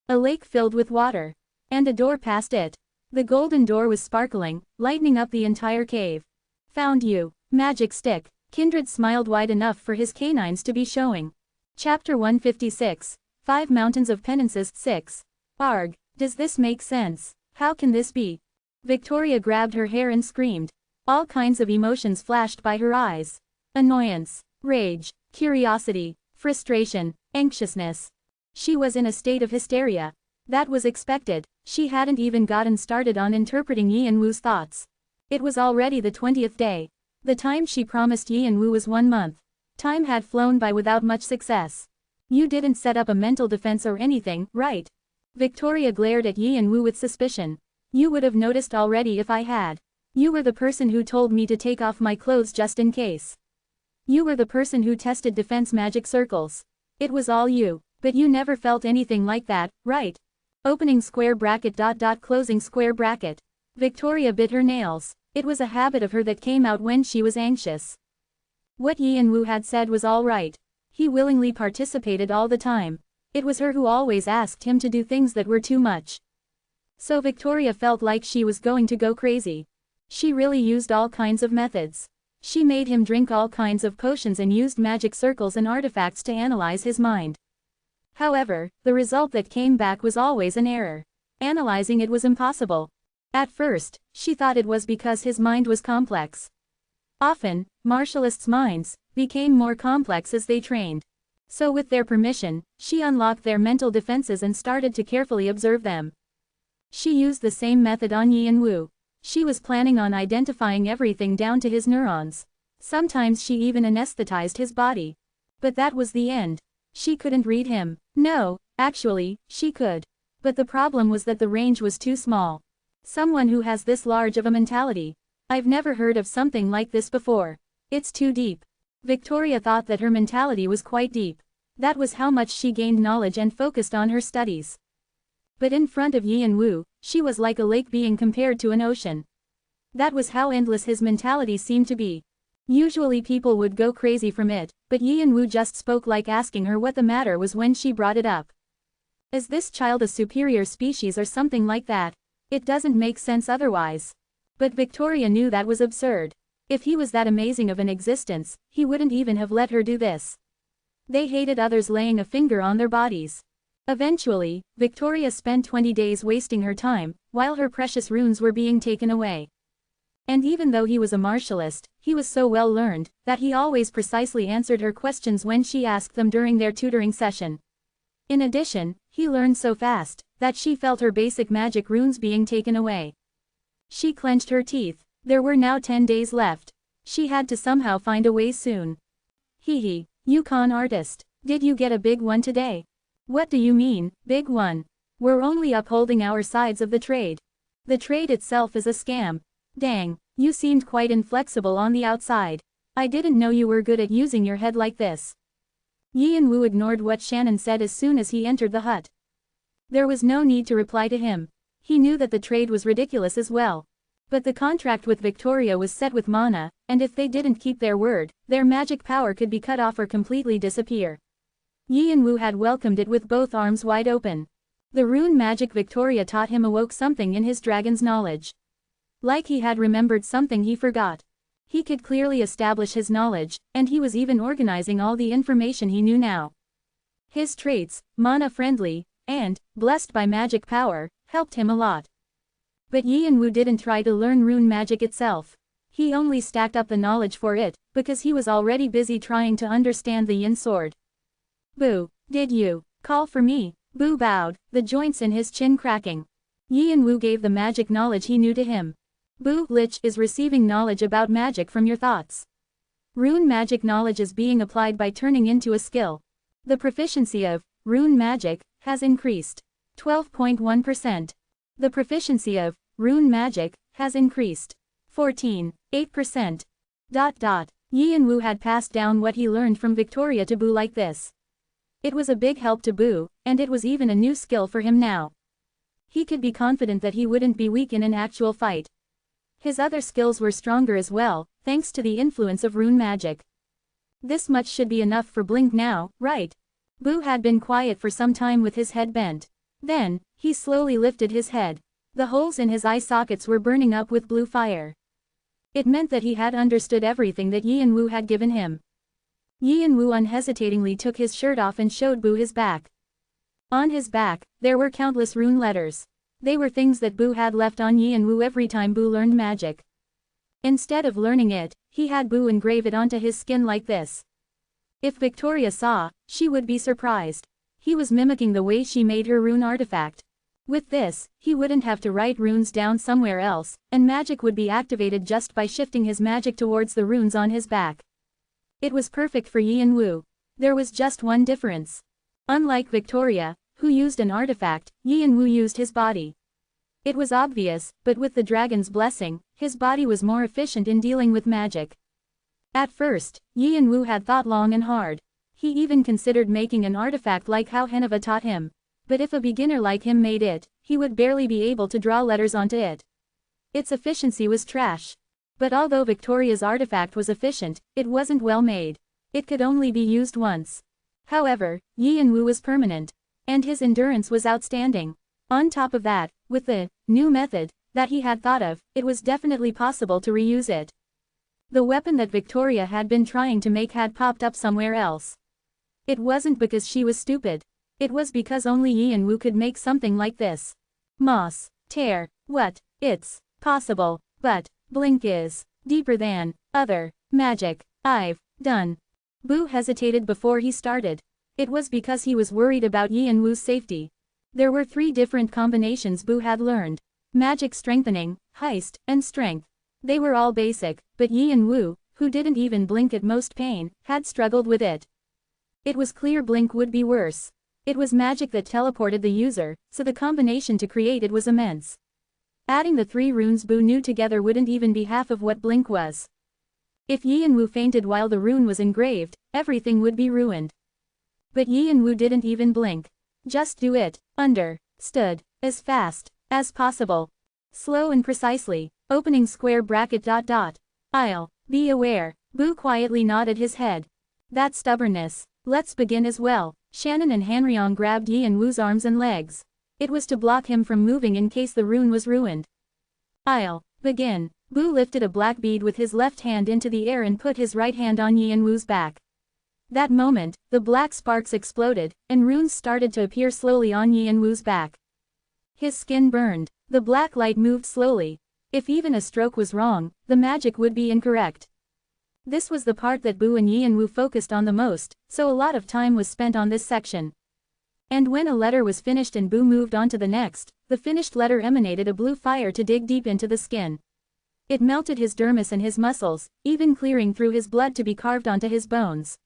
A lake filled with water. And a door past it. The golden door was sparkling, lighting up the entire cave. Found you. Magic stick. Kindred smiled wide enough for his canines to be showing. Chapter 156. 5 Mountains of Penances 6. Arg, does this make sense? How can this be? Victoria grabbed her hair and screamed. All kinds of emotions flashed by her eyes. Annoyance, rage, curiosity, frustration, anxiousness. She was in a state of hysteria. That was expected. She hadn't even gotten started on interpreting Yi and Wu's thoughts. It was already the 20th day. The time she promised Yi and Wu was 1 month. Time had flown by without much success. You didn't set up a mental defense or anything, right? Victoria glared at Yi and Wu with suspicion. You would have noticed already if I had. You were the person who told me to take off my clothes just in case. You were the person who tested defense magic circles. It was all you, but you never felt anything like that, right? Opening square bracket ... closing square bracket. Victoria bit her nails. It was a habit of her that came out when she was anxious. What Yi and Wu had said was all right. He willingly participated all the time. It was her who always asked him to do things that were too much. So Victoria felt like she was going to go crazy. She really used all kinds of methods. She made him drink all kinds of potions and used magic circles and artifacts to analyze his mind. However, the result that came back was always an error. Analyzing it was impossible. At first, she thought it was because his mind was complex. Often, martialists' minds became more complex as they trained. So with their permission, she unlocked their mental defenses and started to carefully observe them. She used the same method on Yi and Wu. She was planning on identifying everything down to his neurons. Sometimes she even anesthetized his body. But that was the end. She couldn't read him. No, actually, she could. But the problem was that the range was too small. Someone who has this large of a mentality. I've never heard of something like this before. It's too deep. Victoria thought that her mentality was quite deep. That was how much she gained knowledge and focused on her studies. But in front of Yi and Wu, she was like a lake being compared to an ocean. That was how endless his mentality seemed to be. Usually people would go crazy from it, but Yi and Wu just spoke like asking her what the matter was when she brought it up. Is this child a superior species or something like that? It doesn't make sense otherwise. But Victoria knew that was absurd. If he was that amazing of an existence, he wouldn't even have let her do this. They hated others laying a finger on their bodies. Eventually, Victoria spent 20 days wasting her time, while her precious runes were being taken away. And even though he was a martialist, he was so well learned, that he always precisely answered her questions when she asked them during their tutoring session. In addition, he learned so fast, that she felt her basic magic runes being taken away. She clenched her teeth. There were now 10 days left. She had to somehow find a way soon. Hee, you con artist. Did you get a big one today? What do you mean, big one? We're only upholding our sides of the trade. The trade itself is a scam. Dang, you seemed quite inflexible on the outside. I didn't know you were good at using your head like this. Yi and Wu ignored what Shannon said as soon as he entered the hut. There was no need to reply to him. He knew that the trade was ridiculous as well. But the contract with Victoria was set with Mana, and if they didn't keep their word, their magic power could be cut off or completely disappear. Yi and Wu had welcomed it with both arms wide open. The rune magic Victoria taught him awoke something in his dragon's knowledge. Like he had remembered something he forgot. He could clearly establish his knowledge, and he was even organizing all the information he knew now. His traits, mana-friendly, and, blessed by magic power, helped him a lot. But Yi and Wu didn't try to learn rune magic itself. He only stacked up the knowledge for it, because he was already busy trying to understand the yin sword. Boo, did you call for me? Boo bowed, the joints in his chin cracking. Yi and Wu gave the magic knowledge he knew to him. Boo, Lich is receiving knowledge about magic from your thoughts. Rune magic knowledge is being applied by turning into a skill. The proficiency of rune magic has increased 12.1%. The proficiency of rune magic has increased 14.8%. Yi and Wu had passed down what he learned from Victoria to Boo like this. It was a big help to Boo, and it was even a new skill for him now. He could be confident that he wouldn't be weak in an actual fight. His other skills were stronger as well, thanks to the influence of rune magic. This much should be enough for Blink now, right? Boo had been quiet for some time with his head bent. Then, he slowly lifted his head. The holes in his eye sockets were burning up with blue fire. It meant that he had understood everything that Yi and Wu had given him. Yi and Wu unhesitatingly took his shirt off and showed Boo his back. On his back, there were countless rune letters. They were things that Boo had left on Yi and Wu every time Boo learned magic. Instead of learning it, he had Boo engrave it onto his skin like this. If Victoria saw, she would be surprised. He was mimicking the way she made her rune artifact. With this, he wouldn't have to write runes down somewhere else, and magic would be activated just by shifting his magic towards the runes on his back. It was perfect for Yi and Wu. There was just one difference. Unlike Victoria, who used an artifact, Yi and Wu used his body. It was obvious, but with the dragon's blessing, his body was more efficient in dealing with magic. At first, Yi and Wu had thought long and hard. He even considered making an artifact like how Heneva taught him. But if a beginner like him made it, he would barely be able to draw letters onto it. Its efficiency was trash. But although Victoria's artifact was efficient, it wasn't well made. It could only be used once. However, Yi and Wu was permanent. And his endurance was outstanding. On top of that, with the new method that he had thought of, it was definitely possible to reuse it. The weapon that Victoria had been trying to make had popped up somewhere else. It wasn't because she was stupid. It was because only Yi and Wu could make something like this. Moss. Tear. What? It's possible. But Blink is deeper than other magic I've done. Boo hesitated before he started. It was because he was worried about Yi and Wu's safety. There were 3 different combinations Boo had learned. Magic strengthening, heist, and strength. They were all basic, but Yi and Wu, who didn't even blink at most pain, had struggled with it. It was clear Blink would be worse. It was magic that teleported the user, so the combination to create it was immense. Adding the 3 runes Boo knew together wouldn't even be half of what Blink was. If Yi and Wu fainted while the rune was engraved, everything would be ruined. But Yi and Wu didn't even blink. Just do it. Understood. As fast as possible. Slow and precisely. Opening square bracket ... I'll be aware. Boo quietly nodded his head. That stubbornness. Let's begin as well. Shannon and Hanryong grabbed Yi and Wu's arms and legs. It was to block him from moving in case the rune was ruined. I'll begin. Boo lifted a black bead with his left hand into the air and put his right hand on Yi and Wu's back. That moment, the black sparks exploded, and runes started to appear slowly on Yi and Wu's back. His skin burned. The black light moved slowly. If even a stroke was wrong, the magic would be incorrect. This was the part that Boo and Yi and Wu focused on the most, so a lot of time was spent on this section. And when a letter was finished and Boo moved on to the next, the finished letter emanated a blue fire to dig deep into the skin. It melted his dermis and his muscles, even clearing through his blood to be carved onto his bones.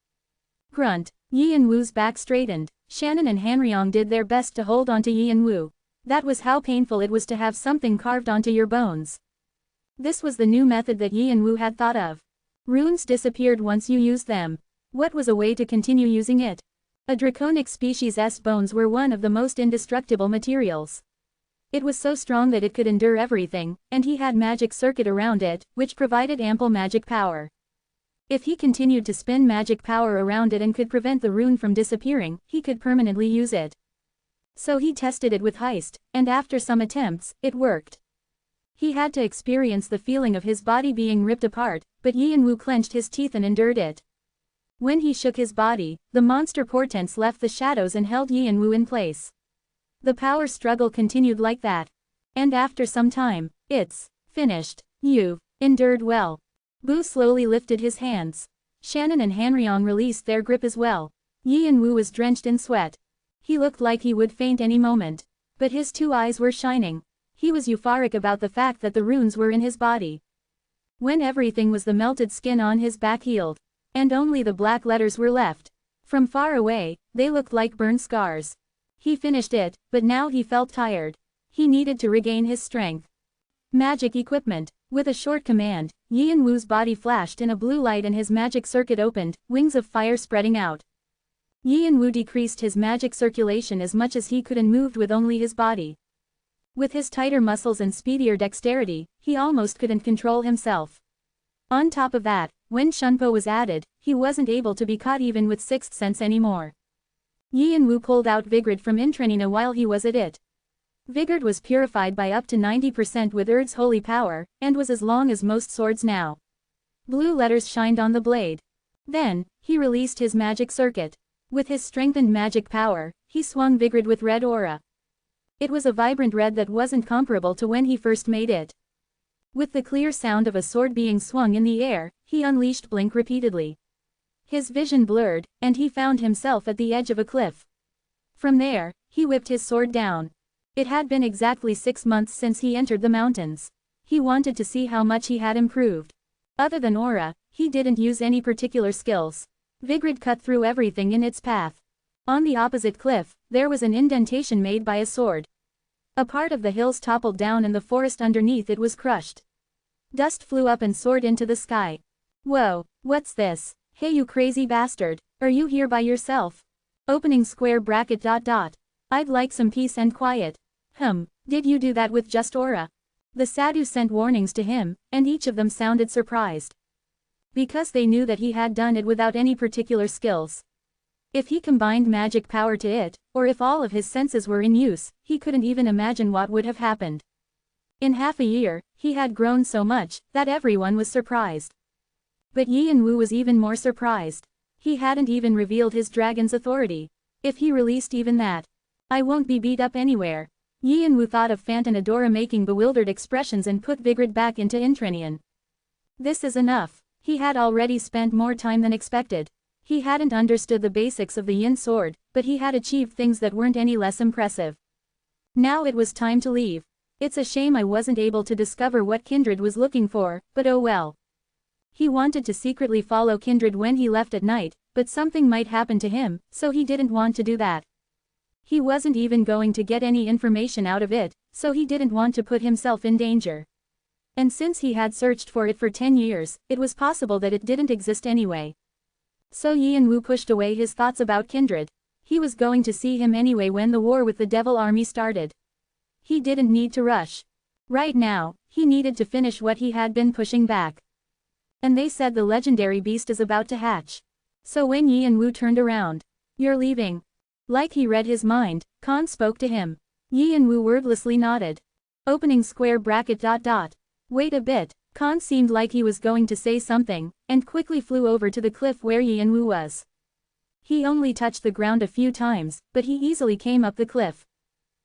Grunt. Yi and Wu's back straightened. Shannon and Hanryong did their best to hold onto Yi and Wu. That was how painful it was to have something carved onto your bones. This was the new method that Yi and Wu had thought of. Runes disappeared once you used them. What was a way to continue using it? A draconic species' bones were one of the most indestructible materials. It was so strong that it could endure everything, and he had magic circuit around it, which provided ample magic power. If he continued to spin magic power around it and could prevent the rune from disappearing, he could permanently use it. So he tested it with heist, and after some attempts, it worked. He had to experience the feeling of his body being ripped apart, but Yi and Wu clenched his teeth and endured it. When he shook his body, the monster portents left the shadows and held Yi and Wu in place. The power struggle continued like that. And after some time, it's finished. You've endured well. Boo slowly lifted his hands. Shannon and Hanryong released their grip as well. Yi and Wu was drenched in sweat. He looked like he would faint any moment. But his 2 eyes were shining. He was euphoric about the fact that the runes were in his body. when everything was the melted skin on his back healed, and only the black letters were left. From far away, they looked like burned scars. He finished it, but now he felt tired. He needed to regain his strength. Magic equipment. With a short command, Yin Wu's body flashed in a blue light and his magic circuit opened, wings of fire spreading out. Yin Wu decreased his magic circulation as much as he could and moved with only his body. With his tighter muscles and speedier dexterity, he almost couldn't control himself. On top of that, when Shunpo was added, he wasn't able to be caught even with sixth sense anymore. Yin Wu pulled out Vigrid from Intrenina while he was at it. Vigrid was purified by up to 90% with Erd's holy power, and was as long as most swords now. Blue letters shined on the blade. Then, he released his magic circuit. With his strengthened magic power, he swung Vigrid with red aura. It was a vibrant red that wasn't comparable to when he first made it. With the clear sound of a sword being swung in the air, he unleashed Blink repeatedly. His vision blurred, and he found himself at the edge of a cliff. From there, he whipped his sword down. It had been exactly 6 months since he entered the mountains. He wanted to see how much he had improved. Other than aura, he didn't use any particular skills. Vigrid cut through everything in its path. On the opposite cliff, there was an indentation made by a sword. A part of the hills toppled down and the forest underneath it was crushed. Dust flew up and soared into the sky. Whoa, what's this? Hey you crazy bastard, are you here by yourself? Opening square bracket ... I'd like some peace and quiet. Did you do that with just aura? The sadhu sent warnings to him, and each of them sounded surprised. Because they knew that he had done it without any particular skills. If he combined magic power to it, or if all of his senses were in use, he couldn't even imagine what would have happened. In half a year, he had grown so much, that everyone was surprised. But Yin Wu was even more surprised. He hadn't even revealed his dragon's authority. If he released even that, I won't be beat up anywhere. Yin Wu thought of Phant and Adora making bewildered expressions and put Vigrid back into Intrenian. This is enough. He had already spent more time than expected. He hadn't understood the basics of the Yin sword, but he had achieved things that weren't any less impressive. Now it was time to leave. It's a shame I wasn't able to discover what Kindred was looking for, but oh well. He wanted to secretly follow Kindred when he left at night, but something might happen to him, so he didn't want to do that. He wasn't even going to get any information out of it, so he didn't want to put himself in danger. And since he had searched for it for 10 years, it was possible that it didn't exist anyway. So Yin Wu pushed away his thoughts about Kindred. He was going to see him anyway when the war with the Devil Army started. He didn't need to rush. Right now, he needed to finish what he had been pushing back. And they said the legendary beast is about to hatch. So when Yin Wu turned around, "You're leaving?" Like he read his mind, Khan spoke to him. Yin Wu wordlessly nodded. Opening square bracket ... Wait a bit. Khan seemed like he was going to say something, and quickly flew over to the cliff where Yin Wu was. He only touched the ground a few times, but he easily came up the cliff.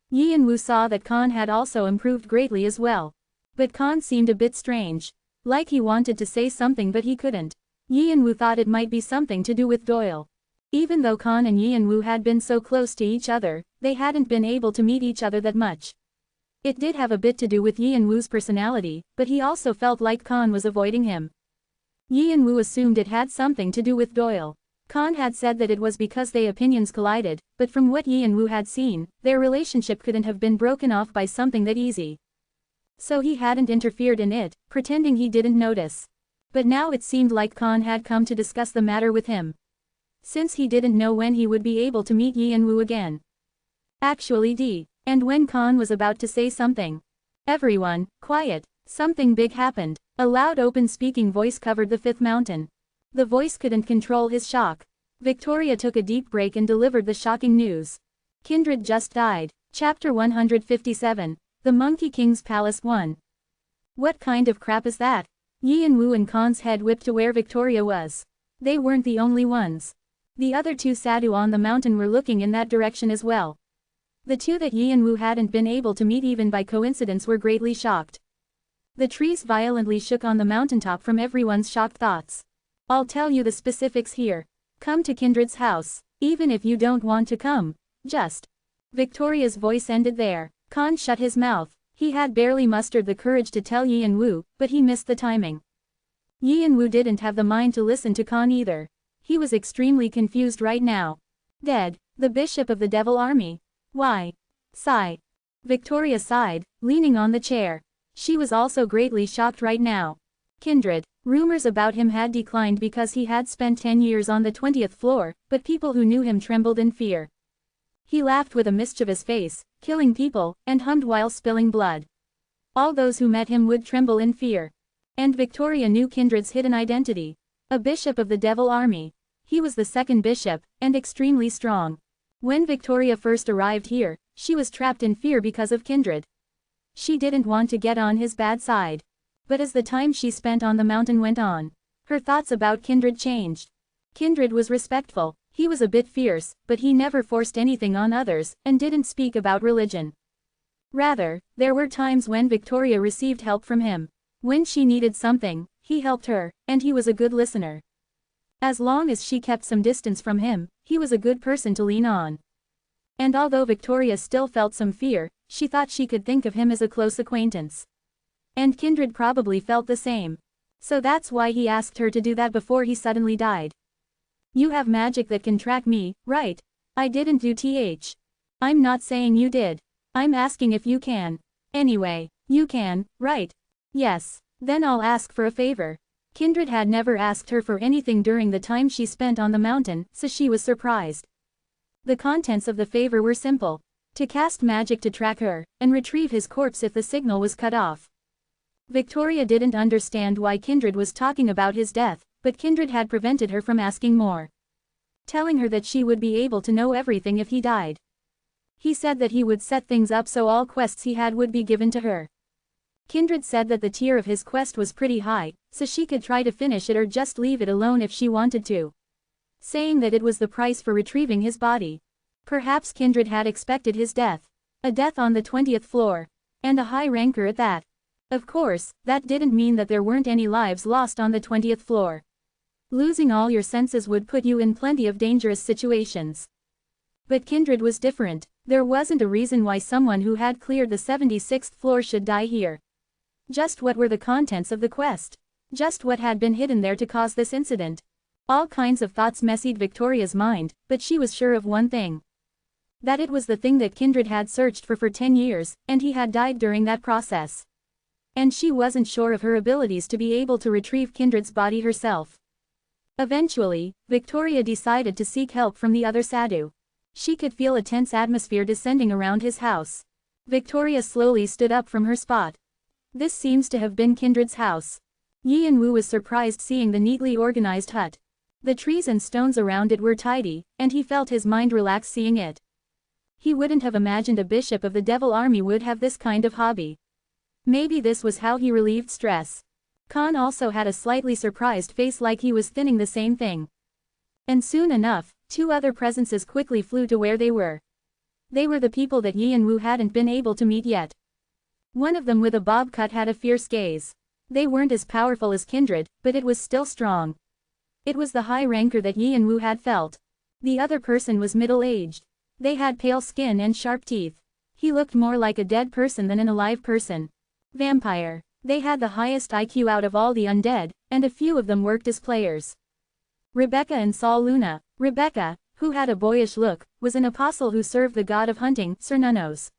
Yin Wu saw that Khan had also improved greatly as well. But Khan seemed a bit strange. Like he wanted to say something but he couldn't. Yin Wu thought it might be something to do with Doyle. Even though Khan and Yin Wu had been so close to each other, they hadn't been able to meet each other that much. It did have a bit to do with Yin Wu's personality, but he also felt like Khan was avoiding him. Yin Wu assumed it had something to do with Doyle. Khan had said that it was because their opinions collided, but from what Yin Wu had seen, their relationship couldn't have been broken off by something that easy. So he hadn't interfered in it, pretending he didn't notice. But now it seemed like Khan had come to discuss the matter with him. Since he didn't know when he would be able to meet Yin Wu again. Actually and when Khan was about to say something. Everyone, quiet, something big happened. A loud open-speaking voice covered the fifth mountain. The voice couldn't control his shock. Victoria took a deep break and delivered the shocking news. Kindred just died. Chapter 157. The Monkey King's Palace 1. What kind of crap is that? Yin Wu and Khan's head whipped to where Victoria was. They weren't the only ones. The other two sadhu on the mountain were looking in that direction as well. The two that Yin Wu hadn't been able to meet even by coincidence were greatly shocked. The trees violently shook on the mountaintop from everyone's shocked thoughts. I'll tell you the specifics here. Come to Kindred's house, even if you don't want to come. Just. Victoria's voice ended there. Khan shut his mouth. He had barely mustered the courage to tell Yin Wu, but he missed the timing. Yi and Wu didn't have the mind to listen to Khan either. He was extremely confused right now. Dead, the bishop of the devil army. Why? Sigh. Victoria sighed, leaning on the chair. She was also greatly shocked right now. Kindred. Rumors about him had declined because he had spent 10 years on the 20th floor, but people who knew him trembled in fear. He laughed with a mischievous face, killing people, and hummed while spilling blood. All those who met him would tremble in fear. And Victoria knew Kindred's hidden identity. A bishop of the devil army. He was the second bishop, and extremely strong. When Victoria first arrived here, she was trapped in fear because of Kindred. She didn't want to get on his bad side. But as the time she spent on the mountain went on, her thoughts about Kindred changed. Kindred was respectful, he was a bit fierce, but he never forced anything on others, and didn't speak about religion. Rather, there were times when Victoria received help from him. When she needed something, he helped her, and he was a good listener. As long as she kept some distance from him, he was a good person to lean on. And although Victoria still felt some fear, she thought she could think of him as a close acquaintance. And Kindred probably felt the same. So that's why he asked her to do that before he suddenly died. You have magic that can track me, right? I didn't do th. I'm not saying you did. I'm asking if you can. Anyway, you can, right? Yes. Then I'll ask for a favor. Kindred had never asked her for anything during the time she spent on the mountain, so she was surprised. The contents of the favor were simple. To cast magic to track her, and retrieve his corpse if the signal was cut off. Victoria didn't understand why Kindred was talking about his death, but Kindred had prevented her from asking more. Telling her that she would be able to know everything if he died. He said that he would set things up so all quests he had would be given to her. Kindred said that the tier of his quest was pretty high, so she could try to finish it or just leave it alone if she wanted to. Saying that it was the price for retrieving his body. Perhaps Kindred had expected his death. A death on the 20th floor. And a high ranker at that. Of course, that didn't mean that there weren't any lives lost on the 20th floor. Losing all your senses would put you in plenty of dangerous situations. But Kindred was different. There wasn't a reason why someone who had cleared the 76th floor should die here. Just what were the contents of the quest? Just what had been hidden there to cause this incident? All kinds of thoughts messied Victoria's mind, but she was sure of one thing. That it was the thing that Kindred had searched for 10 years, and he had died during that process. And she wasn't sure of her abilities to be able to retrieve Kindred's body herself. Eventually, Victoria decided to seek help from the other sadhu. She could feel a tense atmosphere descending around his house. Victoria slowly stood up from her spot. This seems to have been Kindred's house. Yi and Wu was surprised seeing the neatly organized hut. The trees and stones around it were tidy, and he felt his mind relax seeing it. He wouldn't have imagined a bishop of the devil army would have this kind of hobby. Maybe this was how he relieved stress. Khan also had a slightly surprised face like he was thinking the same thing. And soon enough, two other presences quickly flew to where they were. They were the people that Yi and Wu hadn't been able to meet yet. One of them with a bob cut had a fierce gaze. They weren't as powerful as Kindred, but it was still strong. It was the high ranker that Yi and Wu had felt. The other person was middle-aged. They had pale skin and sharp teeth. He looked more like a dead person than an alive person. Vampire. They had the highest IQ out of all the undead, and a few of them worked as players. Rebecca and Saul Luna. Rebecca, who had a boyish look, was an apostle who served the god of hunting, Cernunos.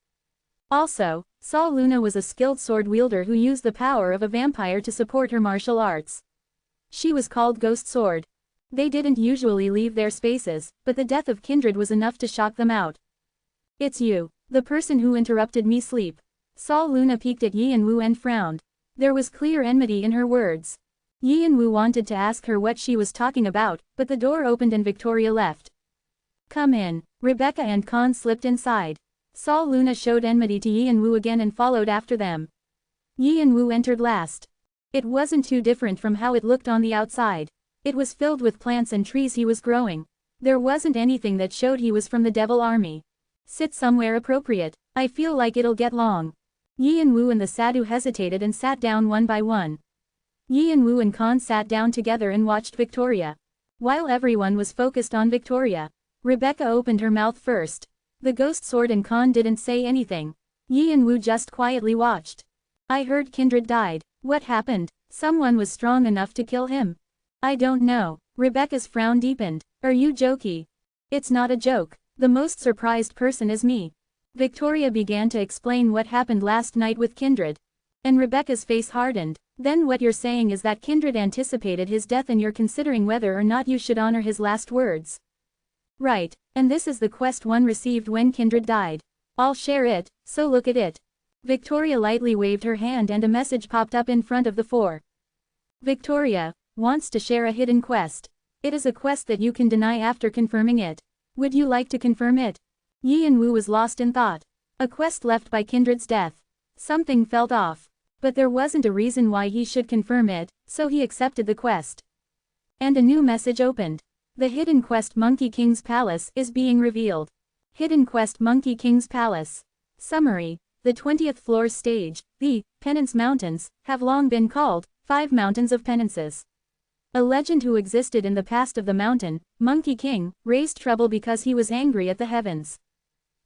Also, Saul Luna was a skilled sword wielder who used the power of a vampire to support her martial arts. She was called Ghost Sword. They didn't usually leave their spaces, but the death of Kindred was enough to shock them out. It's you, the person who interrupted me sleep. Saul Luna peeked at Yi and Wu and frowned. There was clear enmity in her words. Yi and Wu wanted to ask her what she was talking about, but the door opened and Victoria left. Come in. Rebecca and Khan slipped inside. Saul Luna showed enmity to Yi and Wu again and followed after them. Yi and Wu entered last. It wasn't too different from how it looked on the outside. It was filled with plants and trees he was growing. There wasn't anything that showed he was from the devil army. Sit somewhere appropriate. I feel like it'll get long. Yi and Wu and the sadhu hesitated and sat down one by one. Yi and Wu and Khan sat down together and watched Victoria. While everyone was focused on Victoria, Rebecca opened her mouth first. The ghost sword and Khan didn't say anything. Yi and Wu just quietly watched. I heard Kindred died. What happened? Someone was strong enough to kill him. I don't know. Rebecca's frown deepened. Are you joking? It's not a joke. The most surprised person is me. Victoria began to explain what happened last night with Kindred. And Rebecca's face hardened. Then what you're saying is that Kindred anticipated his death and you're considering whether or not you should honor his last words. Right, and this is the quest one received when Kindred died. I'll share it, so look at it. Victoria lightly waved her hand and a message popped up in front of the four. Victoria wants to share a hidden quest. It is a quest that you can deny after confirming it. Would you like to confirm it? Yi and Wu was lost in thought. A quest left by Kindred's death. Something felt off. But there wasn't a reason why he should confirm it, so he accepted the quest. And a new message opened. The hidden quest Monkey King's Palace is being revealed. Hidden quest Monkey King's Palace. Summary. The 20th floor stage, the Penance Mountains, have long been called 5 Mountains of Penances. A legend who existed in the past of the mountain, Monkey King, raised trouble because he was angry at the heavens.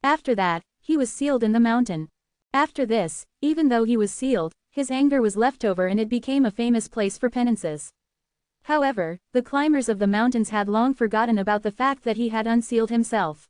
After that, he was sealed in the mountain. After this, even though he was sealed, his anger was left over and it became a famous place for penances. However, the climbers of the mountains had long forgotten about the fact that he had unsealed himself.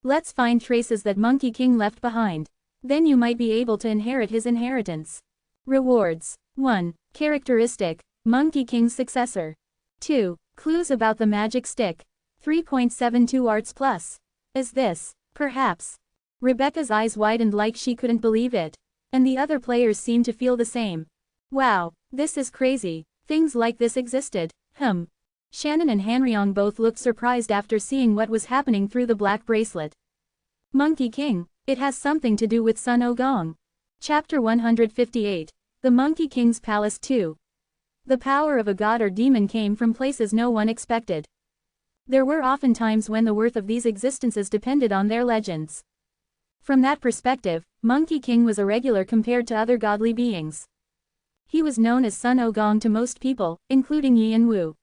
Let's find traces that Monkey King left behind. Then you might be able to inherit his inheritance. Rewards. 1. Characteristic. Monkey King's successor. 2. Clues about the magic stick. 3.72 arts plus. Is this, perhaps? Rebecca's eyes widened like she couldn't believe it. And the other players seemed to feel the same. Wow, this is crazy. Things like this existed. Shannon and Hanryong both looked surprised after seeing what was happening through the black bracelet. Monkey King. It has something to do with Sun Ogong. Chapter 158. The Monkey King's Palace 2. The power of a god or demon came from places no one expected. There were often times when the worth of these existences depended on their legends. From that perspective, Monkey King was irregular compared to other godly beings. He was known as Sun Ogong to most people, including Yi and Wu.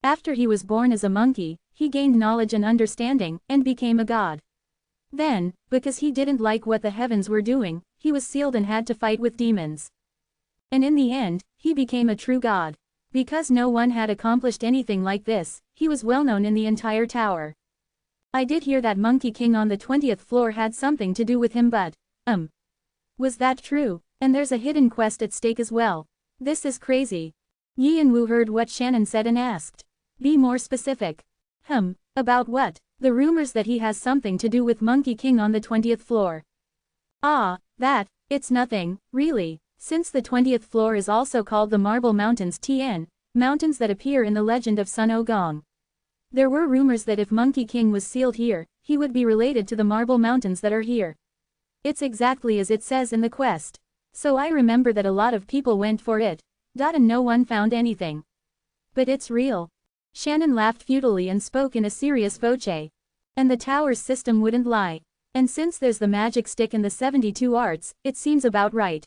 After he was born as a monkey, he gained knowledge and understanding, and became a god. Then, because he didn't like what the heavens were doing, he was sealed and had to fight with demons. And in the end, he became a true god. Because no one had accomplished anything like this, he was well known in the entire tower. I did hear that Monkey King on the 20th floor had something to do with him, but, was that true? And there's a hidden quest at stake as well. This is crazy. Yi and Wu heard what Shannon said and asked. Be more specific. About what? The rumors that he has something to do with Monkey King on the 20th floor. Ah, that, it's nothing, really. Since the 20th floor is also called the Marble Mountains Tien, mountains that appear in the legend of Sun Ogong. There were rumors that if Monkey King was sealed here, he would be related to the Marble Mountains that are here. It's exactly as it says in the quest. So I remember that a lot of people went for it. And no one found anything. But it's real. Shannon laughed futilely and spoke in a serious voce. And the tower's system wouldn't lie. And since there's the magic stick and the 72 arts, it seems about right.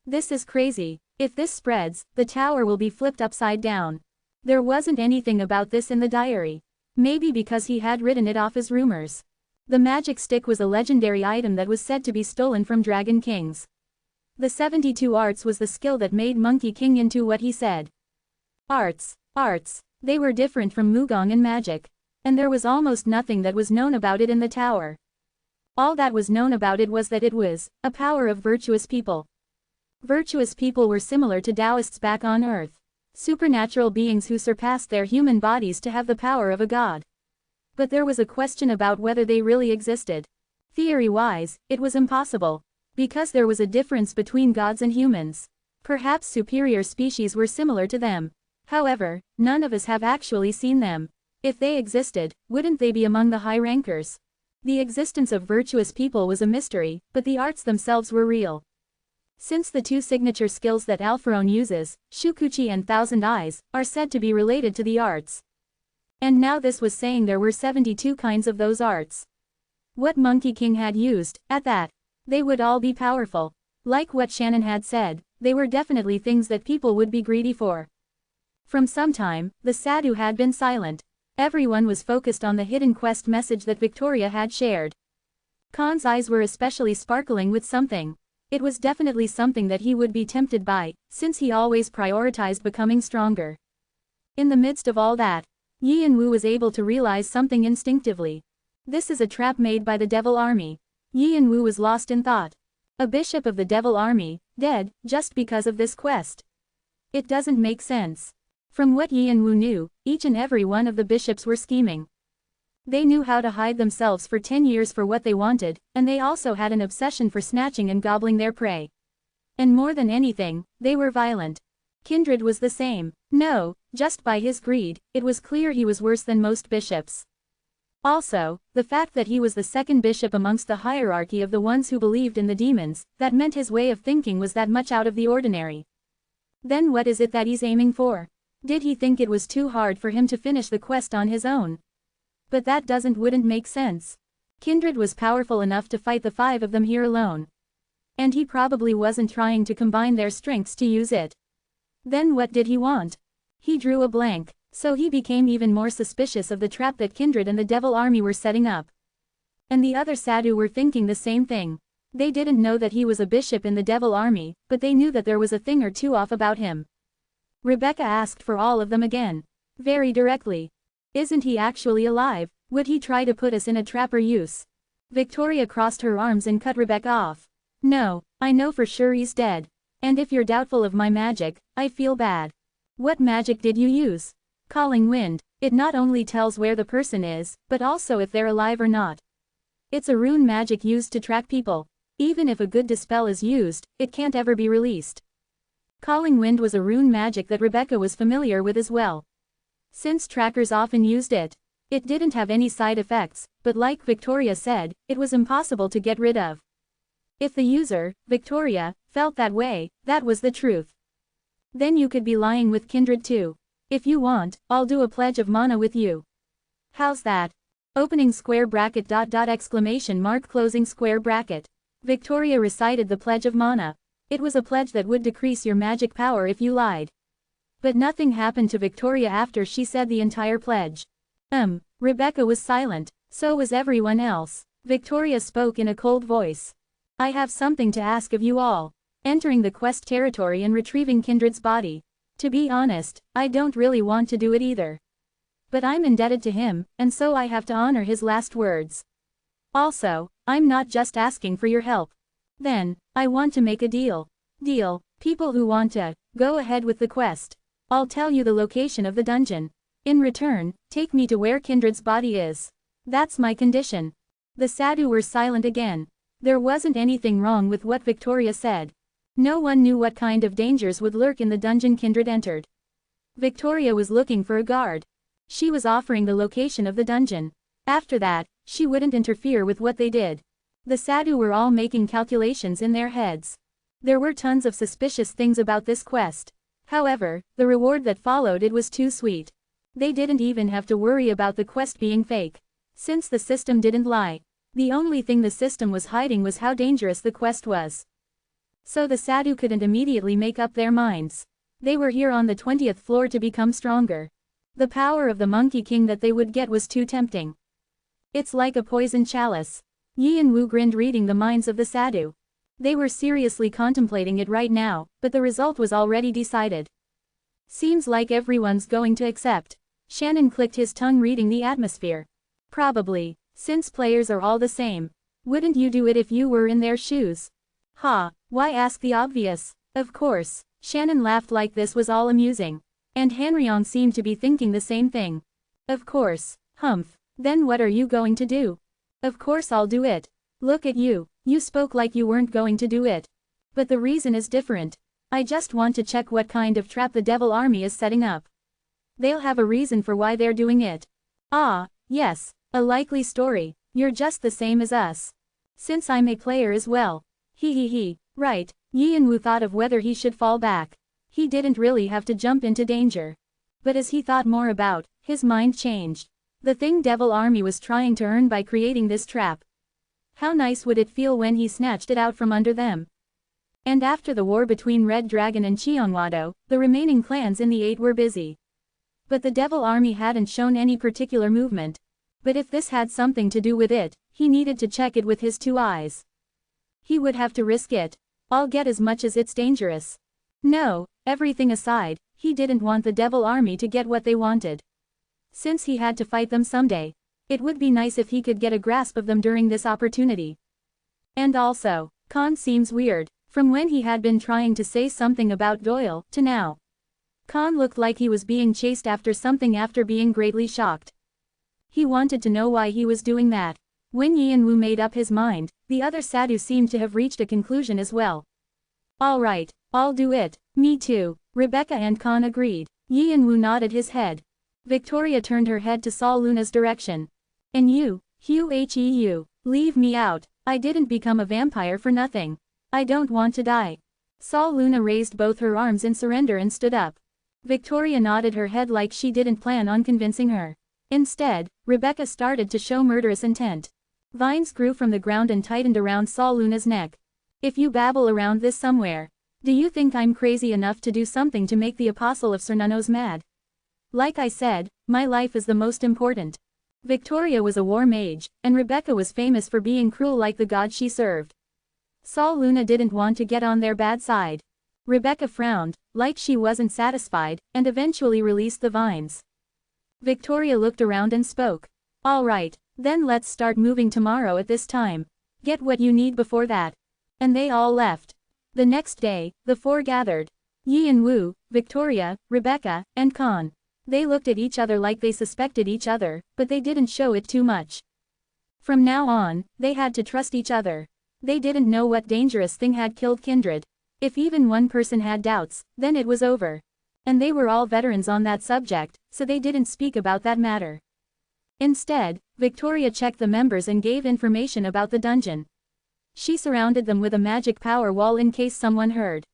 This is crazy. If this spreads, the tower will be flipped upside down. There wasn't anything about this in the diary. Maybe because he had written it off as rumors. The magic stick was a legendary item that was said to be stolen from Dragon Kings. The 72 arts was the skill that made Monkey King into what he said. Arts. They were different from Mugong and magic. And there was almost nothing that was known about it in the tower. All that was known about it was that it was a power of virtuous people. Virtuous people were similar to Taoists back on Earth. Supernatural beings who surpassed their human bodies to have the power of a god. But there was a question about whether they really existed. Theory-wise, it was impossible. Because there was a difference between gods and humans. Perhaps superior species were similar to them. However, none of us have actually seen them. If they existed, wouldn't they be among the high rankers? The existence of virtuous people was a mystery, but the arts themselves were real. Since the two signature skills that Alpharaon uses, Shukuchi and Thousand Eyes, are said to be related to the arts. And now this was saying there were 72 kinds of those arts. What Monkey King had used, at that, they would all be powerful. Like what Shannon had said, they were definitely things that people would be greedy for. From some time, the Sadhu had been silent. Everyone was focused on the hidden quest message that Victoria had shared. Khan's eyes were especially sparkling with something. It was definitely something that he would be tempted by, since he always prioritized becoming stronger. In the midst of all that, Yi and Wu was able to realize something instinctively. This is a trap made by the Devil Army. Yi and Wu was lost in thought. A bishop of the Devil Army, dead, just because of this quest. It doesn't make sense. From what Yi and Wu knew, each and every one of the bishops were scheming. They knew how to hide themselves for 10 years for what they wanted, and they also had an obsession for snatching and gobbling their prey. And more than anything, they were violent. Kindred was the same. No, just by his greed, it was clear he was worse than most bishops. Also, the fact that he was the second bishop amongst the hierarchy of the ones who believed in the demons, that meant his way of thinking was that much out of the ordinary. Then what is it that he's aiming for? Did he think it was too hard for him to finish the quest on his own? But that wouldn't make sense. Kindred was powerful enough to fight the 5 of them here alone. And he probably wasn't trying to combine their strengths to use it. Then what did he want? He drew a blank, so he became even more suspicious of the trap that Kindred and the Devil Army were setting up. And the other sadhu were thinking the same thing. They didn't know that he was a bishop in the Devil Army, but they knew that there was a thing or two off about him. Rebecca asked for all of them again. Very directly. Isn't he actually alive? Would he try to put us in a trap or use? Victoria crossed her arms and cut Rebecca off. No, I know for sure he's dead. And if you're doubtful of my magic, I feel bad. What magic did you use? Calling wind. It not only tells where the person is, but also if they're alive or not. It's a rune magic used to track people. Even if a good dispel is used, it can't ever be released. Calling wind was a rune magic that Rebecca was familiar with as well. Since trackers often used it. It didn't have any side effects, but like Victoria said, it was impossible to get rid of. If the user, Victoria, felt that way, that was the truth. Then you could be lying with Kindred too. If you want, I'll do a pledge of mana with you. How's that? Opening square bracket .. exclamation mark closing square bracket. Victoria recited the pledge of mana. It was a pledge that would decrease your magic power if you lied. But nothing happened to Victoria after she said the entire pledge. Rebecca was silent. So was everyone else. Victoria spoke in a cold voice. I have something to ask of you all. Entering the quest territory and retrieving Kindred's body. To be honest, I don't really want to do it either. But I'm indebted to him, and so I have to honor his last words. Also, I'm not just asking for your help. Then, I want to make a deal. Deal, people who want to go ahead with the quest. I'll tell you the location of the dungeon. In return, take me to where Kindred's body is. That's my condition. The sadhu were silent again. There wasn't anything wrong with what Victoria said. No one knew what kind of dangers would lurk in the dungeon Kindred entered. Victoria was looking for a guard. She was offering the location of the dungeon. After that, she wouldn't interfere with what they did. The sadhu were all making calculations in their heads. There were tons of suspicious things about this quest. However, the reward that followed it was too sweet. They didn't even have to worry about the quest being fake. Since the system didn't lie. The only thing the system was hiding was how dangerous the quest was. So the sadhu couldn't immediately make up their minds. They were here on the 20th floor to become stronger. The power of the Monkey King that they would get was too tempting. It's like a poison chalice. Yi and Wu grinned reading the minds of the sadhu. They were seriously contemplating it right now, but the result was already decided. Seems like everyone's going to accept. Shannon clicked his tongue reading the atmosphere. Probably, since players are all the same. Wouldn't you do it if you were in their shoes? Ha, why ask the obvious? Of course, Shannon laughed like this was all amusing. And Hanryong seemed to be thinking the same thing. Of course, humph, then what are you going to do? Of course I'll do it. Look at you, you spoke like you weren't going to do it. But the reason is different. I just want to check what kind of trap the Devil Army is setting up. They'll have a reason for why they're doing it. Ah, yes, a likely story. You're just the same as us. Since I'm a player as well. He, right. Yi and Wu thought of whether he should fall back. He didn't really have to jump into danger. But as he thought more about, his mind changed. The thing Devil Army was trying to earn by creating this trap. How nice would it feel when he snatched it out from under them? And after the war between Red Dragon and Cheongwado, the remaining clans in the 8 were busy. But the Devil Army hadn't shown any particular movement. But if this had something to do with it, he needed to check it with his 2 eyes. He would have to risk it. I'll get as much as it's dangerous. No, everything aside, he didn't want the devil army to get what they wanted. Since he had to fight them someday, it would be nice if he could get a grasp of them during this opportunity. And also, Khan seems weird, from when he had been trying to say something about Doyle, to now. Khan looked like he was being chased after something after being greatly shocked. He wanted to know why he was doing that. When Yian-Wu made up his mind, the other sadhu seemed to have reached a conclusion as well. Alright, I'll do it. Me too, Rebecca and Khan agreed. Yian-Wu nodded his head. Victoria turned her head to Sol Luna's direction. And you, Hugh, leave me out. I didn't become a vampire for nothing. I don't want to die. Sol Luna raised both her arms in surrender and stood up. Victoria nodded her head like she didn't plan on convincing her. Instead, Rebecca started to show murderous intent. Vines grew from the ground and tightened around Sol Luna's neck. If you babble around this somewhere, do you think I'm crazy enough to do something to make the Apostle of Cernanos mad? Like I said, my life is the most important. Victoria was a war mage, and Rebecca was famous for being cruel like the god she served. Sol Luna didn't want to get on their bad side. Rebecca frowned, like she wasn't satisfied, and eventually released the vines. Victoria looked around and spoke. Alright, then let's start moving tomorrow at this time. Get what you need before that. And they all left. The next day, the four gathered. Yian-Wu, Victoria, Rebecca, and Khan. They looked at each other like they suspected each other, but they didn't show it too much. From now on, they had to trust each other. They didn't know what dangerous thing had killed Kindred. If even one person had doubts, then it was over. And they were all veterans on that subject, so they didn't speak about that matter. Instead, Victoria checked the members and gave information about the dungeon. She surrounded them with a magic power wall in case someone heard.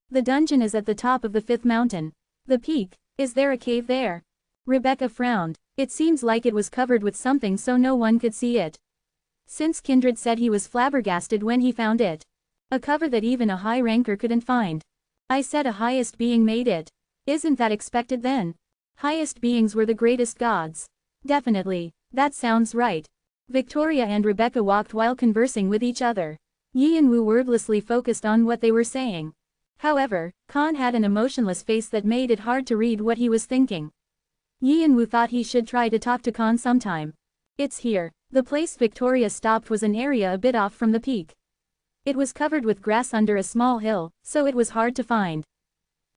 The dungeon is at the top of the 5th mountain. The peak. Is there a cave there? Rebecca frowned. It seems like it was covered with something so no one could see it. Since Kindred said he was flabbergasted when he found it. A cover that even a high ranker couldn't find. I said a highest being made it. Isn't that expected then? Highest beings were the greatest gods. Definitely. That sounds right. Victoria and Rebecca walked while conversing with each other. Yian-Wu wordlessly focused on what they were saying. However, Khan had an emotionless face that made it hard to read what he was thinking. Yian-Wu thought he should try to talk to Khan sometime. It's here. The place Victoria stopped was an area a bit off from the peak. It was covered with grass under a small hill, so it was hard to find.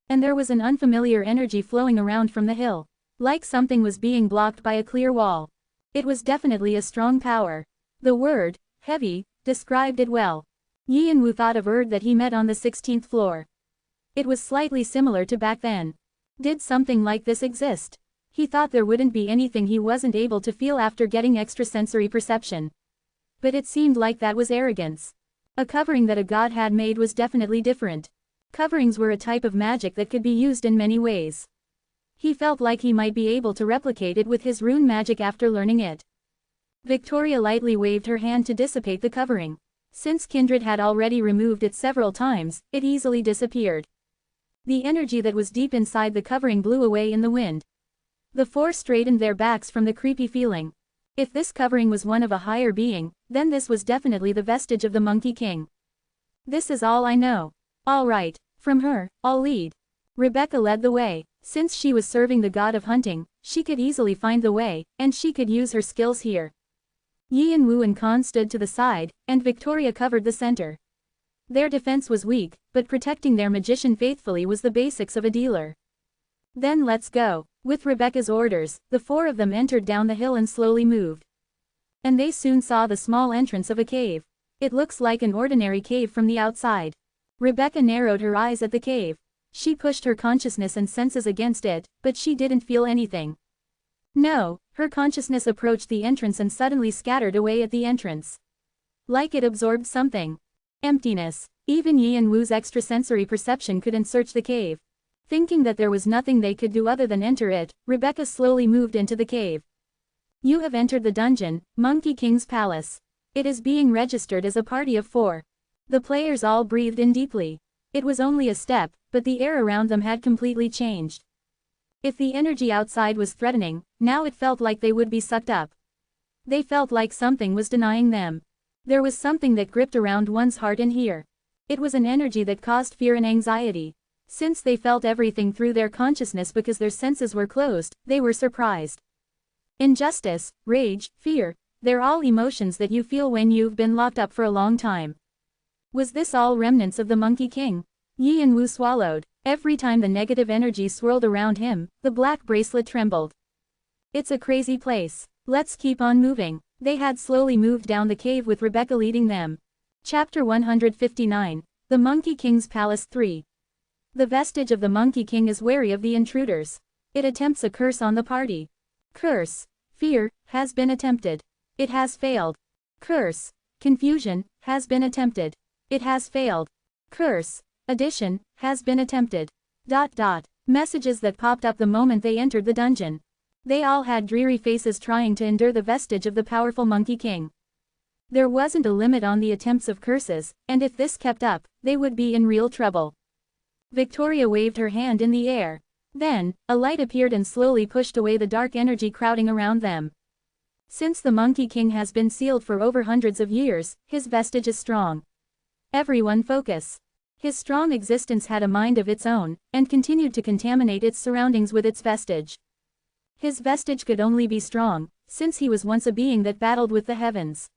And there was an unfamiliar energy flowing around from the hill. Like something was being blocked by a clear wall. It was definitely a strong power. The word, heavy, described it well. Yian-Wu thought of Erd that he met on the 16th floor. It was slightly similar to back then. Did something like this exist? He thought there wouldn't be anything he wasn't able to feel after getting extrasensory perception. But it seemed like that was arrogance. A covering that a god had made was definitely different. Coverings were a type of magic that could be used in many ways. He felt like he might be able to replicate it with his rune magic after learning it. Victoria lightly waved her hand to dissipate the covering. Since Kindred had already removed it several times, it easily disappeared. The energy that was deep inside the covering blew away in the wind. The four straightened their backs from the creepy feeling. If this covering was one of a higher being, then this was definitely the vestige of the Monkey King. This is all I know. All right, from her, I'll lead. Rebecca led the way. Since she was serving the god of hunting, she could easily find the way, and she could use her skills here. Yian-Wu and Khan stood to the side, and Victoria covered the center. Their defense was weak, but protecting their magician faithfully was the basics of a dealer. Then let's go. With Rebecca's orders, the four of them entered down the hill and slowly moved. And they soon saw the small entrance of a cave. It looks like an ordinary cave from the outside. Rebecca narrowed her eyes at the cave. She pushed her consciousness and senses against it, but she didn't feel anything. No, her consciousness approached the entrance and suddenly scattered away at the entrance. Like it absorbed something. Emptiness. Even Yian-Wu's extrasensory perception couldn't search the cave. Thinking that there was nothing they could do other than enter it, Rebecca slowly moved into the cave. You have entered the dungeon, Monkey King's palace. It is being registered as a party of 4. The players all breathed in deeply. It was only a step, but the air around them had completely changed. If the energy outside was threatening, now it felt like they would be sucked up. They felt like something was denying them. There was something that gripped around one's heart in here. It was an energy that caused fear and anxiety. Since they felt everything through their consciousness because their senses were closed, they were surprised. Injustice, rage, fear, they're all emotions that you feel when you've been locked up for a long time. Was this all remnants of the Monkey King? Yi and Wu swallowed. Every time the negative energy swirled around him, the black bracelet trembled. It's a crazy place. Let's keep on moving. They had slowly moved down the cave with Rebecca leading them. Chapter 159. The Monkey King's Palace 3. The vestige of the Monkey King is wary of the intruders. It attempts a curse on the party. Curse. Fear, has been attempted. It has failed. Curse. Confusion, has been attempted. It has failed. Curse. Addition, has been attempted. Messages that popped up the moment they entered the dungeon. They all had dreary faces trying to endure the vestige of the powerful Monkey King. There wasn't a limit on the attempts of curses, and if this kept up, they would be in real trouble. Victoria waved her hand in the air. Then, a light appeared and slowly pushed away the dark energy crowding around them. Since the Monkey King has been sealed for over hundreds of years, his vestige is strong. Everyone focus. His strong existence had a mind of its own, and continued to contaminate its surroundings with its vestige. His vestige could only be strong, since he was once a being that battled with the heavens.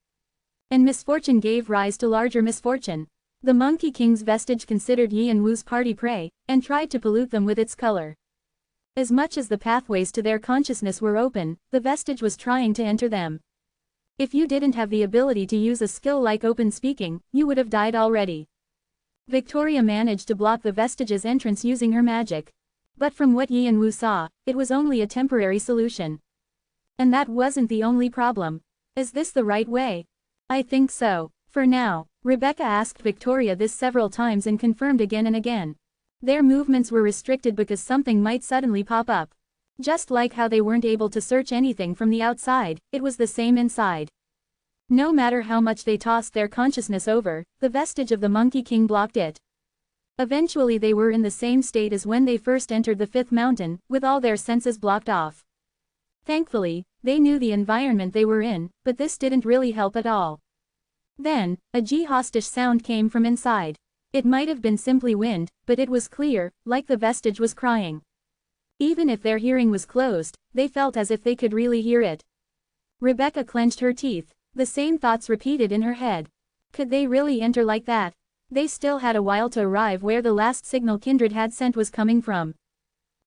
And misfortune gave rise to larger misfortune. The Monkey King's vestige considered Yi and Wu's party prey, and tried to pollute them with its color. As much as the pathways to their consciousness were open, the vestige was trying to enter them. If you didn't have the ability to use a skill like open speaking, you would have died already. Victoria managed to block the vestige's entrance using her magic. But from what Yi and Wu saw, it was only a temporary solution. And that wasn't the only problem. Is this the right way? I think so. For now. Rebecca asked Victoria this several times and confirmed again and again. Their movements were restricted because something might suddenly pop up. Just like how they weren't able to search anything from the outside, it was the same inside. No matter how much they tossed their consciousness over, the vestige of the Monkey King blocked it. Eventually they were in the same state as when they first entered the fifth mountain, with all their senses blocked off. Thankfully, they knew the environment they were in, but this didn't really help at all. Then, a hostage sound came from inside. It might have been simply wind, but it was clear, like the vestige was crying. Even if their hearing was closed, they felt as if they could really hear it. Rebecca clenched her teeth. The same thoughts repeated in her head. Could they really enter like that? They still had a while to arrive where the last signal Kindred had sent was coming from.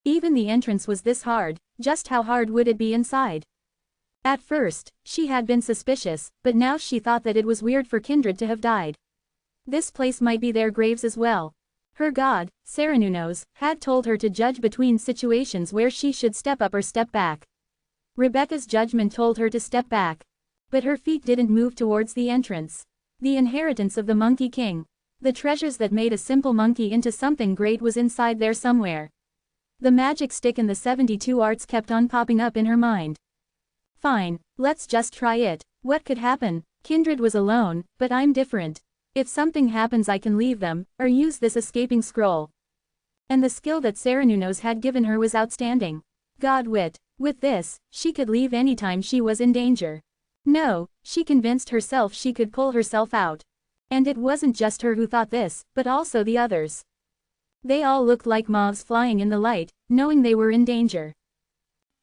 Even the entrance was this hard, just how hard would it be inside? At first, she had been suspicious, but now she thought that it was weird for Kindred to have died. This place might be their graves as well. Her god, Saran, had told her to judge between situations where she should step up or step back. Rebecca's judgment told her to step back. But her feet didn't move towards the entrance. The inheritance of the Monkey King. The treasures that made a simple monkey into something great was inside there somewhere. The magic stick and the 72 arts kept on popping up in her mind. Fine, let's just try it. What could happen? Kindred was alone, but I'm different. If something happens I can leave them, or use this escaping scroll. And the skill that Saran had given her was outstanding. God wit. With this, she could leave anytime she was in danger. No, she convinced herself she could pull herself out. And it wasn't just her who thought this, but also the others. They all looked like moths flying in the light, knowing they were in danger.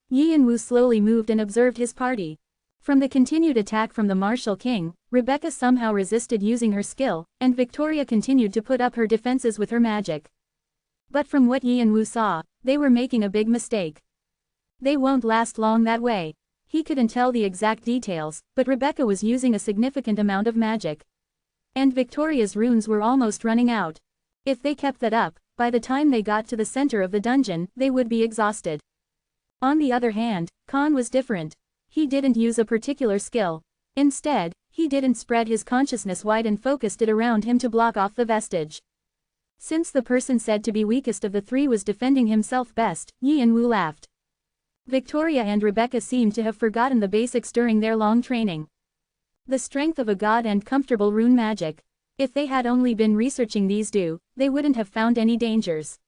Yi and Wu slowly moved and observed his party. From the continued attack from the Martial King, Rebecca somehow resisted using her skill, and Victoria continued to put up her defenses with her magic. But from what Yi and Wu saw, they were making a big mistake. They won't last long that way. He couldn't tell the exact details, but Rebecca was using a significant amount of magic. And Victoria's runes were almost running out. If they kept that up, by the time they got to the center of the dungeon, they would be exhausted. On the other hand, Khan was different. He didn't use a particular skill. Instead, he didn't spread his consciousness wide and focused it around him to block off the vestige. Since the person said to be weakest of the three was defending himself best, Yi and Wu laughed. Victoria and Rebecca seemed to have forgotten the basics during their long training. The strength of a god and comfortable rune magic. If they had only been researching these they wouldn't have found any dangers.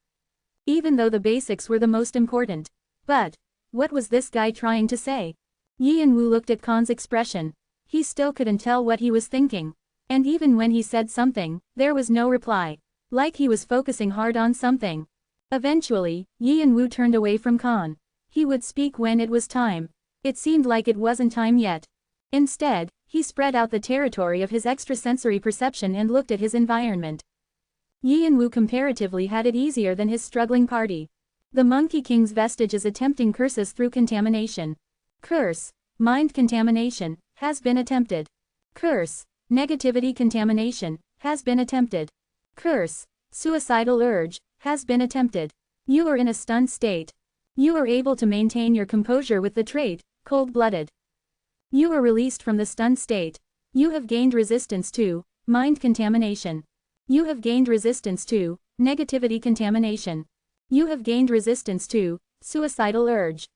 Even though the basics were the most important. But, what was this guy trying to say? Yi and Wu looked at Khan's expression. He still couldn't tell what he was thinking. And even when he said something, there was no reply. Like he was focusing hard on something. Eventually, Yin Wu turned away from Khan. He would speak when it was time. It seemed like it wasn't time yet. Instead, he spread out the territory of his extrasensory perception and looked at his environment. Yin Wu comparatively had it easier than his struggling party. The Monkey King's vestige is attempting curses through contamination. Curse, mind contamination, has been attempted. Curse, negativity contamination, has been attempted. Curse, suicidal urge, has been attempted. You are in a stunned state. You are able to maintain your composure with the trait, cold-blooded. You are released from the stunned state. You have gained resistance to mind contamination. You have gained resistance to negativity contamination. You have gained resistance to suicidal urge.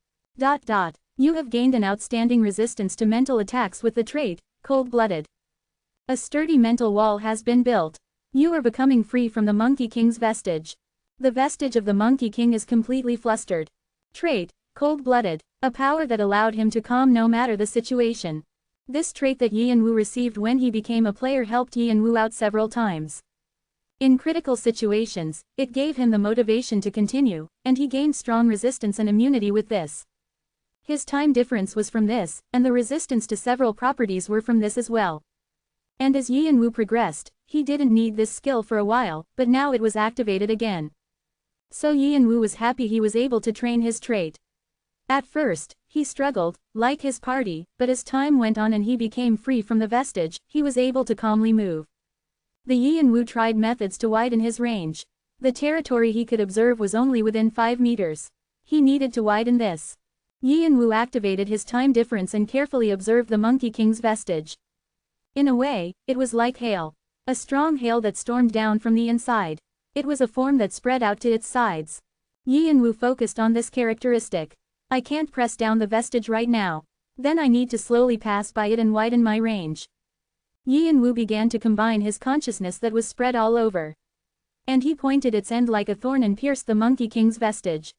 You have gained an outstanding resistance to mental attacks with the trait, cold-blooded. A sturdy mental wall has been built. You are becoming free from the Monkey King's vestige. The vestige of the Monkey King is completely flustered. Trait, cold-blooded, a power that allowed him to calm no matter the situation. This trait that Yin Wu received when he became a player helped Yin Wu out several times. In critical situations, it gave him the motivation to continue, and he gained strong resistance and immunity with this. His time difference was from this, and the resistance to several properties were from this as well. And as Yin Wu progressed, he didn't need this skill for a while, but now it was activated again. So Yin Wu was happy he was able to train his trait. At first, he struggled, like his party, but as time went on and he became free from the vestige, he was able to calmly move. The Yin Wu tried methods to widen his range. The territory he could observe was only within 5 meters. He needed to widen this. Yin Wu activated his time difference and carefully observed the Monkey King's vestige. In a way, it was like hail. A strong hail that stormed down from the inside. It was a form that spread out to its sides. Yin Wu focused on this characteristic. I can't press down the vestige right now. Then I need to slowly pass by it and widen my range. Yin Wu began to combine his consciousness that was spread all over. And he pointed its end like a thorn and pierced the Monkey King's vestige.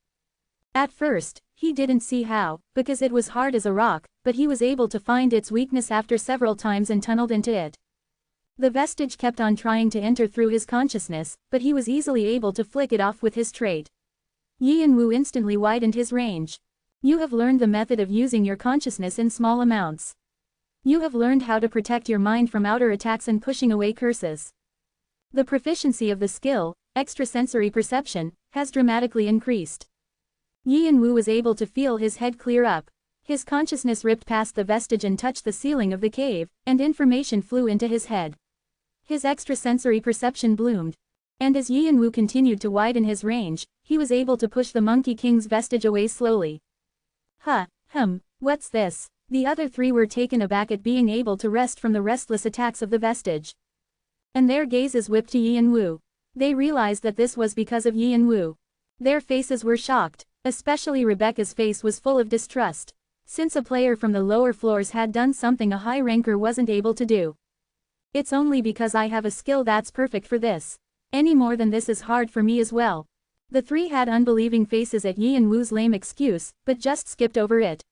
At first, he didn't see how, because it was hard as a rock, but he was able to find its weakness after several times and tunneled into it. The vestige kept on trying to enter through his consciousness, but he was easily able to flick it off with his trait. Yin Wu instantly widened his range. You have learned the method of using your consciousness in small amounts. You have learned how to protect your mind from outer attacks and pushing away curses. The proficiency of the skill, extrasensory perception, has dramatically increased. Yin Wu was able to feel his head clear up. His consciousness ripped past the vestige and touched the ceiling of the cave, and information flew into his head. His extrasensory perception bloomed. And as Yin Wu continued to widen his range, he was able to push the Monkey King's vestige away slowly. What's this? The other three were taken aback at being able to rest from the restless attacks of the vestige. And their gazes whipped to Yin Wu. They realized that this was because of Yin Wu. Their faces were shocked, especially Rebecca's face was full of distrust. Since a player from the lower floors had done something a high ranker wasn't able to do. It's only because I have a skill that's perfect for this. Any more than this is hard for me as well. The three had unbelieving faces at Yin Wu's lame excuse, but just skipped over it.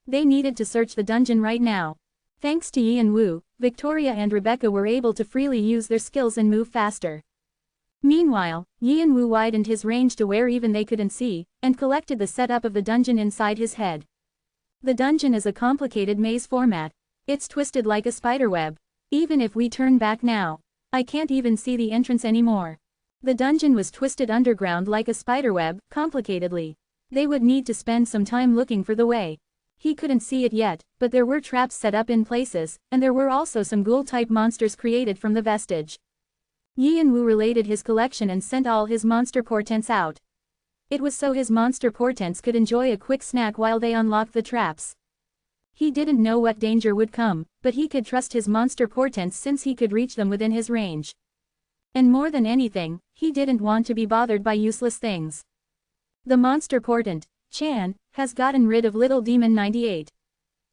They needed to search the dungeon right now. Thanks to Yin Wu, Victoria and Rebecca were able to freely use their skills and move faster. Meanwhile, Yin Wu widened his range to where even they couldn't see, and collected the setup of the dungeon inside his head. The dungeon is a complicated maze format. It's twisted like a spiderweb. Even if we turn back now, I can't even see the entrance anymore. The dungeon was twisted underground like a spiderweb, complicatedly. They would need to spend some time looking for the way. He couldn't see it yet, but there were traps set up in places, and there were also some ghoul-type monsters created from the vestige. Yin Wu related his collection and sent all his monster portents out. It was so his monster portents could enjoy a quick snack while they unlocked the traps. He didn't know what danger would come, but he could trust his monster portents since he could reach them within his range. And more than anything, he didn't want to be bothered by useless things. The monster portent, Chan, has gotten rid of Little Demon 98.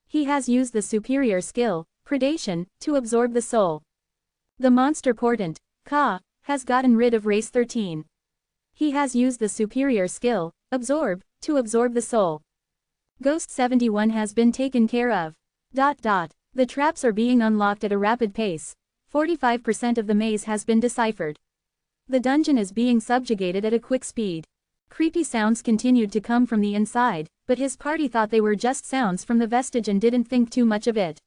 He has used the superior skill, Predation, to absorb the soul. The monster portent, Ka, has gotten rid of Race 13. He has used the superior skill, Absorb, to absorb the soul. Ghost 71 has been taken care of. The traps are being unlocked at a rapid pace. 45% of the maze has been deciphered. The dungeon is being subjugated at a quick speed. Creepy sounds continued to come from the inside, but his party thought they were just sounds from the vestige and didn't think too much of it.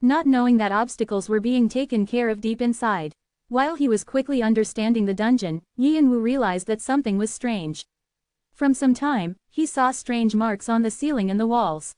Not knowing that obstacles were being taken care of deep inside. While he was quickly understanding the dungeon, Yian-Wu realized that something was strange. From some time, he saw strange marks on the ceiling and the walls.